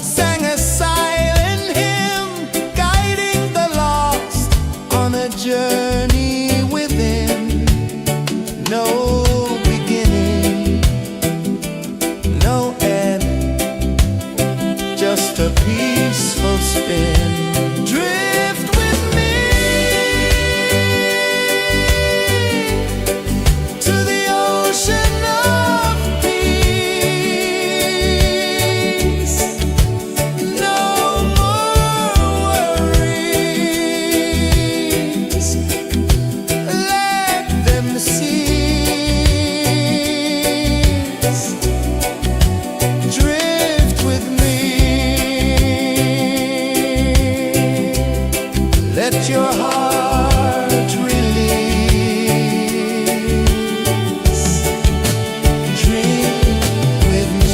sang a silent hymn, guiding the lost on a journey within. No beginning, no end, just a peaceful spin. Drift with me to the ocean of peace. No more worries, let them cease. Drift with me, let your heart release. Dream with me.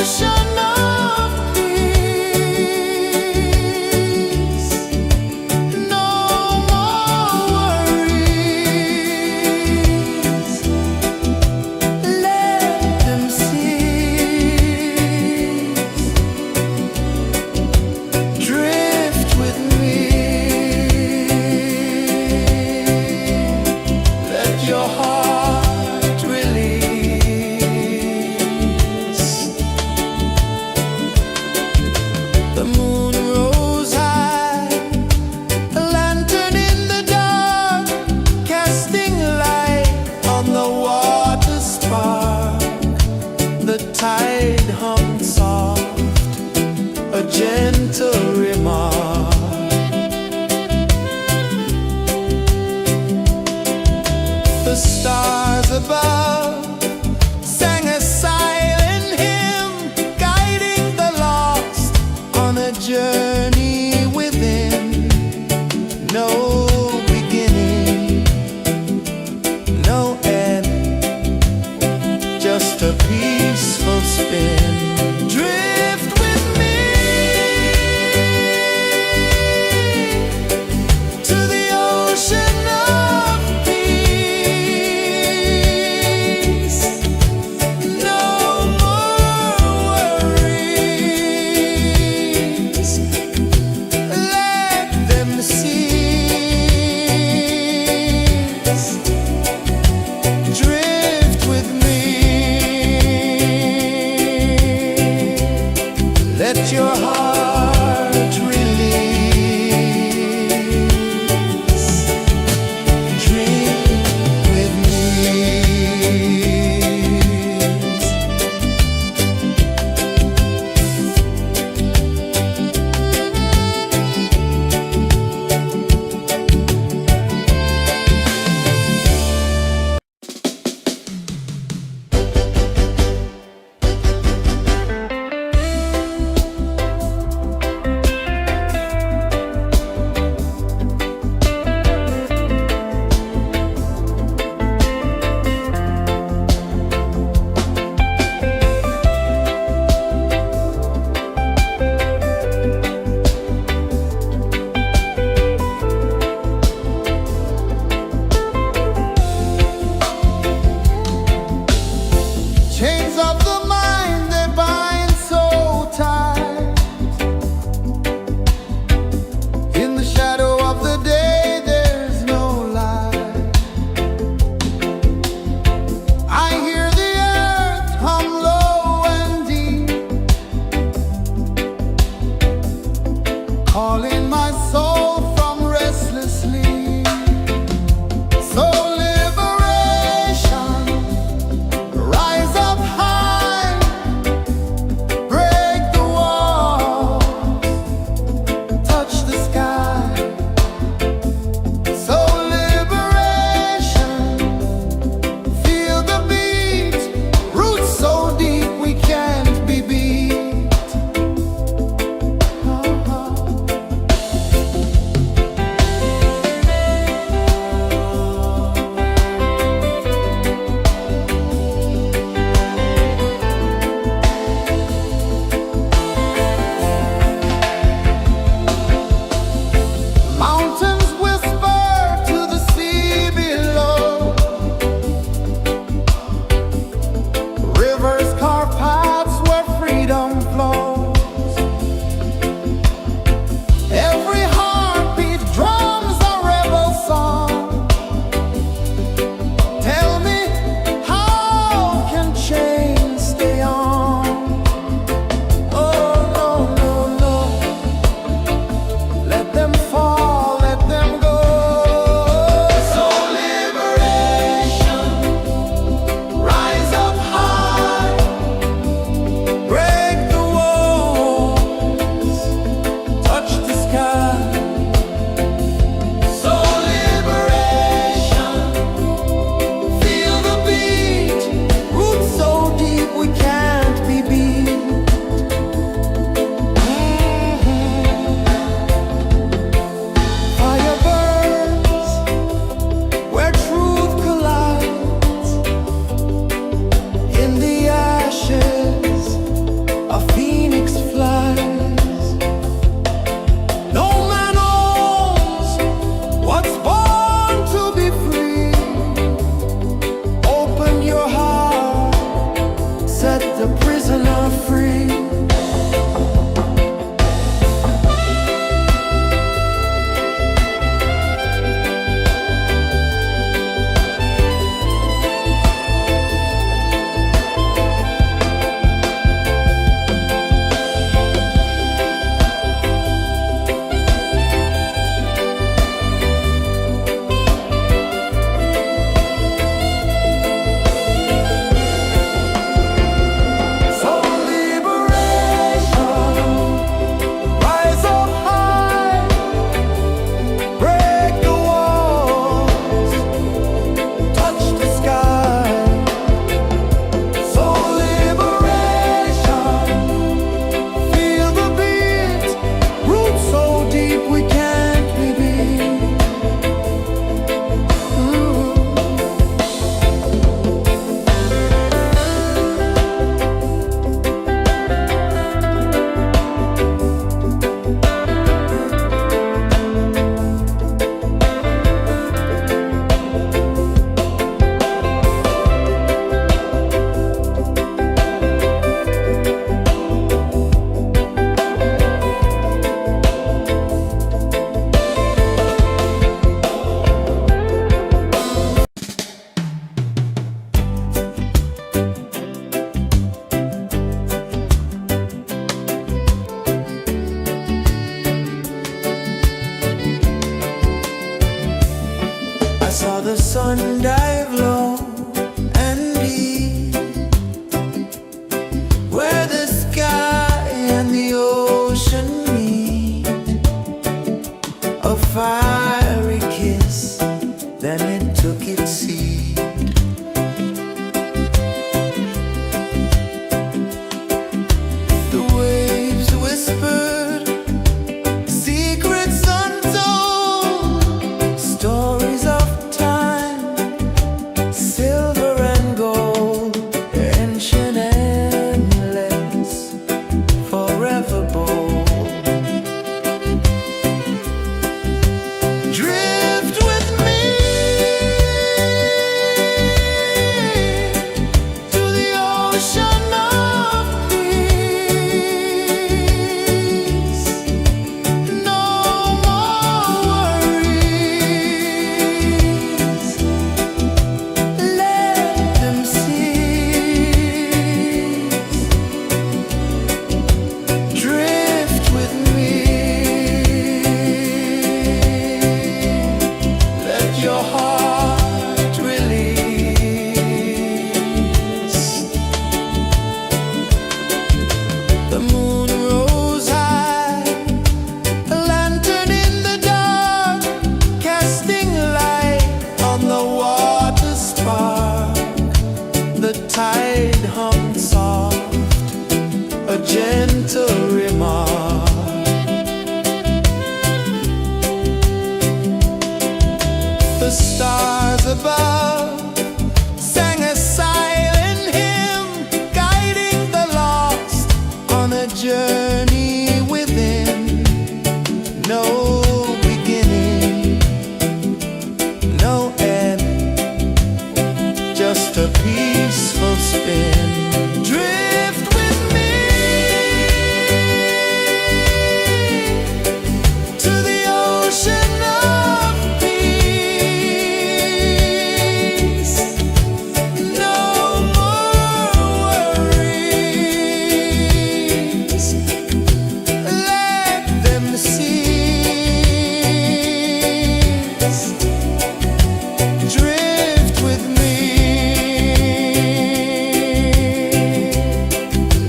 ocean of peace. No more worries. Let them cease. Drift with me. Let your heart release. The moon rose high, a lantern in the dark, casting light on the water spark. The tide hummed soft, a gentle remark. The stars above sang a silent hymn, guiding the lost on a journey within. No beginning, no end, just a peaceful spin. Drift with me to the ocean of peace. No more worries. Let them cease. Drift with me. Let your heart release. Dream with me. Chains of the mind, they bind so tight. In the shadow of the day, there's no light. I hear the earth hum low and deep, calling my soul from restless sleep. So liberation, rise up high.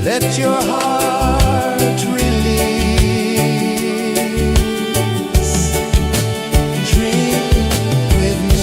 Let your heart release. Dream with me.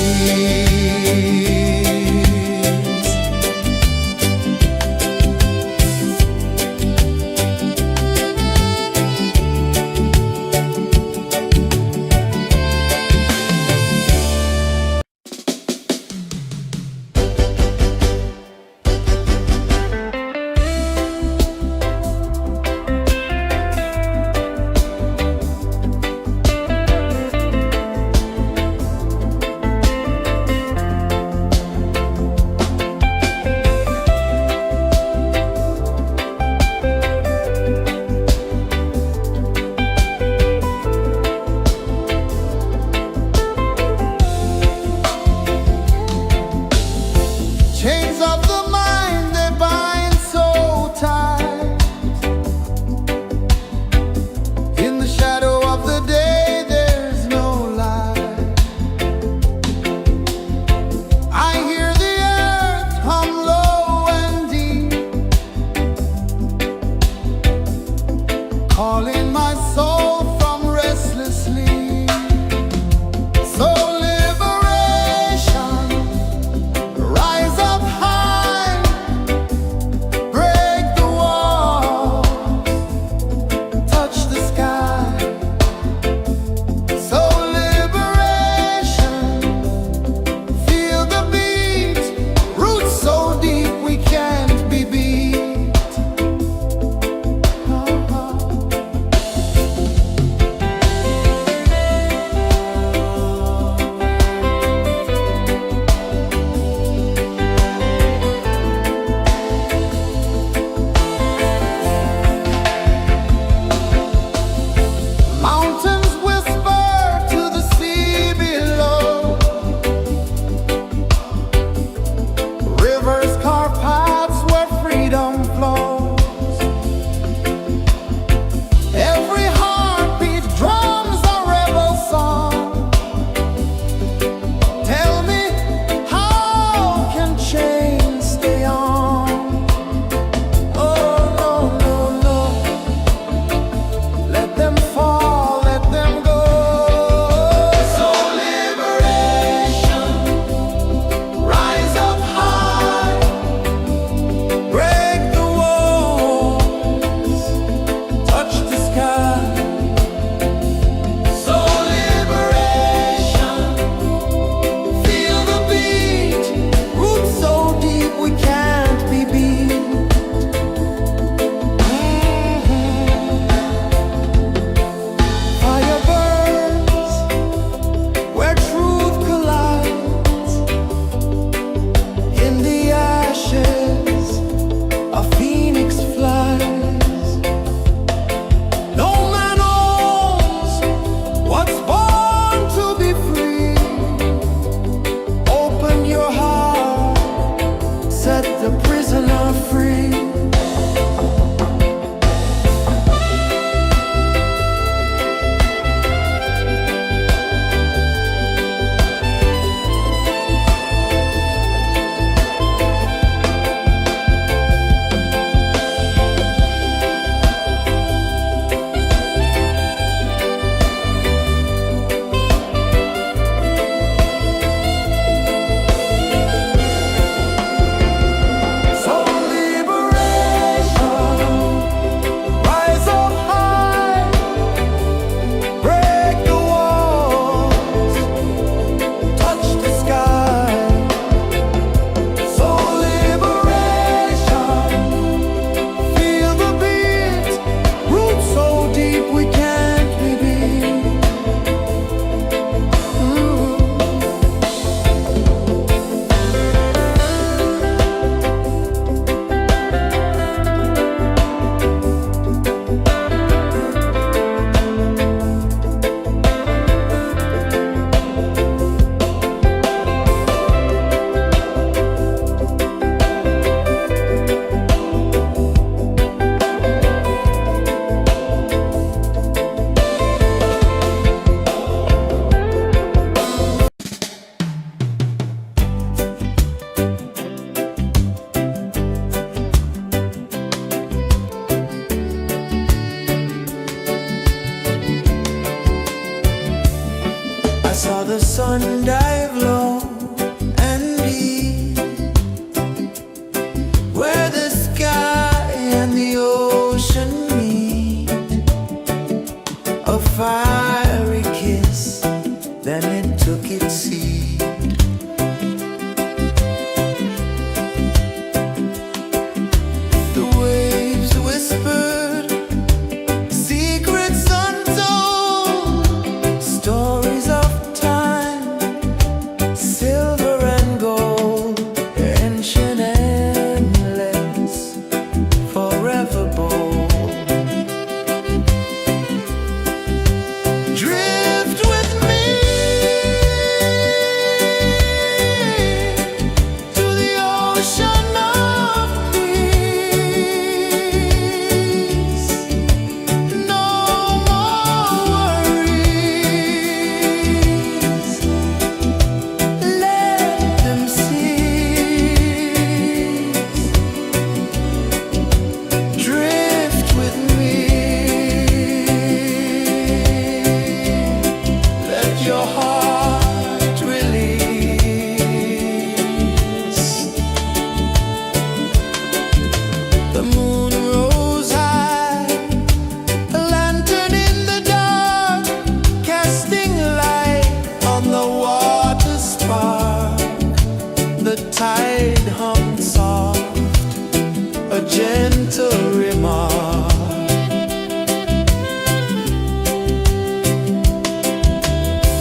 gentle remark.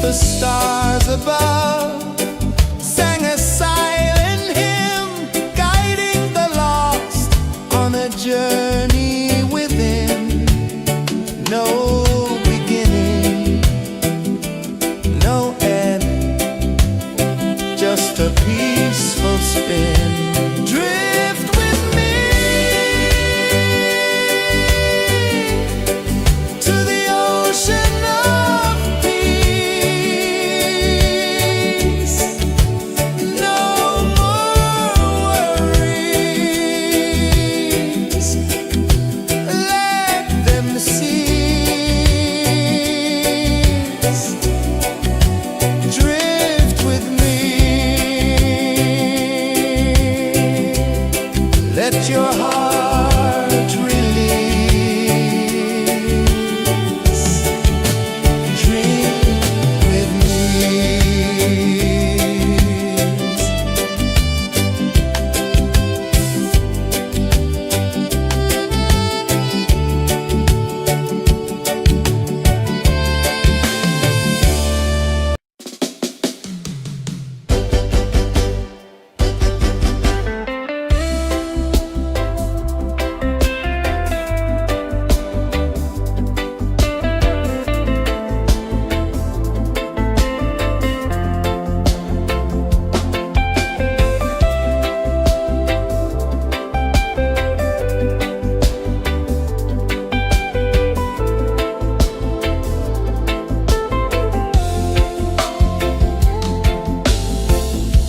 The stars above sang a silent hymn, guiding the lost on a journey within. No beginning, no end, just a peaceful spin. Drift with me to the ocean of peace. No more worries, let them cease. Drift with me, let your heart release. Dream with me.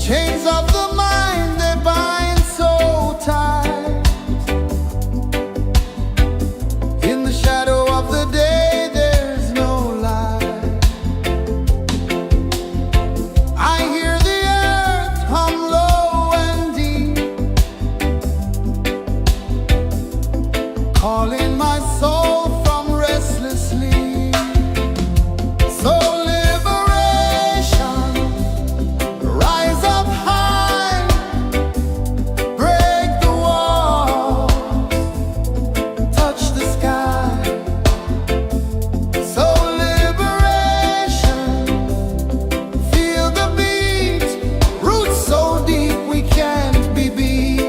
Chains of the mind, they bind so tight. In the shadow of the day, there's no light. I hear the earth hum low and deep, calling my soul from restless sleep. So liberation, rise up high, break the walls, touch the sky. So liberation, feel the beat, roots so deep we can't be beat.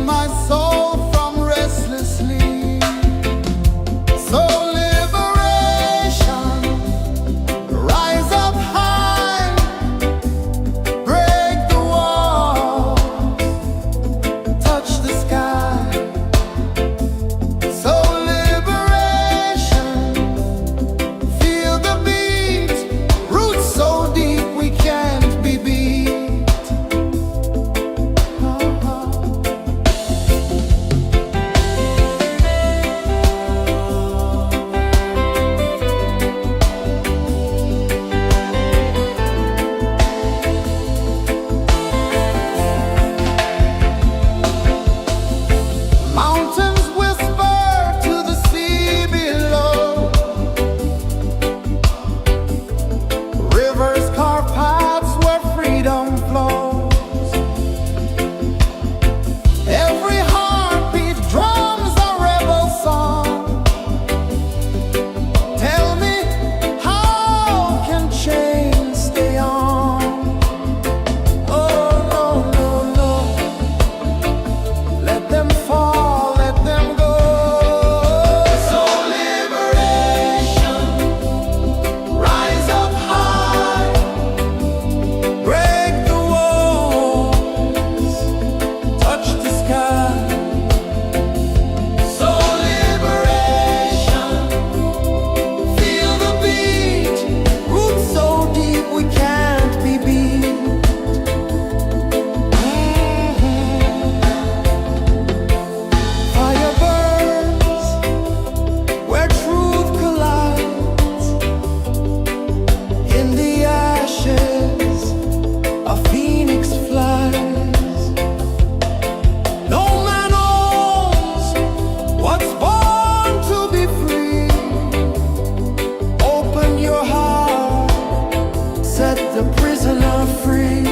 my soul from restless sleep. So liberation, rise up high, break the walls, touch the sky. So liberation, feel the beat, roots so deep we can't be beat. Mountains whisper to the sea below, rivers carve paths where freedom flows. Every heartbeat drums a rebel song. Tell me, how can chains stay on? Oh no, no, no. Let them fall, let them go. So liberation, rise up high, break the walls, touch the sky. So liberation, feel the beat, roots so deep we can't be beat. Fire burns where truth collides. In the ashes, a phoenix flies. No man owns what's born to be free. Open your heart, set the prisoner free.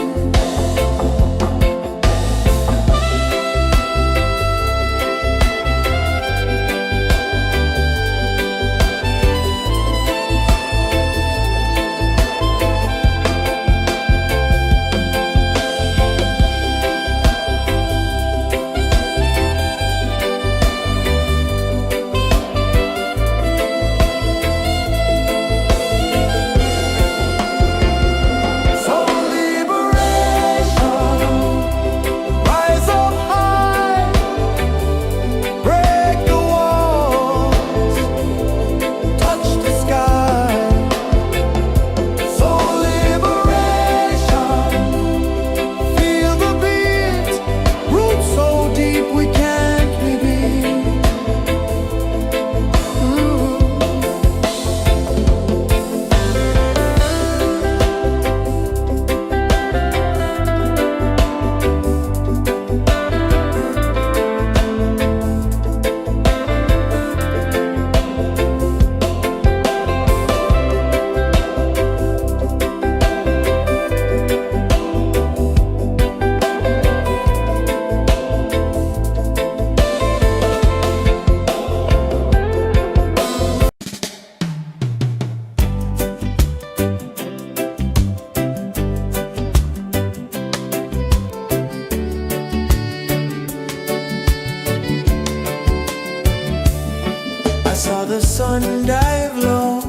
So liberation, rise up high, break the walls, touch the sky. So liberation, feel the beat, roots so deep we can't be beat. I saw the sun dive low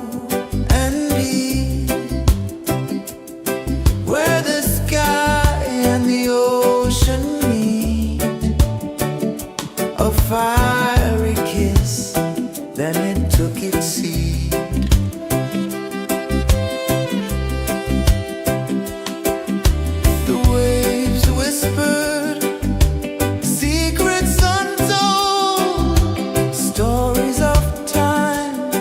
and deep, where the sky and the ocean meet. A fiery kiss, then it took its seat. The waves whispered secrets untold, stories of time,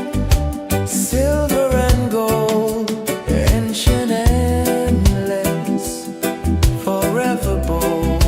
silver and gold, ancient, endless, forever bold.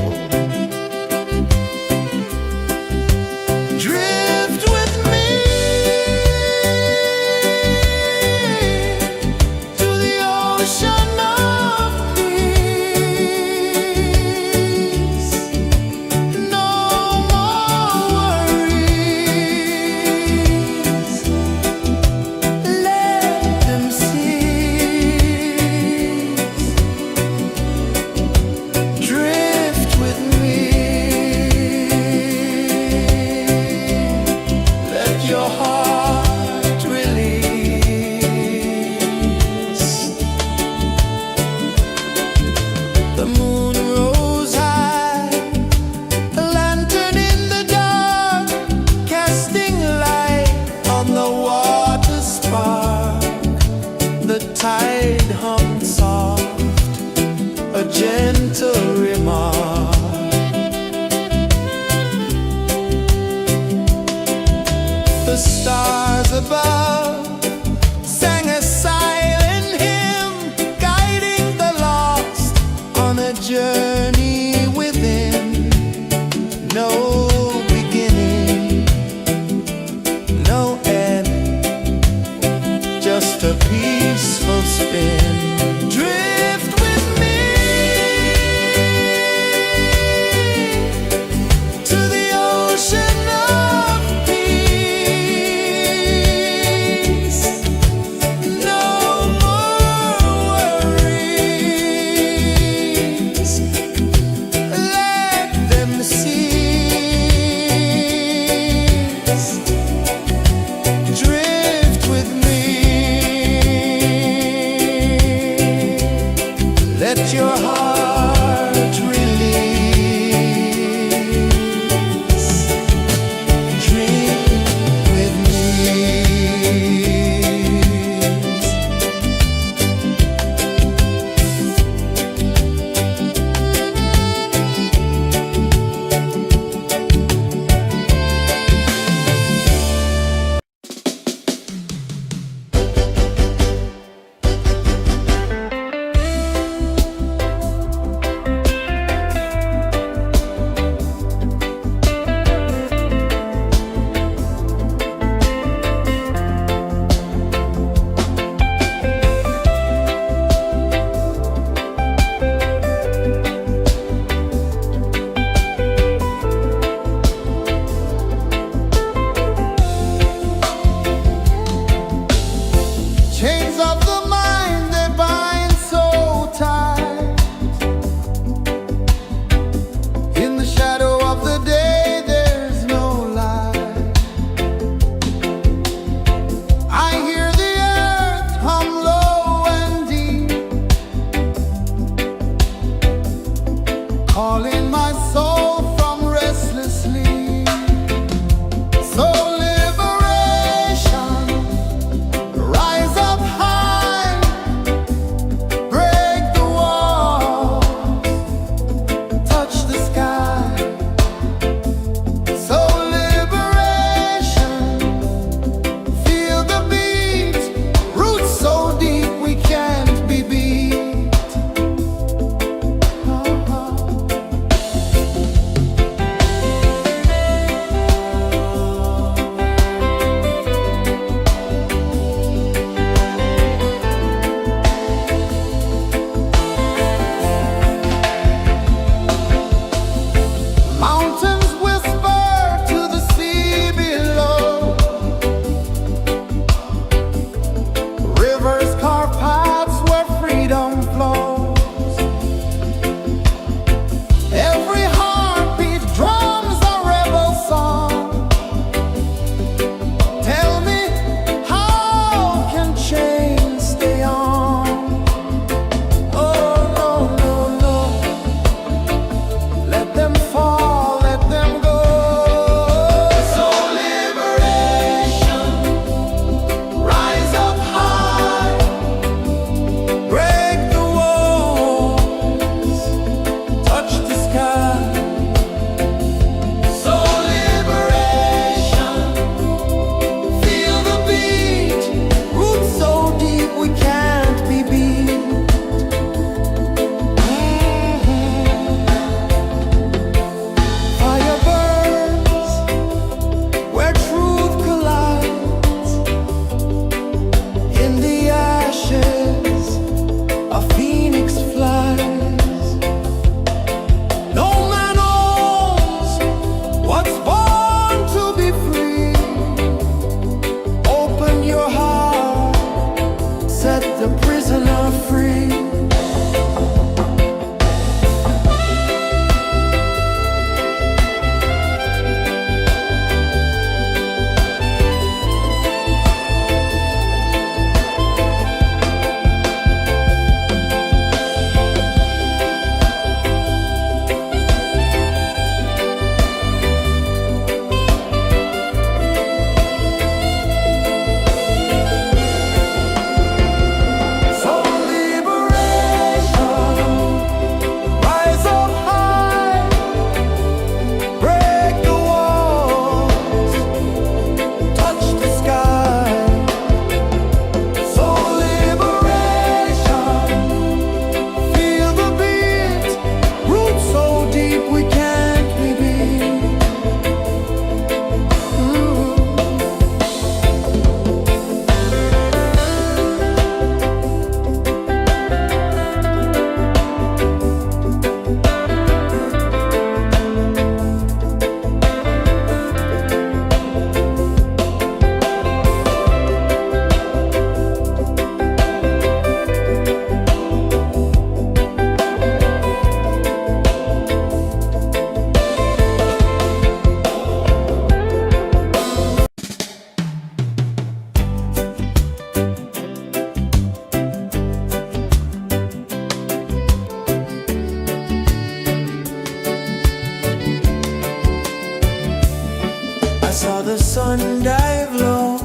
saw the sun dive low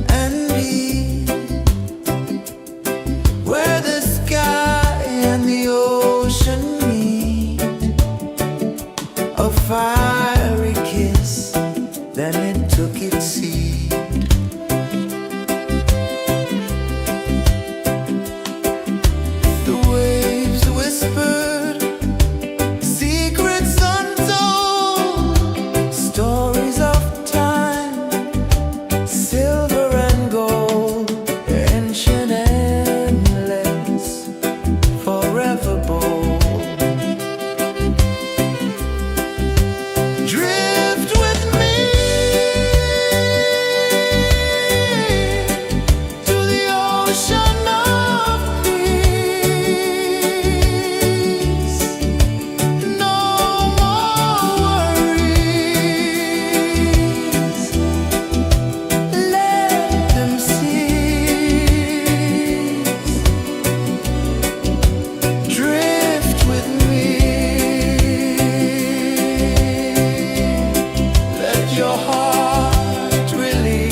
and deep, where the sky and the ocean meet. A fiery kiss, then it took its seat. The waves whispered secrets untold, stories of time, silver and gold, ancient, endless, forever bold. Drift with me to the ocean of peace. No more worries, let them cease. Drift with me, let your heart release.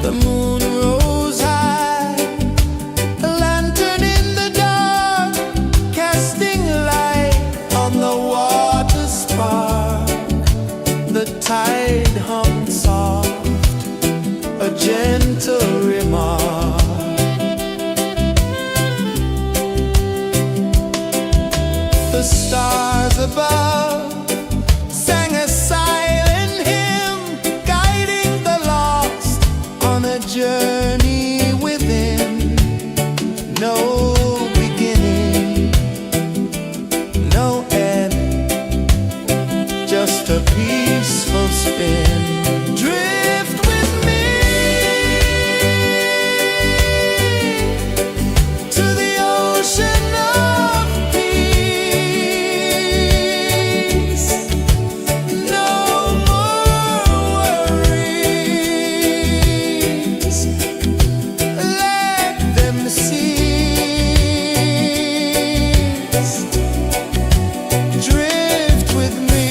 The moon rose high, a lantern in the dark, casting light on the water spark. The tide hummed soft, a gentle remark. The stars above sang a silent hymn, guiding the lost on a journey within. No beginning, no end, just a peaceful spin. Drift with me to the ocean of peace. No more worries, let them cease. Drift with me.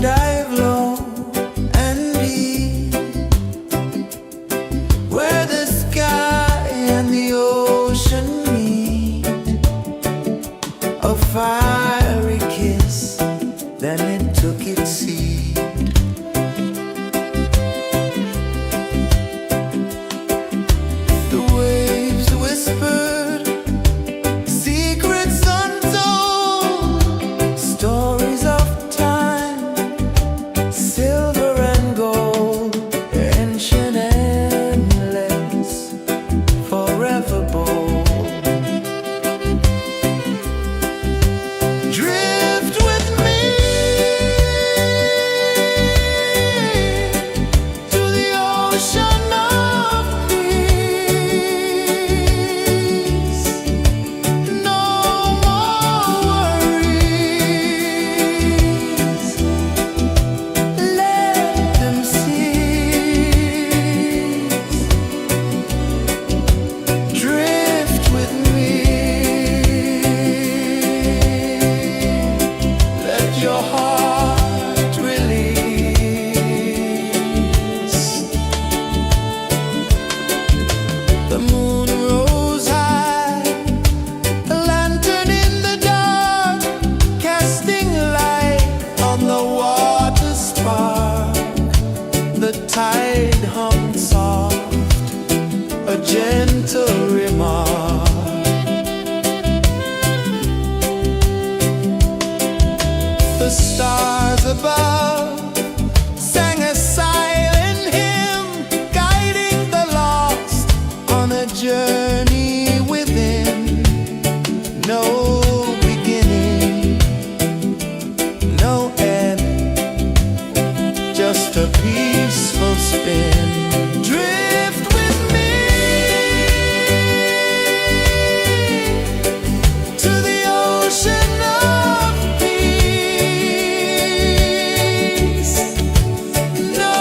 dive low and deep, where the sky and the ocean meet. A fiery kiss, then it took its seed. The waves whispered secrets untold, stories of time, silver and gold, ancient, endless, forever bold. Drift with me to the ocean of peace. No more worries, let them cease. Drift with me, let your heart release. The moon rose high, a lantern in the dark, casting light on the water spark. The tide hummed soft, a gentle remark. The stars above sang a silent hymn, guiding the lost on a journey within. No beginning, no end, just a peaceful spin. Drift with me to the ocean of peace. No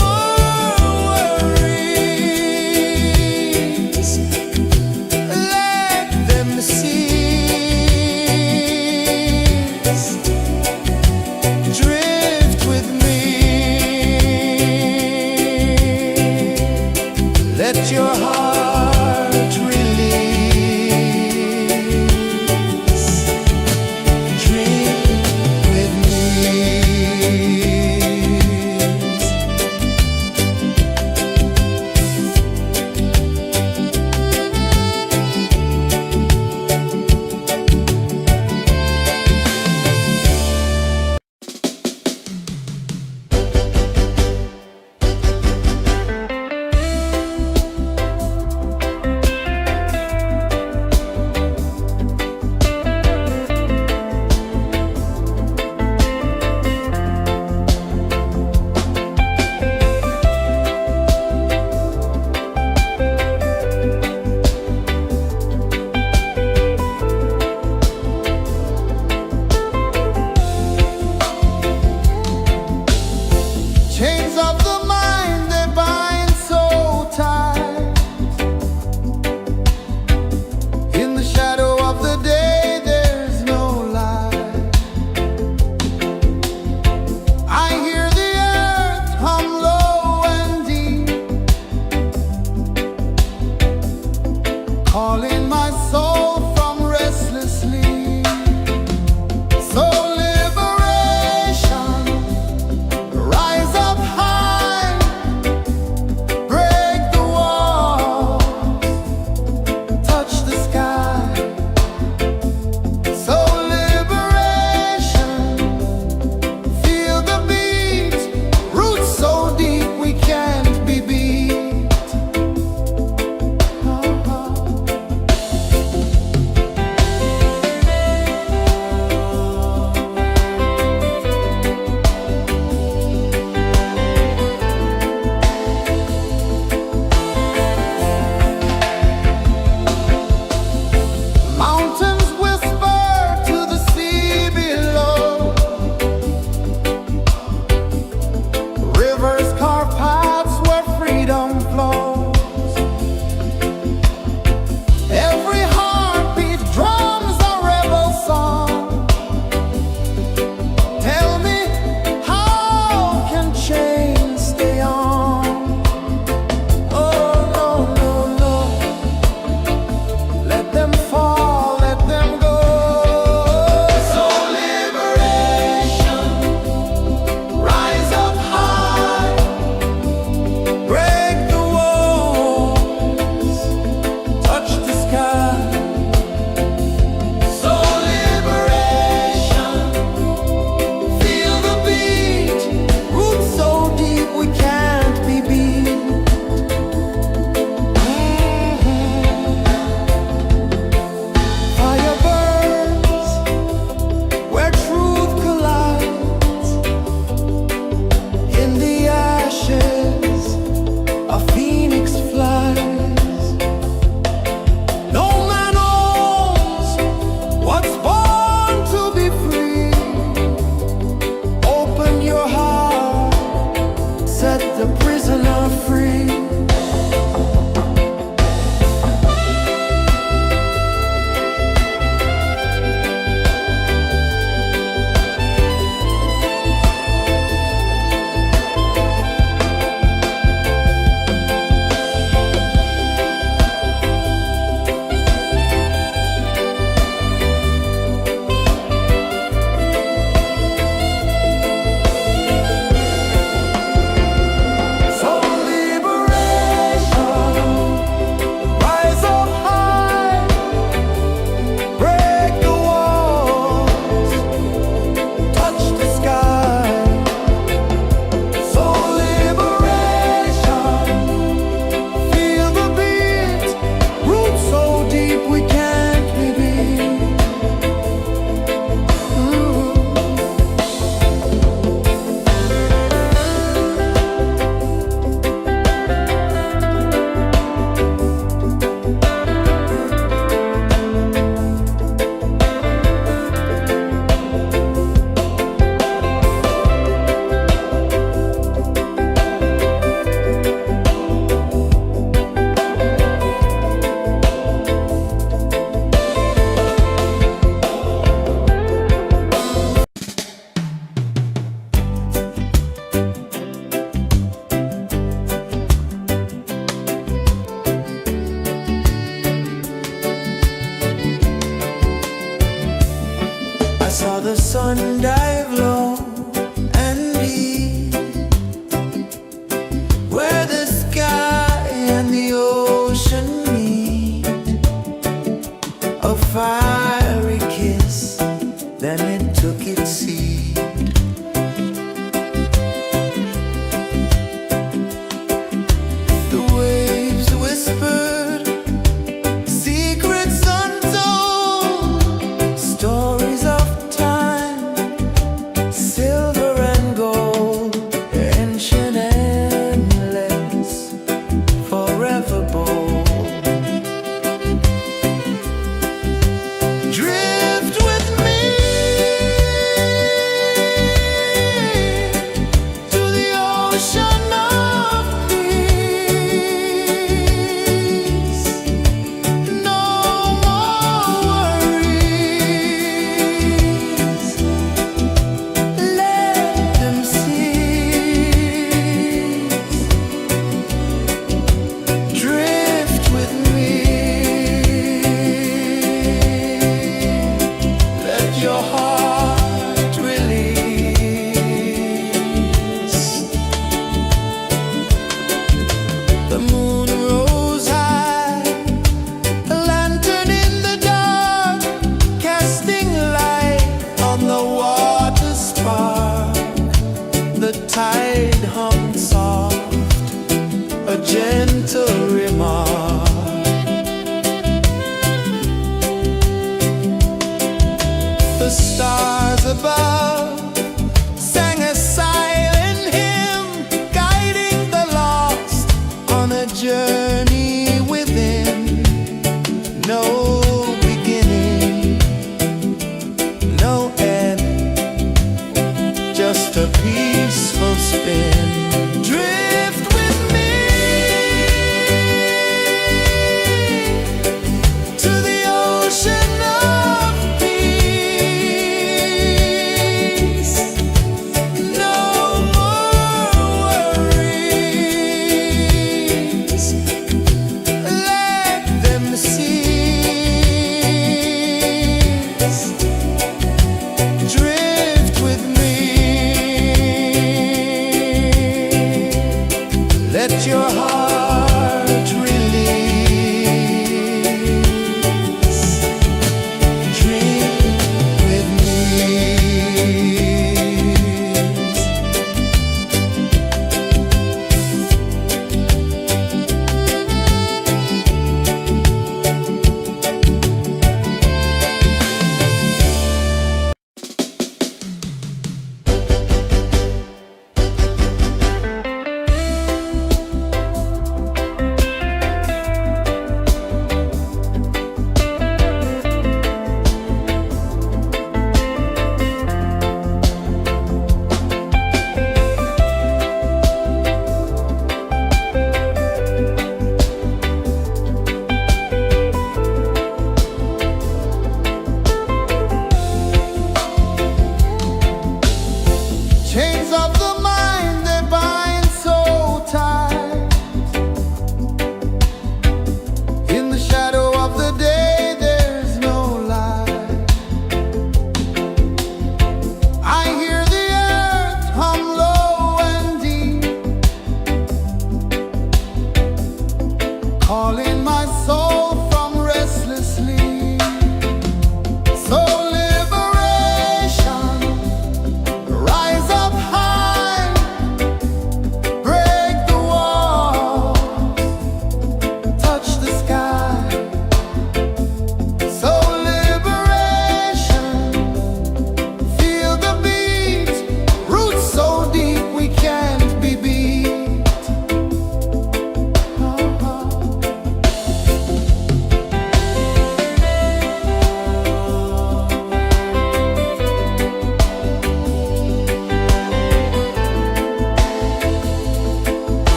more worries, let them cease. Drift with me. ocean of peace. No more worries. Let them cease. Drift with me. Let your heart release. The moon rose high, a lantern in the dark, casting light on the water spark. The tide hummed soft, a gentle remark. The stars above sang a silent hymn, guiding the lost on a journey within. No beginning, no end, just a peaceful spin. Drift with me to the ocean of peace. No more worries. Let them cease. Drift with me. Let your heart release. Dream with me.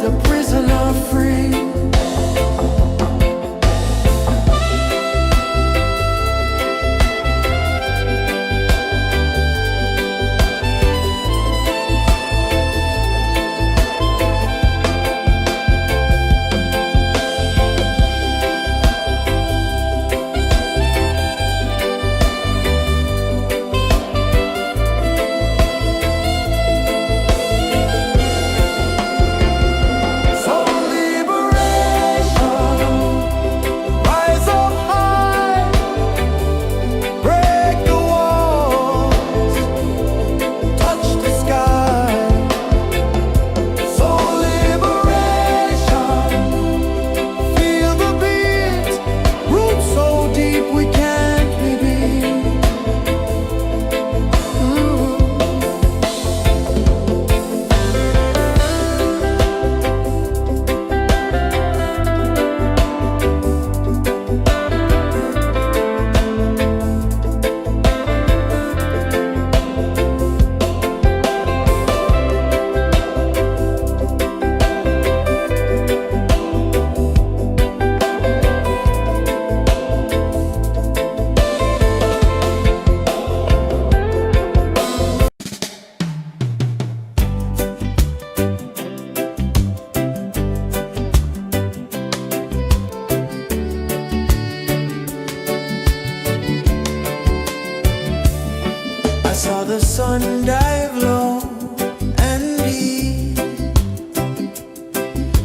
a prisoner free. Saw the sun dive low and deep,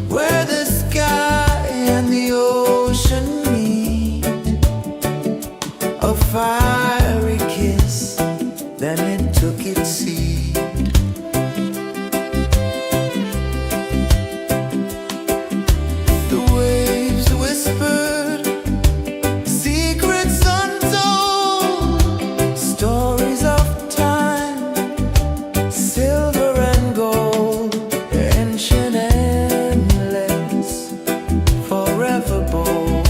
where the sky and the ocean meet. A fiery kiss, then it took its seat. The waves whispered secrets untold, stories of silver and gold, ancient, endless, forever bold.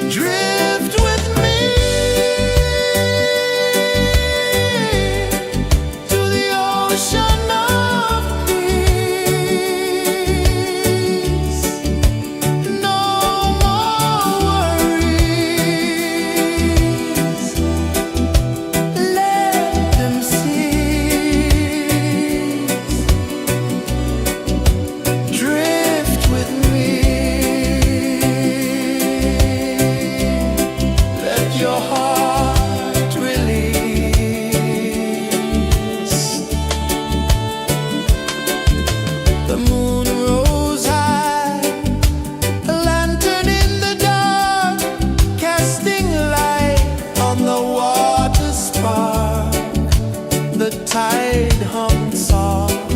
Drift with me to the ocean of peace. No more worries. Drift with me. Let your heart release. The moon rose high, a lantern in the dark, casting light on the water spark. The tide hummed soft,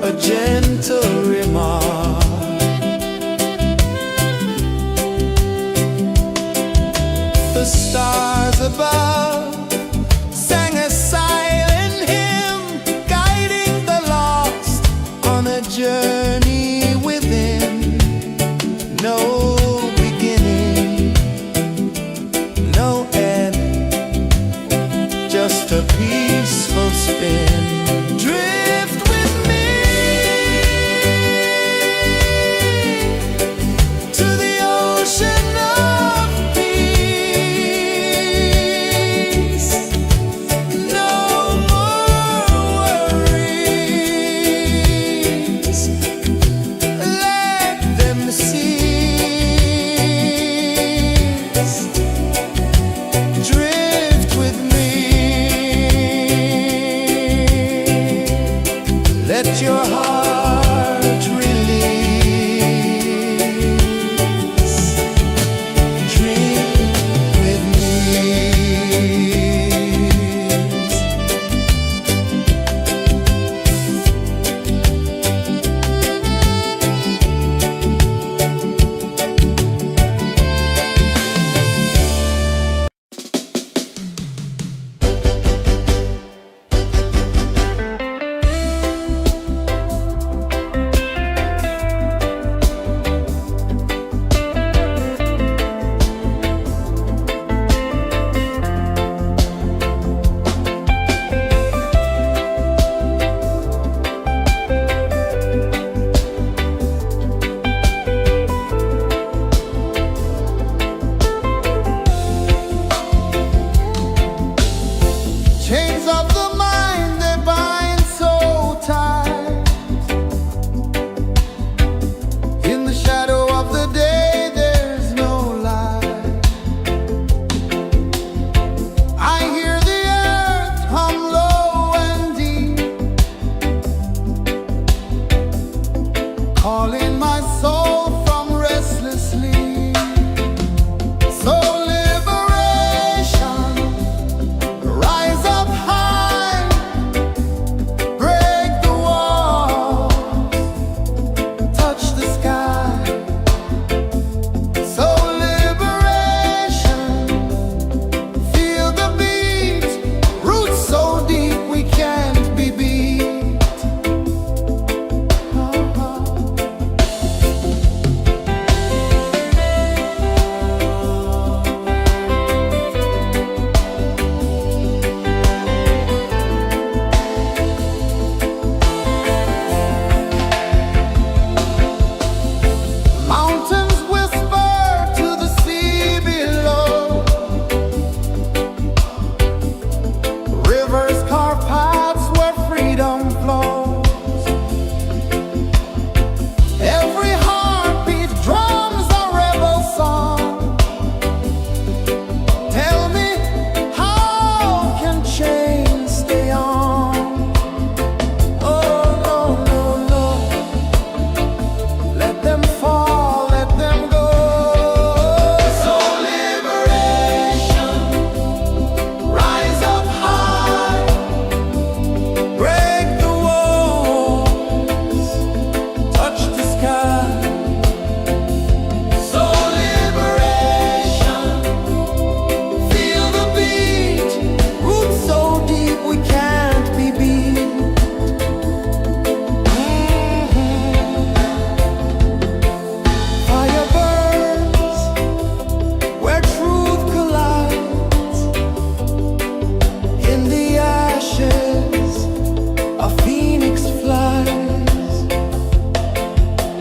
a gentle remark. The stars above sang a silent hymn, guiding the lost on a journey within. No beginning, no end, just a peaceful spin. Drift with me to the ocean of peace. No more worries. Let them cease. Drift with me. Let your heart release. Drift with me. my soul from restless sleep. So liberation, rise up high, break the walls, touch the sky. So liberation, feel the beat, roots so deep we can't be beat. Mountains whisper to the sea below. Rivers carve paths where freedom flows. Every heartbeat drums a rebel song. Tell me, how can chains stay on? Oh, no, no, no. Let them fall, let them go. So liberation, rise up high, break the walls, touch the sky. So liberation, feel the beat, roots so deep we can't be beat. Fire burns where truth collides. In the ashes, a phoenix flies.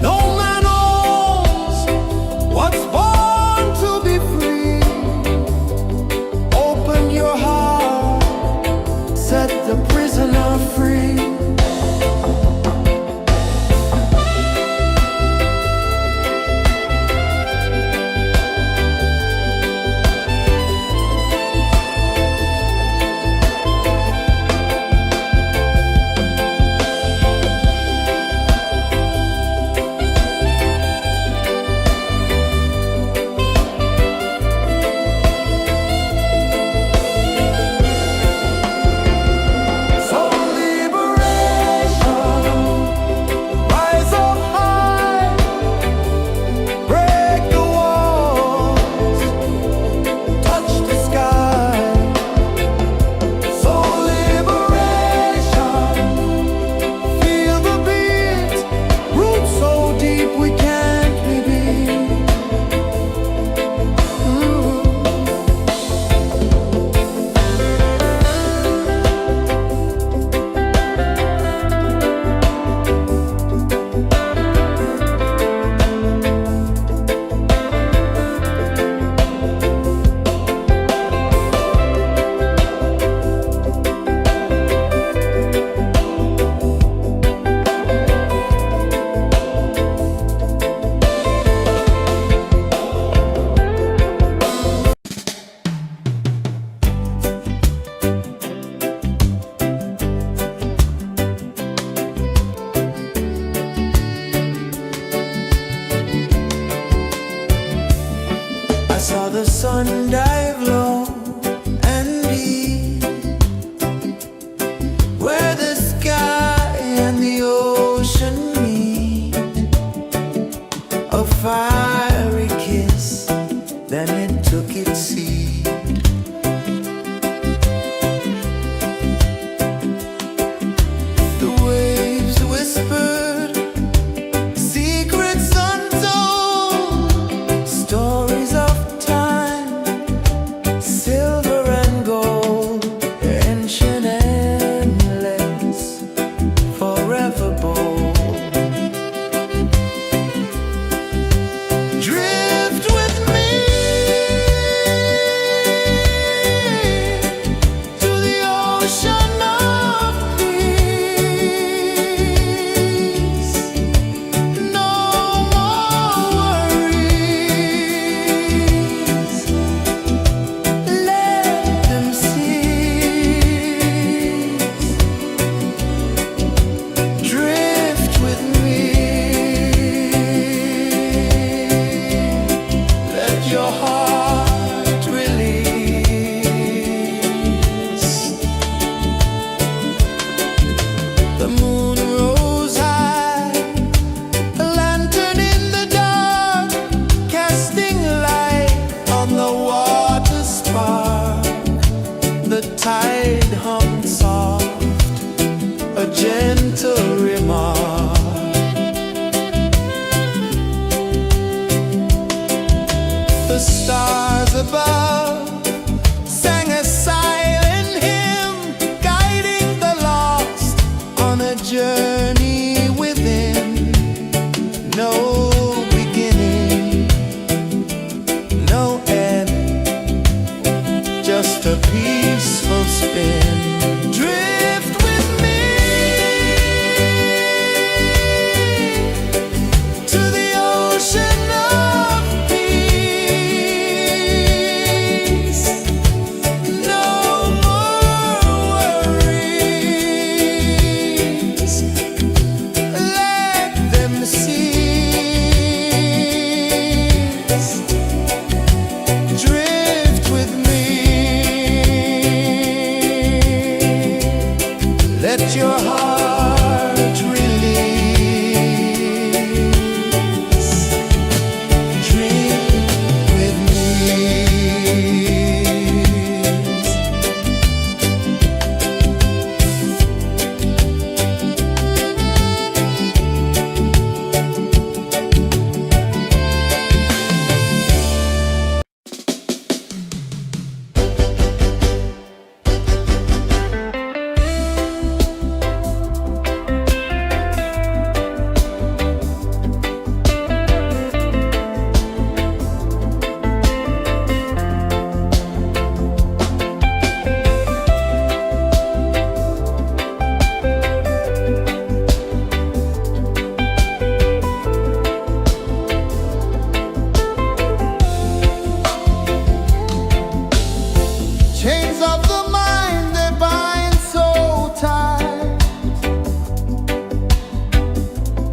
No man owns what's born to be free. Open your heart, set the prisoner free. So liberation, rise up high, break the walls, touch the sky. So liberation, feel the beat, roots so deep we can't be beat. I saw the sun dive low and deep, where the sky and the ocean meet. A fiery kiss, then it took its seed. The waves whispered secrets untold, stories of time gentle remark. The stars above sang a silent hymn, guiding the lost on a journey within. No beginning, no end, just a peaceful spin. Drift with me to the ocean of peace. No more worries, let them cease. Drift with me, let your heart release. Dream with me. Chains of the mind, they bind so tight.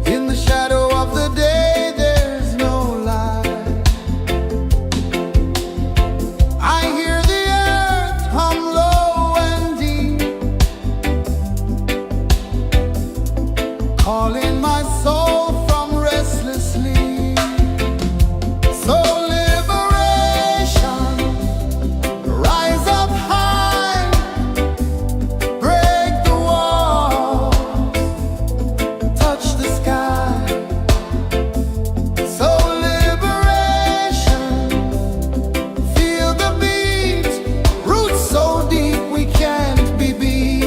In the shadow of the day, there's no light. I hear the earth hum low and deep, calling my soul from restless sleep. So liberation, rise up high, break the walls, touch the sky. So liberation, feel the beat, roots so deep we can't be beat.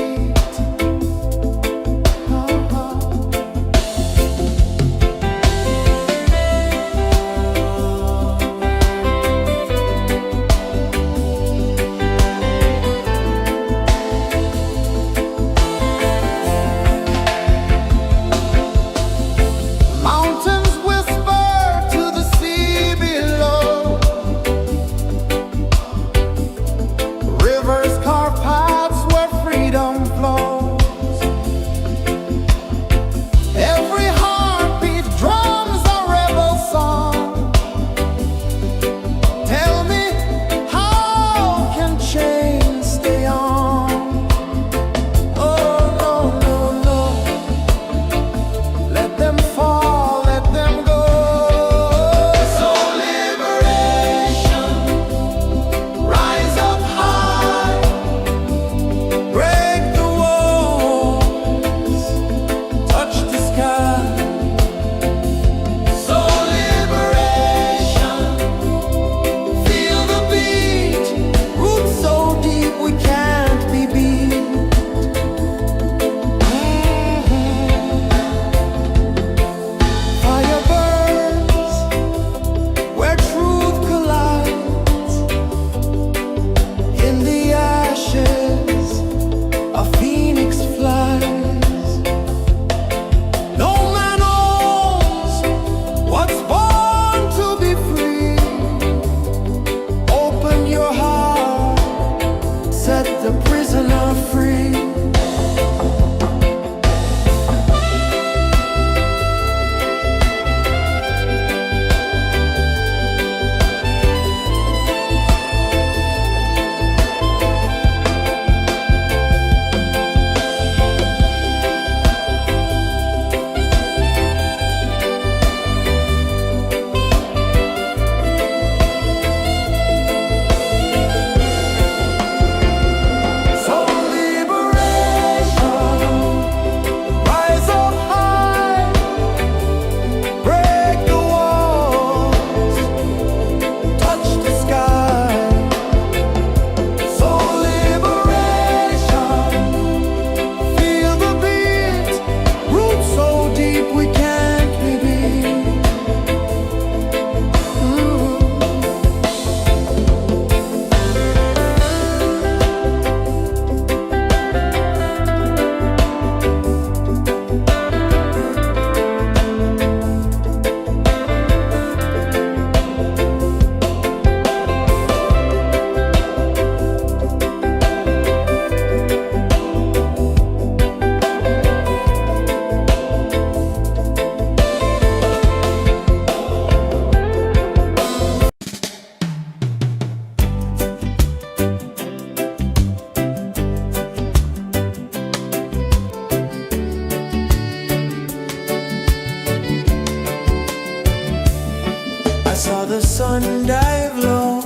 sun dive low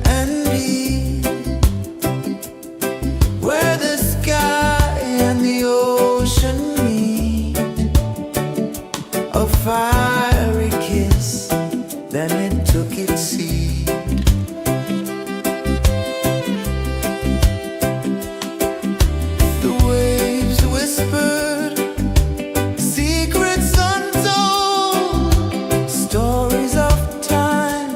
and deep, where the sky and the ocean meet. A fiery kiss, then it took its seat. The waves whispered secrets untold, stories of time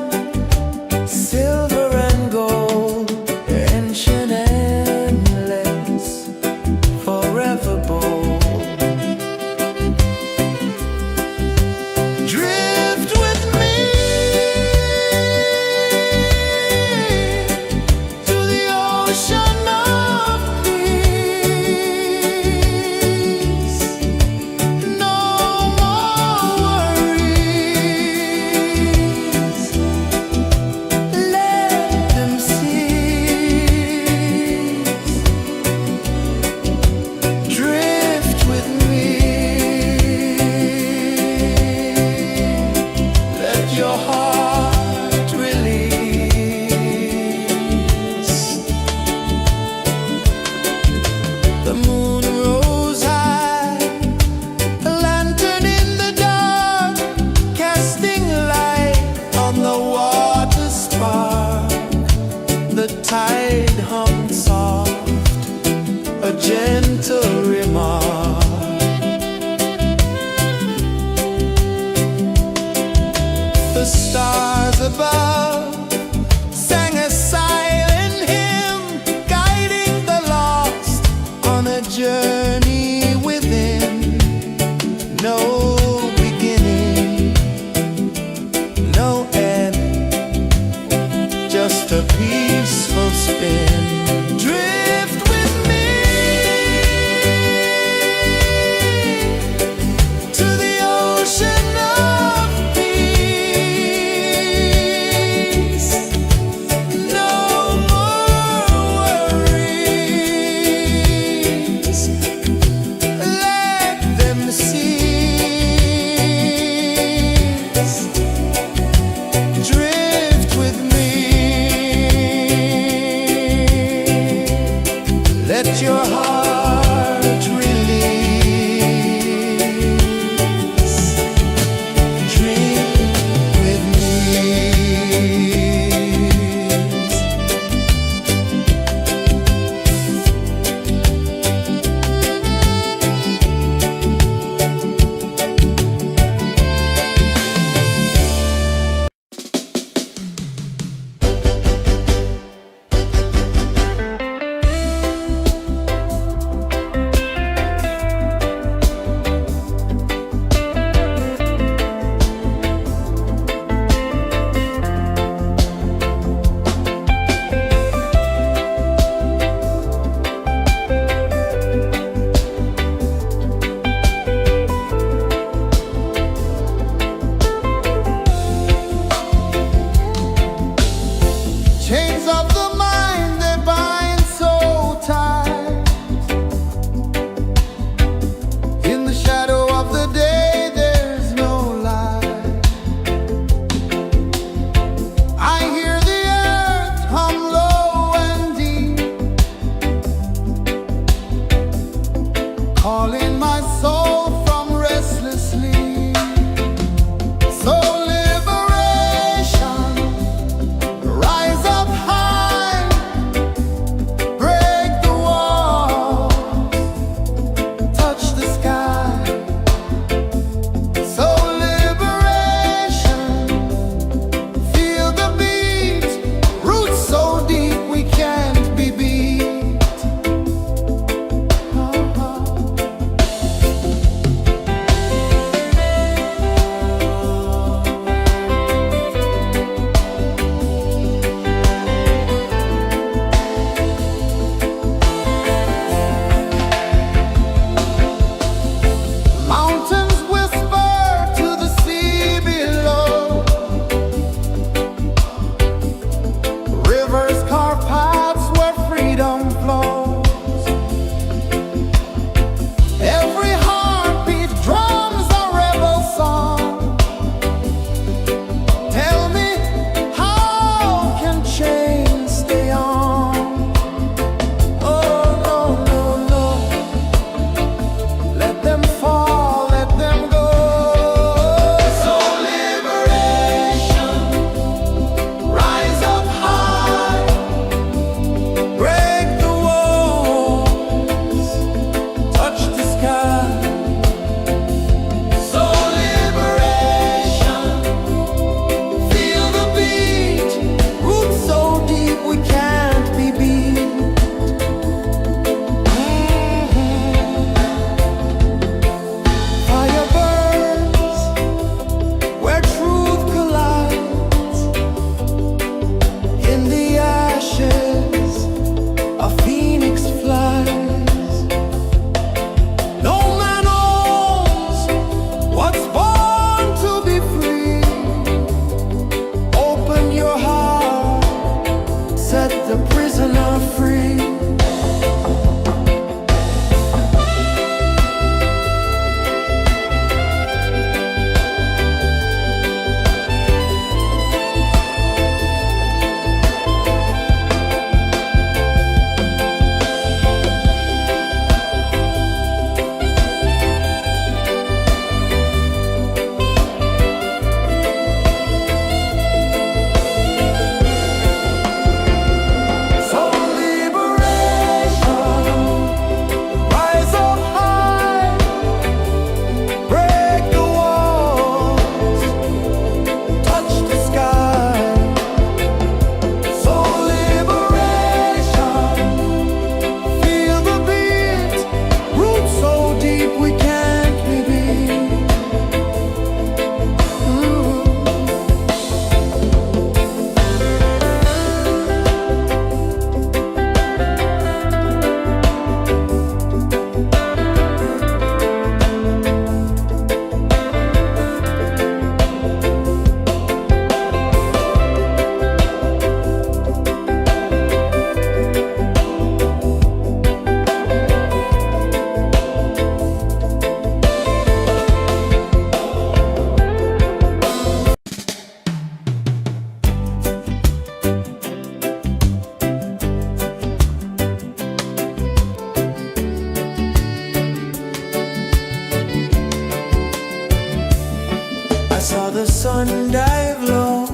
sun dive low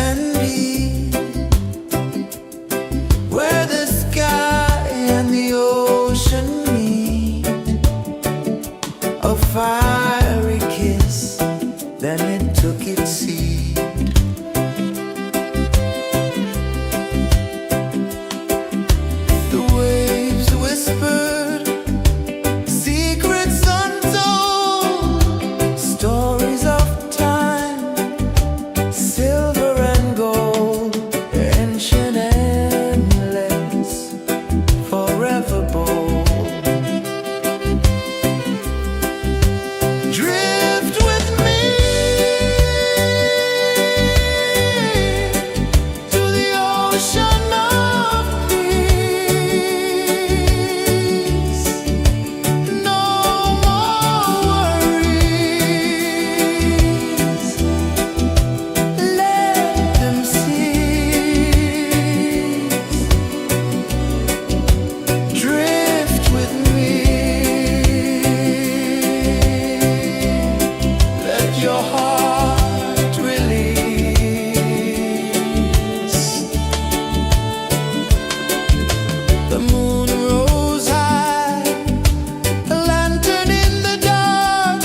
and deep, where the sky and the ocean meet, a fiery kiss, then it took its seat. The waves whispered secrets untold, stories of time, silver and gold, ancient, endless, forever bold. Drift with me to the ocean of peace. No more worries, let them cease. Drift with me, let your heart release. The moon rose high, a lantern in the dark,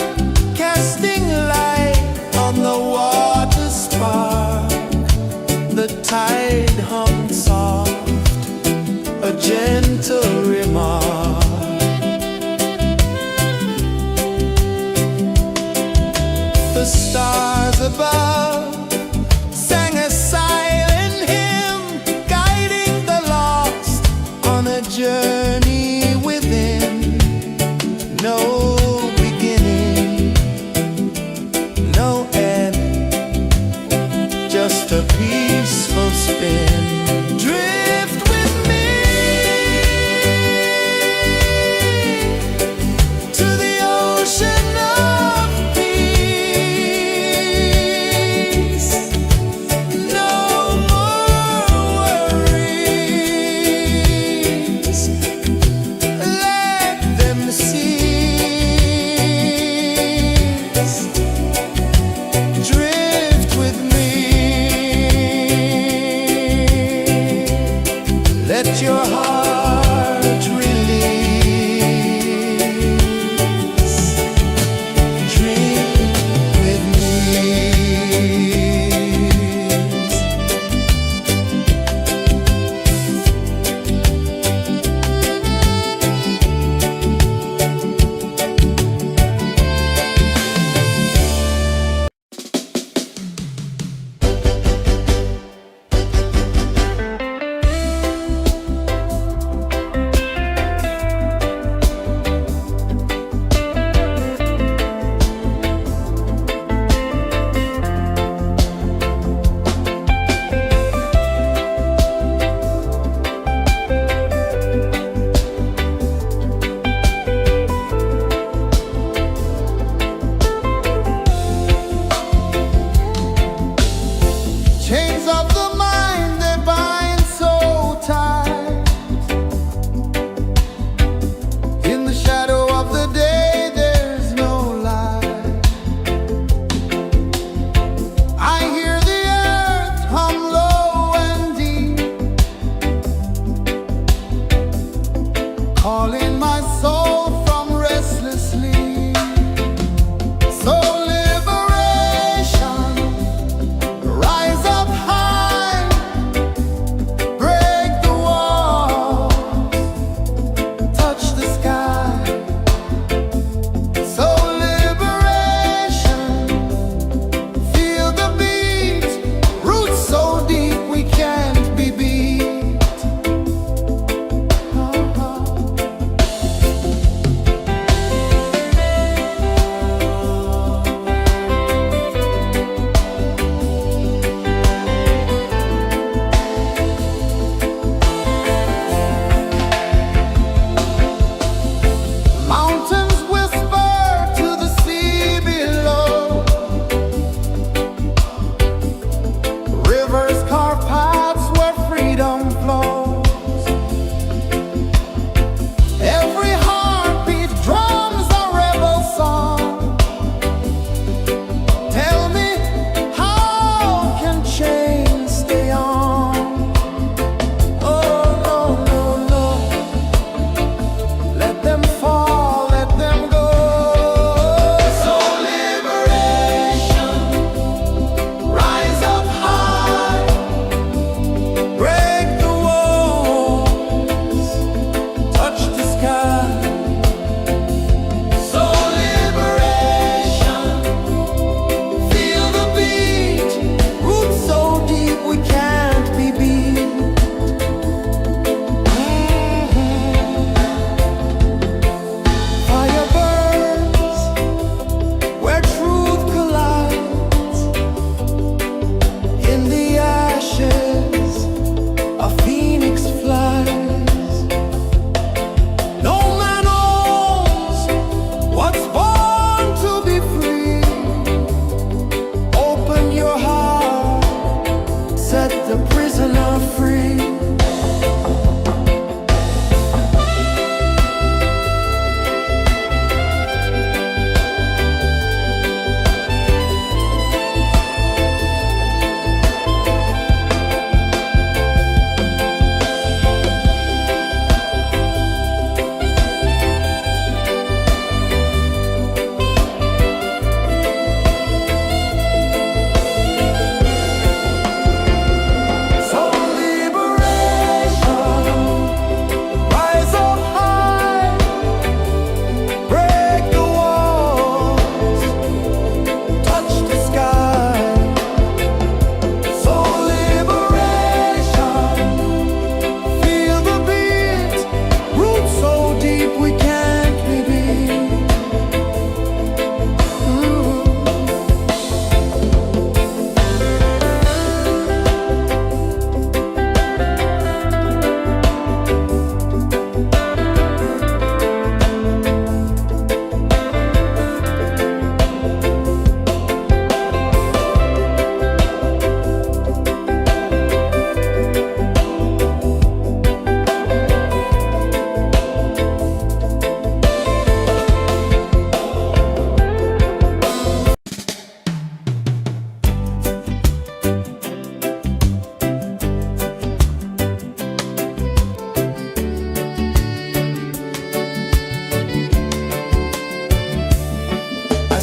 casting light on the water spark. The tide hummed soft, a gentle remark. The stars above sang a silent hymn, guiding the lost on a journey within. No beginning, no end, just a peaceful spin. Drift with me to the ocean of peace.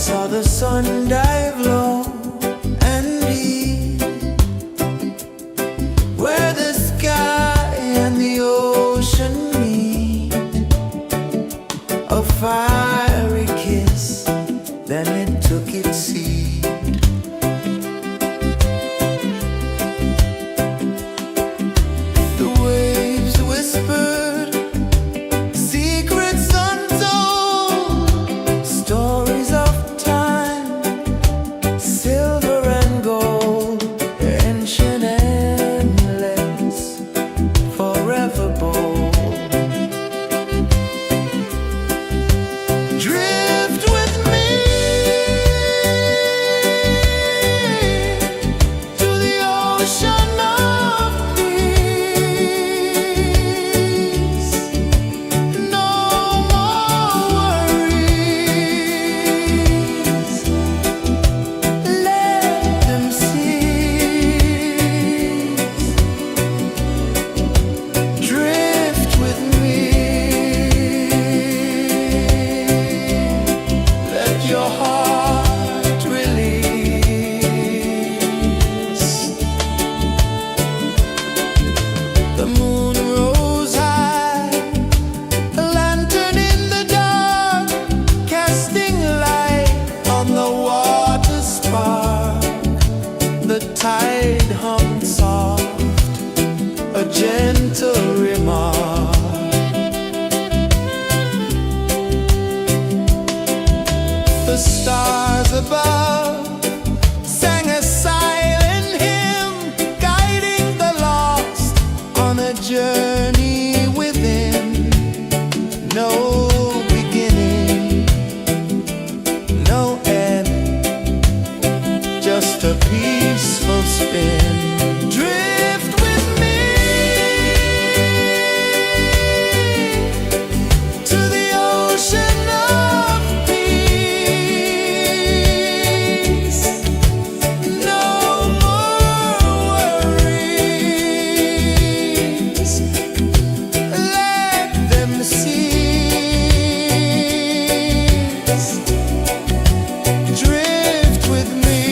saw the sun dive low and deep, where the sky and the ocean meet. A fiery kiss, then it took its seat. The waves whispered secrets untold, stories of time, silver and gold, ancient, endless, forever bold. Drift with me to the ocean of peace. No more worries, let them cease. Drift with me, let your heart release. The moon rose high, a lantern in the dark, casting light on the water spark. The tide hummed soft, a gentle remark. The stars above sang a silent hymn, guiding the lost on a journey within. No beginning, no end, just a peaceful spin. Drift with me to the ocean of peace. No more worries, let them cease. Drift with me.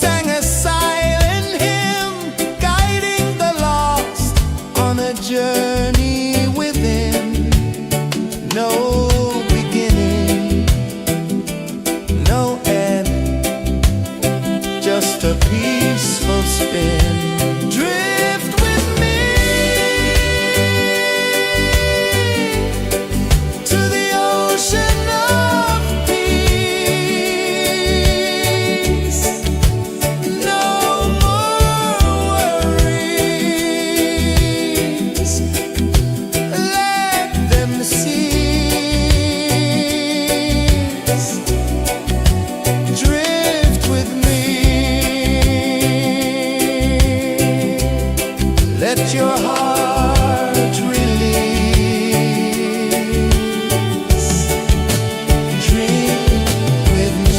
sang a silent hymn, guiding the lost on a journey within. No beginning, no end, just a peaceful spin. Drift with me to the ocean of peace. No more worries, let them cease. Drift with me, let your heart release. Dream with me.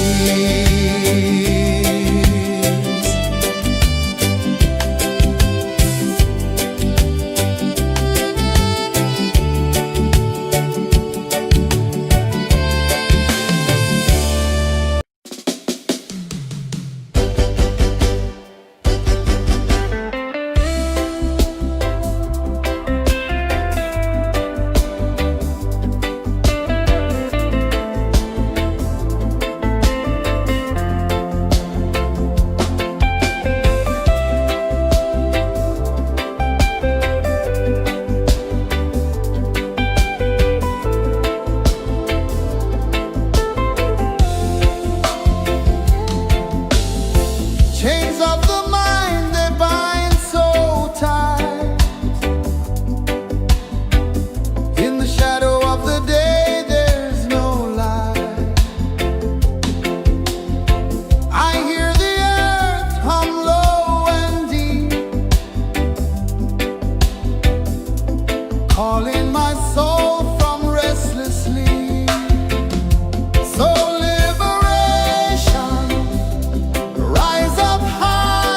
Chains of the mind, they bind so tight. In the shadow of the day, there's no light. I hear the earth hum low and deep, calling my soul from restless sleep. So liberation, rise up high.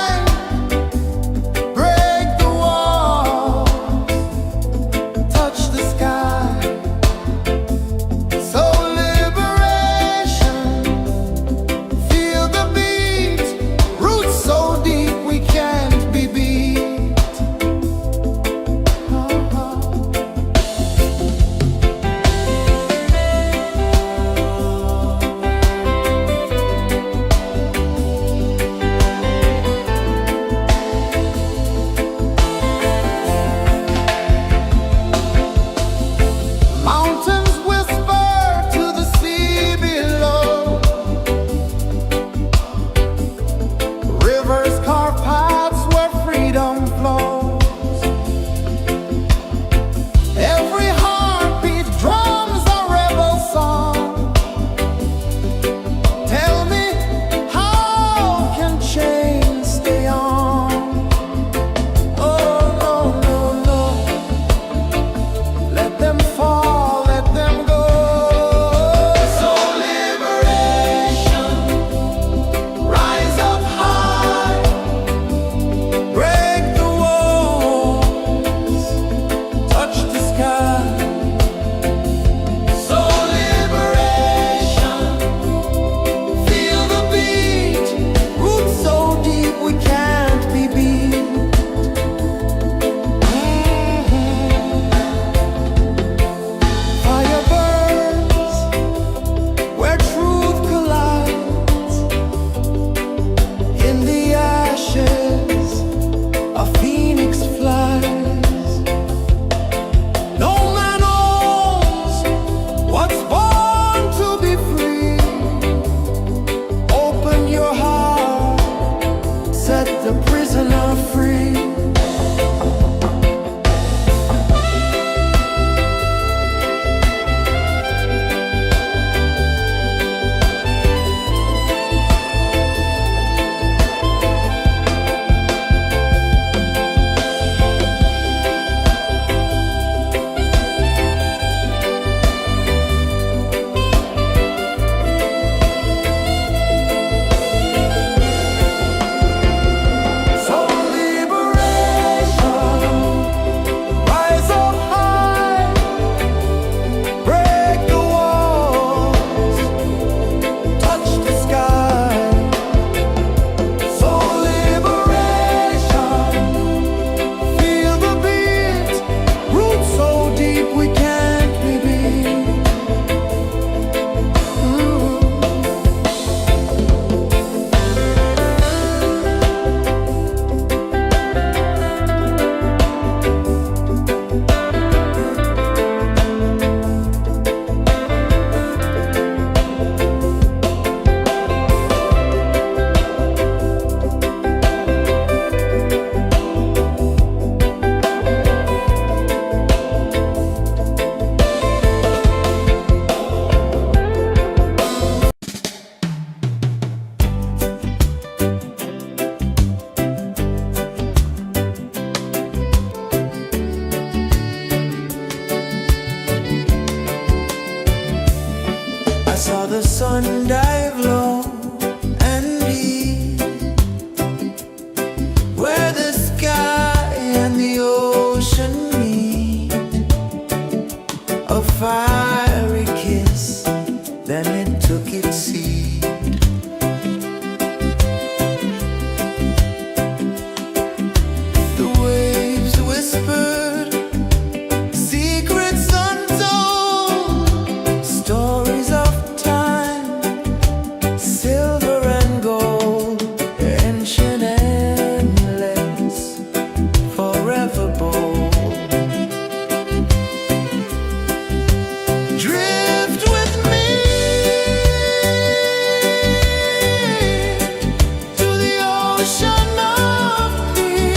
ocean of peace.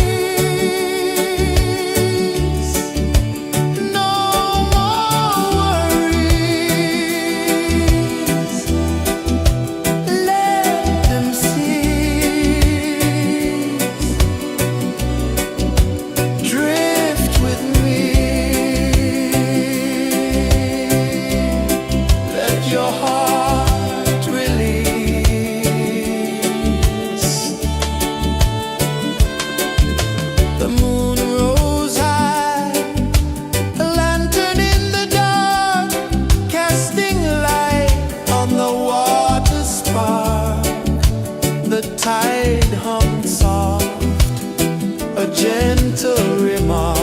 No more worries. Let them cease. Drift with me. Let your heart release. The moon rose high, a lantern in the dark, casting light on the water spark. The tide hummed soft, a gentle remark.